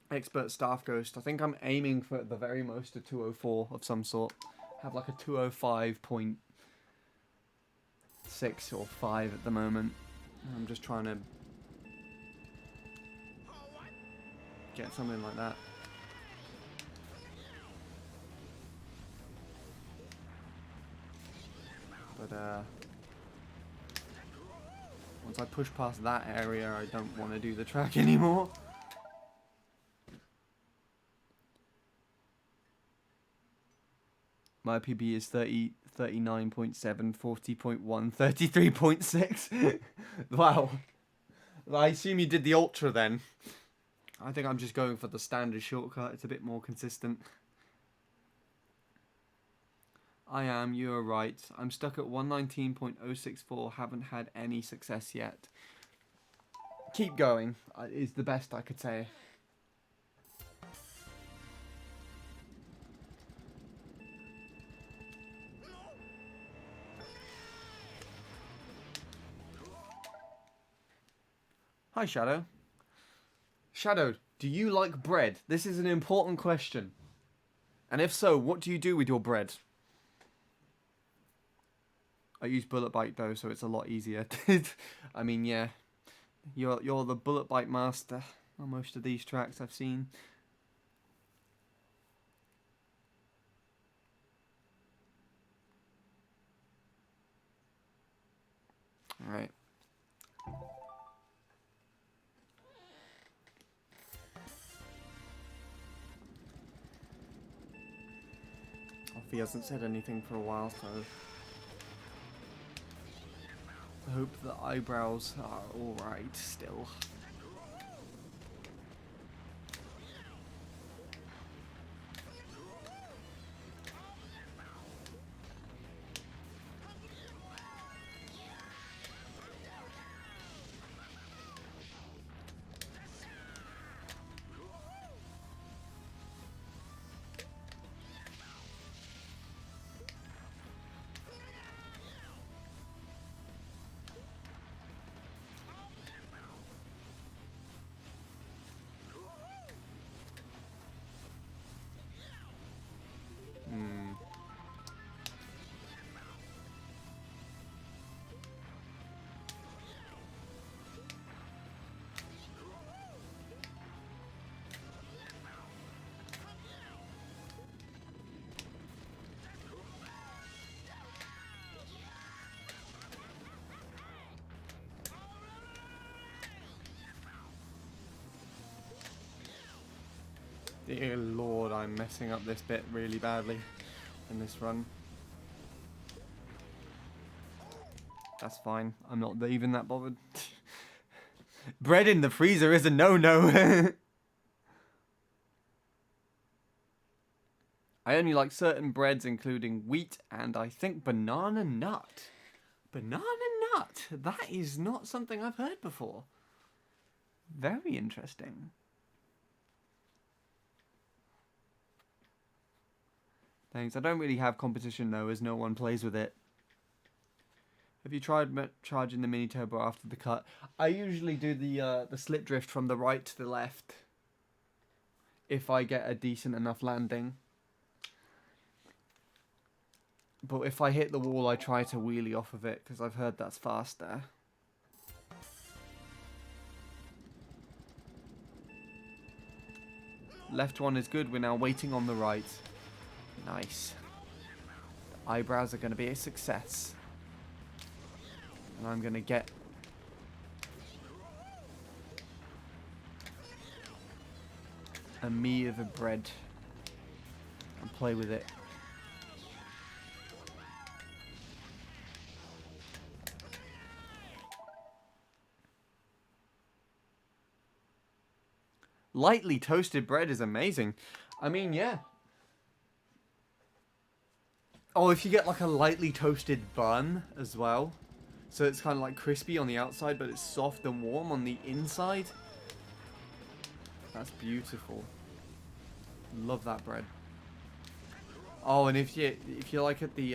expert staff ghost. I think I'm aiming for at the very most a 204 of some sort. Have like a 205.6 or 5 at the moment. I'm just trying to get something like that. But once I push past that area, I don't want to do the track anymore. My PB is 30, 39.7, 40.1, 33.6. Wow. I assume you did the ultra then. I think I'm just going for the standard shortcut. It's a bit more consistent. I am, you are right. I'm stuck at 119.064. Haven't had any success yet. Keep going is the best I could say. Hi, Shadow. Shadow, do you like bread? This is an important question. And if so, what do you do with your bread? I use Bullet Bite though, so it's a lot easier. I mean, yeah, you're the Bullet Bite master on most of these tracks I've seen. All right. He hasn't said anything for a while, so I hope the eyebrows are alright still. Dear Lord, I'm messing up this bit really badly in this run. That's fine. I'm not even that bothered. Bread in the freezer is a no-no. I only like certain breads, including wheat and I think banana nut. Banana nut? That is not something I've heard before. Very interesting. Thanks. I don't really have competition though, as no one plays with it. Have you tried charging the mini turbo after the cut? I usually do the slip drift from the right to the left. If I get a decent enough landing. But if I hit the wall, I try to wheelie off of it because I've heard that's faster. Left one is good. We're now waiting on the right. Nice. The eyebrows are going to be a success. And I'm going to get a me of a bread and play with it. Lightly toasted bread is amazing. I mean, yeah. Oh, if you get like a lightly toasted bun as well, So it's kind of like crispy on the outside, but it's soft and warm on the inside. That's beautiful. Love that bread. Oh, and if you're like at the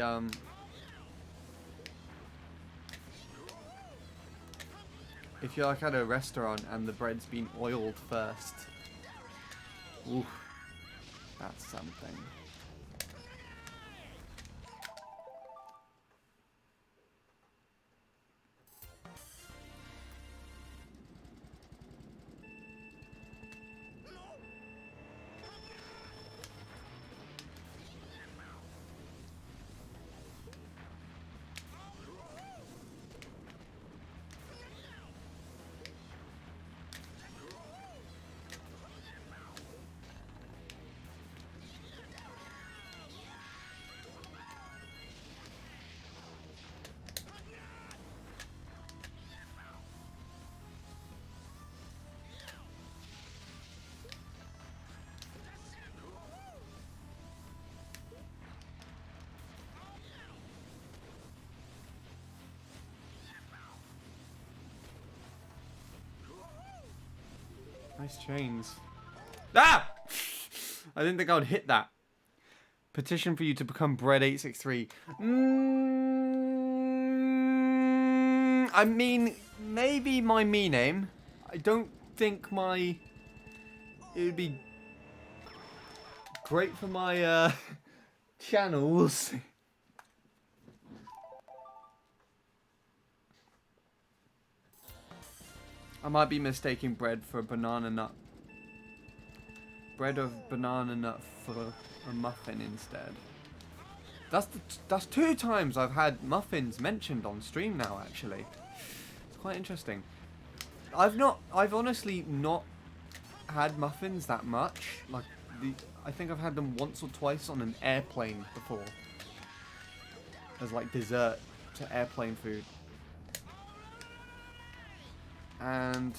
if you're like at a restaurant and the bread's been oiled first, oof, that's something. Nice chains. Ah! I didn't think I would hit that. Petition for you to become Bread863. I mean, maybe my me name. I don't think it would be great for my channels. I might be mistaking bread for banana nut. Bread of banana nut for a muffin instead. That's 2 times I've had muffins mentioned on stream now, actually. It's quite interesting. I've honestly not had muffins that much. Like I think I've had them once or twice on an airplane before. As like dessert to airplane food. And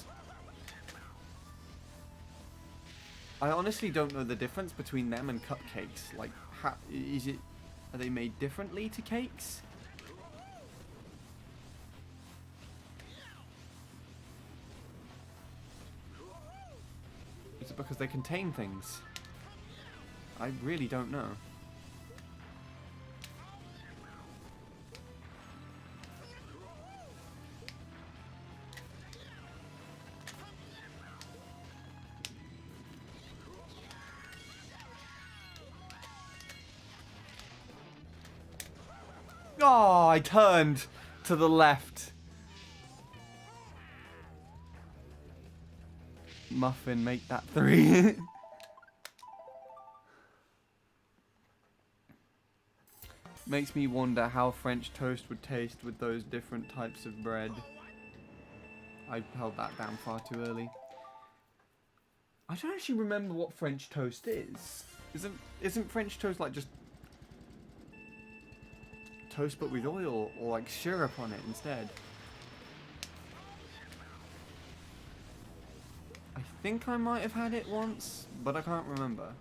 I honestly don't know the difference between them and cupcakes. Like, are they made differently to cakes? Is it because they contain things? I really don't know. Oh, I turned to the left. Muffin, make that 3. Makes me wonder how French toast would taste with those different types of bread. I held that down far too early. I don't actually remember what French toast is. Isn't French toast like just toast but with oil, or like syrup on it instead? I think I might have had it once, but I can't remember.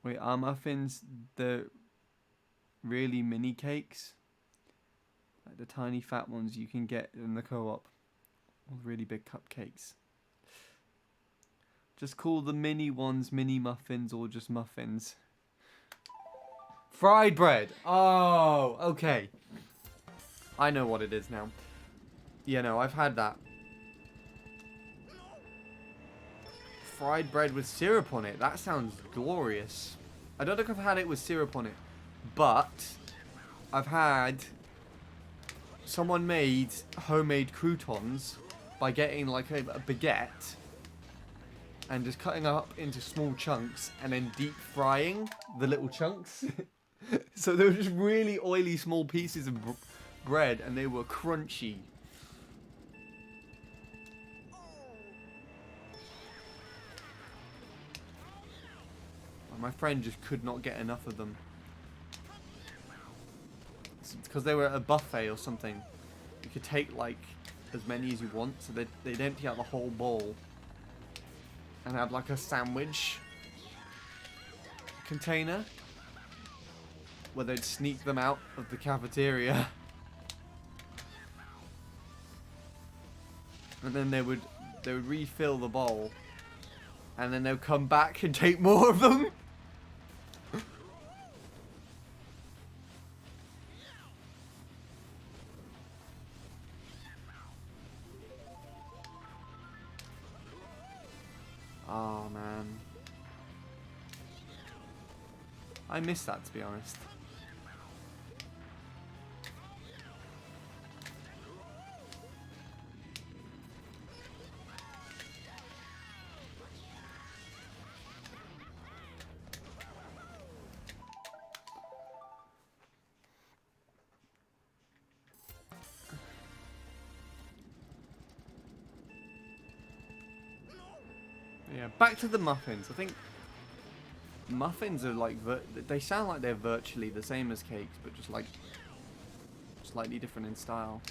Wait, are muffins the really mini cakes? Like the tiny fat ones you can get in the co-op? Or really big cupcakes? Just call the mini ones mini muffins or just muffins. Fried bread. Oh, okay. I know what it is now. Yeah, no, I've had that. Fried bread with syrup on it. That sounds glorious. I don't think I've had it with syrup on it, but I've had someone made homemade croutons by getting like a baguette and just cutting up into small chunks and then deep frying the little chunks. So they were just really oily small pieces of bread and they were crunchy. My friend just could not get enough of them. It's because they were at a buffet or something. You could take like as many as you want, so they'd empty out the whole bowl and have like a sandwich. container where they'd sneak them out of the cafeteria. And then they would refill the bowl. And then they'll come back and take more of them. Oh, man. I miss that, to be honest. Yeah, back to the muffins. I think muffins are like, they sound like they're virtually the same as cakes, but just like slightly different in style,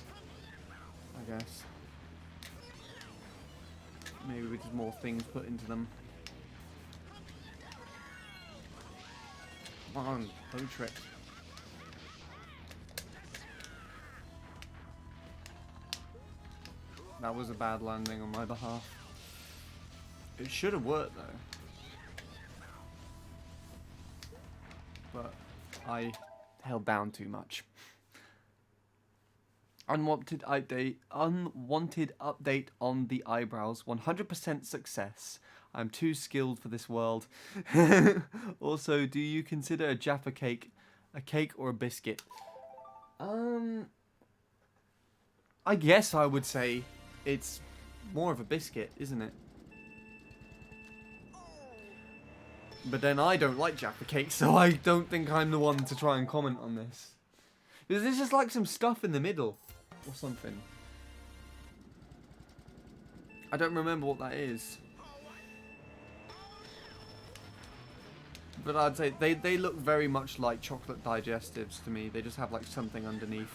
I guess. Maybe with just more things put into them. Come on, bow trick. That was a bad landing on my behalf. It should have worked though. But I held down too much. Unwanted update on the eyebrows. 100% success. I'm too skilled for this world. Also, do you consider a Jaffa cake a cake or a biscuit? I guess I would say it's more of a biscuit, isn't it? But then I don't like Jaffa cake, so I don't think I'm the one to try and comment on this. There's just like some stuff in the middle or something. I don't remember what that is. But I'd say they look very much like chocolate digestives to me. They just have like something underneath.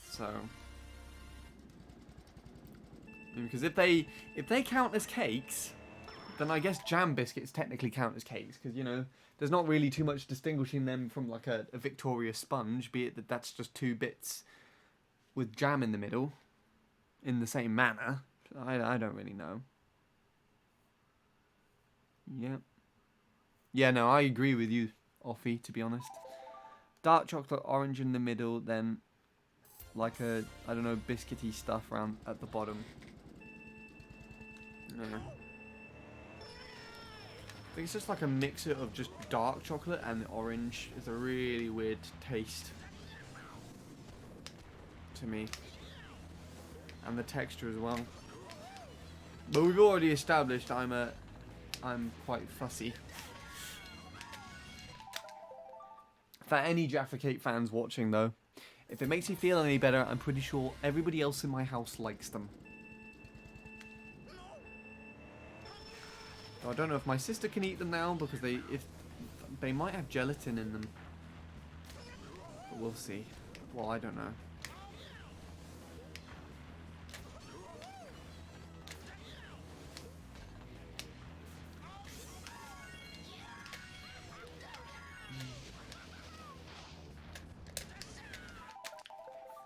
So, because if they count as cakes, then I guess jam biscuits technically count as cakes, because you know there's not really too much distinguishing them from like a Victoria sponge, be it that that's just two bits with jam in the middle, in the same manner. I don't really know. Yeah. Yeah, no, I agree with you, Offie, to be honest. Dark chocolate orange in the middle, then like a, I don't know, biscuity stuff around at the bottom. Yeah. I think it's just like a mixture of just dark chocolate and the orange. It's a really weird taste to me. And the texture as well. But we've already established I'm quite fussy. For any Jaffa Cake fans watching though, if it makes you feel any better, I'm pretty sure everybody else in my house likes them. I don't know if my sister can eat them now because they might have gelatin in them. But we'll see. Well, I don't know.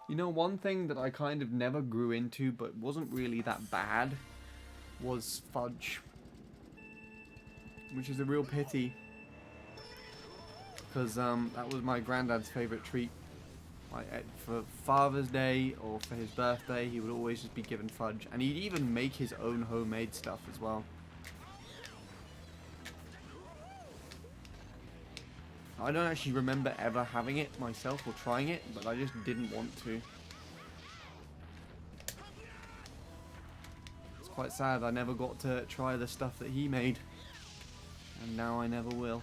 You know, one thing that I kind of never grew into but wasn't really that bad was fudge. Which is a real pity. Because that was my granddad's favourite treat. Like, for Father's Day or for his birthday, he would always just be given fudge. And he'd even make his own homemade stuff as well. I don't actually remember ever having it myself or trying it, but I just didn't want to. It's quite sad I never got to try the stuff that he made. And now I never will.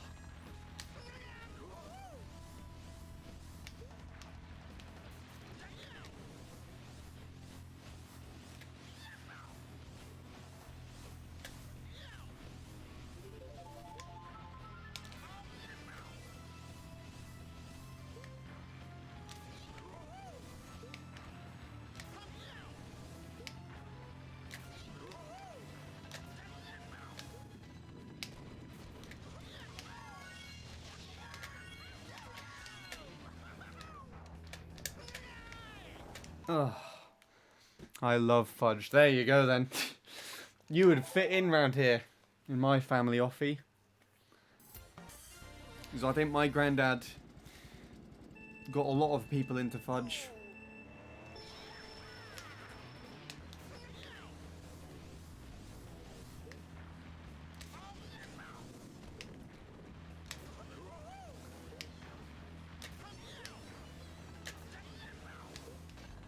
Ugh. I love fudge. There you go then. You would fit in round here in my family, Offie. Because I think my granddad got a lot of people into fudge.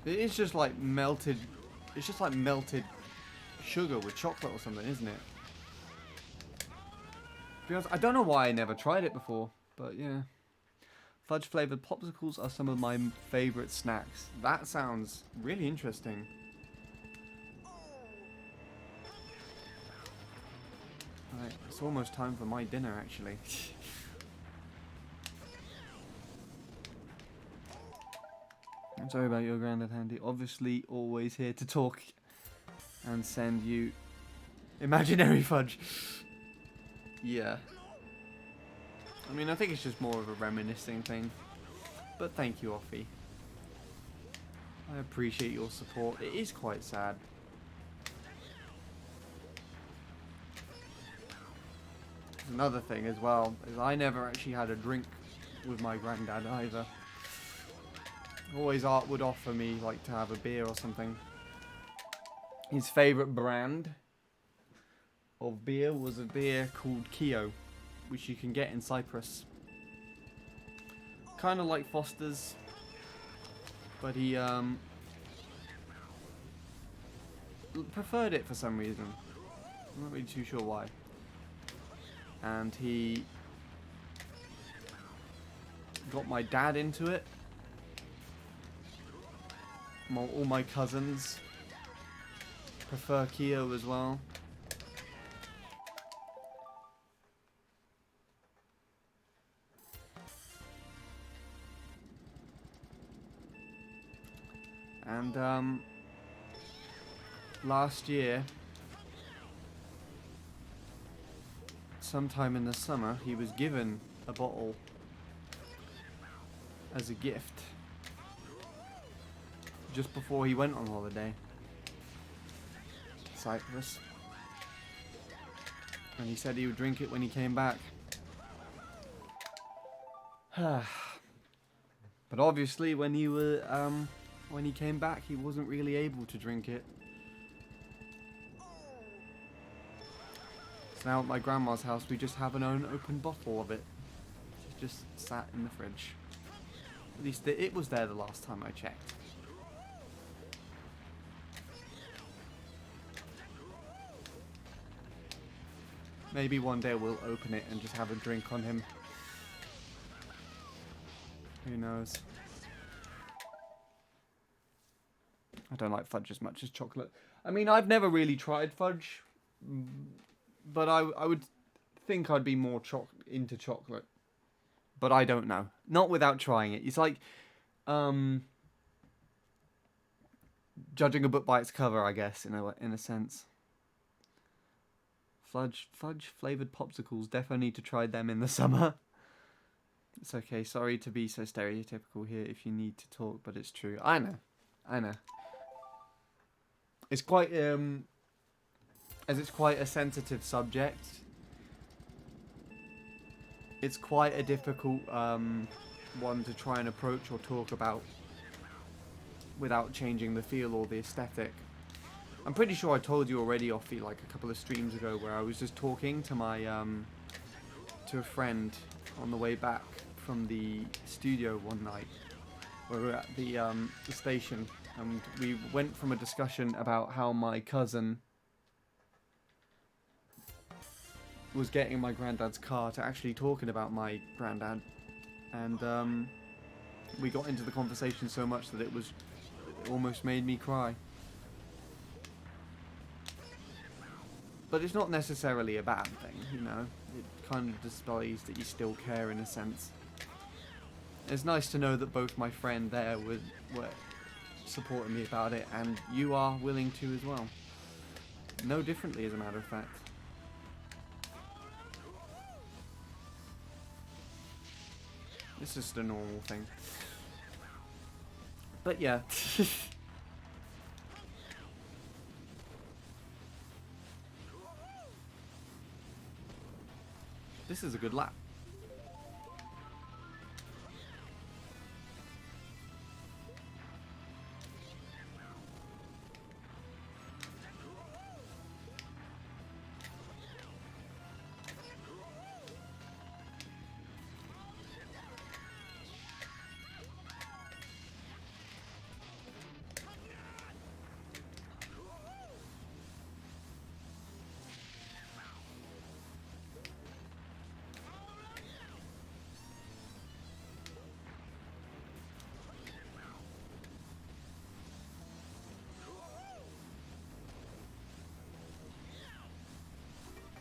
It is just like melted. It's just like melted sugar with chocolate or something, isn't it? To be honest, I don't know why I never tried it before, but yeah. Fudge flavored popsicles are some of my favorite snacks. That sounds really interesting. Alright, it's almost time for my dinner actually. I'm sorry about your granddad, Handy. Obviously always here to talk and send you imaginary fudge. Yeah. I mean, I think it's just more of a reminiscing thing. But thank you, Offie. I appreciate your support. It is quite sad. Another thing as well is I never actually had a drink with my granddad either. Always Art would offer me like to have a beer or something. His favourite brand of beer was a beer called Keo, which you can get in Cyprus. Kind of like Foster's, but he preferred it for some reason. I'm not really too sure why. And he got my dad into it. All my cousins prefer Keo as well. And last year, sometime in the summer, he was given a bottle as a gift just before he went on holiday to Cyprus, and he said he would drink it when he came back. But obviously when he came back, he wasn't really able to drink it. So now at my grandma's house, we just have an unopened bottle of it. It's just sat in the fridge. At least it was there the last time I checked. Maybe one day we'll open it and just have a drink on him. Who knows? I don't like fudge as much as chocolate. I mean, I've never really tried fudge, but I would think I'd be more into chocolate. But I don't know. Not without trying it. It's like judging a book by its cover, I guess, in a sense. Fudge flavored popsicles. Definitely need to try them in the summer. It's okay. Sorry to be so stereotypical here if you need to talk, but it's true. I know. It's quite as it's quite a sensitive subject. It's quite a difficult one to try and approach or talk about without changing the feel or the aesthetic. I'm pretty sure I told you already, Offie, like a couple of streams ago, where I was just talking to my to a friend on the way back from the studio one night, where we were at the station, and we went from a discussion about how my cousin was getting my granddad's car to actually talking about my granddad, and we got into the conversation so much that it almost made me cry. But it's not necessarily a bad thing, you know. It kind of displays that you still care in a sense. It's nice to know that both my friend there were supporting me about it, and you are willing to as well. No differently, as a matter of fact. It's just a normal thing. But yeah. this is a good lap.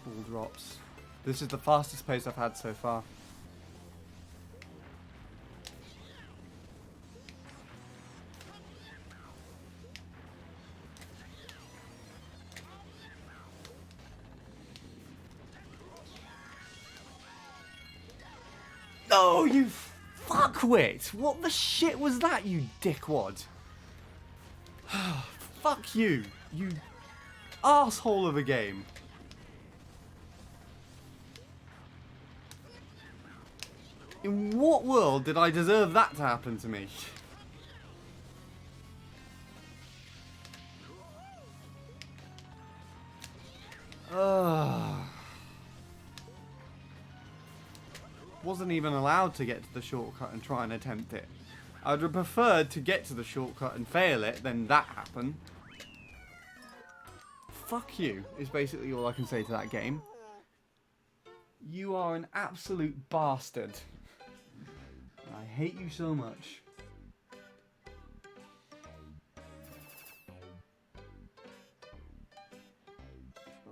Ball drops. This is the fastest pace I've had so far. Oh, you fuckwit! What the shit was that, you dickwad? Fuck you, you asshole of a game. In what world did I deserve that to happen to me? Wasn't even allowed to get to the shortcut and try and attempt it. I'd have preferred to get to the shortcut and fail it than that happen. Fuck you, is basically all I can say to that game. You are an absolute bastard. I hate you so much.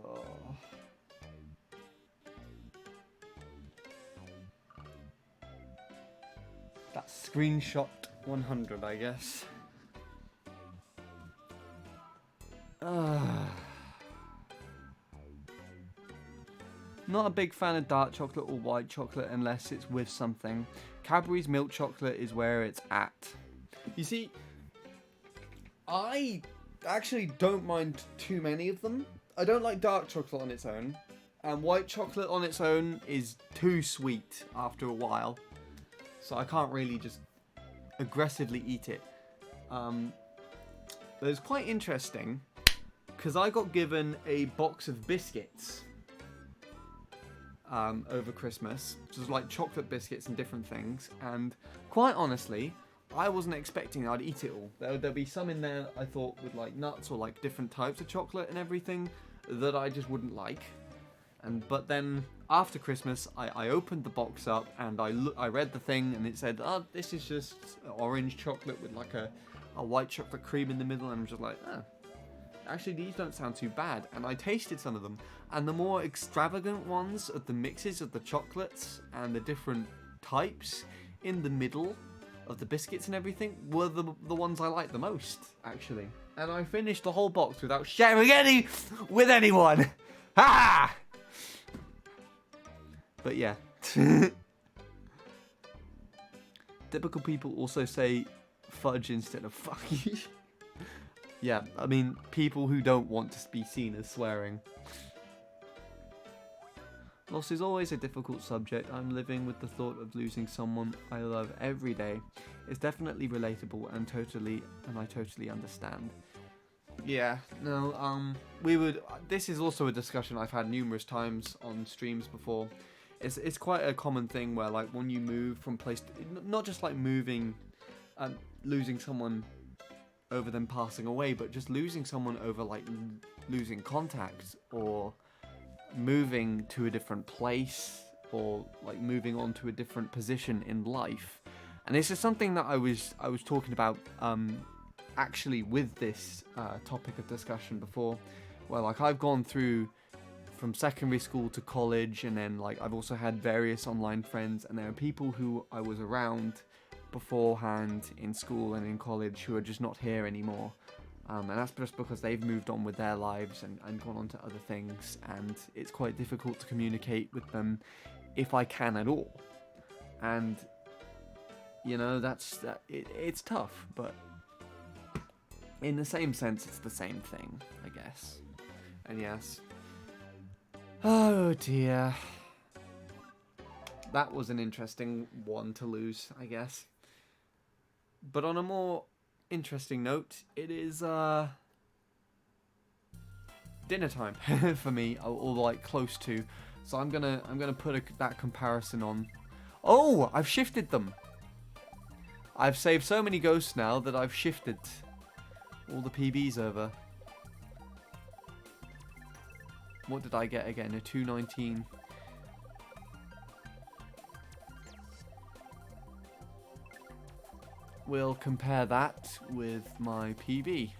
Oh. That's screenshot 100, I guess. Not a big fan of dark chocolate or white chocolate unless it's with something. Cadbury's milk chocolate is where it's at. You see, I actually don't mind too many of them. I don't like dark chocolate on its own. And white chocolate on its own is too sweet after a while. So I can't really just aggressively eat it. But it's quite interesting because I got given a box of biscuits over Christmas, just like chocolate biscuits and different things, and quite honestly, I wasn't expecting I'd eat it all. There'll be some in there I thought with like nuts or like different types of chocolate and everything that I just wouldn't like. But then after Christmas, I opened the box up and I read the thing and it said, oh, this is just orange chocolate with like a white chocolate cream in the middle, and I'm just like, oh. Actually, these don't sound too bad. And I tasted some of them. And the more extravagant ones of the mixes of the chocolates and the different types in the middle of the biscuits and everything were the ones I liked the most, actually. And I finished the whole box without sharing any with anyone. Ha! But yeah. Typical people also say fudge instead of fuck you. Yeah, I mean, people who don't want to be seen as swearing. Loss is always a difficult subject. I'm living with the thought of losing someone I love every day. It's definitely relatable and I totally understand. Yeah, no, this is also a discussion I've had numerous times on streams before. It's quite a common thing where, like, when you move from place to, not just like moving, losing someone over them passing away, but just losing someone over like losing contact or moving to a different place or like moving on to a different position in life. And this is something that I was talking about actually with this topic of discussion before, where like I've gone through from secondary school to college, and then like I've also had various online friends, and there are people who I was around beforehand in school and in college who are just not here anymore, and that's just because they've moved on with their lives and gone on to other things, and it's quite difficult to communicate with them if I can at all. And you know, it's tough, but in the same sense it's the same thing, I guess. And yes, oh dear. that was an interesting one to lose, I guess. But on a more interesting note, it is dinner time for me, or like close to. So I'm gonna put that comparison on. Oh, I've shifted them. I've saved so many ghosts now that I've shifted all the PBs over. What did I get again? A 219. We'll compare that with my PB.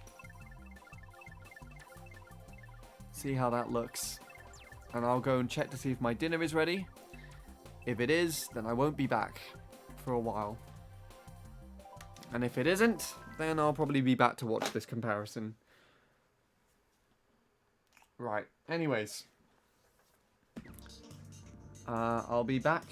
See how that looks. And I'll go and check to see if my dinner is ready. If it is, then I won't be back for a while. And if it isn't, then I'll probably be back to watch this comparison. Right, anyways. I'll be back.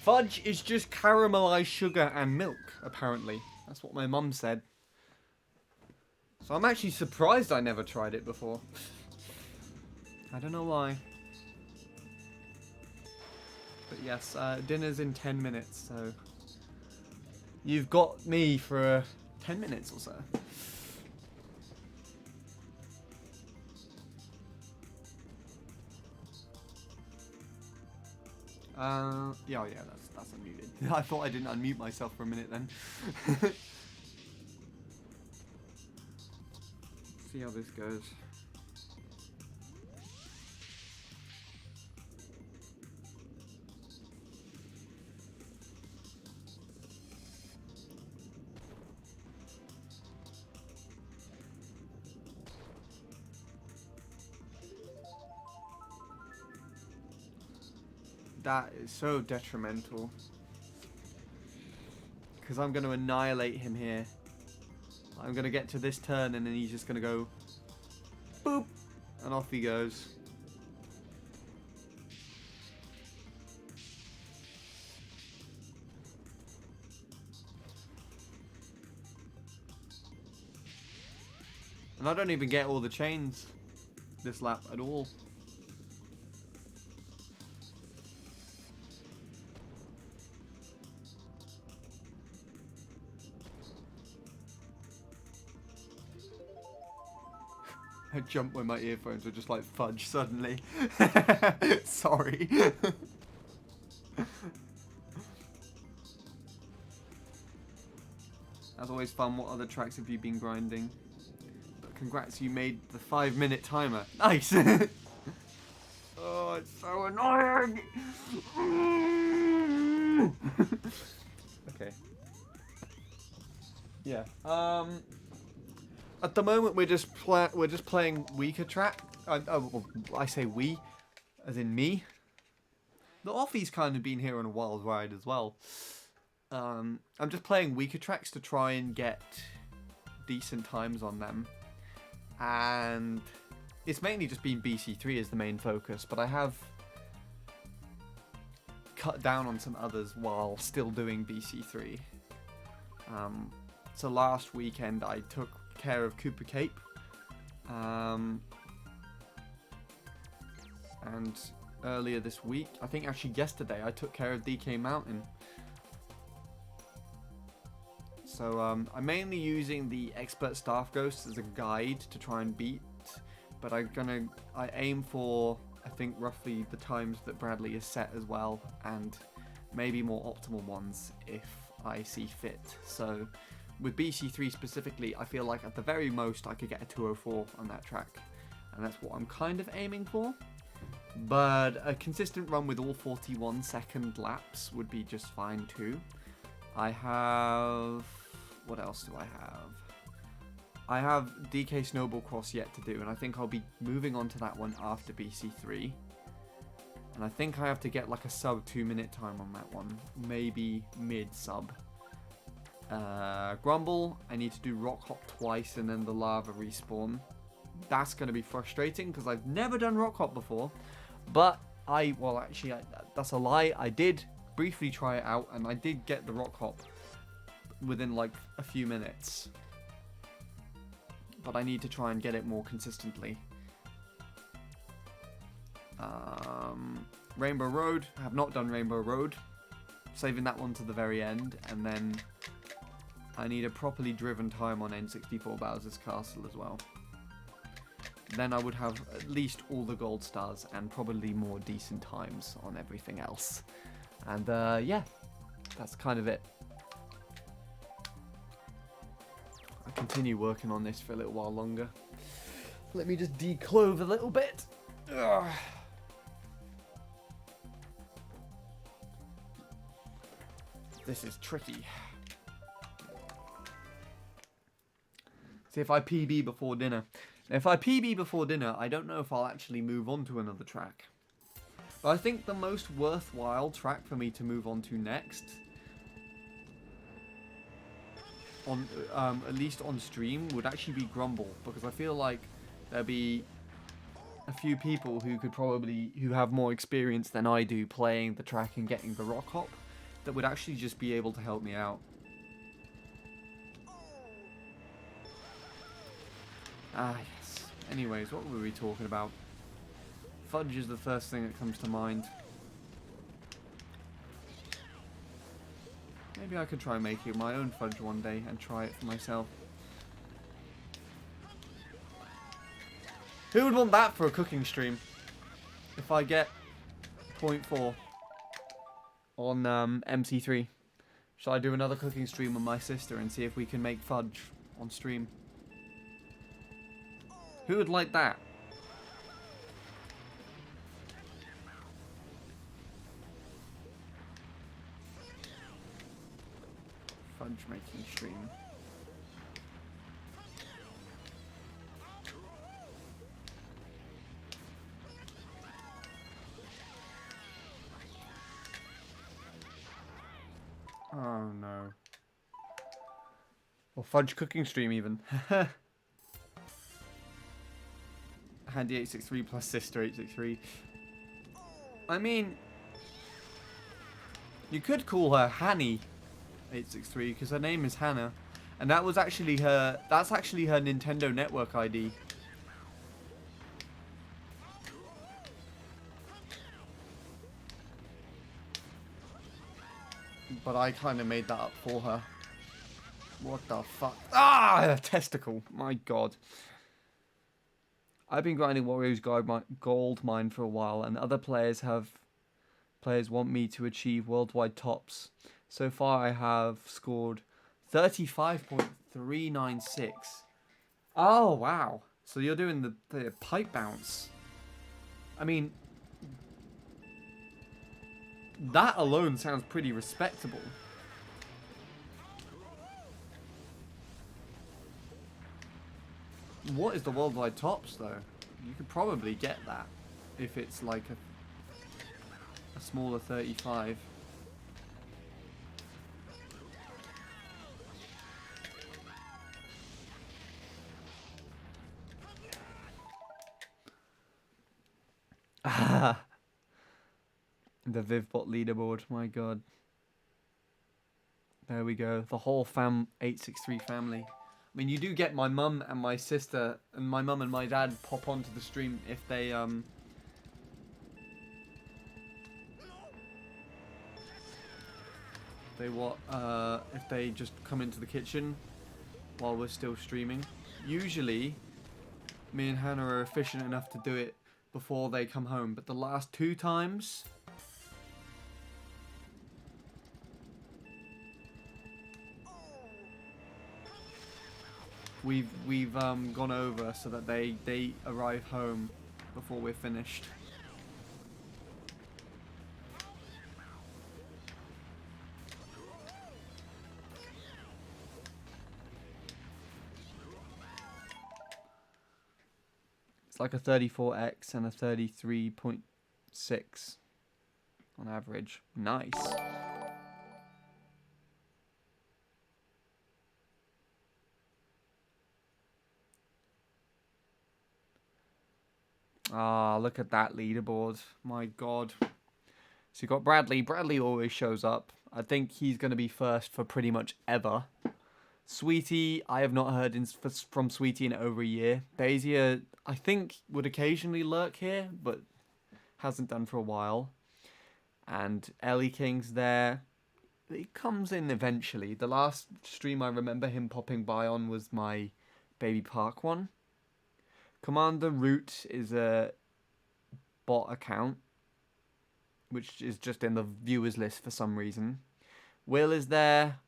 Fudge is just caramelized sugar and milk, apparently. That's what my mum said. So I'm actually surprised I never tried it before. I don't know why. But yes, dinner's in 10 minutes, so... You've got me for 10 minutes or so. Yeah, that's unmuted. I thought I didn't unmute myself for a minute then. See how this goes. That is so detrimental. Because I'm going to annihilate him here. I'm going to get to this turn and then he's just going to go... boop! And off he goes. And I don't even get all the chains this lap at all. I jumped when my earphones were just like fudge suddenly. Sorry. That's always fun. What other tracks have you been grinding? Congrats, you made the 5-minute timer. Nice! Oh, it's so annoying! Okay. Yeah. At the moment, we're just playing weaker track. I say we, as in me. The Offie's kind of been here on a wild ride as well. I'm just playing weaker tracks to try and get decent times on them. And it's mainly just been BC3 as the main focus, but I have cut down on some others while still doing BC3. So last weekend I took care of Cooper Cape. And earlier this week, I think actually yesterday, I took care of DK Mountain. So I'm mainly using the Expert Staff Ghost as a guide to try and beat, but I aim for, I think, roughly the times that Bradley has set as well, and maybe more optimal ones if I see fit. So with BC3 specifically, I feel like at the very most I could get a 204 on that track, and that's what I'm kind of aiming for. But a consistent run with all 41-second laps would be just fine too. I have... What else do I have? I have DK Snowball Cross yet to do, and I think I'll be moving on to that one after BC3. And I think I have to get like a sub 2-minute time on that one. Maybe mid-sub. Grumble, I need to do Rock Hop twice and then the Lava respawn. That's going to be frustrating because I've never done Rock Hop before. But that's a lie. I did briefly try it out and I did get the Rock Hop within like a few minutes. But I need to try and get it more consistently. Rainbow Road. I have not done Rainbow Road. Saving that one to the very end. And then I need a properly driven time on N64 Bowser's Castle as well. Then I would have at least all the gold stars and probably more decent times on everything else. And yeah, that's kind of it. I'll continue working on this for a little while longer. Let me just declove a little bit. Ugh. This is tricky. See if I PB before dinner. If I PB before dinner, I don't know if I'll actually move on to another track. But I think the most worthwhile track for me to move on to next, on at least on stream, would actually be Grumble, because I feel like there'll be a few people who have more experience than I do playing the track and getting the Rock Hop that would actually just be able to help me out. Ah, yes. Anyways, what were we talking about? Fudge is the first thing that comes to mind. Maybe I could try making my own fudge one day and try it for myself. Who would want that for a cooking stream? If I get 0.4 on MC3. Shall I do another cooking stream with my sister and see if we can make fudge on stream? Who would like that? Fudge making stream. Oh no. Or fudge cooking stream even. Handy 863 plus sister 863. I mean, you could call her Hanny 863 because her name is Hannah, and that was actually her. That's actually her Nintendo Network ID. But I kind of made that up for her. What the fuck? Ah, a testicle. My God. I've been grinding Wario's gold mine for a while, and other players want me to achieve worldwide tops. So far, I have scored 35.396. Oh, wow. So you're doing the pipe bounce. I mean, that alone sounds pretty respectable. What is the worldwide tops, though? You could probably get that if it's like a smaller 35. Ah, the Vivbot leaderboard, my god. There we go. The whole 863 family. I mean, you do get my mum and my sister, and my mum and my dad pop onto the stream if they if they just come into the kitchen while we're still streaming. Usually, me and Hannah are efficient enough to do it before they come home, but the last 2 times, we've gone over so that they arrive home before we're finished. It's like a 34x and a 33.6 on average. Nice. Ah, look at that leaderboard. My god. So you got Bradley. Bradley always shows up. I think he's going to be first for pretty much ever. Sweetie, I have not heard from Sweetie in over a year. Daisy, I think, would occasionally lurk here, but hasn't done for a while. And Ellie King's there. He comes in eventually. The last stream I remember him popping by on was my Baby Park one. Commander Root is a bot account, which is just in the viewers list for some reason. Will is there.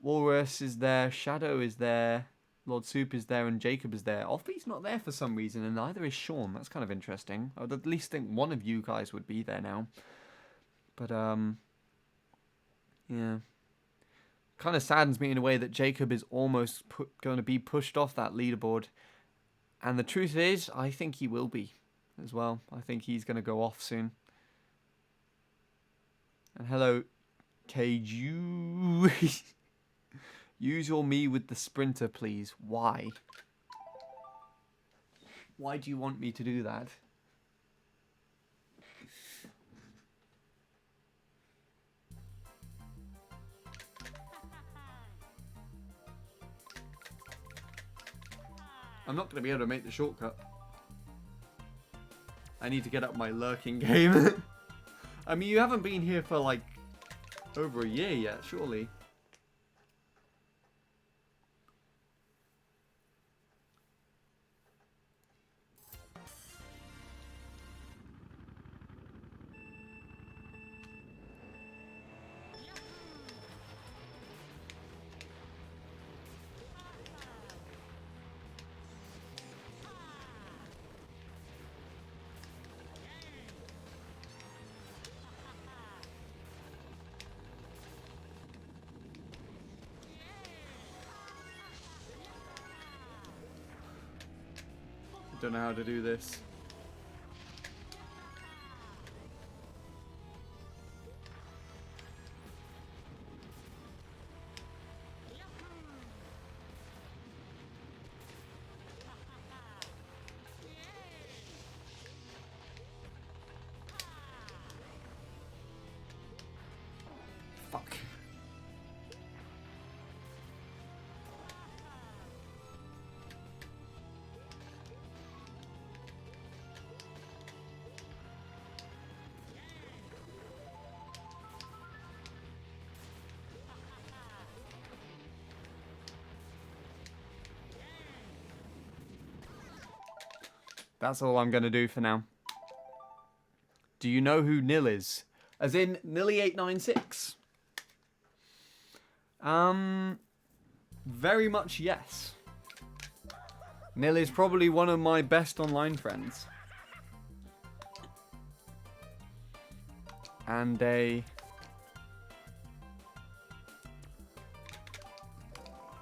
Walrus is there, Shadow is there, Lord Soup is there, and Jacob is there. Offbeat's not there for some reason, and neither is Sean. That's kind of interesting. I would at least think one of you guys would be there now. But, yeah. Kind of saddens me in a way that Jacob is almost going to be pushed off that leaderboard. And the truth is, I think he will be as well. I think he's going to go off soon. And hello, Keiju. Use your me with the sprinter, please. Why? Why do you want me to do that? I'm not going to be able to make the shortcut. I need to get up my lurking game. I mean, you haven't been here for like over a year yet, surely. Don't know how to do this. Fuck. That's all I'm going to do for now. Do you know who Nil is? As in, Nilly896. Very much yes. Nil is probably one of my best online friends. And a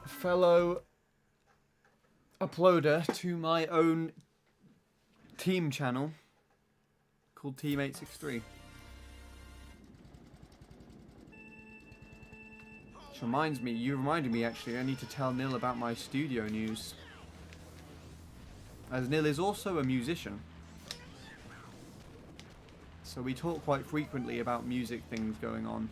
fellow uploader to my own team channel called Team 863. Which reminds me, you reminded me actually, I need to tell Nil about my studio news. As Nil is also a musician. So we talk quite frequently about music things going on.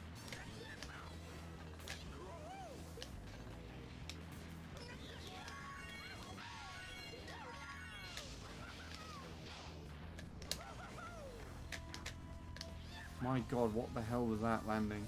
My god, what the hell was that landing?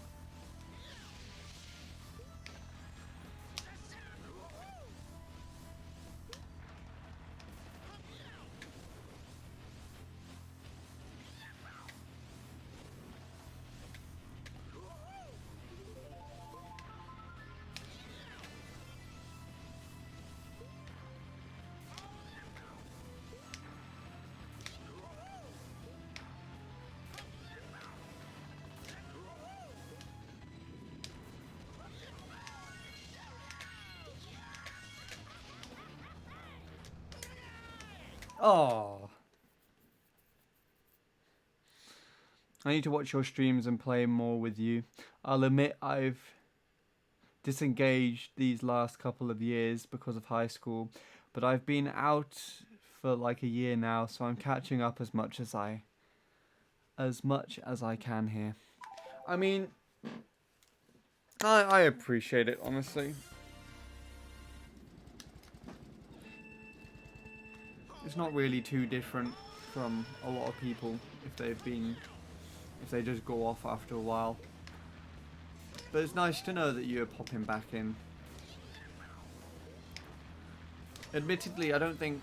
Oh. I need to watch your streams and play more with you. I'll admit I've disengaged these last couple of years because of high school, but I've been out for like a year now, so I'm catching up as much as I can here. I mean, I appreciate it, honestly. It's not really too different from a lot of people if they just go off after a while. But it's nice to know that you're popping back in. Admittedly, I don't think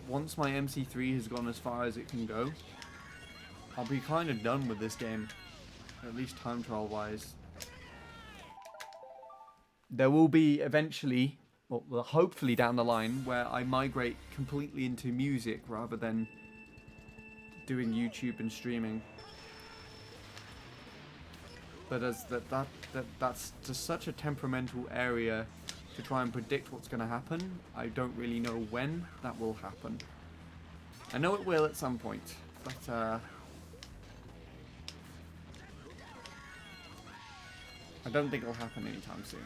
once my MC3 has gone as far as it can go, I'll be kind of done with this game, at least time trial wise. There will be eventually, well, hopefully down the line, where I migrate completely into music rather than doing YouTube and streaming. But as that's just such a temperamental area to try and predict what's going to happen. I don't really know when that will happen. I know it will at some point, but I don't think it'll happen anytime soon.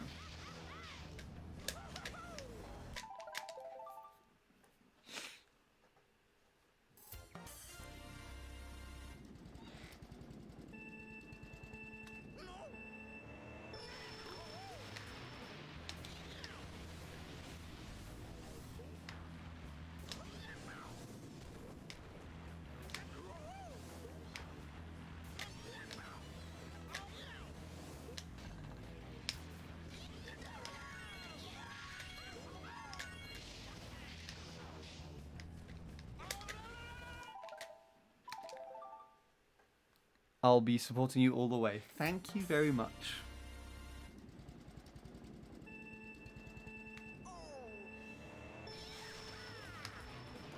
I'll be supporting you all the way. Thank you very much.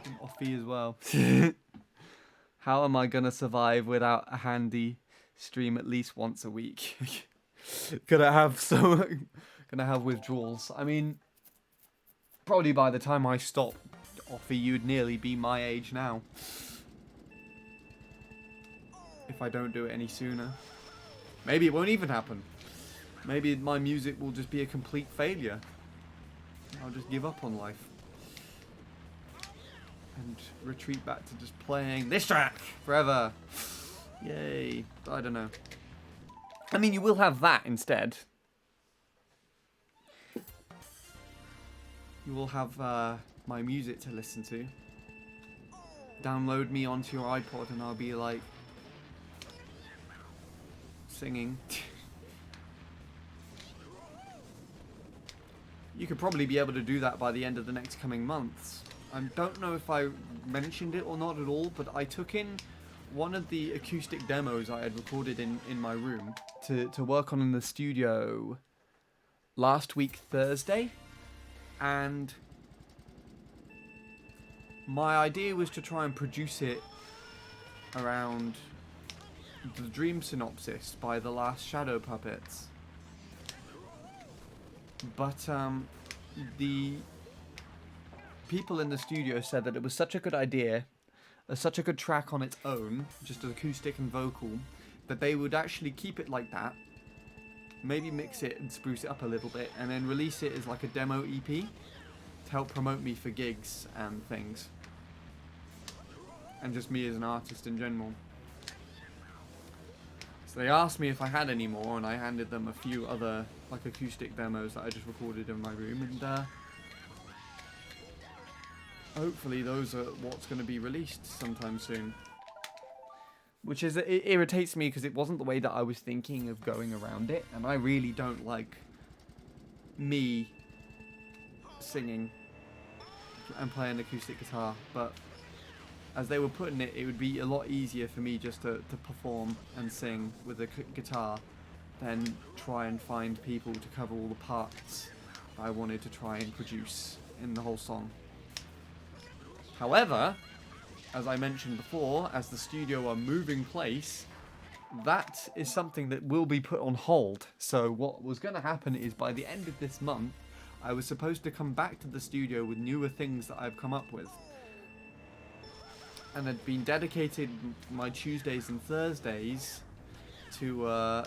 I'm offy as well. How am I gonna survive without a handy stream at least once a week? Gonna have withdrawals. I mean, probably by the time I stop offy, you'd nearly be my age now. If I don't do it any sooner. Maybe it won't even happen. Maybe my music will just be a complete failure. I'll just give up on life. And retreat back to just playing this track forever. Yay. I don't know. I mean, you will have that instead. You will have my music to listen to. Download me onto your iPod and I'll be like singing. You could probably be able to do that by the end of the next coming months. I don't know if I mentioned it or not at all, but I took in one of the acoustic demos I had recorded in my room to work on in the studio last week Thursday, and my idea was to try and produce it around the Dream Synopsis by The Last Shadow Puppets. But the people in the studio said that it was such a good idea, such a good track on its own, just acoustic and vocal, that they would actually keep it like that, maybe mix it and spruce it up a little bit, and then release it as like a demo EP to help promote me for gigs and things. And just me as an artist in general. So they asked me if I had any more, and I handed them a few other like acoustic demos that I just recorded in my room, and hopefully those are what's going to be released sometime soon. Which is, it irritates me because it wasn't the way that I was thinking of going around it, and I really don't like me singing and playing acoustic guitar, but as they were putting it, it would be a lot easier for me just to perform and sing with a guitar than try and find people to cover all the parts I wanted to try and produce in the whole song. However, as I mentioned before, as the studio are moving place, that is something that will be put on hold. So what was going to happen is by the end of this month, I was supposed to come back to the studio with newer things that I've come up with. And had been dedicated my Tuesdays and Thursdays to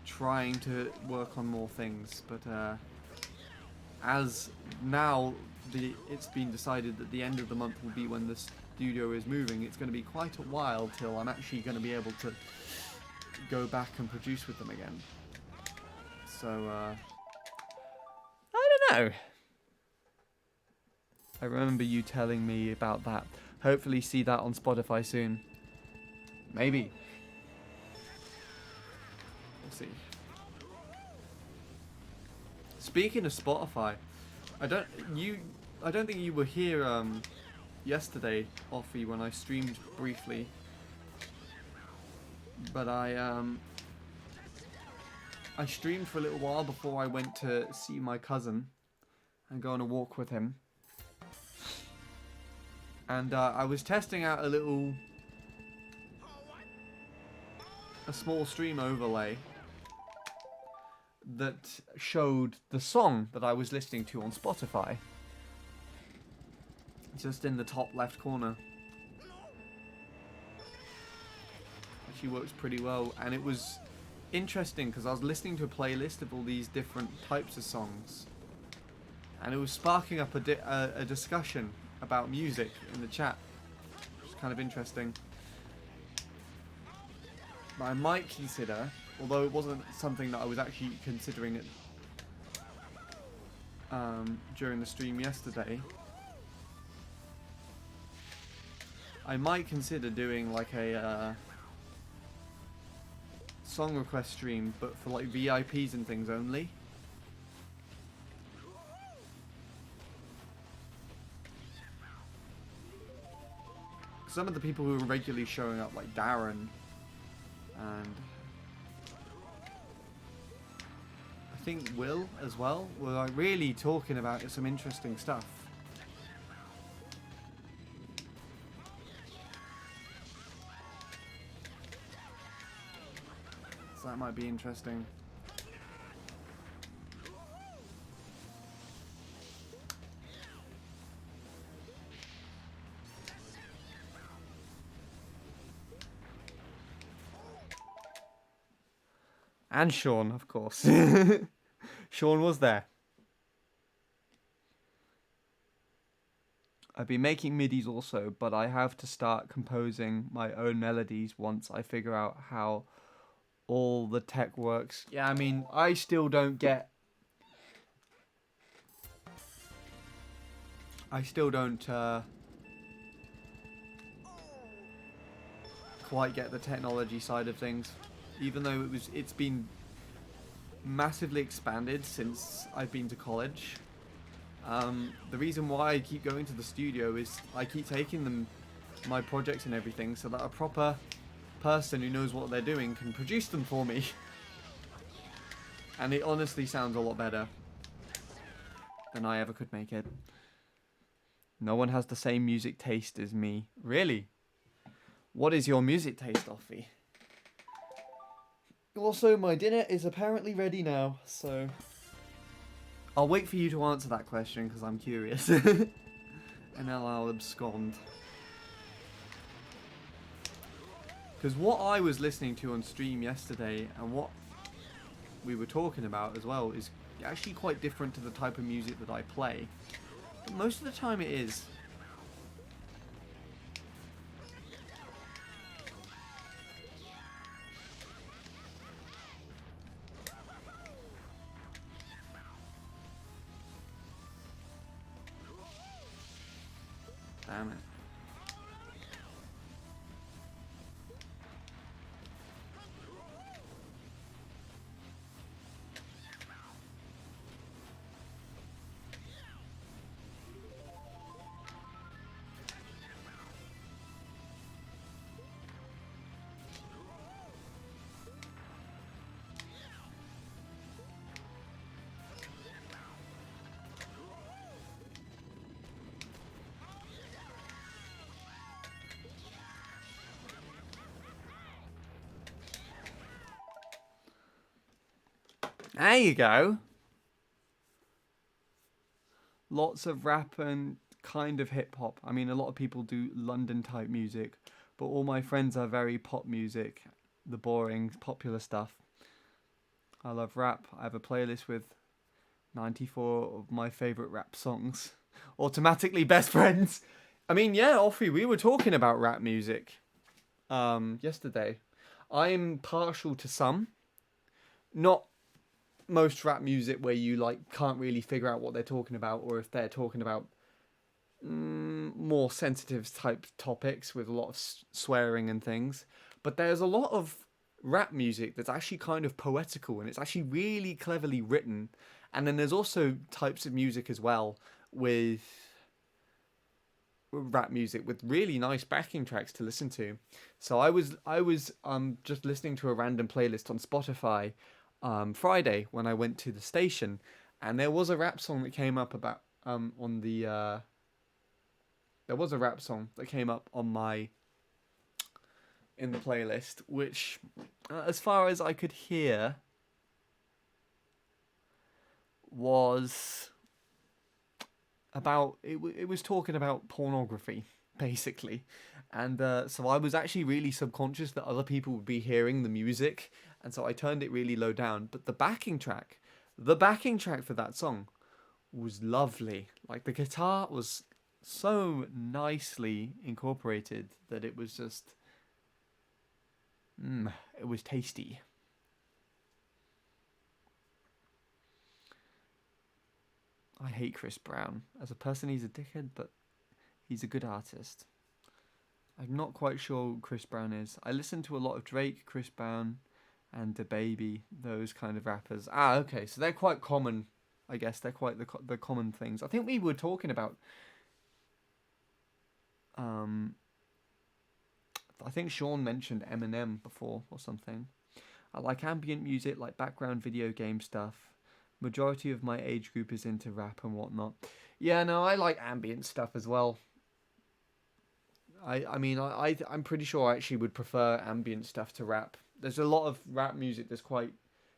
trying to work on more things. But as now it's been decided that the end of the month will be when the studio is moving, it's going to be quite a while till I'm actually going to be able to go back and produce with them again. So, I don't know. I remember you telling me about that. Hopefully see that on Spotify soon. Maybe. We'll see. Speaking of Spotify, I don't think you were here yesterday, Offie, when I streamed briefly. But I streamed for a little while before I went to see my cousin and go on a walk with him. And I was testing out a small stream overlay that showed the song that I was listening to on Spotify. Just in the top left corner. Actually works pretty well, and it was interesting because I was listening to a playlist of all these different types of songs, and it was sparking up a discussion about music in the chat, which is kind of interesting. But I might consider, although it wasn't something that I was actually considering it during the stream yesterday, I might consider doing like a song request stream, but for like VIPs and things only. Some of the people who are regularly showing up, like Darren, and I think Will as well, were like really talking about some interesting stuff. So that might be interesting. And Sean, of course. Sean was there. I've been making midis also, but I have to start composing my own melodies once I figure out how all the tech works. Yeah, I mean, I still don't get... quite get the technology side of things. Even though it's been massively expanded since I've been to college. The reason why I keep going to the studio is I keep taking my projects and everything so that a proper person who knows what they're doing can produce them for me. And it honestly sounds a lot better than I ever could make it. No one has the same music taste as me. Really? What is your music taste, Offie? Also, my dinner is apparently ready now, so I'll wait for you to answer that question because I'm curious. And then I'll abscond. Because what I was listening to on stream yesterday and what we were talking about as well is actually quite different to the type of music that I play. But most of the time it is. Damn it. There you go. Lots of rap and kind of hip hop. I mean, a lot of people do London type music, but all my friends are very pop music, the boring, popular stuff. I love rap. I have a playlist with 94 of my favourite rap songs. Automatically best friends. I mean, yeah, Offie, we were talking about rap music yesterday. I'm partial to some. Not most rap music where you like can't really figure out what they're talking about, or if they're talking about more sensitive type topics with a lot of swearing and things. But there's a lot of rap music that's actually kind of poetical and it's actually really cleverly written. And then there's also types of music as well with rap music with really nice backing tracks to listen to. So I was just listening to a random playlist on Spotify Friday when I went to the station, and there was a rap song that came up about on the there was a rap song that came up on my in the playlist, which as far as I could hear was about it was talking about pornography basically. And so I was actually really subconscious that other people would be hearing the music, and so I turned it really low down. But the backing track for that song was lovely. Like the guitar was so nicely incorporated that it was just it was tasty. I hate Chris Brown. As a person, he's a dickhead, but he's a good artist. I'm not quite sure who Chris Brown is. I listen to a lot of Drake, Chris Brown, and DaBaby, those kind of rappers. Ah, okay, so they're quite common. I guess they're quite the common things. I think we were talking about. I think Sean mentioned Eminem before or something. I like ambient music, like background video game stuff. Majority of my age group is into rap and whatnot. Yeah, no, I like ambient stuff as well. I'm pretty sure I actually would prefer ambient stuff to rap. There's a lot of rap music that's quite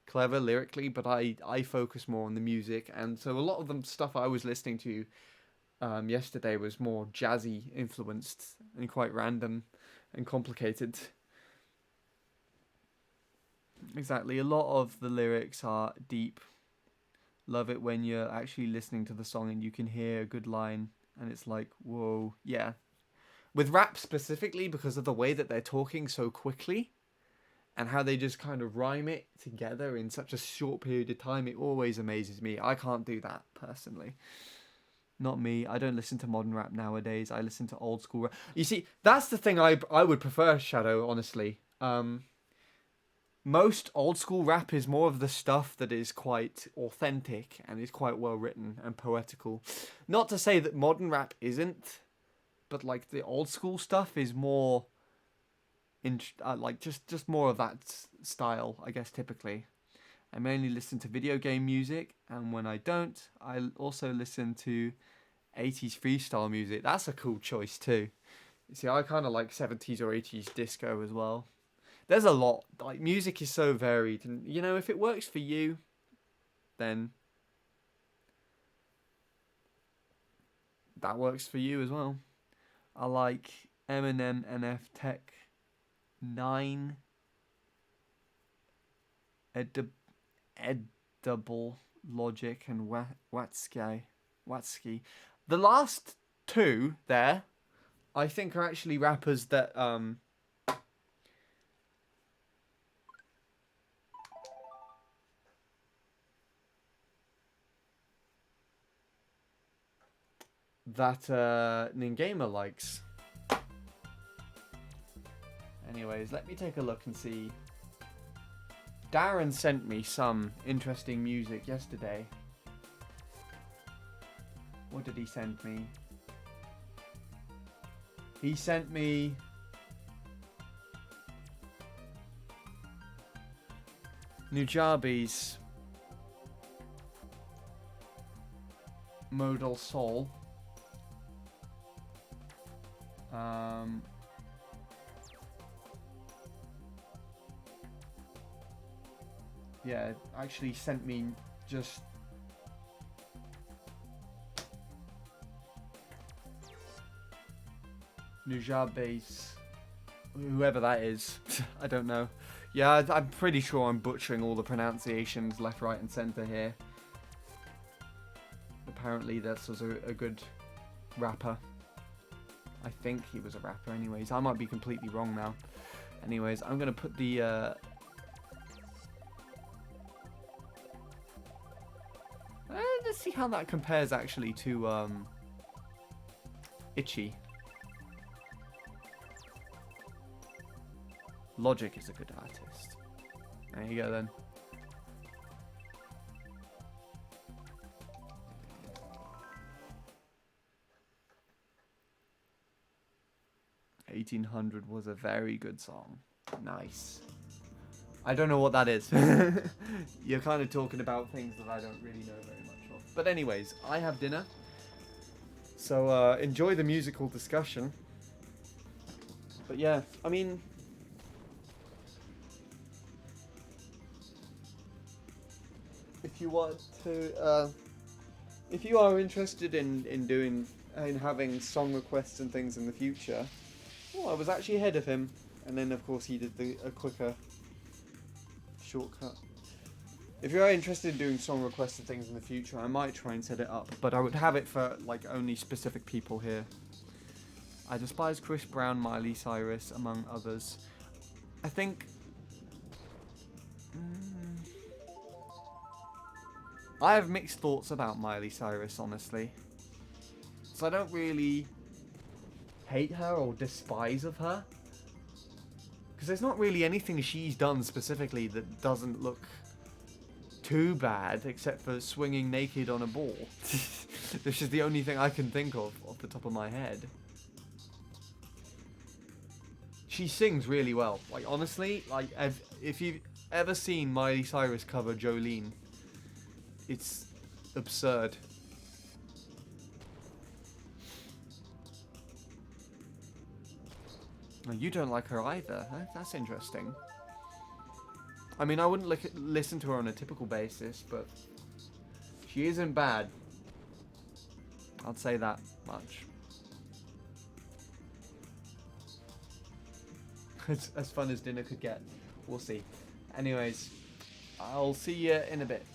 clever lyrically, but I focus more on the music, and so a lot of the stuff I was listening to yesterday was more jazzy influenced and quite random and complicated. Exactly, a lot of the lyrics are deep. Love it when you're actually listening to the song and you can hear a good line and it's like, whoa, yeah. With rap specifically, because of the way that they're talking so quickly and how they just kind of rhyme it together in such a short period of time, it always amazes me. I can't do that personally. Not me. I don't listen to modern rap nowadays. I listen to old school rap. You see, that's the thing I would prefer, Shadow, honestly. Most old school rap is more of the stuff that is quite authentic and is quite well written and poetical. Not to say that modern rap isn't, but like the old school stuff is more like just more of that style, I guess. Typically, I mainly listen to video game music, and when I don't, I also listen to 80s freestyle music. That's a cool choice too. You see, I kind of like 70s or 80s disco as well. There's a lot. Like, music is so varied, and you know, if it works for you, then that works for you as well. I like Eminem, NF Tech 9, Edible Logic, and Watsky. The last two there, I think, are actually rappers that Ningamer likes. Anyways, let me take a look and see. Darren sent me some interesting music yesterday. What did he send me? He sent me Nujabi's Modal Soul. Yeah, actually sent me just Nujabe's, whoever that is. I don't know. Yeah, I'm pretty sure I'm butchering all the pronunciations left, right, and center here. Apparently, this was a good rapper. I think he was a rapper. Anyways, I might be completely wrong now. Anyways, I'm gonna put the. Let's see how that compares actually to Itchy. Logic is a good artist. There you go then. "1800" was a very good song. Nice. I don't know what that is. You're kind of talking about things that I don't really know very much of. But anyways, I have dinner. So enjoy the musical discussion. But yeah, I mean, if you want to, if you are interested in having song requests and things in the future, I was actually ahead of him, and then of course he did a quicker shortcut. If you are interested in doing song requests and things in the future, I might try and set it up, but I would have it for like only specific people here. I despise Chris Brown, Miley Cyrus, among others. I think. I have mixed thoughts about Miley Cyrus, honestly. So I don't really hate her or despise of her. Because there's not really anything she's done specifically that doesn't look too bad, except for swinging naked on a ball. This is the only thing I can think of off the top of my head. She sings really well. Like, honestly, like, if you've ever seen Miley Cyrus cover Jolene, it's absurd. Oh, you don't like her either. That's interesting. I mean, I wouldn't listen to her on a typical basis, but she isn't bad. I'd say that much. It's as fun as dinner could get. We'll see. Anyways, I'll see you in a bit.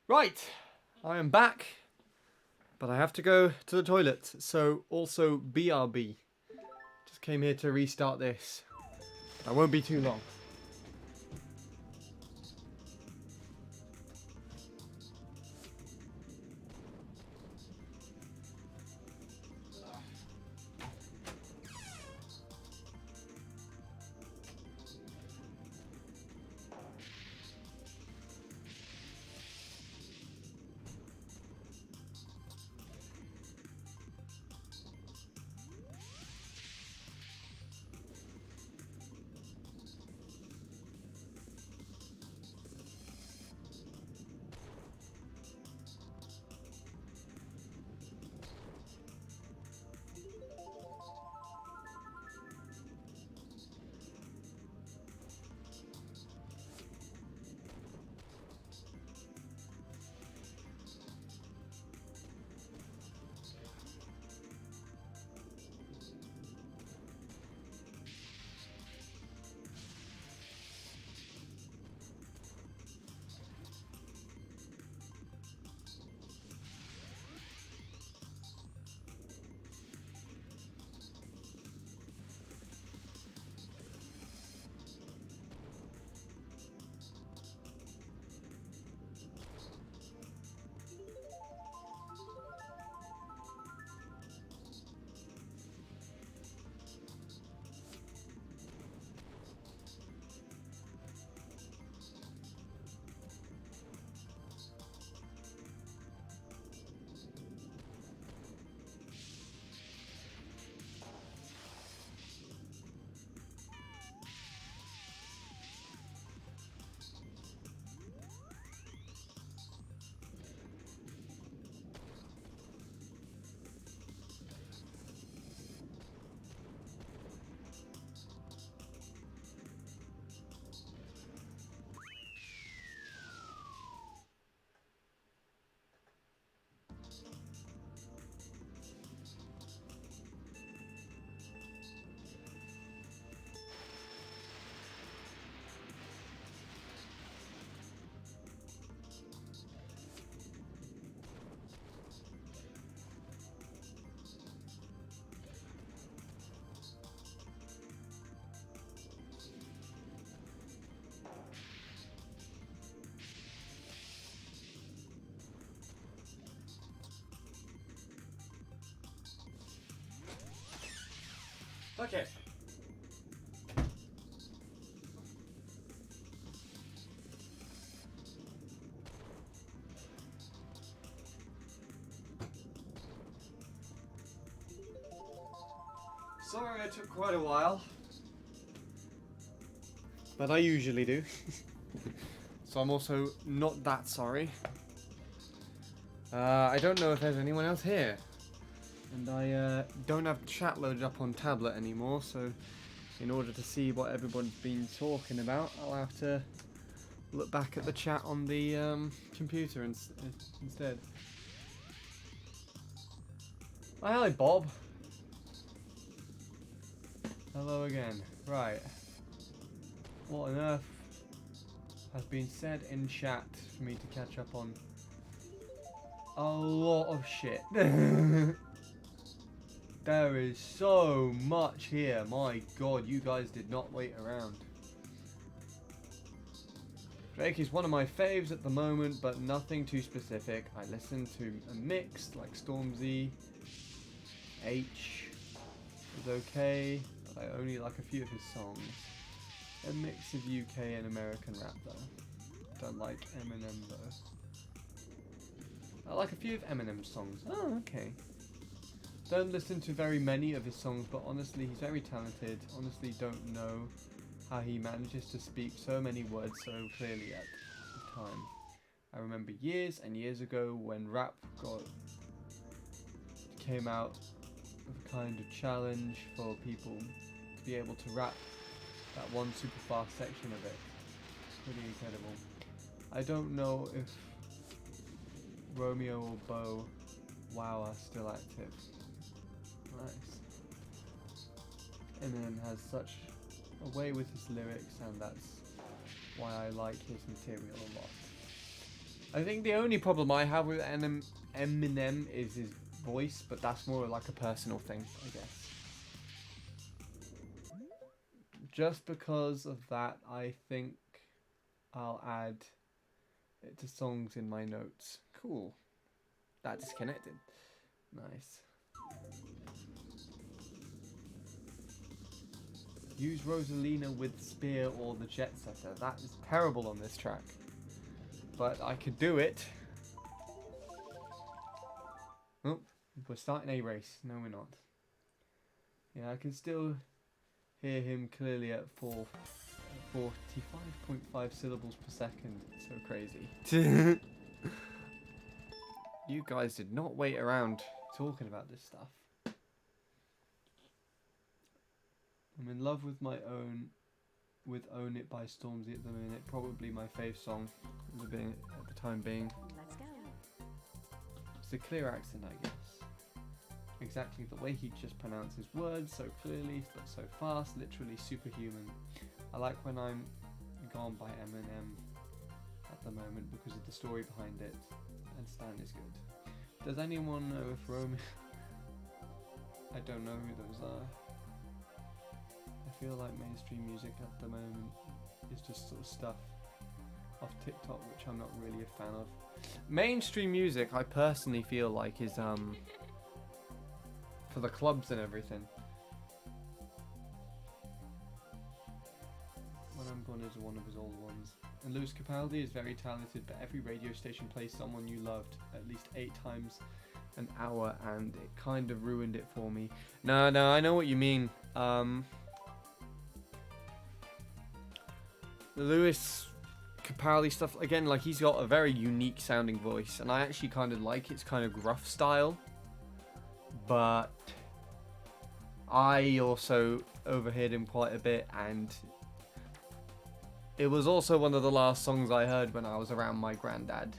Right, I am back, but I have to go to the toilet, so also BRB. Just came here to restart this. I won't be too long. Okay. Sorry it took quite a while, but I usually do. So I'm also not that sorry. I don't know if there's anyone else here. And I don't have chat loaded up on tablet anymore, so in order to see what everyone's been talking about, I'll have to look back at the chat on the computer instead. Hi, Bob. Hello again. Right. What on earth has been said in chat for me to catch up on? A lot of shit. There is so much here. My god, you guys did not wait around. Drake is one of my faves at the moment, but nothing too specific. I listen to a mix like Stormzy. H is okay, but I only like a few of his songs. A mix of UK and American rap though. Don't like Eminem though. I like a few of Eminem's songs. Oh, okay. Don't listen to very many of his songs, but honestly, he's very talented. Honestly, don't know how he manages to speak so many words so clearly at the time. I remember years and years ago when rap came out with a kind of challenge for people to be able to rap that one super fast section of it. It's pretty incredible. I don't know if Romeo or Bo Wow are still active. Nice. Eminem has such a way with his lyrics, and that's why I like his material a lot. I think the only problem I have with Eminem is his voice, but that's more like a personal thing, I guess. Just because of that, I think I'll add it to songs in my notes. Cool. That disconnected. Nice. Use Rosalina with Spear or the Jet Setter. That is terrible on this track. But I could do it. Oh, we're starting a race. No, we're not. Yeah, I can still hear him clearly at 45.5 syllables per second. It's so crazy. You guys did not wait around talking about this stuff. I'm in love with Own It by Stormzy at the minute. Probably my fave song at the time being. Let's go. It's a clear accent, I guess. Exactly the way he just pronounces words so clearly, but so fast, literally superhuman. I like When I'm Gone by Eminem at the moment because of the story behind it, and Stan is good. Does anyone know if Romeo... I don't know who those are. I feel like mainstream music at the moment is just sort of stuff off TikTok, which I'm not really a fan of. Mainstream music, I personally feel like is for the clubs and everything. When I'm Gone is one of his old ones. And Lewis Capaldi is very talented, but every radio station plays someone you loved at least 8 times an hour, and it kind of ruined it for me. No, I know what you mean. Lewis Capaldi stuff, again, like, he's got a very unique sounding voice, and I actually kind of like its kind of gruff style, but I also overheard him quite a bit, and it was also one of the last songs I heard when I was around my granddad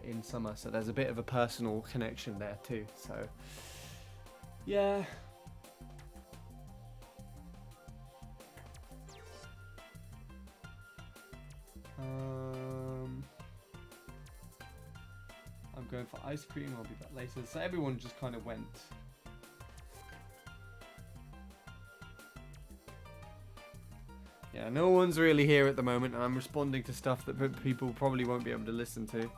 in summer, so there's a bit of a personal connection there too, so yeah. I'm going for ice cream, I'll be back later. So everyone just kind of went. Yeah, no one's really here at the moment, and I'm responding to stuff that people probably won't be able to listen to.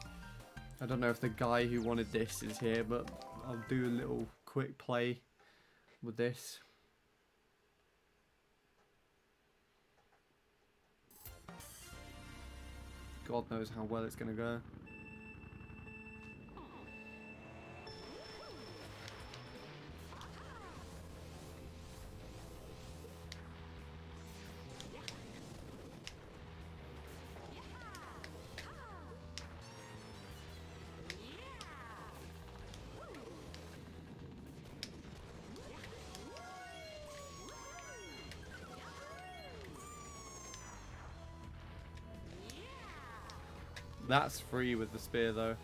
I don't know if the guy who wanted this is here, but I'll do a little quick play with this. God knows how well it's going to go. That's free with the spear though.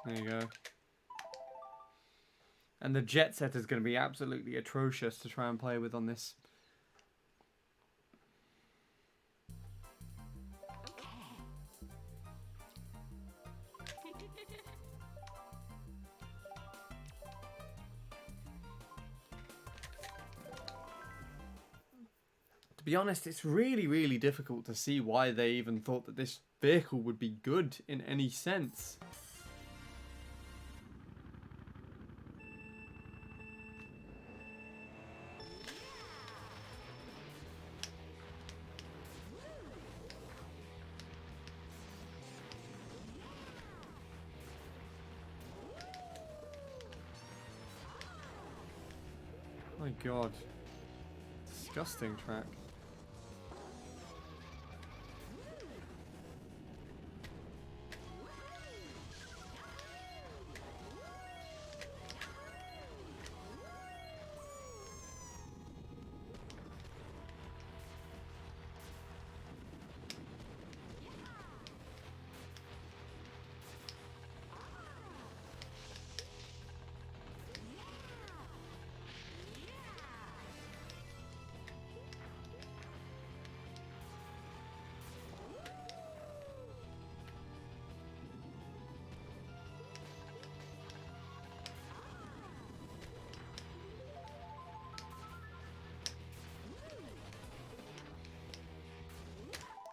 There you go. And the jet set is going to be absolutely atrocious to try and play with on this. To be honest, it's really difficult to see why they even thought that this vehicle would be good in any sense. My God. Disgusting track.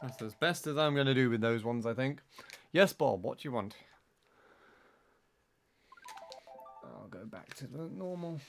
That's as best as I'm going to do with those ones, I think. Yes, Bob, what do you want? I'll go back to the normal.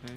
Okay.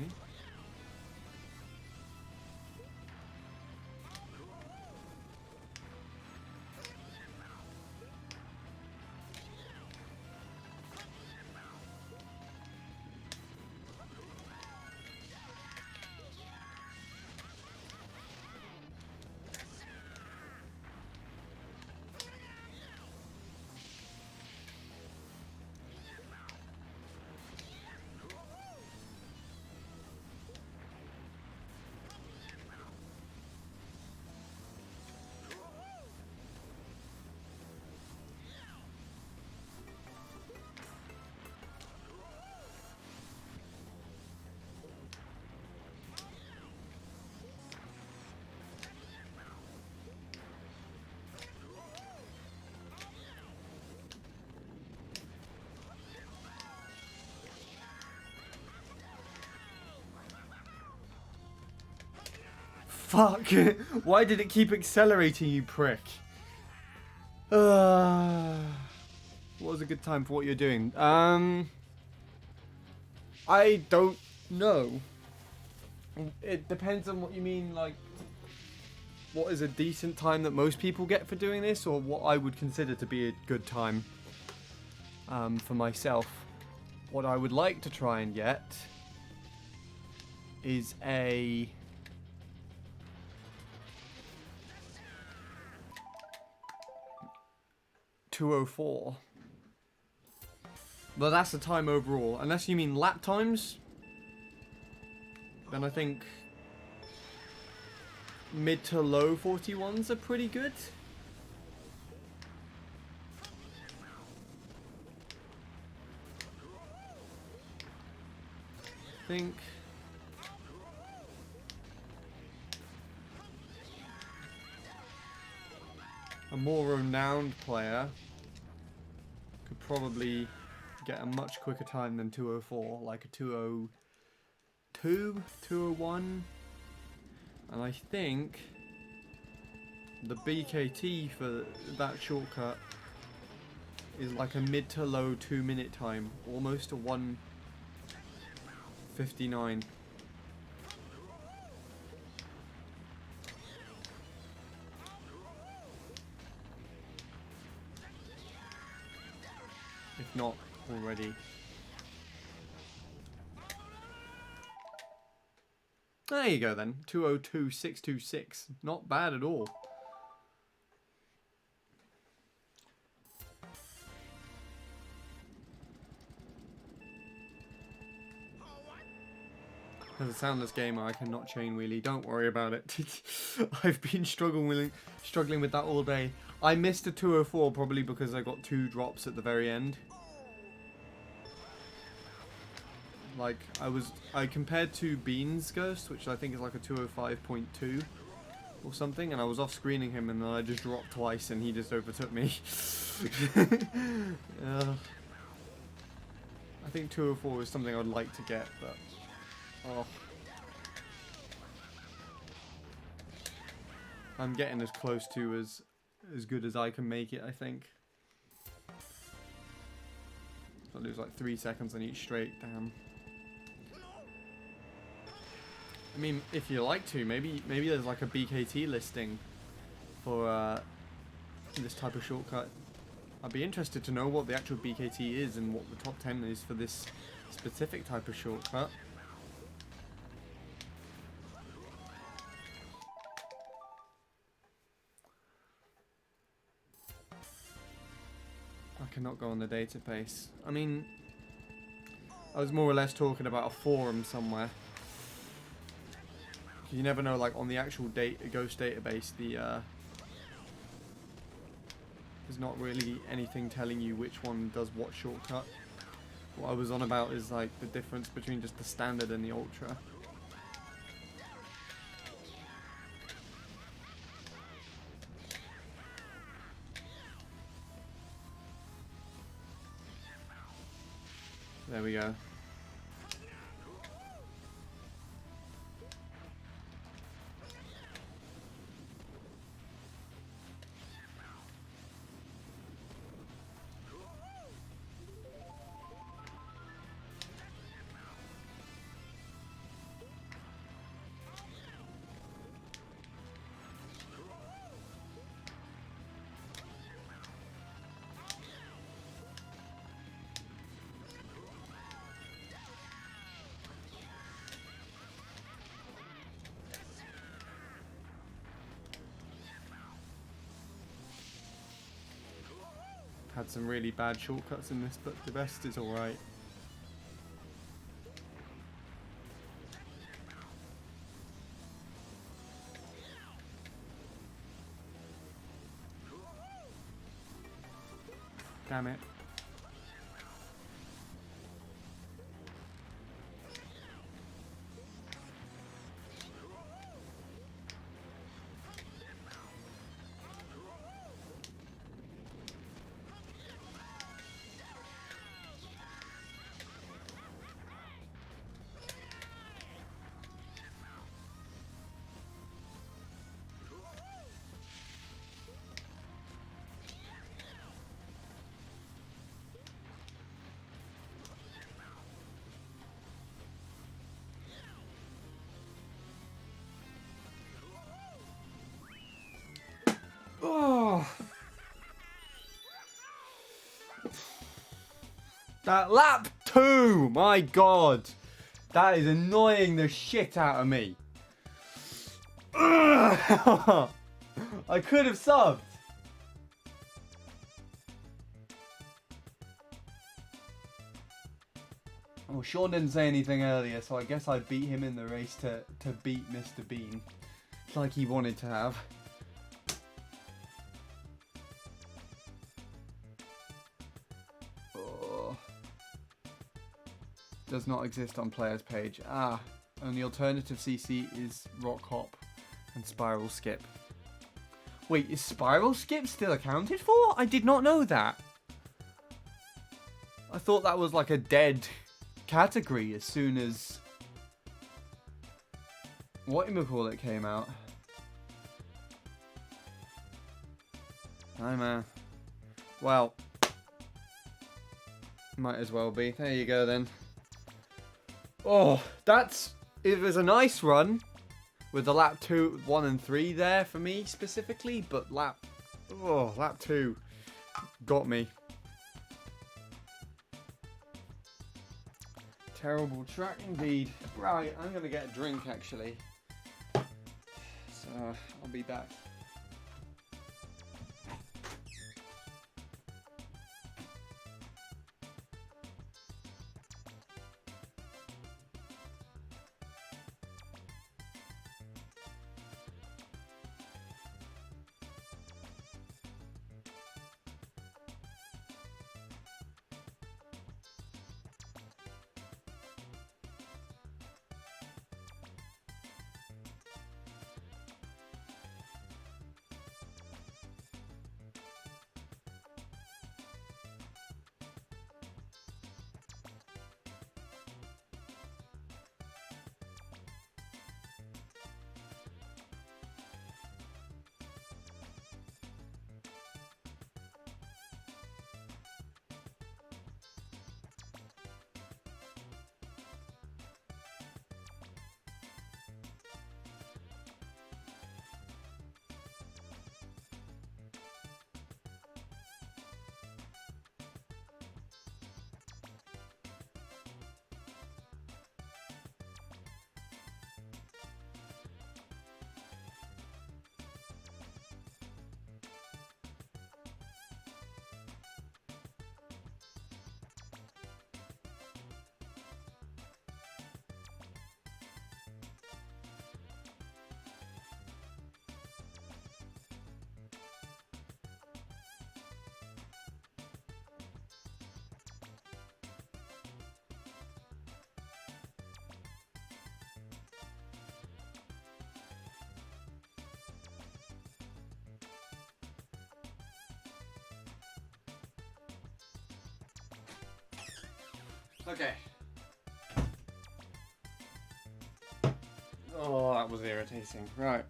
Fuck! Why did it keep accelerating, you prick? What was a good time for what you're doing? I don't know. It depends on what you mean, like, what is a decent time that most people get for doing this, or what I would consider to be a good time for myself. What I would like to try and get is a... .204. But that's the time overall. Unless you mean lap times, then I think mid to low 41s are pretty good. I think a more renowned player could probably get a much quicker time than 204, like a 202, 201. And I think the BKT for that shortcut is like a mid to low 2-minute time, almost a 1:59. If not already. There you go then. 202.626. Not bad at all. As a soundless gamer, I cannot chain wheelie. Don't worry about it. I've been struggling with that all day. I missed a 204 probably because I got 2 drops at the very end. Like, I compared to Bean's Ghost, which I think is like a 205.2 or something, and I was off screening him and then I just dropped twice and he just overtook me. I think 204 is something I'd like to get, but... Oh. I'm getting as close to as good as I can make it, I think. I lose like 3 seconds on each straight, damn. I mean, if you like to, maybe there's like a BKT listing for this type of shortcut. I'd be interested to know what the actual BKT is and what the top 10 is for this specific type of shortcut. I cannot go on the database. I mean, I was more or less talking about a forum somewhere. You never know, like on the actual Ghost database, there's not really anything telling you which one does what shortcut. What I was on about is like the difference between just the standard and the ultra. There we go. Had some really bad shortcuts in this, but the rest is alright. Damn it. Oh, that lap 2, my god, that is annoying the shit out of me. I could have subbed. Well, Sean didn't say anything earlier, so I guess I beat him in the race to beat Mr. Bean, like he wanted to have. Does not exist on player's page. Ah, only alternative CC is Rock Hop and Spiral Skip. Wait, is Spiral Skip still accounted for? I did not know that. I thought that was like a dead category as soon as whatchamacallit came out. Hi man. Well, might as well be. There you go then. Oh, it was a nice run with the lap 2, 1 and 3 there for me specifically, but lap 2 got me. Terrible track indeed. Right, I'm gonna get a drink actually. So I'll be back. Okay. Oh, that was irritating. Right.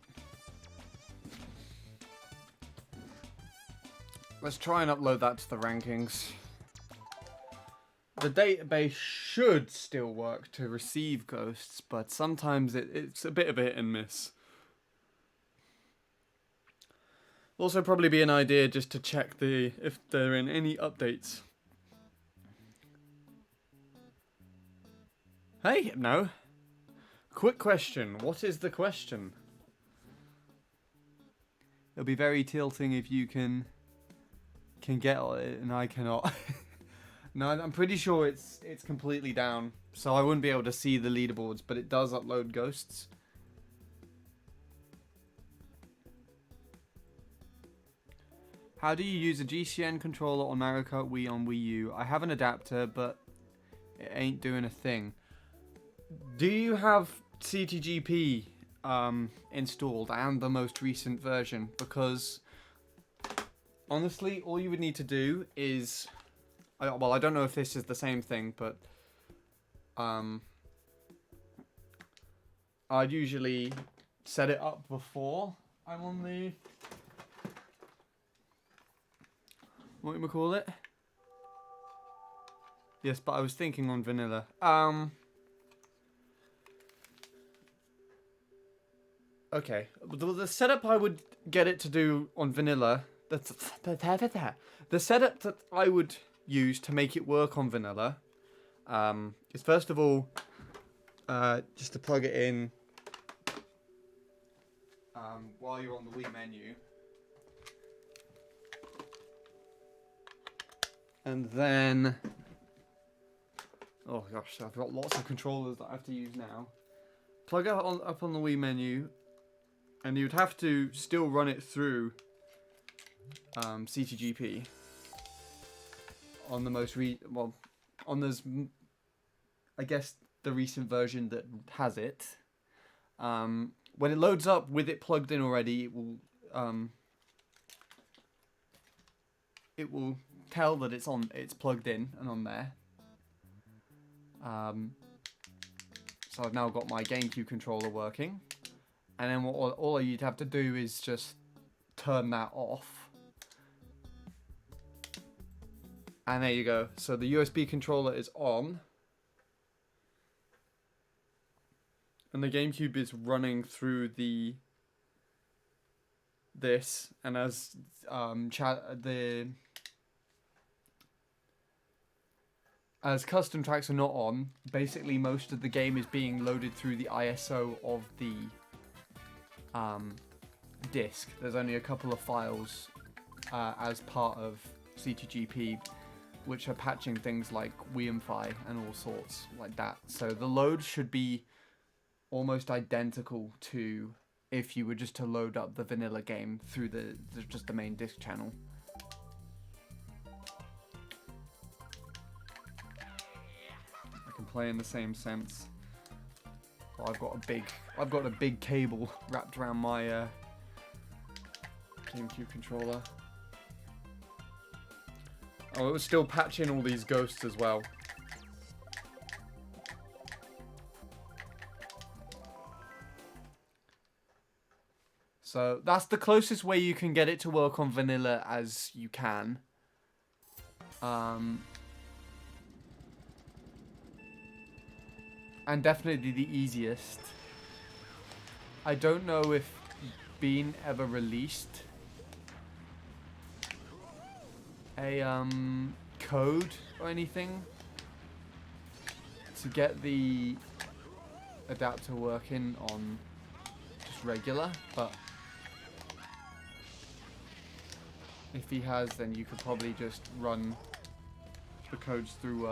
Let's try and upload that to the rankings. The database should still work to receive ghosts, but sometimes it's a bit of a hit and miss. Also probably be an idea just to check if there are any updates. Hey, no. Quick question. What is the question? It'll be very tilting if you can get it and I cannot. No, I'm pretty sure it's completely down, so I wouldn't be able to see the leaderboards, but it does upload ghosts. How do you use a GCN controller on Mario Kart Wii on Wii U? I have an adapter, but it ain't doing a thing. Do you have CTGP installed and the most recent version? Because honestly, all you would need to do is... well, I don't know if this is the same thing, but I'd usually set it up before I'm on the... what do we call it? Yes, but I was thinking on vanilla. Okay, the setup I would get it to do on vanilla, the setup that I would use to make it work on vanilla is first of all just to plug it in while you're on the Wii menu. And then, oh gosh, I've got lots of controllers that I have to use now. Plug it up on the Wii menu, and you'd have to still run it through CTGP on the most I guess the recent version that has it. When it loads up with it plugged in already, it will tell that it's plugged in and on there. So I've now got my GameCube controller working, and then all you'd have to do is just turn that off, and there you go. So the USB controller is on, and the GameCube is running through this, and as as custom tracks are not on, basically most of the game is being loaded through the ISO of the disk. There's only a couple of files as part of CTGP which are patching things like WiiMFi and all sorts like that. So the load should be almost identical to if you were just to load up the vanilla game through just the main disk channel. Can play in the same sense. Well, I've got a big cable wrapped around my GameCube controller. Oh, it was still patching all these ghosts as well. So that's the closest way you can get it to work on vanilla as you can. And definitely the easiest. I don't know if Bean ever released a code or anything to get the adapter working on just regular, but if he has, then you could probably just run the codes through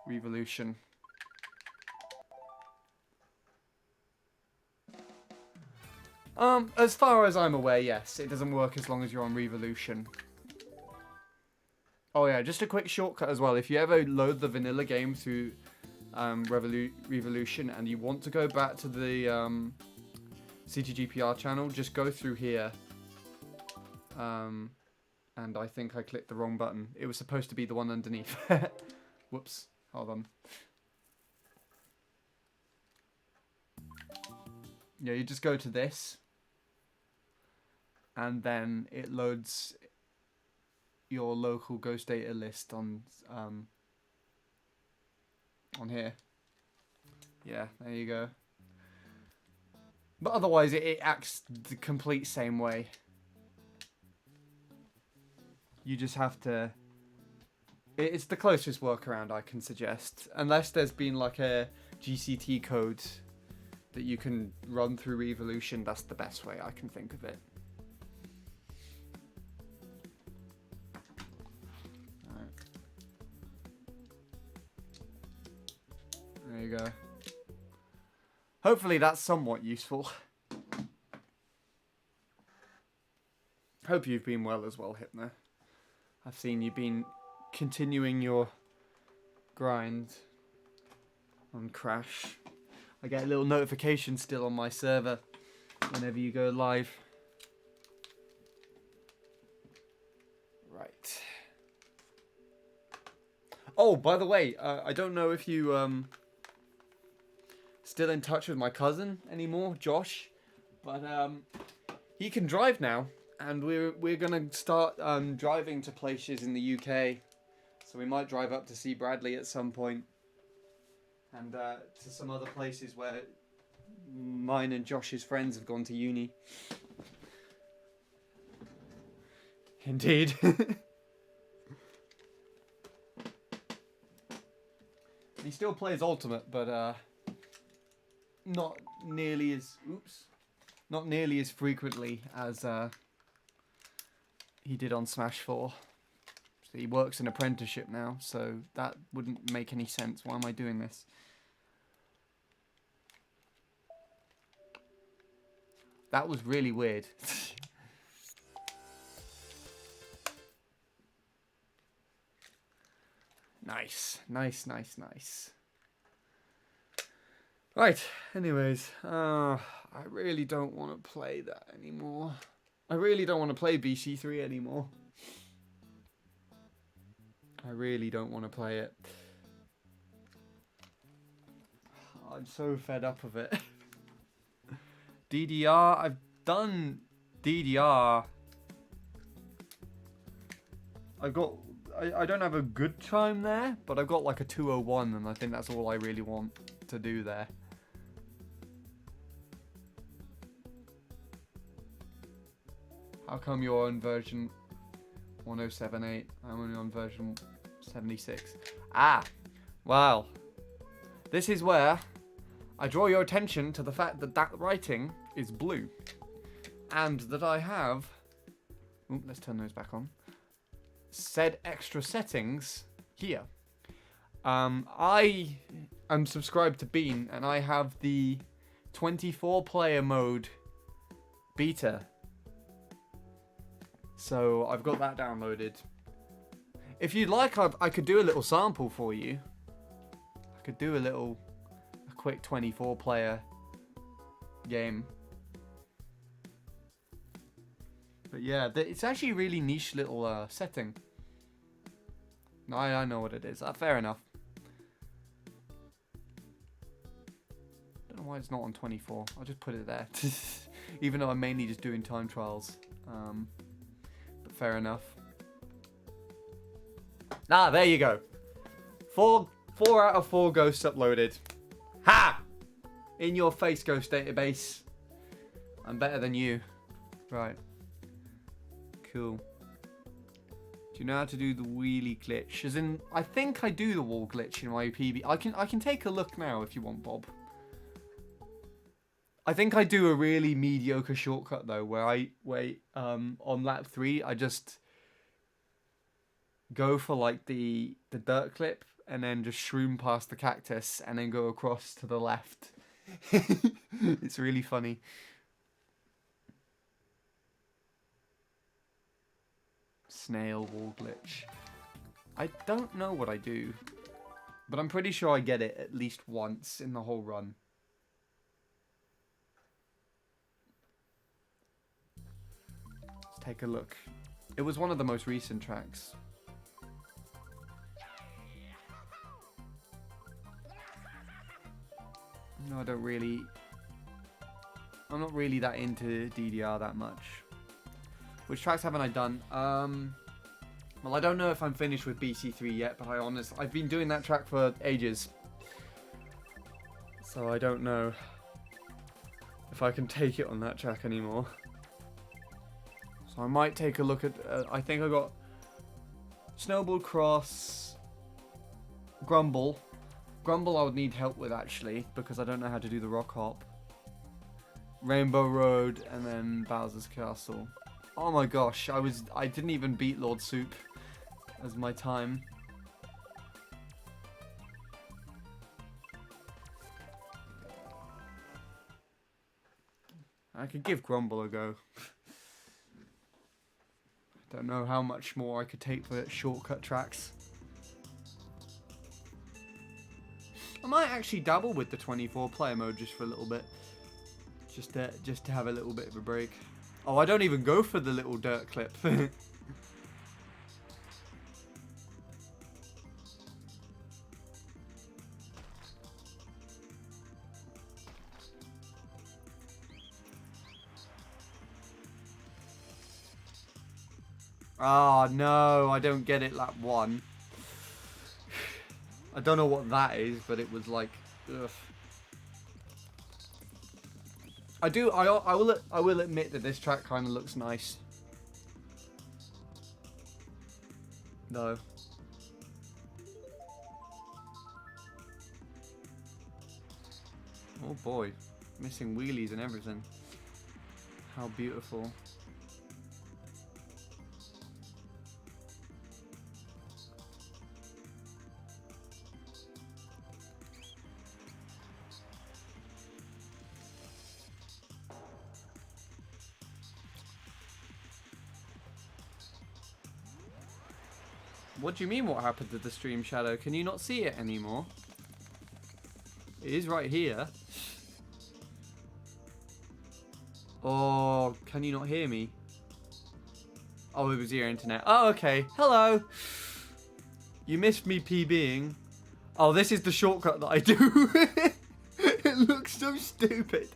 Revolution. As far as I'm aware, yes, it doesn't work as long as you're on Revolution. Oh yeah, just a quick shortcut as well. If you ever load the vanilla game through Revolution and you want to go back to the CTGPR channel, just go through here. and I think I clicked the wrong button. It was supposed to be the one underneath. Whoops. Hold on. Yeah, you just go to this, and then it loads your local Ghost Data list on here. Yeah, there you go. But otherwise, it acts the complete same way. You just have to... It's the closest workaround I can suggest. Unless there's been like a GCT code that you can run through Evolution, that's the best way I can think of it. Alright. There you go. Hopefully that's somewhat useful. Hope you've been well as well, Hypno. I've seen you've been continuing your grind on Crash. I get a little notification still on my server whenever you go live. Right. Oh, by the way, I don't know if you still in touch with my cousin anymore, Josh, but he can drive now, and we're gonna start driving to places in the UK, so we might drive up to see Bradley at some point, and to some other places where mine and Josh's friends have gone to uni. Indeed. He still plays Ultimate, but not nearly as frequently as he did on Smash 4. So he works an apprenticeship now, so that wouldn't make any sense. Why am I doing this? That was really weird. Nice. Right, anyways, I really don't want to play that anymore. I really don't want to play BC3 anymore. I really don't want to play it. I'm so fed up of it. DDR, I've done DDR. I don't have a good time there, but I've got like a 201, and I think that's all I really want to do there. How come you're on version 1078? I'm only on version 76. Ah, well, this is where I draw your attention to the fact that that writing is blue, and that I have, let's turn those back on, said extra settings here. I am subscribed to Bean, and I have the 24 player mode beta. So I've got that downloaded. If you'd like, I could do a little sample for you. I could do a quick 24 player game. But yeah, it's actually a really niche little setting. No, I know what it is. Fair enough. Don't know why it's not on 24. I'll just put it there. Even though I'm mainly just doing time trials. But fair enough. Ah, there you go. 4 out of 4 ghosts uploaded. Ha! In your face, Ghost Database. I'm better than you. Right. Cool. Do you know how to do the wheelie glitch? As in, I think I do the wall glitch in my PB. I can take a look now if you want, Bob. I think I do a really mediocre shortcut though, where on lap 3 I just go for like the dirt clip and then just shroom past the cactus and then go across to the left. It's really funny. Snail wall glitch. I don't know what I do, but I'm pretty sure I get it at least once in the whole run. Let's take a look. It was one of the most recent tracks. No, I don't really... I'm not really that into DDR that much. Which tracks haven't I done? Well, I don't know if I'm finished with BC3 yet, but I've been doing that track for ages. So I don't know if I can take it on that track anymore. So I might take a look at... I think I got Snowball Cross, Grumble. Grumble I would need help with, actually, because I don't know how to do the rock hop. Rainbow Road, and then Bowser's Castle. Oh my gosh, I didn't even beat Lord Soup as my time. I could give Grumble a go. Don't know how much more I could take for shortcut tracks. I might actually dabble with the 24 player mode just for a little bit. Just to have a little bit of a break. Oh, I don't even go for the little dirt clip. Oh no, I don't get it lap 1. I don't know what that is, but it was like, ugh. I will admit that this track kind of looks nice. No. Oh boy, missing wheelies and everything. How beautiful. What do you mean what happened to the stream shadow? Can you not see it anymore? It is right here. Or can you not hear me? Oh, it was your internet. Oh, okay. Hello. You missed me PBing. Oh, this is the shortcut that I do. It looks so stupid.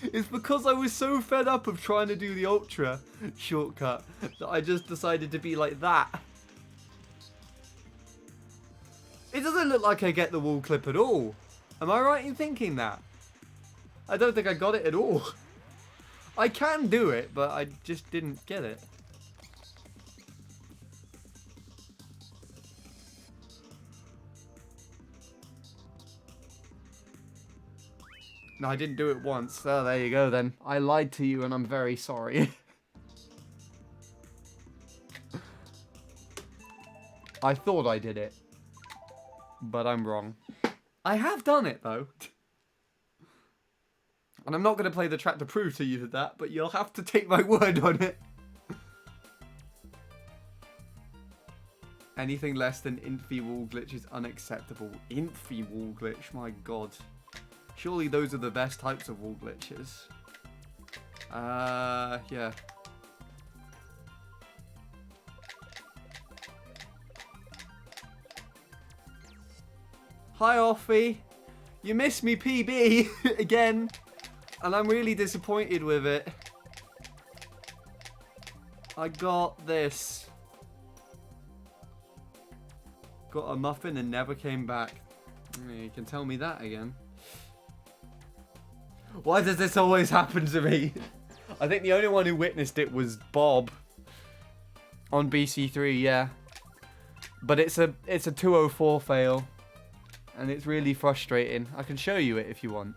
It's because I was so fed up of trying to do the ultra shortcut that I just decided to be like that. It doesn't look like I get the wall clip at all. Am I right in thinking that? I don't think I got it at all. I can do it, but I just didn't get it. No, I didn't do it once. Oh, there you go then. I lied to you and I'm very sorry. I thought I did it. But I'm wrong. I have done it though. And I'm not going to play the track to prove to you that, but you'll have to take my word on it. Anything less than Infi wall glitch is unacceptable. Infi wall glitch, my god. Surely those are the best types of wall glitches. Yeah. Hi, Offie. You missed me PB again. And I'm really disappointed with it. I got this. Got a muffin and never came back. You can tell me that again. Why does this always happen to me? I think the only one who witnessed it was Bob. On BC3, yeah. But it's a 204 fail. And it's really frustrating. I can show you it if you want.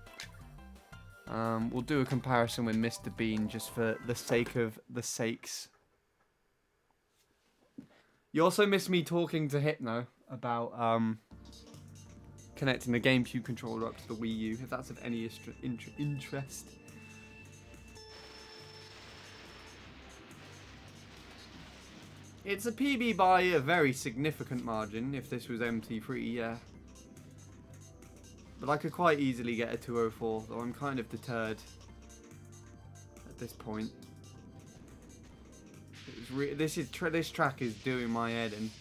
We'll do a comparison with Mr. Bean just for the sake of the sakes. You also missed me talking to Hypno about connecting the GameCube controller up to the Wii U, if that's of any interest. It's a PB by a very significant margin, if this was MT3, yeah. But I could quite easily get a 204, though I'm kind of deterred at this point. This track is doing my head in.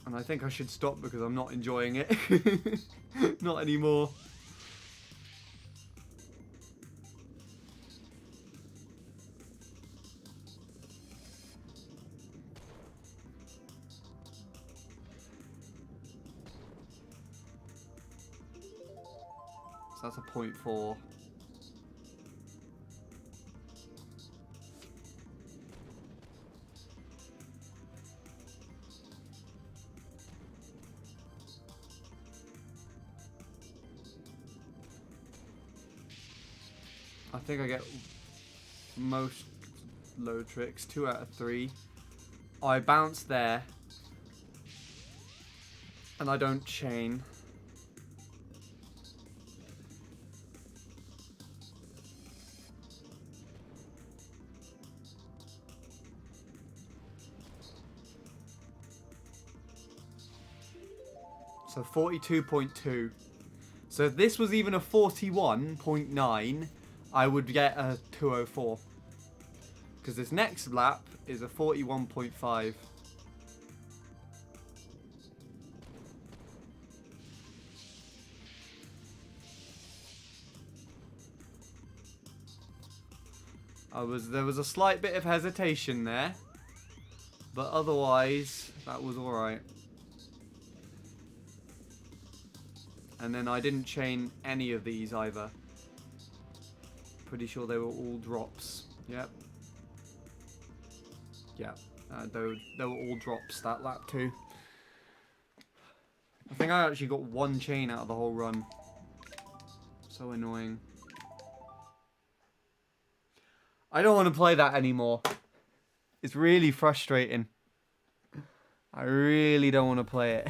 And I think I should stop because I'm not enjoying it. Not anymore. So that's a 0.4. I think I get most low tricks, 2 out of 3. I bounce there, and I don't chain. So 42.2. So if this was even a 41.9, I would get a 204. Because this next lap is a 41.5. There was a slight bit of hesitation there, but otherwise that was alright. And then I didn't chain any of these either. Pretty sure they were all drops. Yep. Yep. They were all drops that lap too. I think I actually got 1 chain out of the whole run. So annoying. I don't want to play that anymore. It's really frustrating. I really don't want to play it.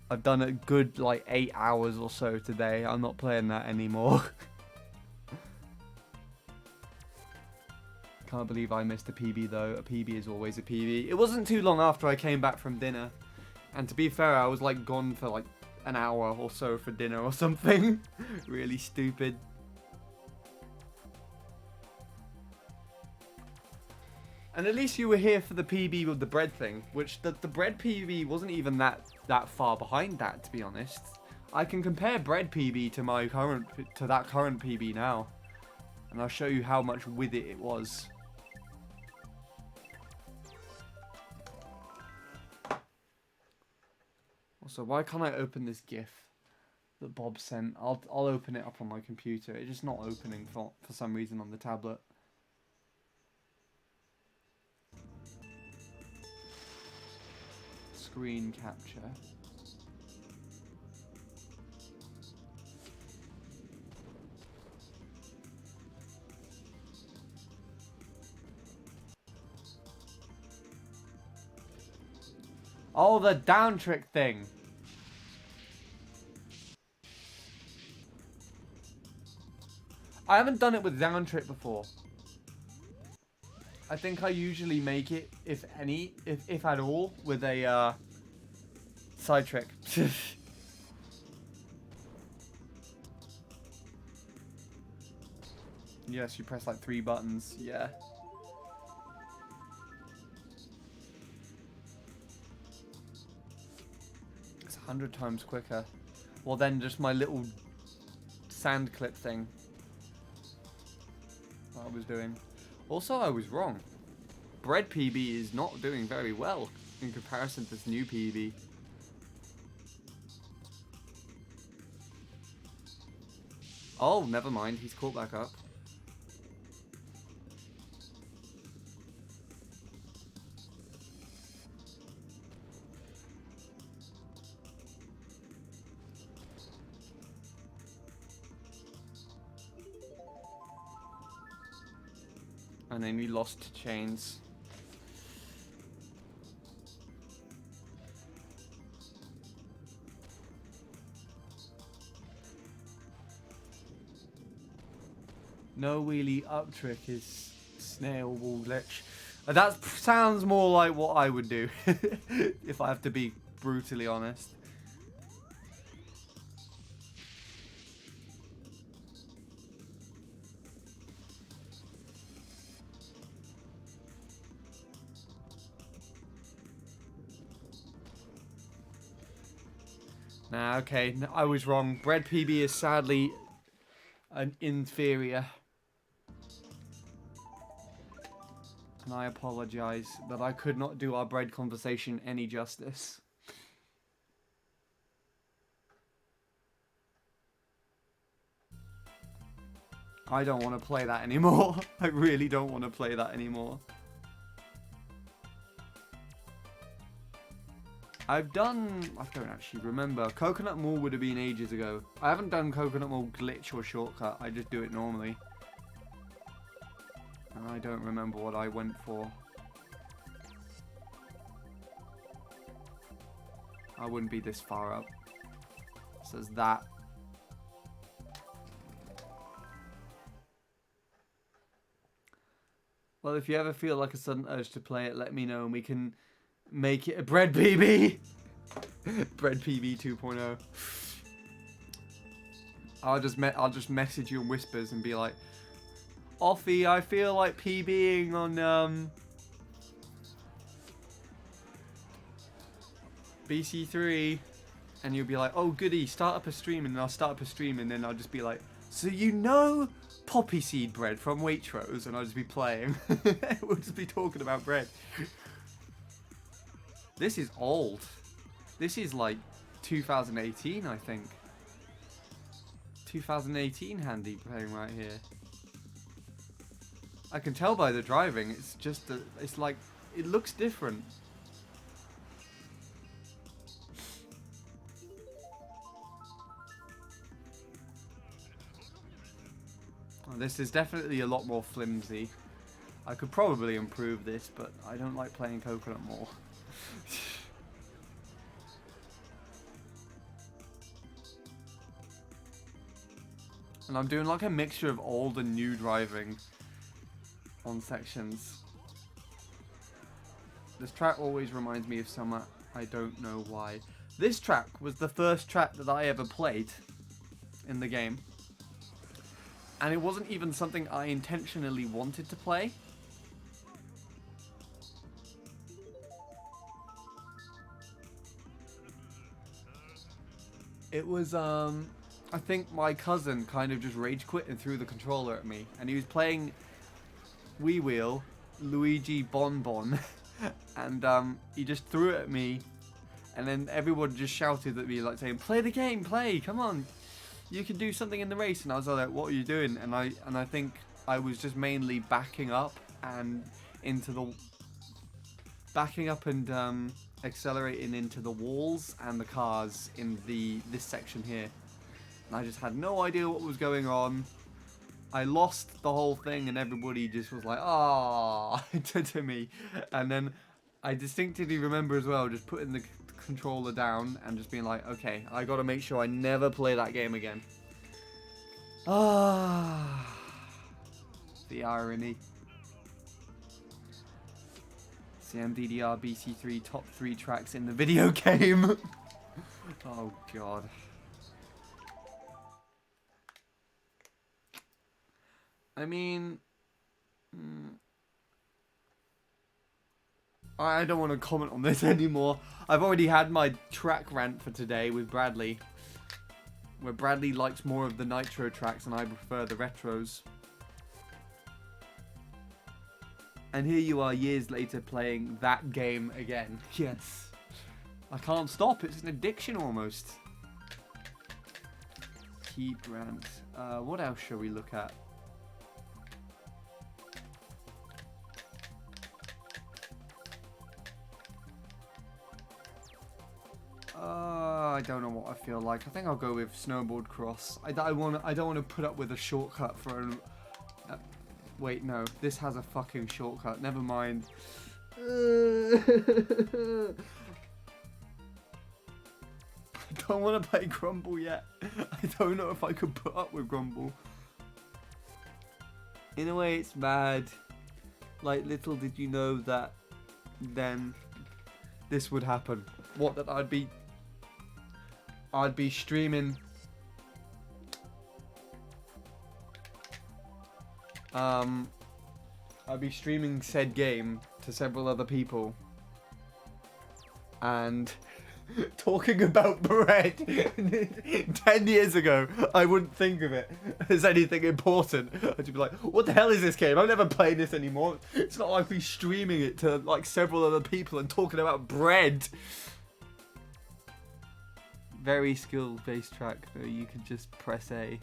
I've done a good like 8 hours or so today. I'm not playing that anymore. Can't believe I missed a PB though. A PB is always a PB. It wasn't too long after I came back from dinner. And to be fair, I was like gone for like an hour or so for dinner or something. Really stupid. And at least you were here for the PB with the bread thing, which the bread PB wasn't even that far behind that, to be honest. I can compare bread PB to that current PB now, and I'll show you how much with it was. Also, why can't I open this GIF that Bob sent? I'll open it up on my computer. It's just not opening for some reason on the tablet. Screen capture. Oh, the down trick thing. I haven't done it with down trick before. I think I usually make it, if at all, with a side trick. Yes, you press like 3 buttons. Yeah. It's 100 times quicker. Well, then just my little sand clip thing that I was doing. Also, I was wrong. Bread PB is not doing very well in comparison to this new PB. Oh, never mind. He's caught back up. And then we lost chains. No wheelie up trick is snail wall glitch. That sounds more like what I would do, if I have to be brutally honest. Nah, okay, I was wrong. Bread PB is sadly an inferior. And I apologize that I could not do our bread conversation any justice. I don't want to play that anymore. I really don't want to play that anymore. I don't actually remember. Coconut Mall would have been ages ago. I haven't done Coconut Mall glitch or shortcut. I just do it normally. And I don't remember what I went for. I wouldn't be this far up. It says that. Well, if you ever feel like a sudden urge to play it, let me know and we can make it a Bread PB. Bread PB 2.0. I'll just message you in whispers and be like, Offie, I feel like PBing on BC3, and you'll be like, oh goody, start up a stream, and I'll start up a stream, and then I'll just be like, so you know poppy seed bread from Waitrose, and I'll just be playing. We'll just be talking about bread. This is old. This is like 2018, I think. 2018 handy playing right here. I can tell by the driving, it's just, it's like, it looks different. Oh, this is definitely a lot more flimsy. I could probably improve this, but I don't like playing Coconut Mall. And I'm doing like a mixture of old and new driving on sections. This track always reminds me of summer. I don't know why. This track was the first track that I ever played in the game. And it wasn't even something I intentionally wanted to play. It was, I think my cousin kind of just rage quit and threw the controller at me. And he was playing Wii Wheel, Luigi Bonbon. And he just threw it at me. And then everyone just shouted at me, like saying, play the game, play, come on. You can do something in the race. And I was like, what are you doing? And I think I was just mainly backing up and accelerating into the walls and the cars in this section here. And I just had no idea what was going on. I lost the whole thing and everybody just was like, ah, to me. And then I distinctly remember as well just putting the controller down and just being like, okay, I gotta make sure I never play that game again. Ah, the irony. CMDDR BC3 top 3 tracks in the video game. Oh god. I mean, I don't want to comment on this anymore. I've already had my track rant for today with Bradley, where Bradley likes more of the nitro tracks and I prefer the retros. And here you are years later playing that game again. Yes. I can't stop, it's an addiction almost. Keep rant. What else shall we look at? I don't know what I feel like. I think I'll go with Snowboard Cross. I don't want to put up with a shortcut for an... wait, no. This has a fucking shortcut. Never mind. I don't want to play Grumble yet. I don't know if I could put up with Grumble. In a way, it's bad. Like, little did you know that then this would happen. What, that I'd be streaming I'd be streaming said game to several other people, and Talking about bread 10 years ago, I wouldn't think of it as anything important. I'd just be like, what the hell is this game? I'm never playing this anymore. It's not like we're streaming it to like several other people and talking about bread. Very skill-based track, though. You could just press A.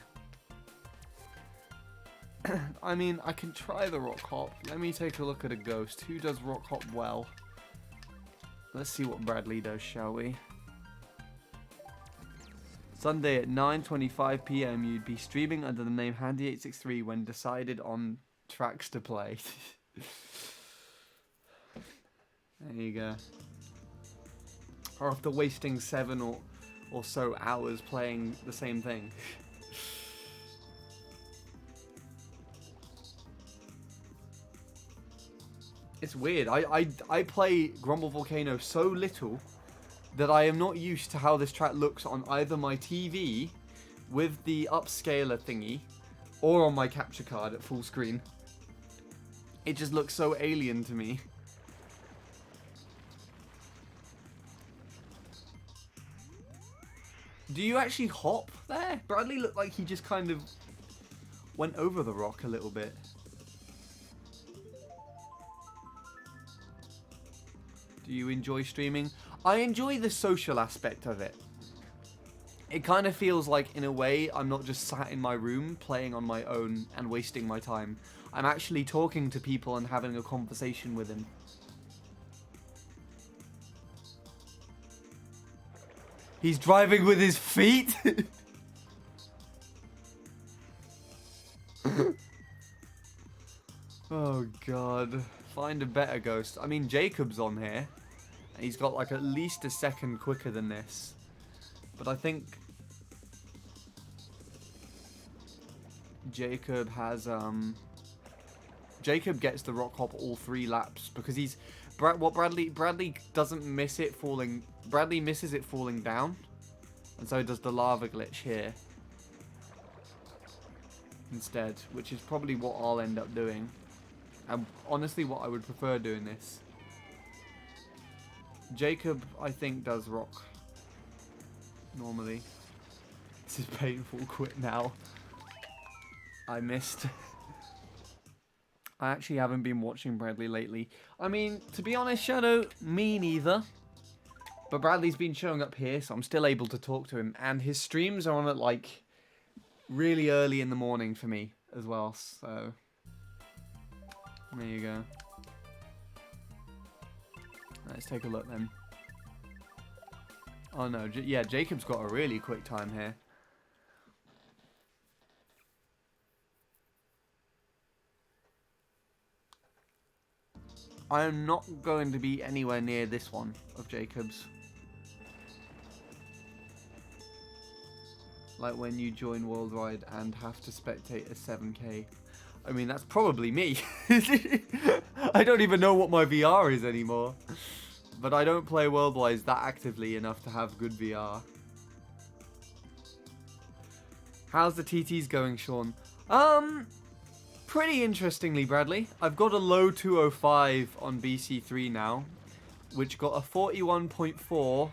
I mean, I can try the rock hop. Let me take a look at a ghost. Who does rock hop well? Let's see what Bradley does, shall we? Sunday at 9:25 p.m. you'd be streaming under the name Handy863 when decided on tracks to play. There you go. Or after wasting 7 or so hours playing the same thing. It's weird. I play Grumble Volcano so little that I am not used to how this track looks on either my TV with the upscaler thingy or on my capture card at full screen. It just looks so alien to me. Do you actually hop there? Bradley looked like he just kind of went over the rock a little bit. Do you enjoy streaming? I enjoy the social aspect of it. It kind of feels like, in a way, I'm not just sat in my room playing on my own and wasting my time. I'm actually talking to people and having a conversation with them. He's driving with his feet? Oh god. Find a better ghost. I mean, Jacob's on here. He's got like at least a second quicker than this. But I think Jacob has Jacob gets the rock hop all 3 laps because he's Bradley doesn't miss it falling. Bradley misses it falling down, and so does the lava glitch here instead, which is probably what I'll end up doing. And honestly, what I would prefer doing this. Jacob, I think, does rock normally. This is painful. Quit now. I missed. I actually haven't been watching Bradley lately. I mean, to be honest, Shadow, me neither. But Bradley's been showing up here, so I'm still able to talk to him. And his streams are on at, like, really early in the morning for me as well, so there you go. Let's take a look then. Oh no, yeah, Jacob's got a really quick time here. I am not going to be anywhere near this one of Jacob's. Like when you join Worldwide and have to spectate a 7K. I mean, that's probably me. I don't even know what my VR is anymore. But I don't play Worldwide that actively enough to have good VR. How's the TTs going, Sean? Pretty interestingly, Bradley. I've got a low 205 on BC3 now, which got a 41.4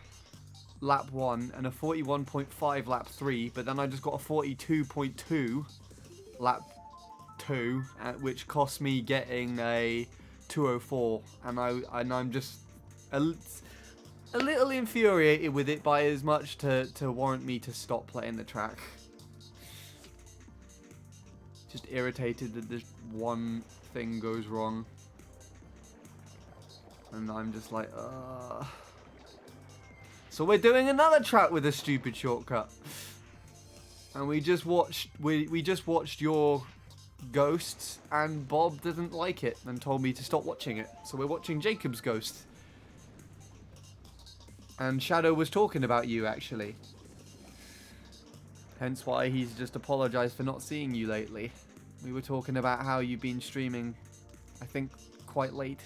lap 1 and a 41.5 lap 3, but then I just got a 42.2 lap 2, which cost me getting a 204, and I'm just a little infuriated with it by as much to warrant me to stop playing the track. Just irritated that this one thing goes wrong. And I'm just like, So we're doing another track with a stupid shortcut. And we just watched your Ghosts, and Bob didn't like it and told me to stop watching it. So we're watching Jacob's Ghost. And Shadow was talking about you, actually. Hence why he's just apologized for not seeing you lately. We were talking about how you've been streaming, I think, quite late.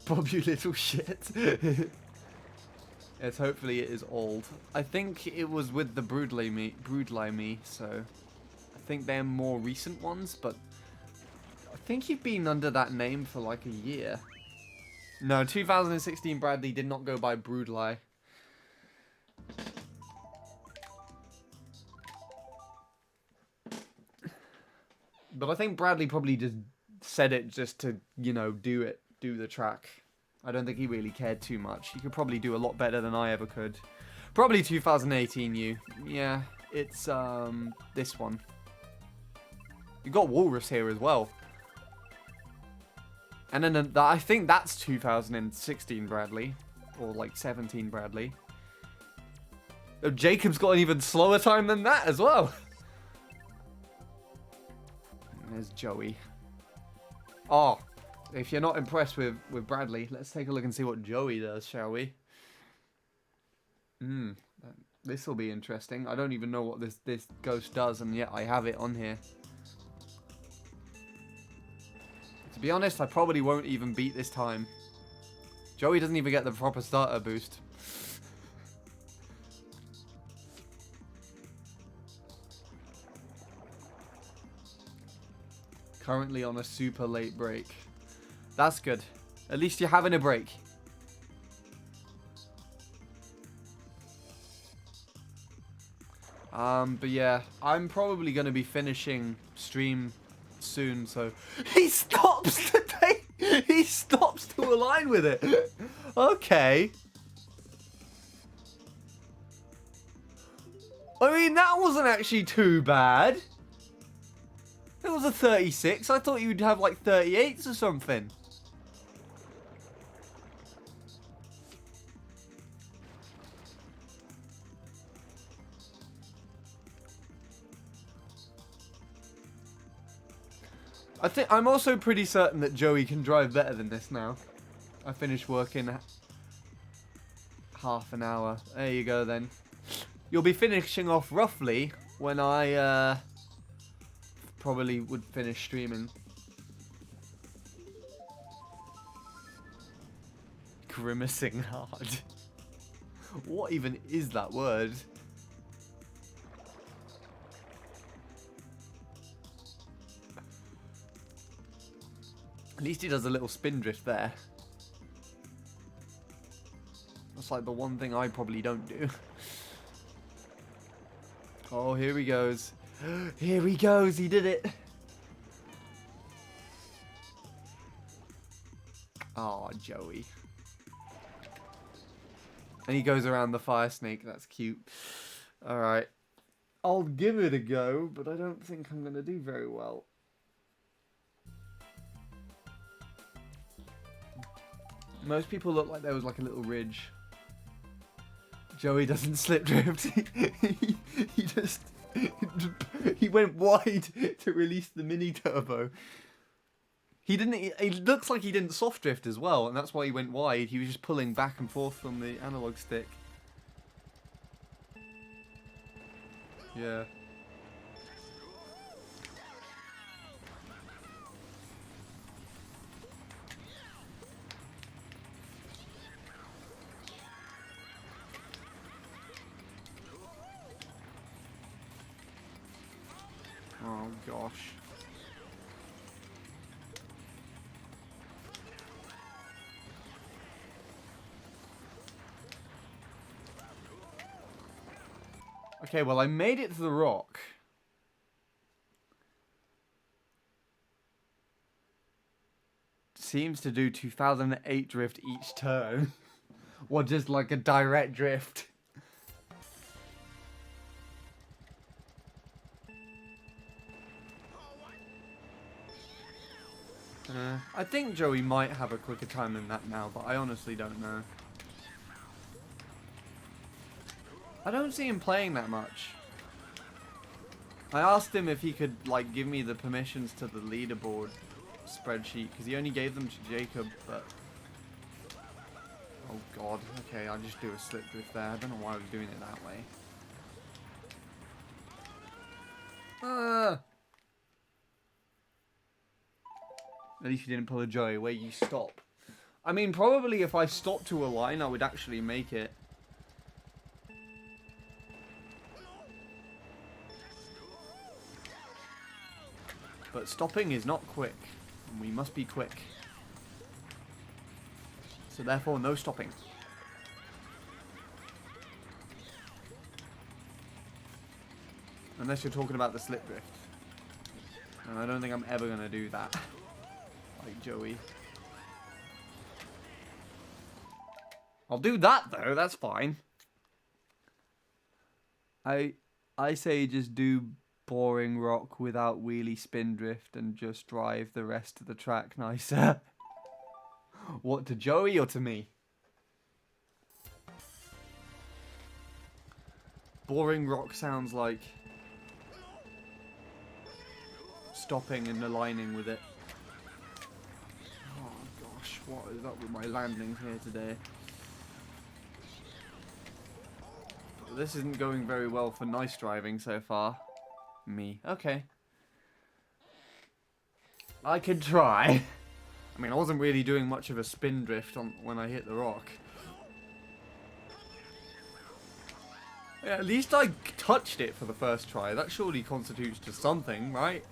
Bob, you little shit. Yes, hopefully it is old. I think it was with the Broodlie Me, so I think they're more recent ones, but I think you've been under that name for like a year. No, 2016 Bradley did not go by Broodlie. But I think Bradley probably just said it just to, you know, do the track. I don't think he really cared too much. He could probably do a lot better than I ever could. Probably 2018 you. Yeah, it's this one. You got Walrus here as well. And then I think that's 2016 Bradley. Or like 17 Bradley. Oh, Jacob's got an even slower time than that as well. And there's Joey. Oh, if you're not impressed with Bradley, let's take a look and see what Joey does, shall we? This will be interesting. I don't even know what this ghost does, and yet I have it on here. To be honest, I probably won't even beat this time. Joey doesn't even get the proper starter boost. Currently on a super late break. That's good. At least you're having a break. But yeah, I'm probably going to be finishing stream soon, so he stops today. He stops to align with it. Okay. I mean, that wasn't actually too bad. It was a 36. I thought you'd have like 38s or something. I'm also pretty certain that Joey can drive better than this now. I finished work in half an hour. There you go then. You'll be finishing off roughly when I probably would finish streaming. Grimacing hard. What even is that word? At least he does a little spin drift there. That's like the one thing I probably don't do. Oh, here he goes. Here he goes. He did it. Oh, Joey. And he goes around the fire snake. That's cute. Alright. I'll give it a go, but I don't think I'm going to do very well. Most people look like there was like a little ridge. Joey doesn't slip drift. he just... he went wide to release the mini turbo. He didn't... It looks like he didn't soft drift as well, and that's why he went wide. He was just pulling back and forth from the analog stick. Yeah. Oh gosh. Okay, well I made it to the rock. Seems to do 2008 drift each turn. Or just like a direct drift. I think Joey might have a quicker time than that now, but I honestly don't know. I don't see him playing that much. I asked him if he could like give me the permissions to the leaderboard spreadsheet, because he only gave them to Jacob, but... Oh god, okay, I'll just do a slip drift there. I don't know why I was doing it that way. At least you didn't pull a Joey where you stop. I mean, probably if I stopped to a line, I would actually make it. But stopping is not quick. And we must be quick. So therefore, no stopping. Unless you're talking about the slip drift. And I don't think I'm ever going to do that. Like Joey. I'll do that though, that's fine. I say just do boring rock without wheelie spin drift and just drive the rest of the track nicer. What, to Joey or to me? Boring rock sounds like stopping and aligning with it. Oh gosh, what is up with my landing here today? This isn't going very well for nice driving so far. Me. Okay. I could try. I mean, I wasn't really doing much of a spin drift when I hit the rock. Yeah, at least I touched it for the first try. That surely constitutes to something, right?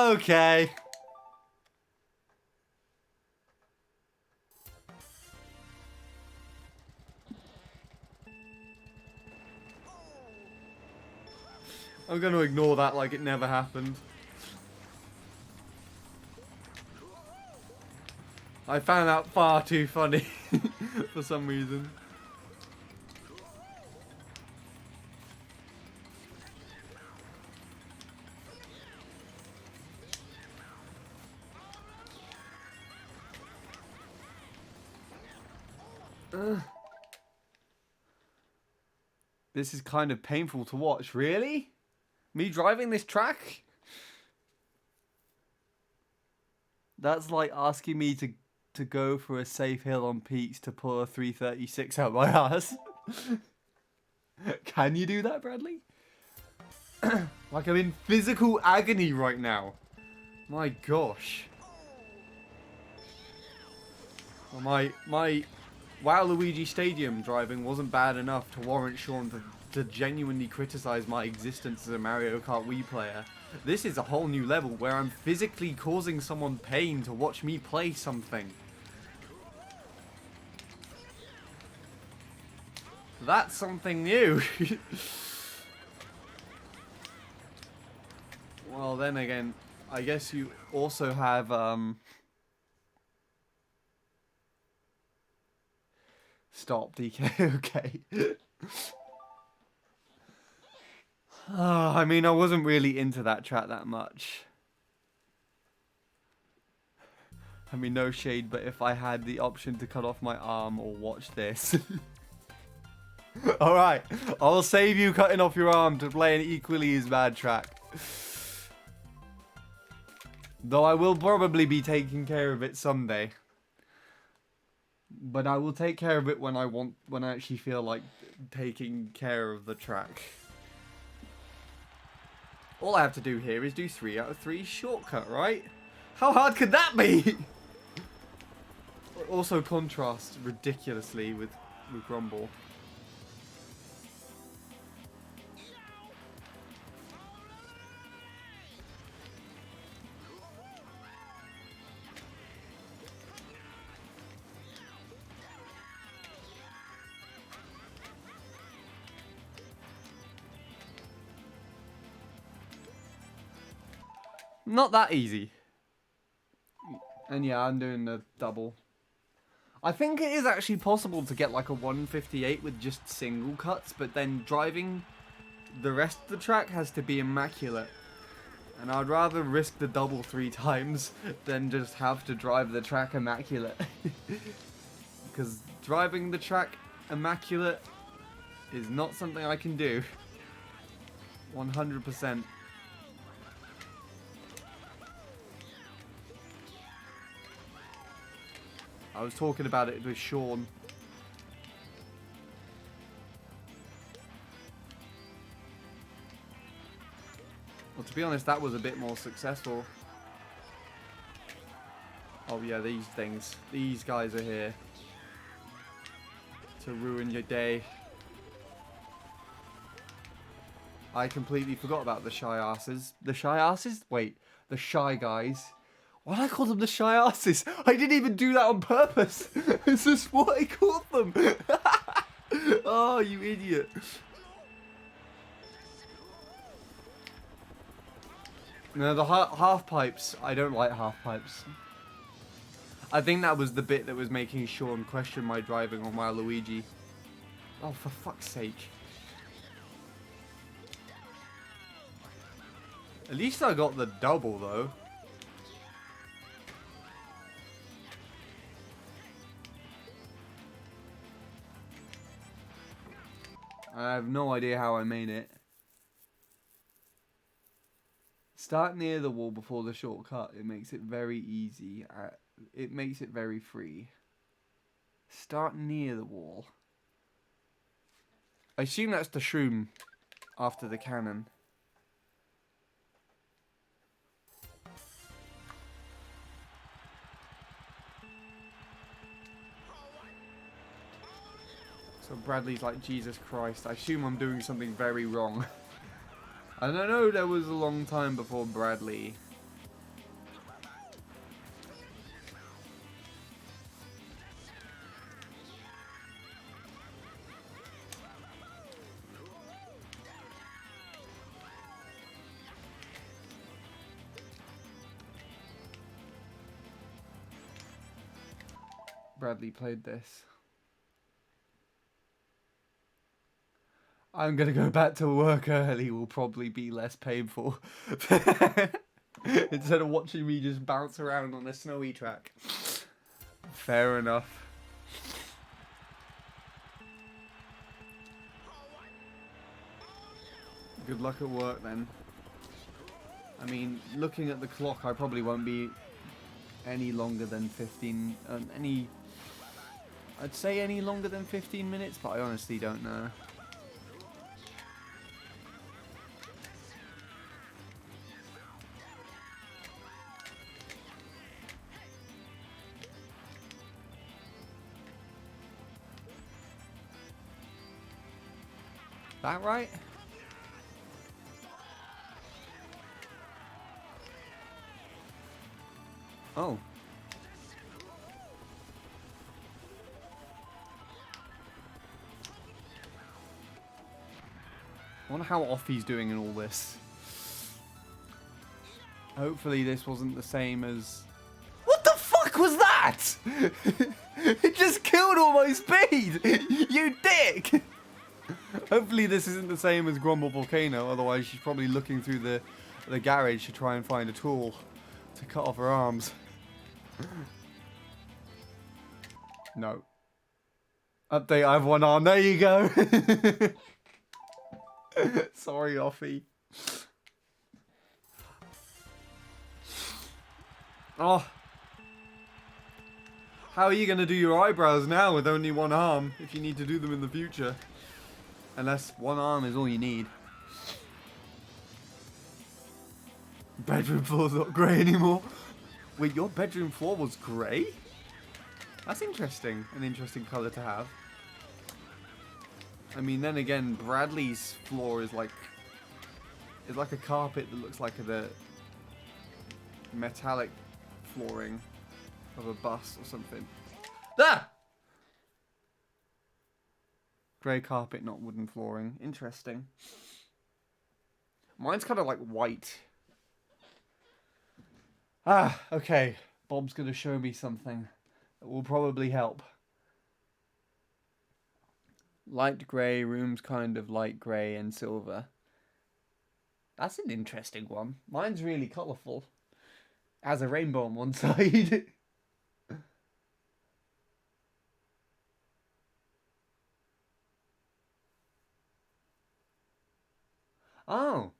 Okay. I'm going to ignore that like it never happened. I found that far too funny for some reason. This is kind of painful to watch. Really? Me driving this track? That's like asking me to go for a safe hill on peaks to pull a 336 out my ass. Can you do that, Bradley? Like I'm in physical agony right now. My gosh. Well, my Waluigi Stadium driving wasn't bad enough to warrant Sean to genuinely criticize my existence as a Mario Kart Wii player. This is a whole new level where I'm physically causing someone pain to watch me play something. That's something new. Well, then again, I guess you also have, Stop, DK, okay. I mean, I wasn't really into that track that much. I mean, no shade, but if I had the option to cut off my arm or watch this... Alright, I'll save you cutting off your arm to play an equally as bad track. Though I will probably be taking care of it someday. But I will take care of it when I actually feel like taking care of the track. All I have to do here is do 3 out of 3 shortcut, right? How hard could that be? Also contrast ridiculously with Grumble. Not that easy. And yeah, I'm doing the double. I think it is actually possible to get like a 158 with just single cuts, but then driving the rest of the track has to be immaculate. And I'd rather risk the double 3 times than just have to drive the track immaculate. Because driving the track immaculate is not something I can do. 100%. I was talking about it with Sean. Well, to be honest, that was a bit more successful. Oh yeah, these things. These guys are here to ruin your day. I completely forgot about the shy asses. The shy asses? Wait, the shy guys. Why did I call them the shy asses? I didn't even do that on purpose. It's just what I called them. Oh, you idiot. No, the half pipes. I don't like half pipes. I think that was the bit that was making Sean question my driving on Waluigi. Oh, for fuck's sake. At least I got the double, though. I have no idea how I made it. Start near the wall before the shortcut. It makes it very easy. It makes it very free. Start near the wall. I assume that's the shroom after the cannon. So Bradley's like, Jesus Christ, I assume I'm doing something very wrong. I don't know, there was a long time before Bradley. Bradley played this. I'm gonna go back to work early, will probably be less painful. Instead of watching me just bounce around on a snowy track. Fair enough. Good luck at work then. I mean, looking at the clock, I probably won't be any longer than 15... I'd say any longer than 15 minutes, but I honestly don't know. That right? Oh. I wonder how off he's doing in all this. Hopefully this wasn't the same as... What the fuck was that? It just killed all my speed! You dick! Hopefully this isn't the same as Grumble Volcano, otherwise she's probably looking through the garage to try and find a tool to cut off her arms. No. Update, I have one arm. There you go. Sorry, Offie. Oh. How are you going to do your eyebrows now with only one arm if you need to do them in the future? Unless one arm is all you need. Bedroom floor's not grey anymore. Wait, your bedroom floor was grey? That's interesting. An interesting colour to have. I mean, then again, Bradley's floor is like a carpet that looks like the metallic flooring of a bus or something. Ah! Grey carpet, not wooden flooring. Interesting. Mine's kind of like white. Ah, okay. Bob's going to show me something that will probably help. Light grey, room's kind of light grey and silver. That's an interesting one. Mine's really colourful. Has a rainbow on one side. Oh.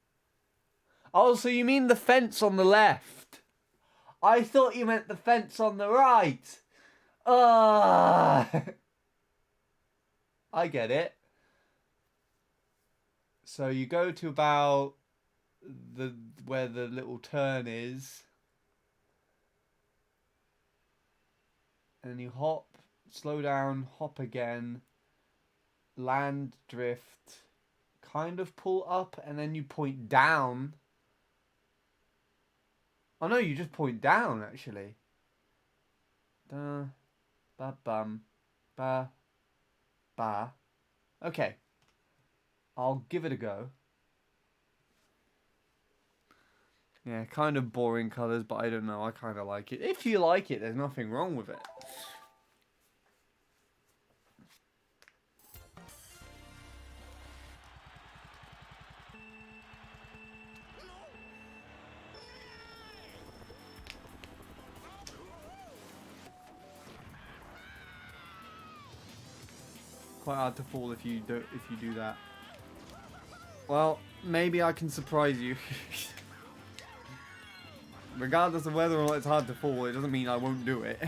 Oh, so you mean the fence on the left? I thought you meant the fence on the right. Ah! I get it. So you go to about where the little turn is, and you hop, slow down, hop again, land, drift, kind of pull up, and then you point down. Oh no, you just point down actually. Da, ba bum, ba, ba. Okay, I'll give it a go. Yeah, kind of boring colours, but I don't know. I kind of like it. If you like it, there's nothing wrong with it. Quite hard to fall if you do that. Well, maybe I can surprise you. Regardless of whether or not it's hard to fall, it doesn't mean I won't do it.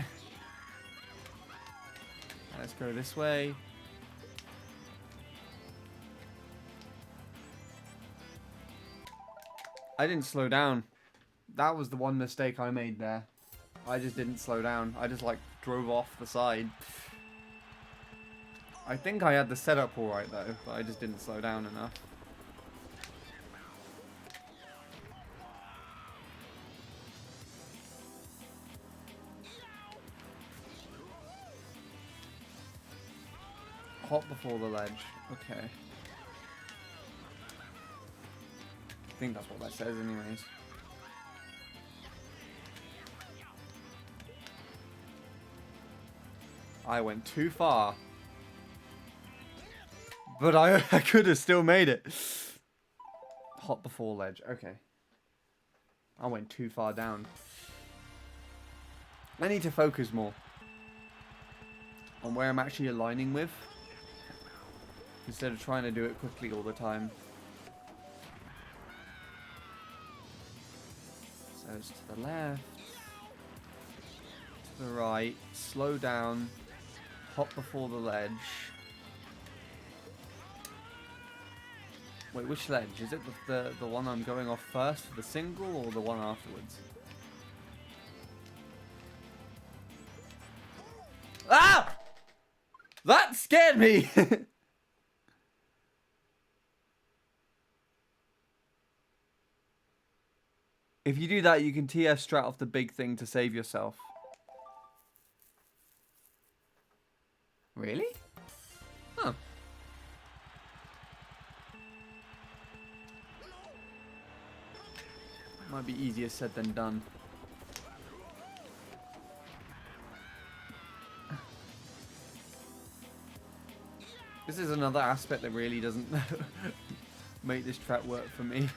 Let's go this way. I didn't slow down. That was the one mistake I made there. I just didn't slow down. I just like drove off the side. I think I had the setup alright though, but I just didn't slow down enough. Hop before the ledge. Okay. I think that's what that says anyways. I went too far. But I could have still made it. Hop before ledge. Okay. I went too far down. I need to focus more on where I'm actually aligning with, instead of trying to do it quickly all the time. So it's to the left, to the right, slow down, hop before the ledge. Wait, which ledge? Is it the one I'm going off first for the single, or the one afterwards? Ah! That scared me! If you do that, you can TF strat off the big thing to save yourself. Really? Huh. Might be easier said than done. This is another aspect that really doesn't make this track work for me.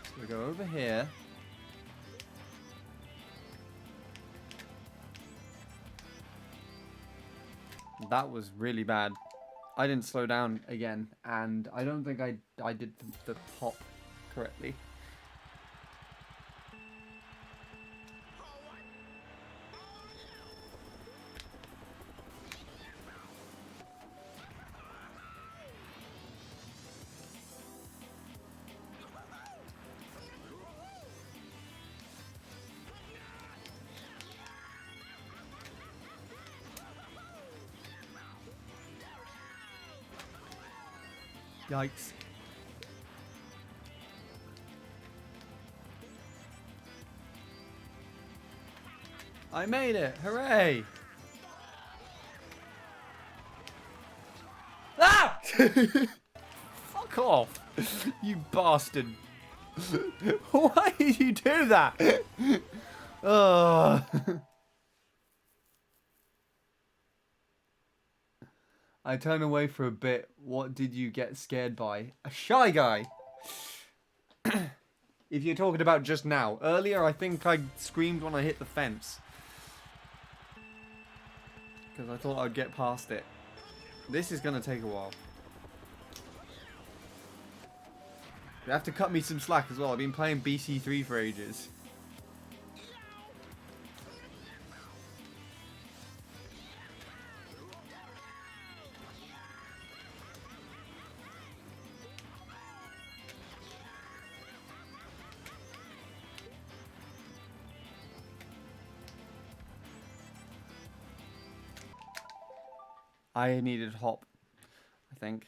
So we go over here. That was really bad. I didn't slow down again, and I don't think I did the hop correctly. Yikes. I made it! Hooray! Ah! Fuck off! You bastard! Why did you do that? I turn away for a bit. What did you get scared by? A Shy Guy! If you're talking about just now. Earlier, I think I screamed when I hit the fence. Because I thought I'd get past it. This is going to take a while. You have to cut me some slack as well. I've been playing BC3 for ages. I needed hop, I think.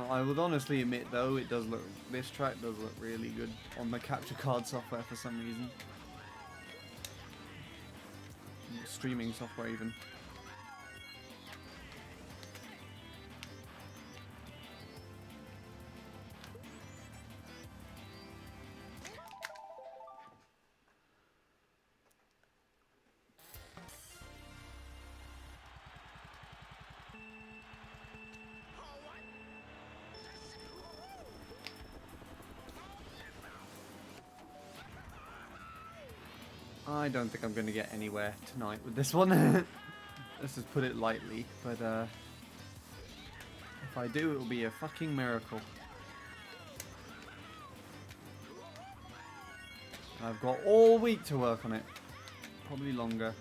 I would honestly admit though, it does look, this track does look really good on the capture card software for some reason. Streaming software even. I don't think I'm going to get anywhere tonight with this one. Let's just put it lightly, but if I do, it will be a fucking miracle. I've got all week to work on it. Probably longer.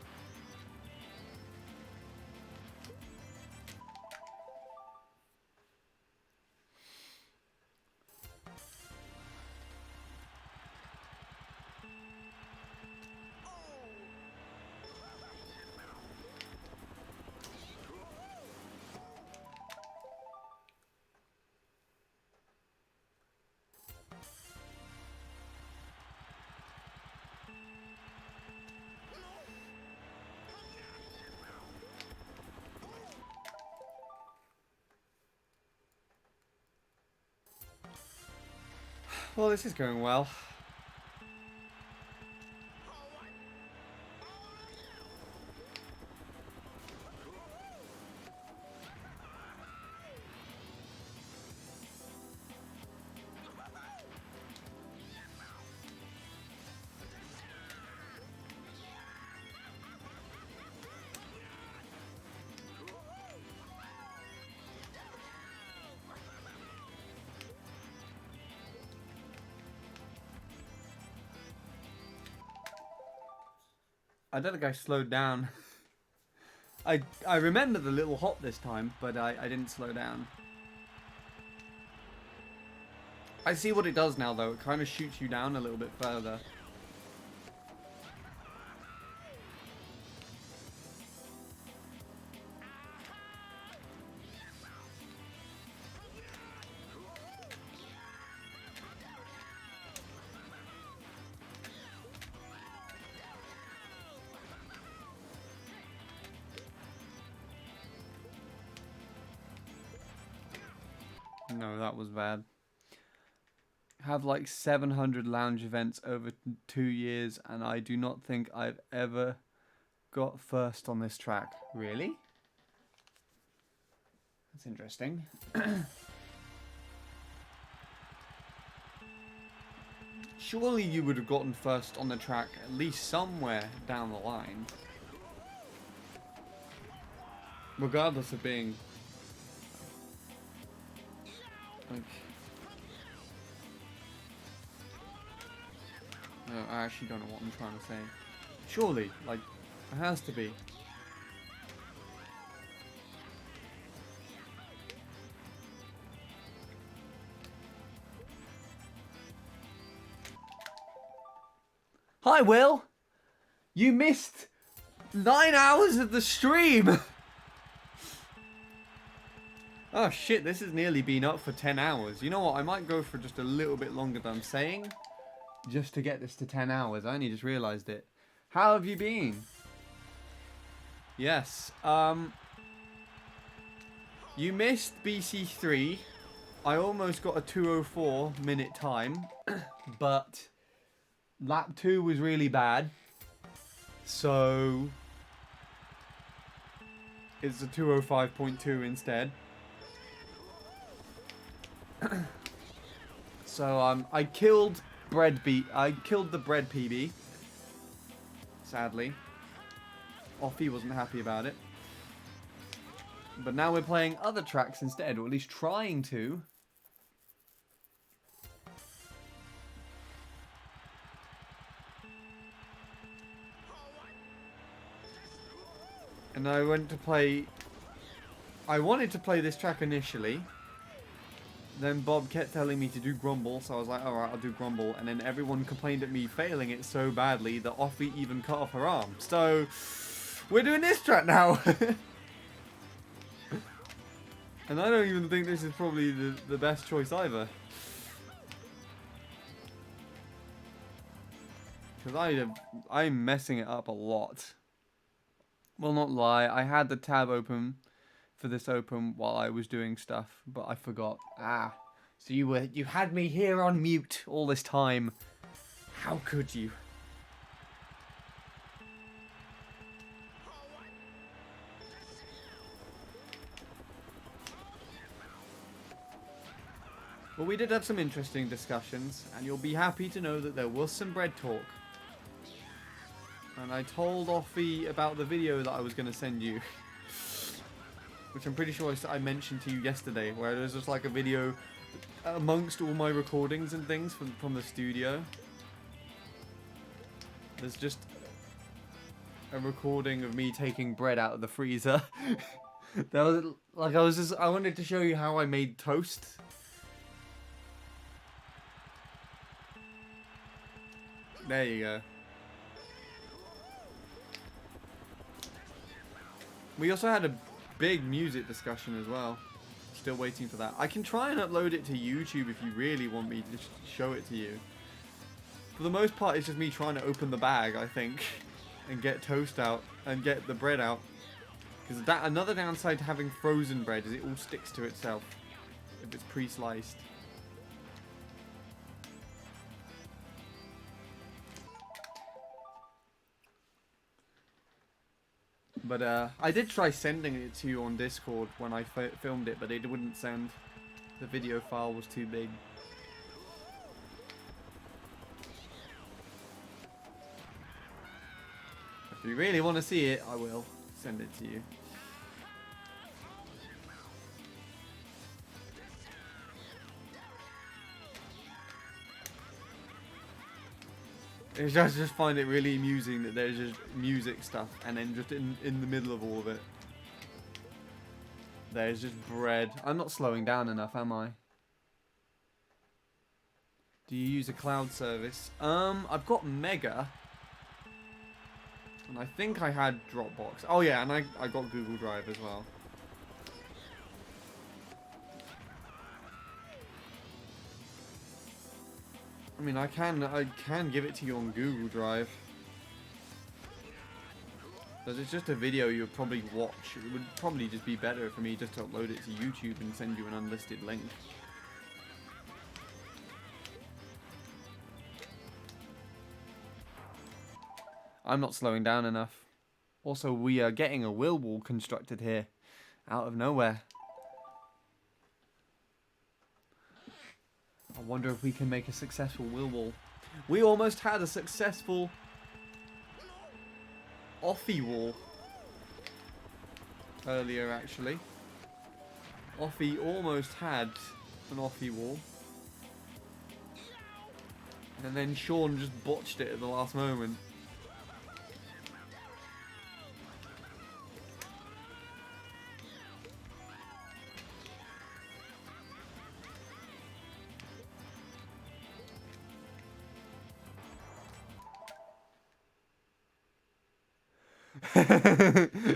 Well, this is going well. I don't think I slowed down. I remember the little hop this time, but I didn't slow down. I see what it does now though, it kind of shoots you down a little bit further. No, that was bad. Have like 700 lounge events over 2 years, and I do not think I've ever got first on this track. Really? That's interesting. Surely you would have gotten first on the track at least somewhere down the line. Regardless of being... like... No, I actually don't know what I'm trying to say. Surely, like, it has to be. Hi, Will! You missed 9 hours of the stream! Oh shit, this has nearly been up for 10 hours. You know what, I might go for just a little bit longer than I'm saying. Just to get this to 10 hours. I only just realised it. How have you been? Yes. You missed BC3. I almost got a 2:04 minute time. But lap 2 was really bad. So it's a 2:05.2 instead. So I killed I killed the bread PB. Sadly, Offie wasn't happy about it. But now we're playing other tracks instead, or at least trying to. And I wanted to play this track initially. Then Bob kept telling me to do Grumble, so I was like, alright, I'll do Grumble. And then everyone complained at me failing it so badly that Offie even cut off her arm. So, we're doing this track now! And I don't even think this is probably the best choice either. Because I'm messing it up a lot. Will not lie, I had the tab open for this open while I was doing stuff, but I forgot. Ah, so you had me here on mute all this time. How could you? Well, we did have some interesting discussions, and you'll be happy to know that there was some bread talk. And I told Offie about the video that I was going to send you. Which I'm pretty sure I mentioned to you yesterday, where there's just like a video amongst all my recordings and things from the studio. There's just a recording of me taking bread out of the freezer. That was like I wanted to show you how I made toast. There you go. We also had a big music discussion as well. Still waiting for that. I can try and upload it to YouTube if you really want me to show it to you. For the most part, it's just me trying to open the bag, I think, and get toast out and get the bread out. Because another downside to having frozen bread is it all sticks to itself if it's pre-sliced. But I did try sending it to you on Discord when I filmed it, but it wouldn't send. The video file was too big. If you really want to see it, I will send it to you. I just find it really amusing that there's just music stuff, and then just in the middle of all of it, there's just bread. I'm not slowing down enough, am I? Do you use a cloud service? I've got Mega, and I think I had Dropbox. Oh yeah, and I got Google Drive as well. I mean, I can give it to you on Google Drive. But it's just a video you'll probably watch. It would probably just be better for me just to upload it to YouTube and send you an unlisted link. I'm not slowing down enough. Also, we are getting a wheel wall constructed here. Out of nowhere. I wonder if we can make a successful wheel wall. We almost had a successful Offie wall earlier, actually. Offie almost had an Offie wall. And then Sean just botched it at the last moment.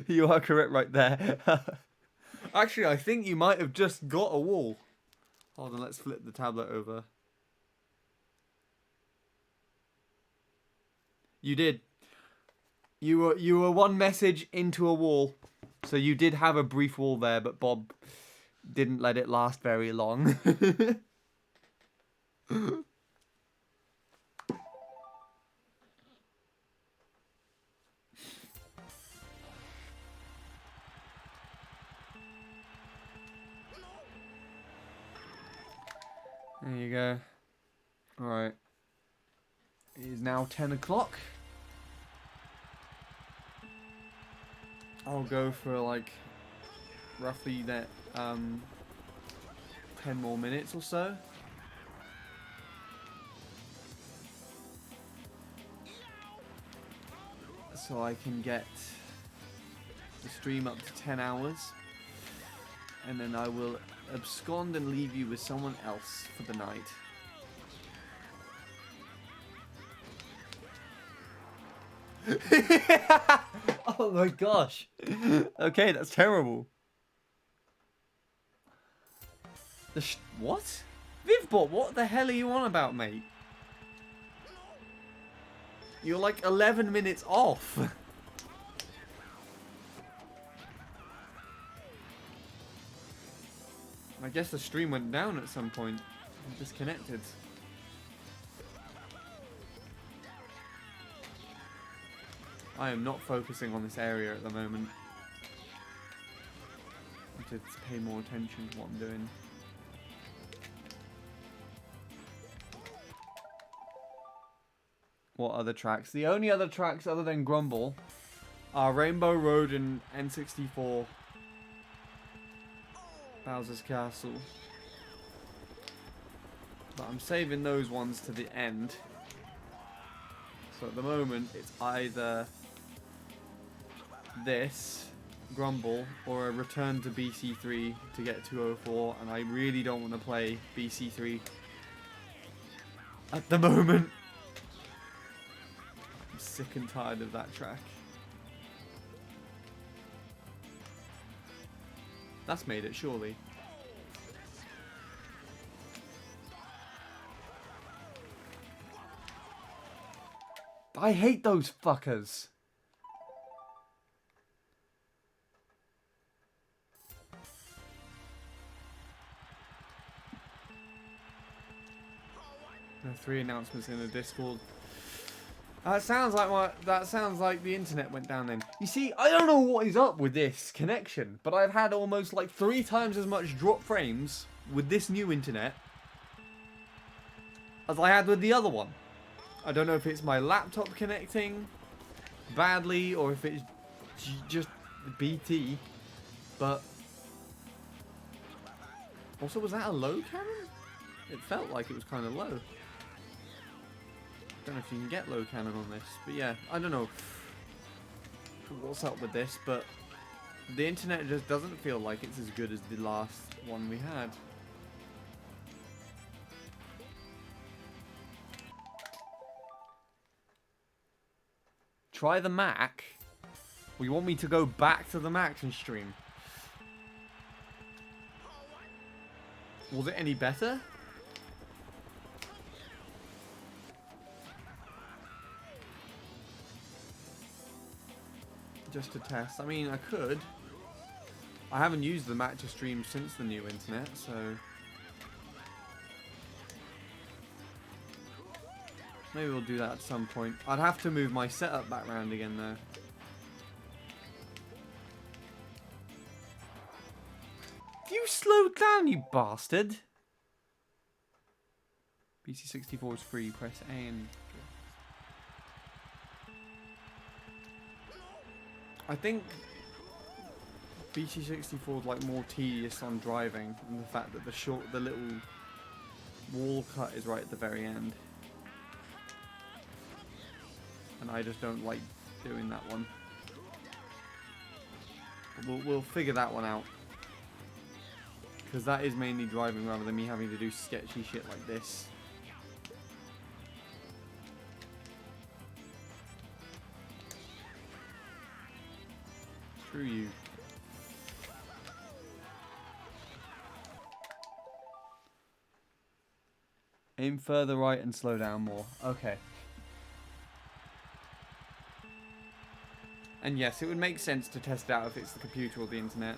You are correct right there. Actually, I think you might have just got a wall. Hold on, let's flip the tablet over. You did. You were one message into a wall. So you did have a brief wall there, but Bob didn't let it last very long. There you go. Alright. It is now 10 o'clock. I'll go for like roughly that 10 more minutes or so. So I can get the stream up to 10 hours. And then I will abscond and leave you with someone else for the night. Oh my gosh. Okay, that's terrible. What? Vivbot, what the hell are you on about, mate? You're like 11 minutes off. I guess the stream went down at some point. I'm disconnected. I am not focusing on this area at the moment. I need to pay more attention to what I'm doing. What other tracks? The only other tracks other than Grumble are Rainbow Road and N64 Bowser's Castle. But I'm saving those ones to the end. So at the moment it's either this, Grumble, or a return to BC3 to get 204, and I really don't want to play BC3 at the moment. I'm sick and tired of that track. That's made it, surely. I hate those fuckers. There are 3 announcements in the Discord. That sounds like the internet went down then. You see, I don't know what is up with this connection, but I've had almost like 3 times as much drop frames with this new internet as I had with the other one. I don't know if it's my laptop connecting badly or if it's just BT, but also, was that a low cannon? It felt like it was kind of low. Don't know if you can get low cannon on this, but yeah, I don't know what's up with this, but the internet just doesn't feel like it's as good as the last one we had. Try the Mac? Well, you want me to go back to the Mac and stream? Was it any better? Just to test. I mean, I could. I haven't used the Mac to stream since the new internet, so maybe we'll do that at some point. I'd have to move my setup back round again, though. You slowed down, you bastard! BC64 is free. Press A and... I think BC64 is like more tedious on driving, and the fact that the little wall cut is right at the very end, and I just don't like doing that one. But we'll figure that one out, because that is mainly driving rather than me having to do sketchy shit like this. Screw you. Aim further right and slow down more. Okay. And yes, it would make sense to test out if it's the computer or the internet.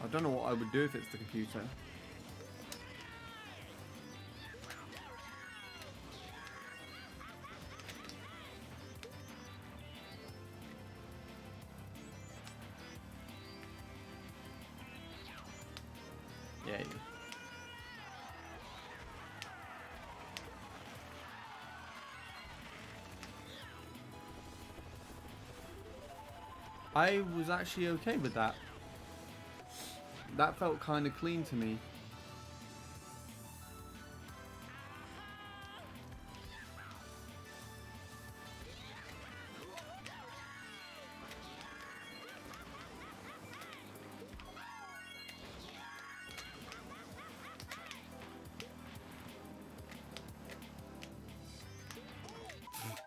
I don't know what I would do if it's the computer. I was actually okay with that. That felt kind of clean to me.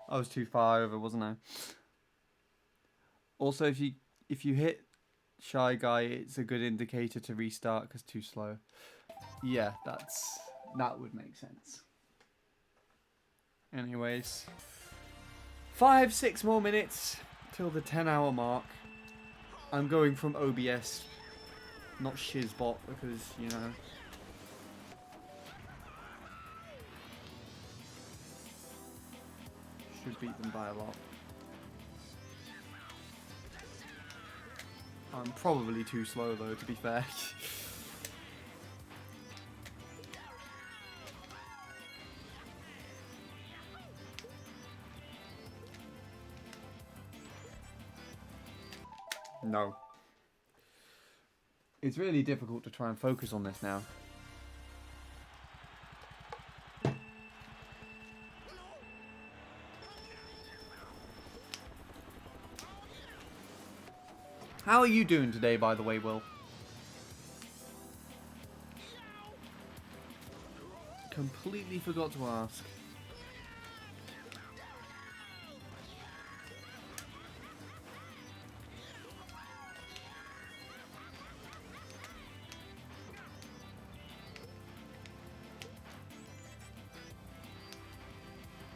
I was too far over, wasn't I? Also, if you hit Shy Guy, it's a good indicator to restart because too slow. Yeah, that would make sense. Anyways, 5-6 more minutes till the 10-hour mark. I'm going from OBS, not Shizbot, because you know. Should beat them by a lot. I'm probably too slow though, to be fair. No. It's really difficult to try and focus on this now. How are you doing today, by the way, Will? Completely forgot to ask.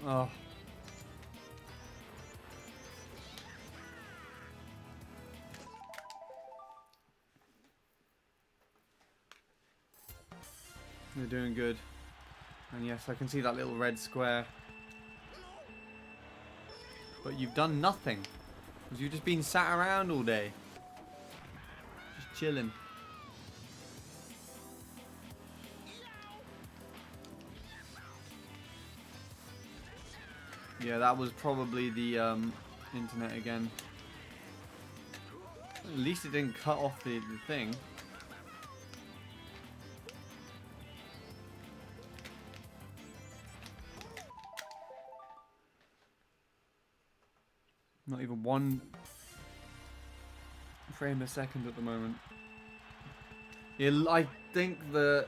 Oh. You're doing good. And yes, I can see that little red square. But you've done nothing. Because you've just been sat around all day. Just chilling. Yeah, that was probably the internet again. At least it didn't cut off the thing. Not even 1 frame a second at the moment. Yeah, I think the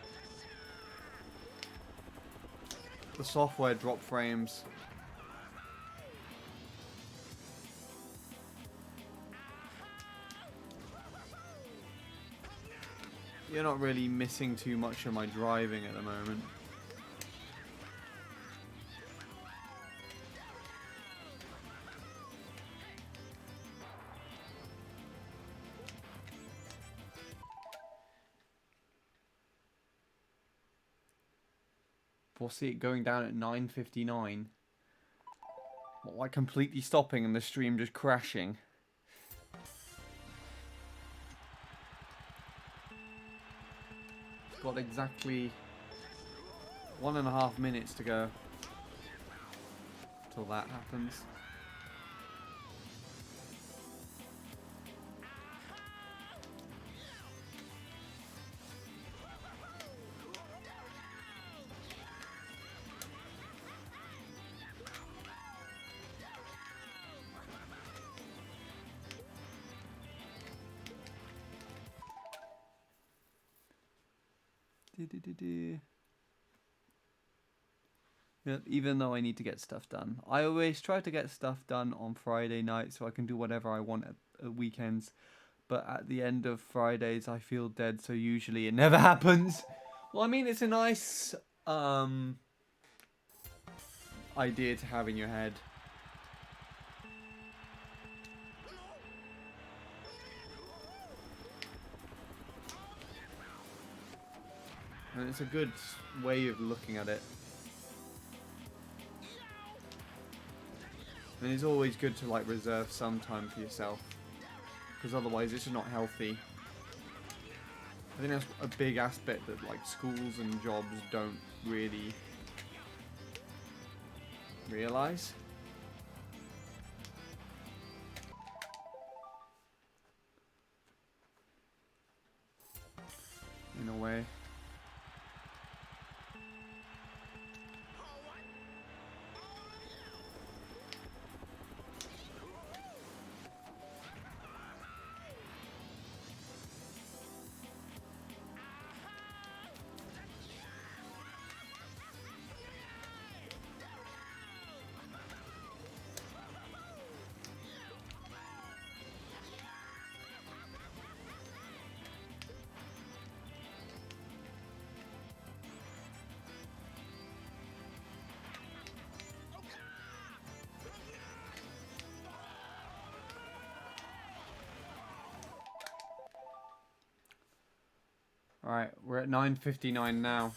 software dropped frames. You're not really missing too much of my driving at the moment. Foresee it going down at 9:59. What, like completely stopping and the stream just crashing? It's got exactly 1.5 minutes to go till that happens. Yeah, even though I need to get stuff done. I always try to get stuff done on Friday night so I can do whatever I want at weekends. But at the end of Fridays, I feel dead, so usually it never happens. Well, I mean, it's a nice idea to have in your head. And it's a good way of looking at it. And it's always good to like reserve some time for yourself, because otherwise it's just not healthy. I think that's a big aspect that like schools and jobs don't really realize. in a way. Alright, we're at 9:59 now.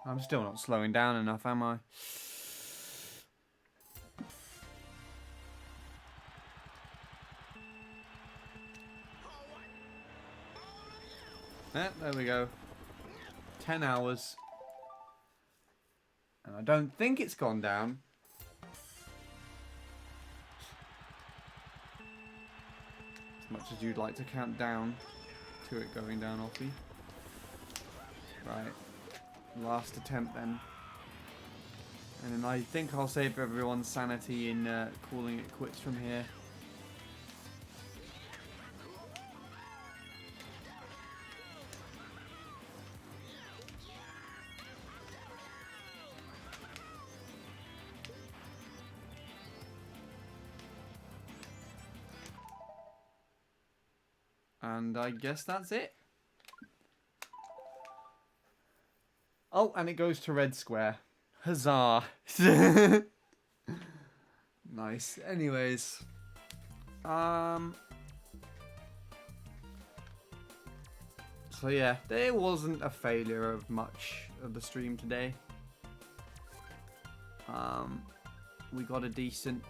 I'm still not slowing down enough, am I? Yeah, there we go. 10 hours. And I don't think it's gone down. As much as you'd like to count down to it going down, Offie. Right. Last attempt then. And then I think I'll save everyone's sanity in calling it quits from here. And I guess that's it. Oh, and it goes to red square. Huzzah. Nice. Anyways. So yeah, there wasn't a failure of much of the stream today. We got a decent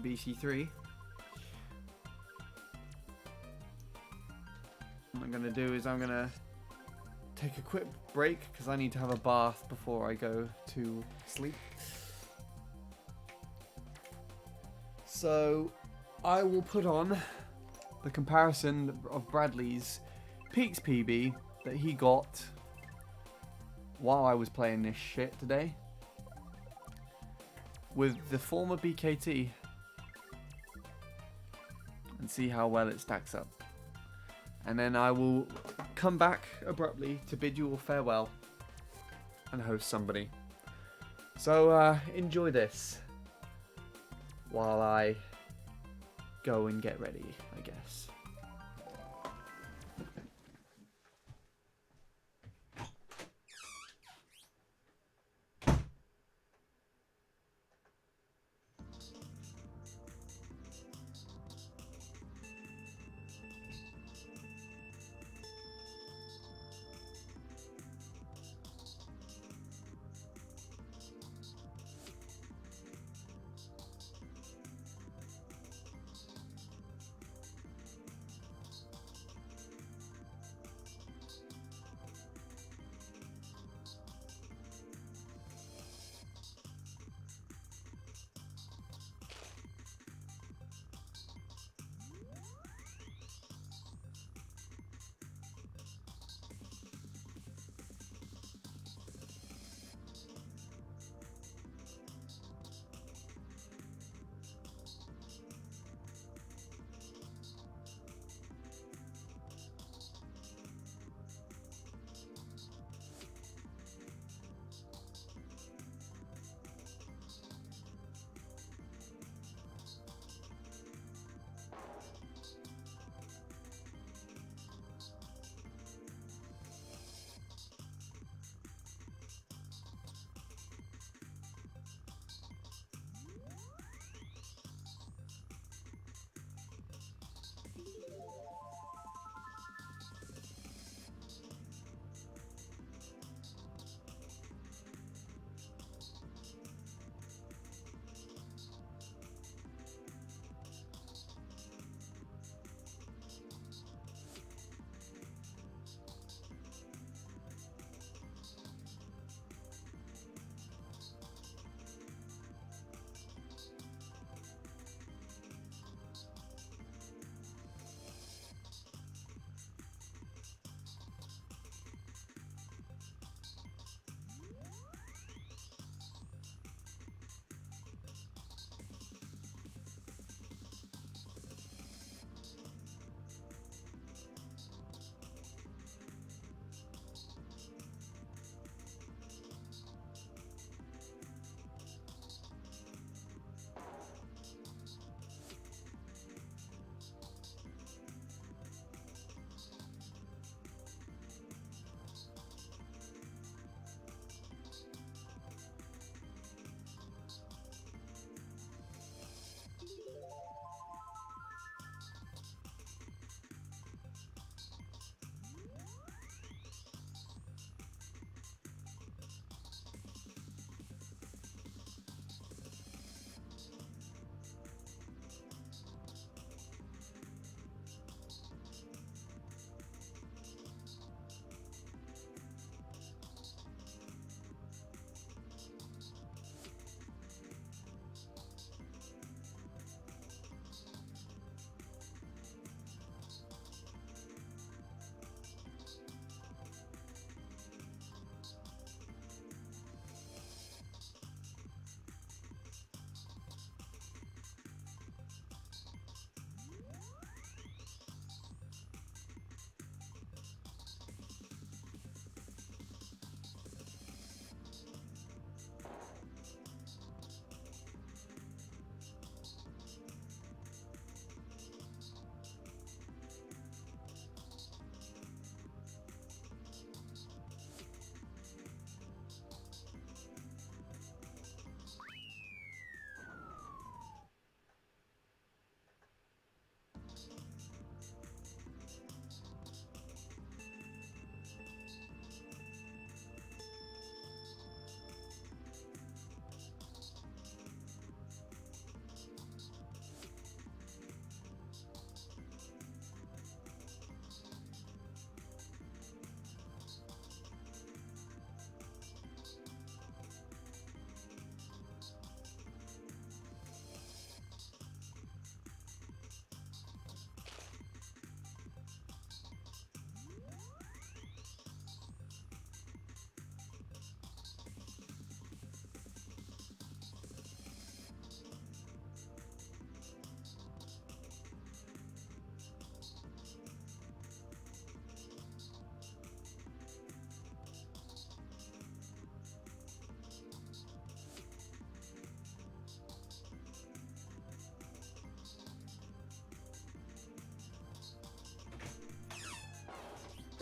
BC3. What I'm gonna do is I'm gonna take a quick break because I need to have a bath before I go to sleep. So I will put on the comparison of Bradley's Peaks PB that he got while I was playing this shit today with the former BKT and see how well it stacks up. And then I will come back abruptly to bid you all farewell and host somebody. So enjoy this while I go and get ready, I guess.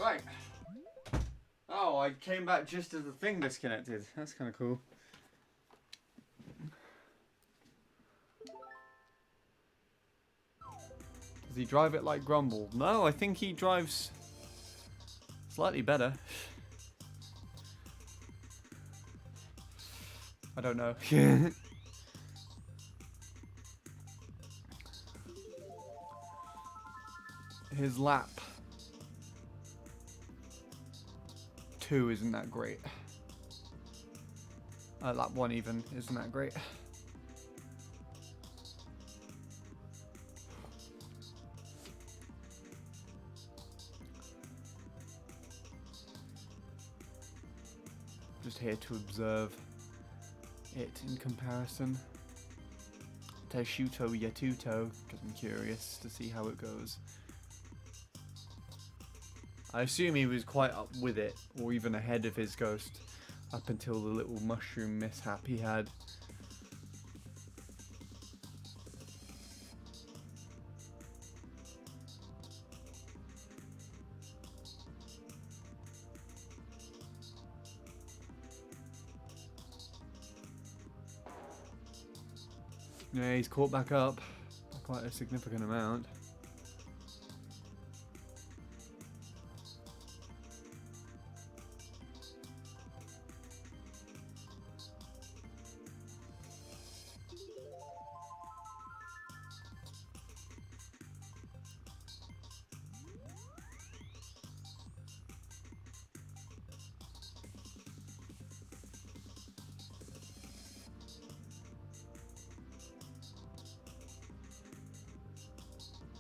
Right. Oh, I came back just as the thing disconnected. That's kind of cool. Does he drive it like Grumble? No, I think he drives slightly better. I don't know. His lap 2 isn't that great. Lap 1 even isn't that great. Just here to observe it in comparison. Teshuto Yatuto, because I'm curious to see how it goes. I assume he was quite up with it, or even ahead of his Ghost, up until the little mushroom mishap he had. Yeah, he's caught back up by quite a significant amount.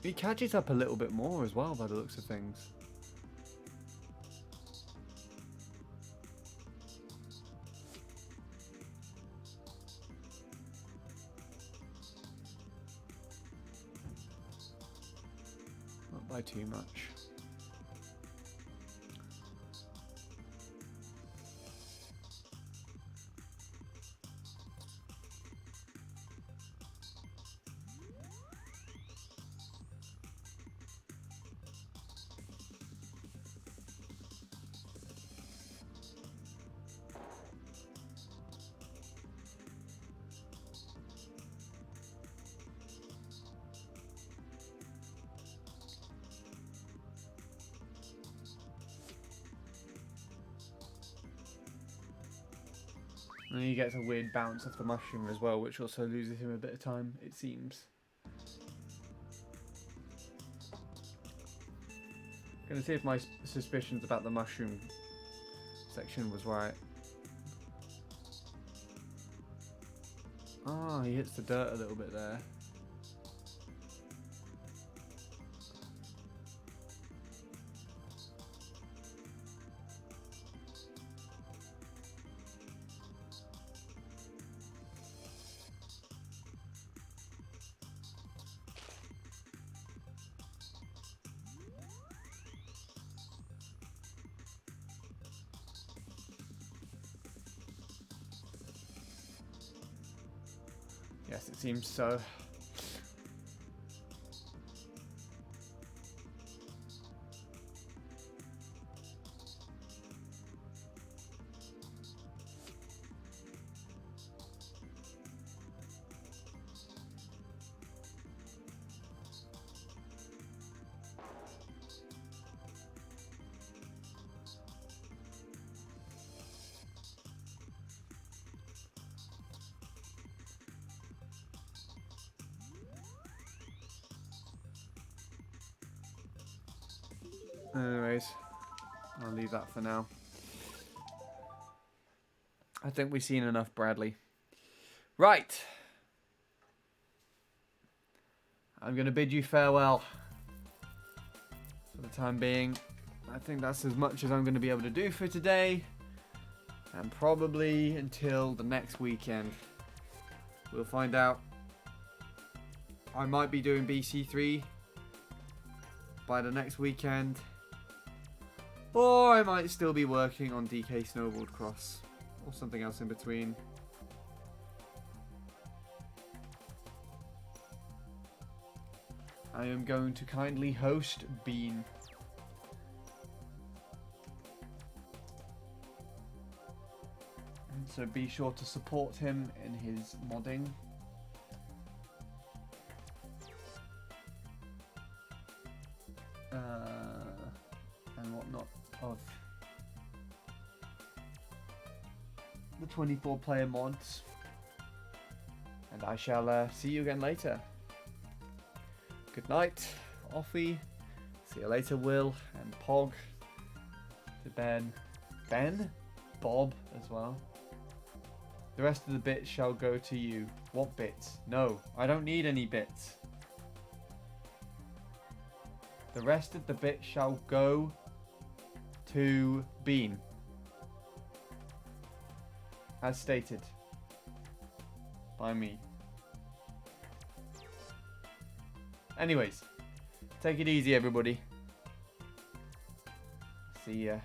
He catches up a little bit more as well by the looks of things. Not by too much. And then he gets a weird bounce off the mushroom as well, which also loses him a bit of time, it seems. Gonna see if my suspicions about the mushroom section was right. Ah, he hits the dirt a little bit there. Yes, it seems so. Anyways, I'll leave that for now. I think we've seen enough Bradley. Right. I'm going to bid you farewell. For the time being, I think that's as much as I'm going to be able to do for today. And probably until the next weekend. We'll find out. I might be doing BC3 by the next weekend. Or I might still be working on DK Snowboard Cross. Or something else in between. I am going to kindly host Bean. So be sure to support him in his modding. And whatnot of the 24 player mods. And I shall see you again later. Good night, Offie. See you later, Will and Pog. To Ben. Bob as well. The rest of the bits shall go to you. What bits? No, I don't need any bits. The rest of the bits shall go to Bean. As stated by me. Anyways, take it easy, everybody. See ya.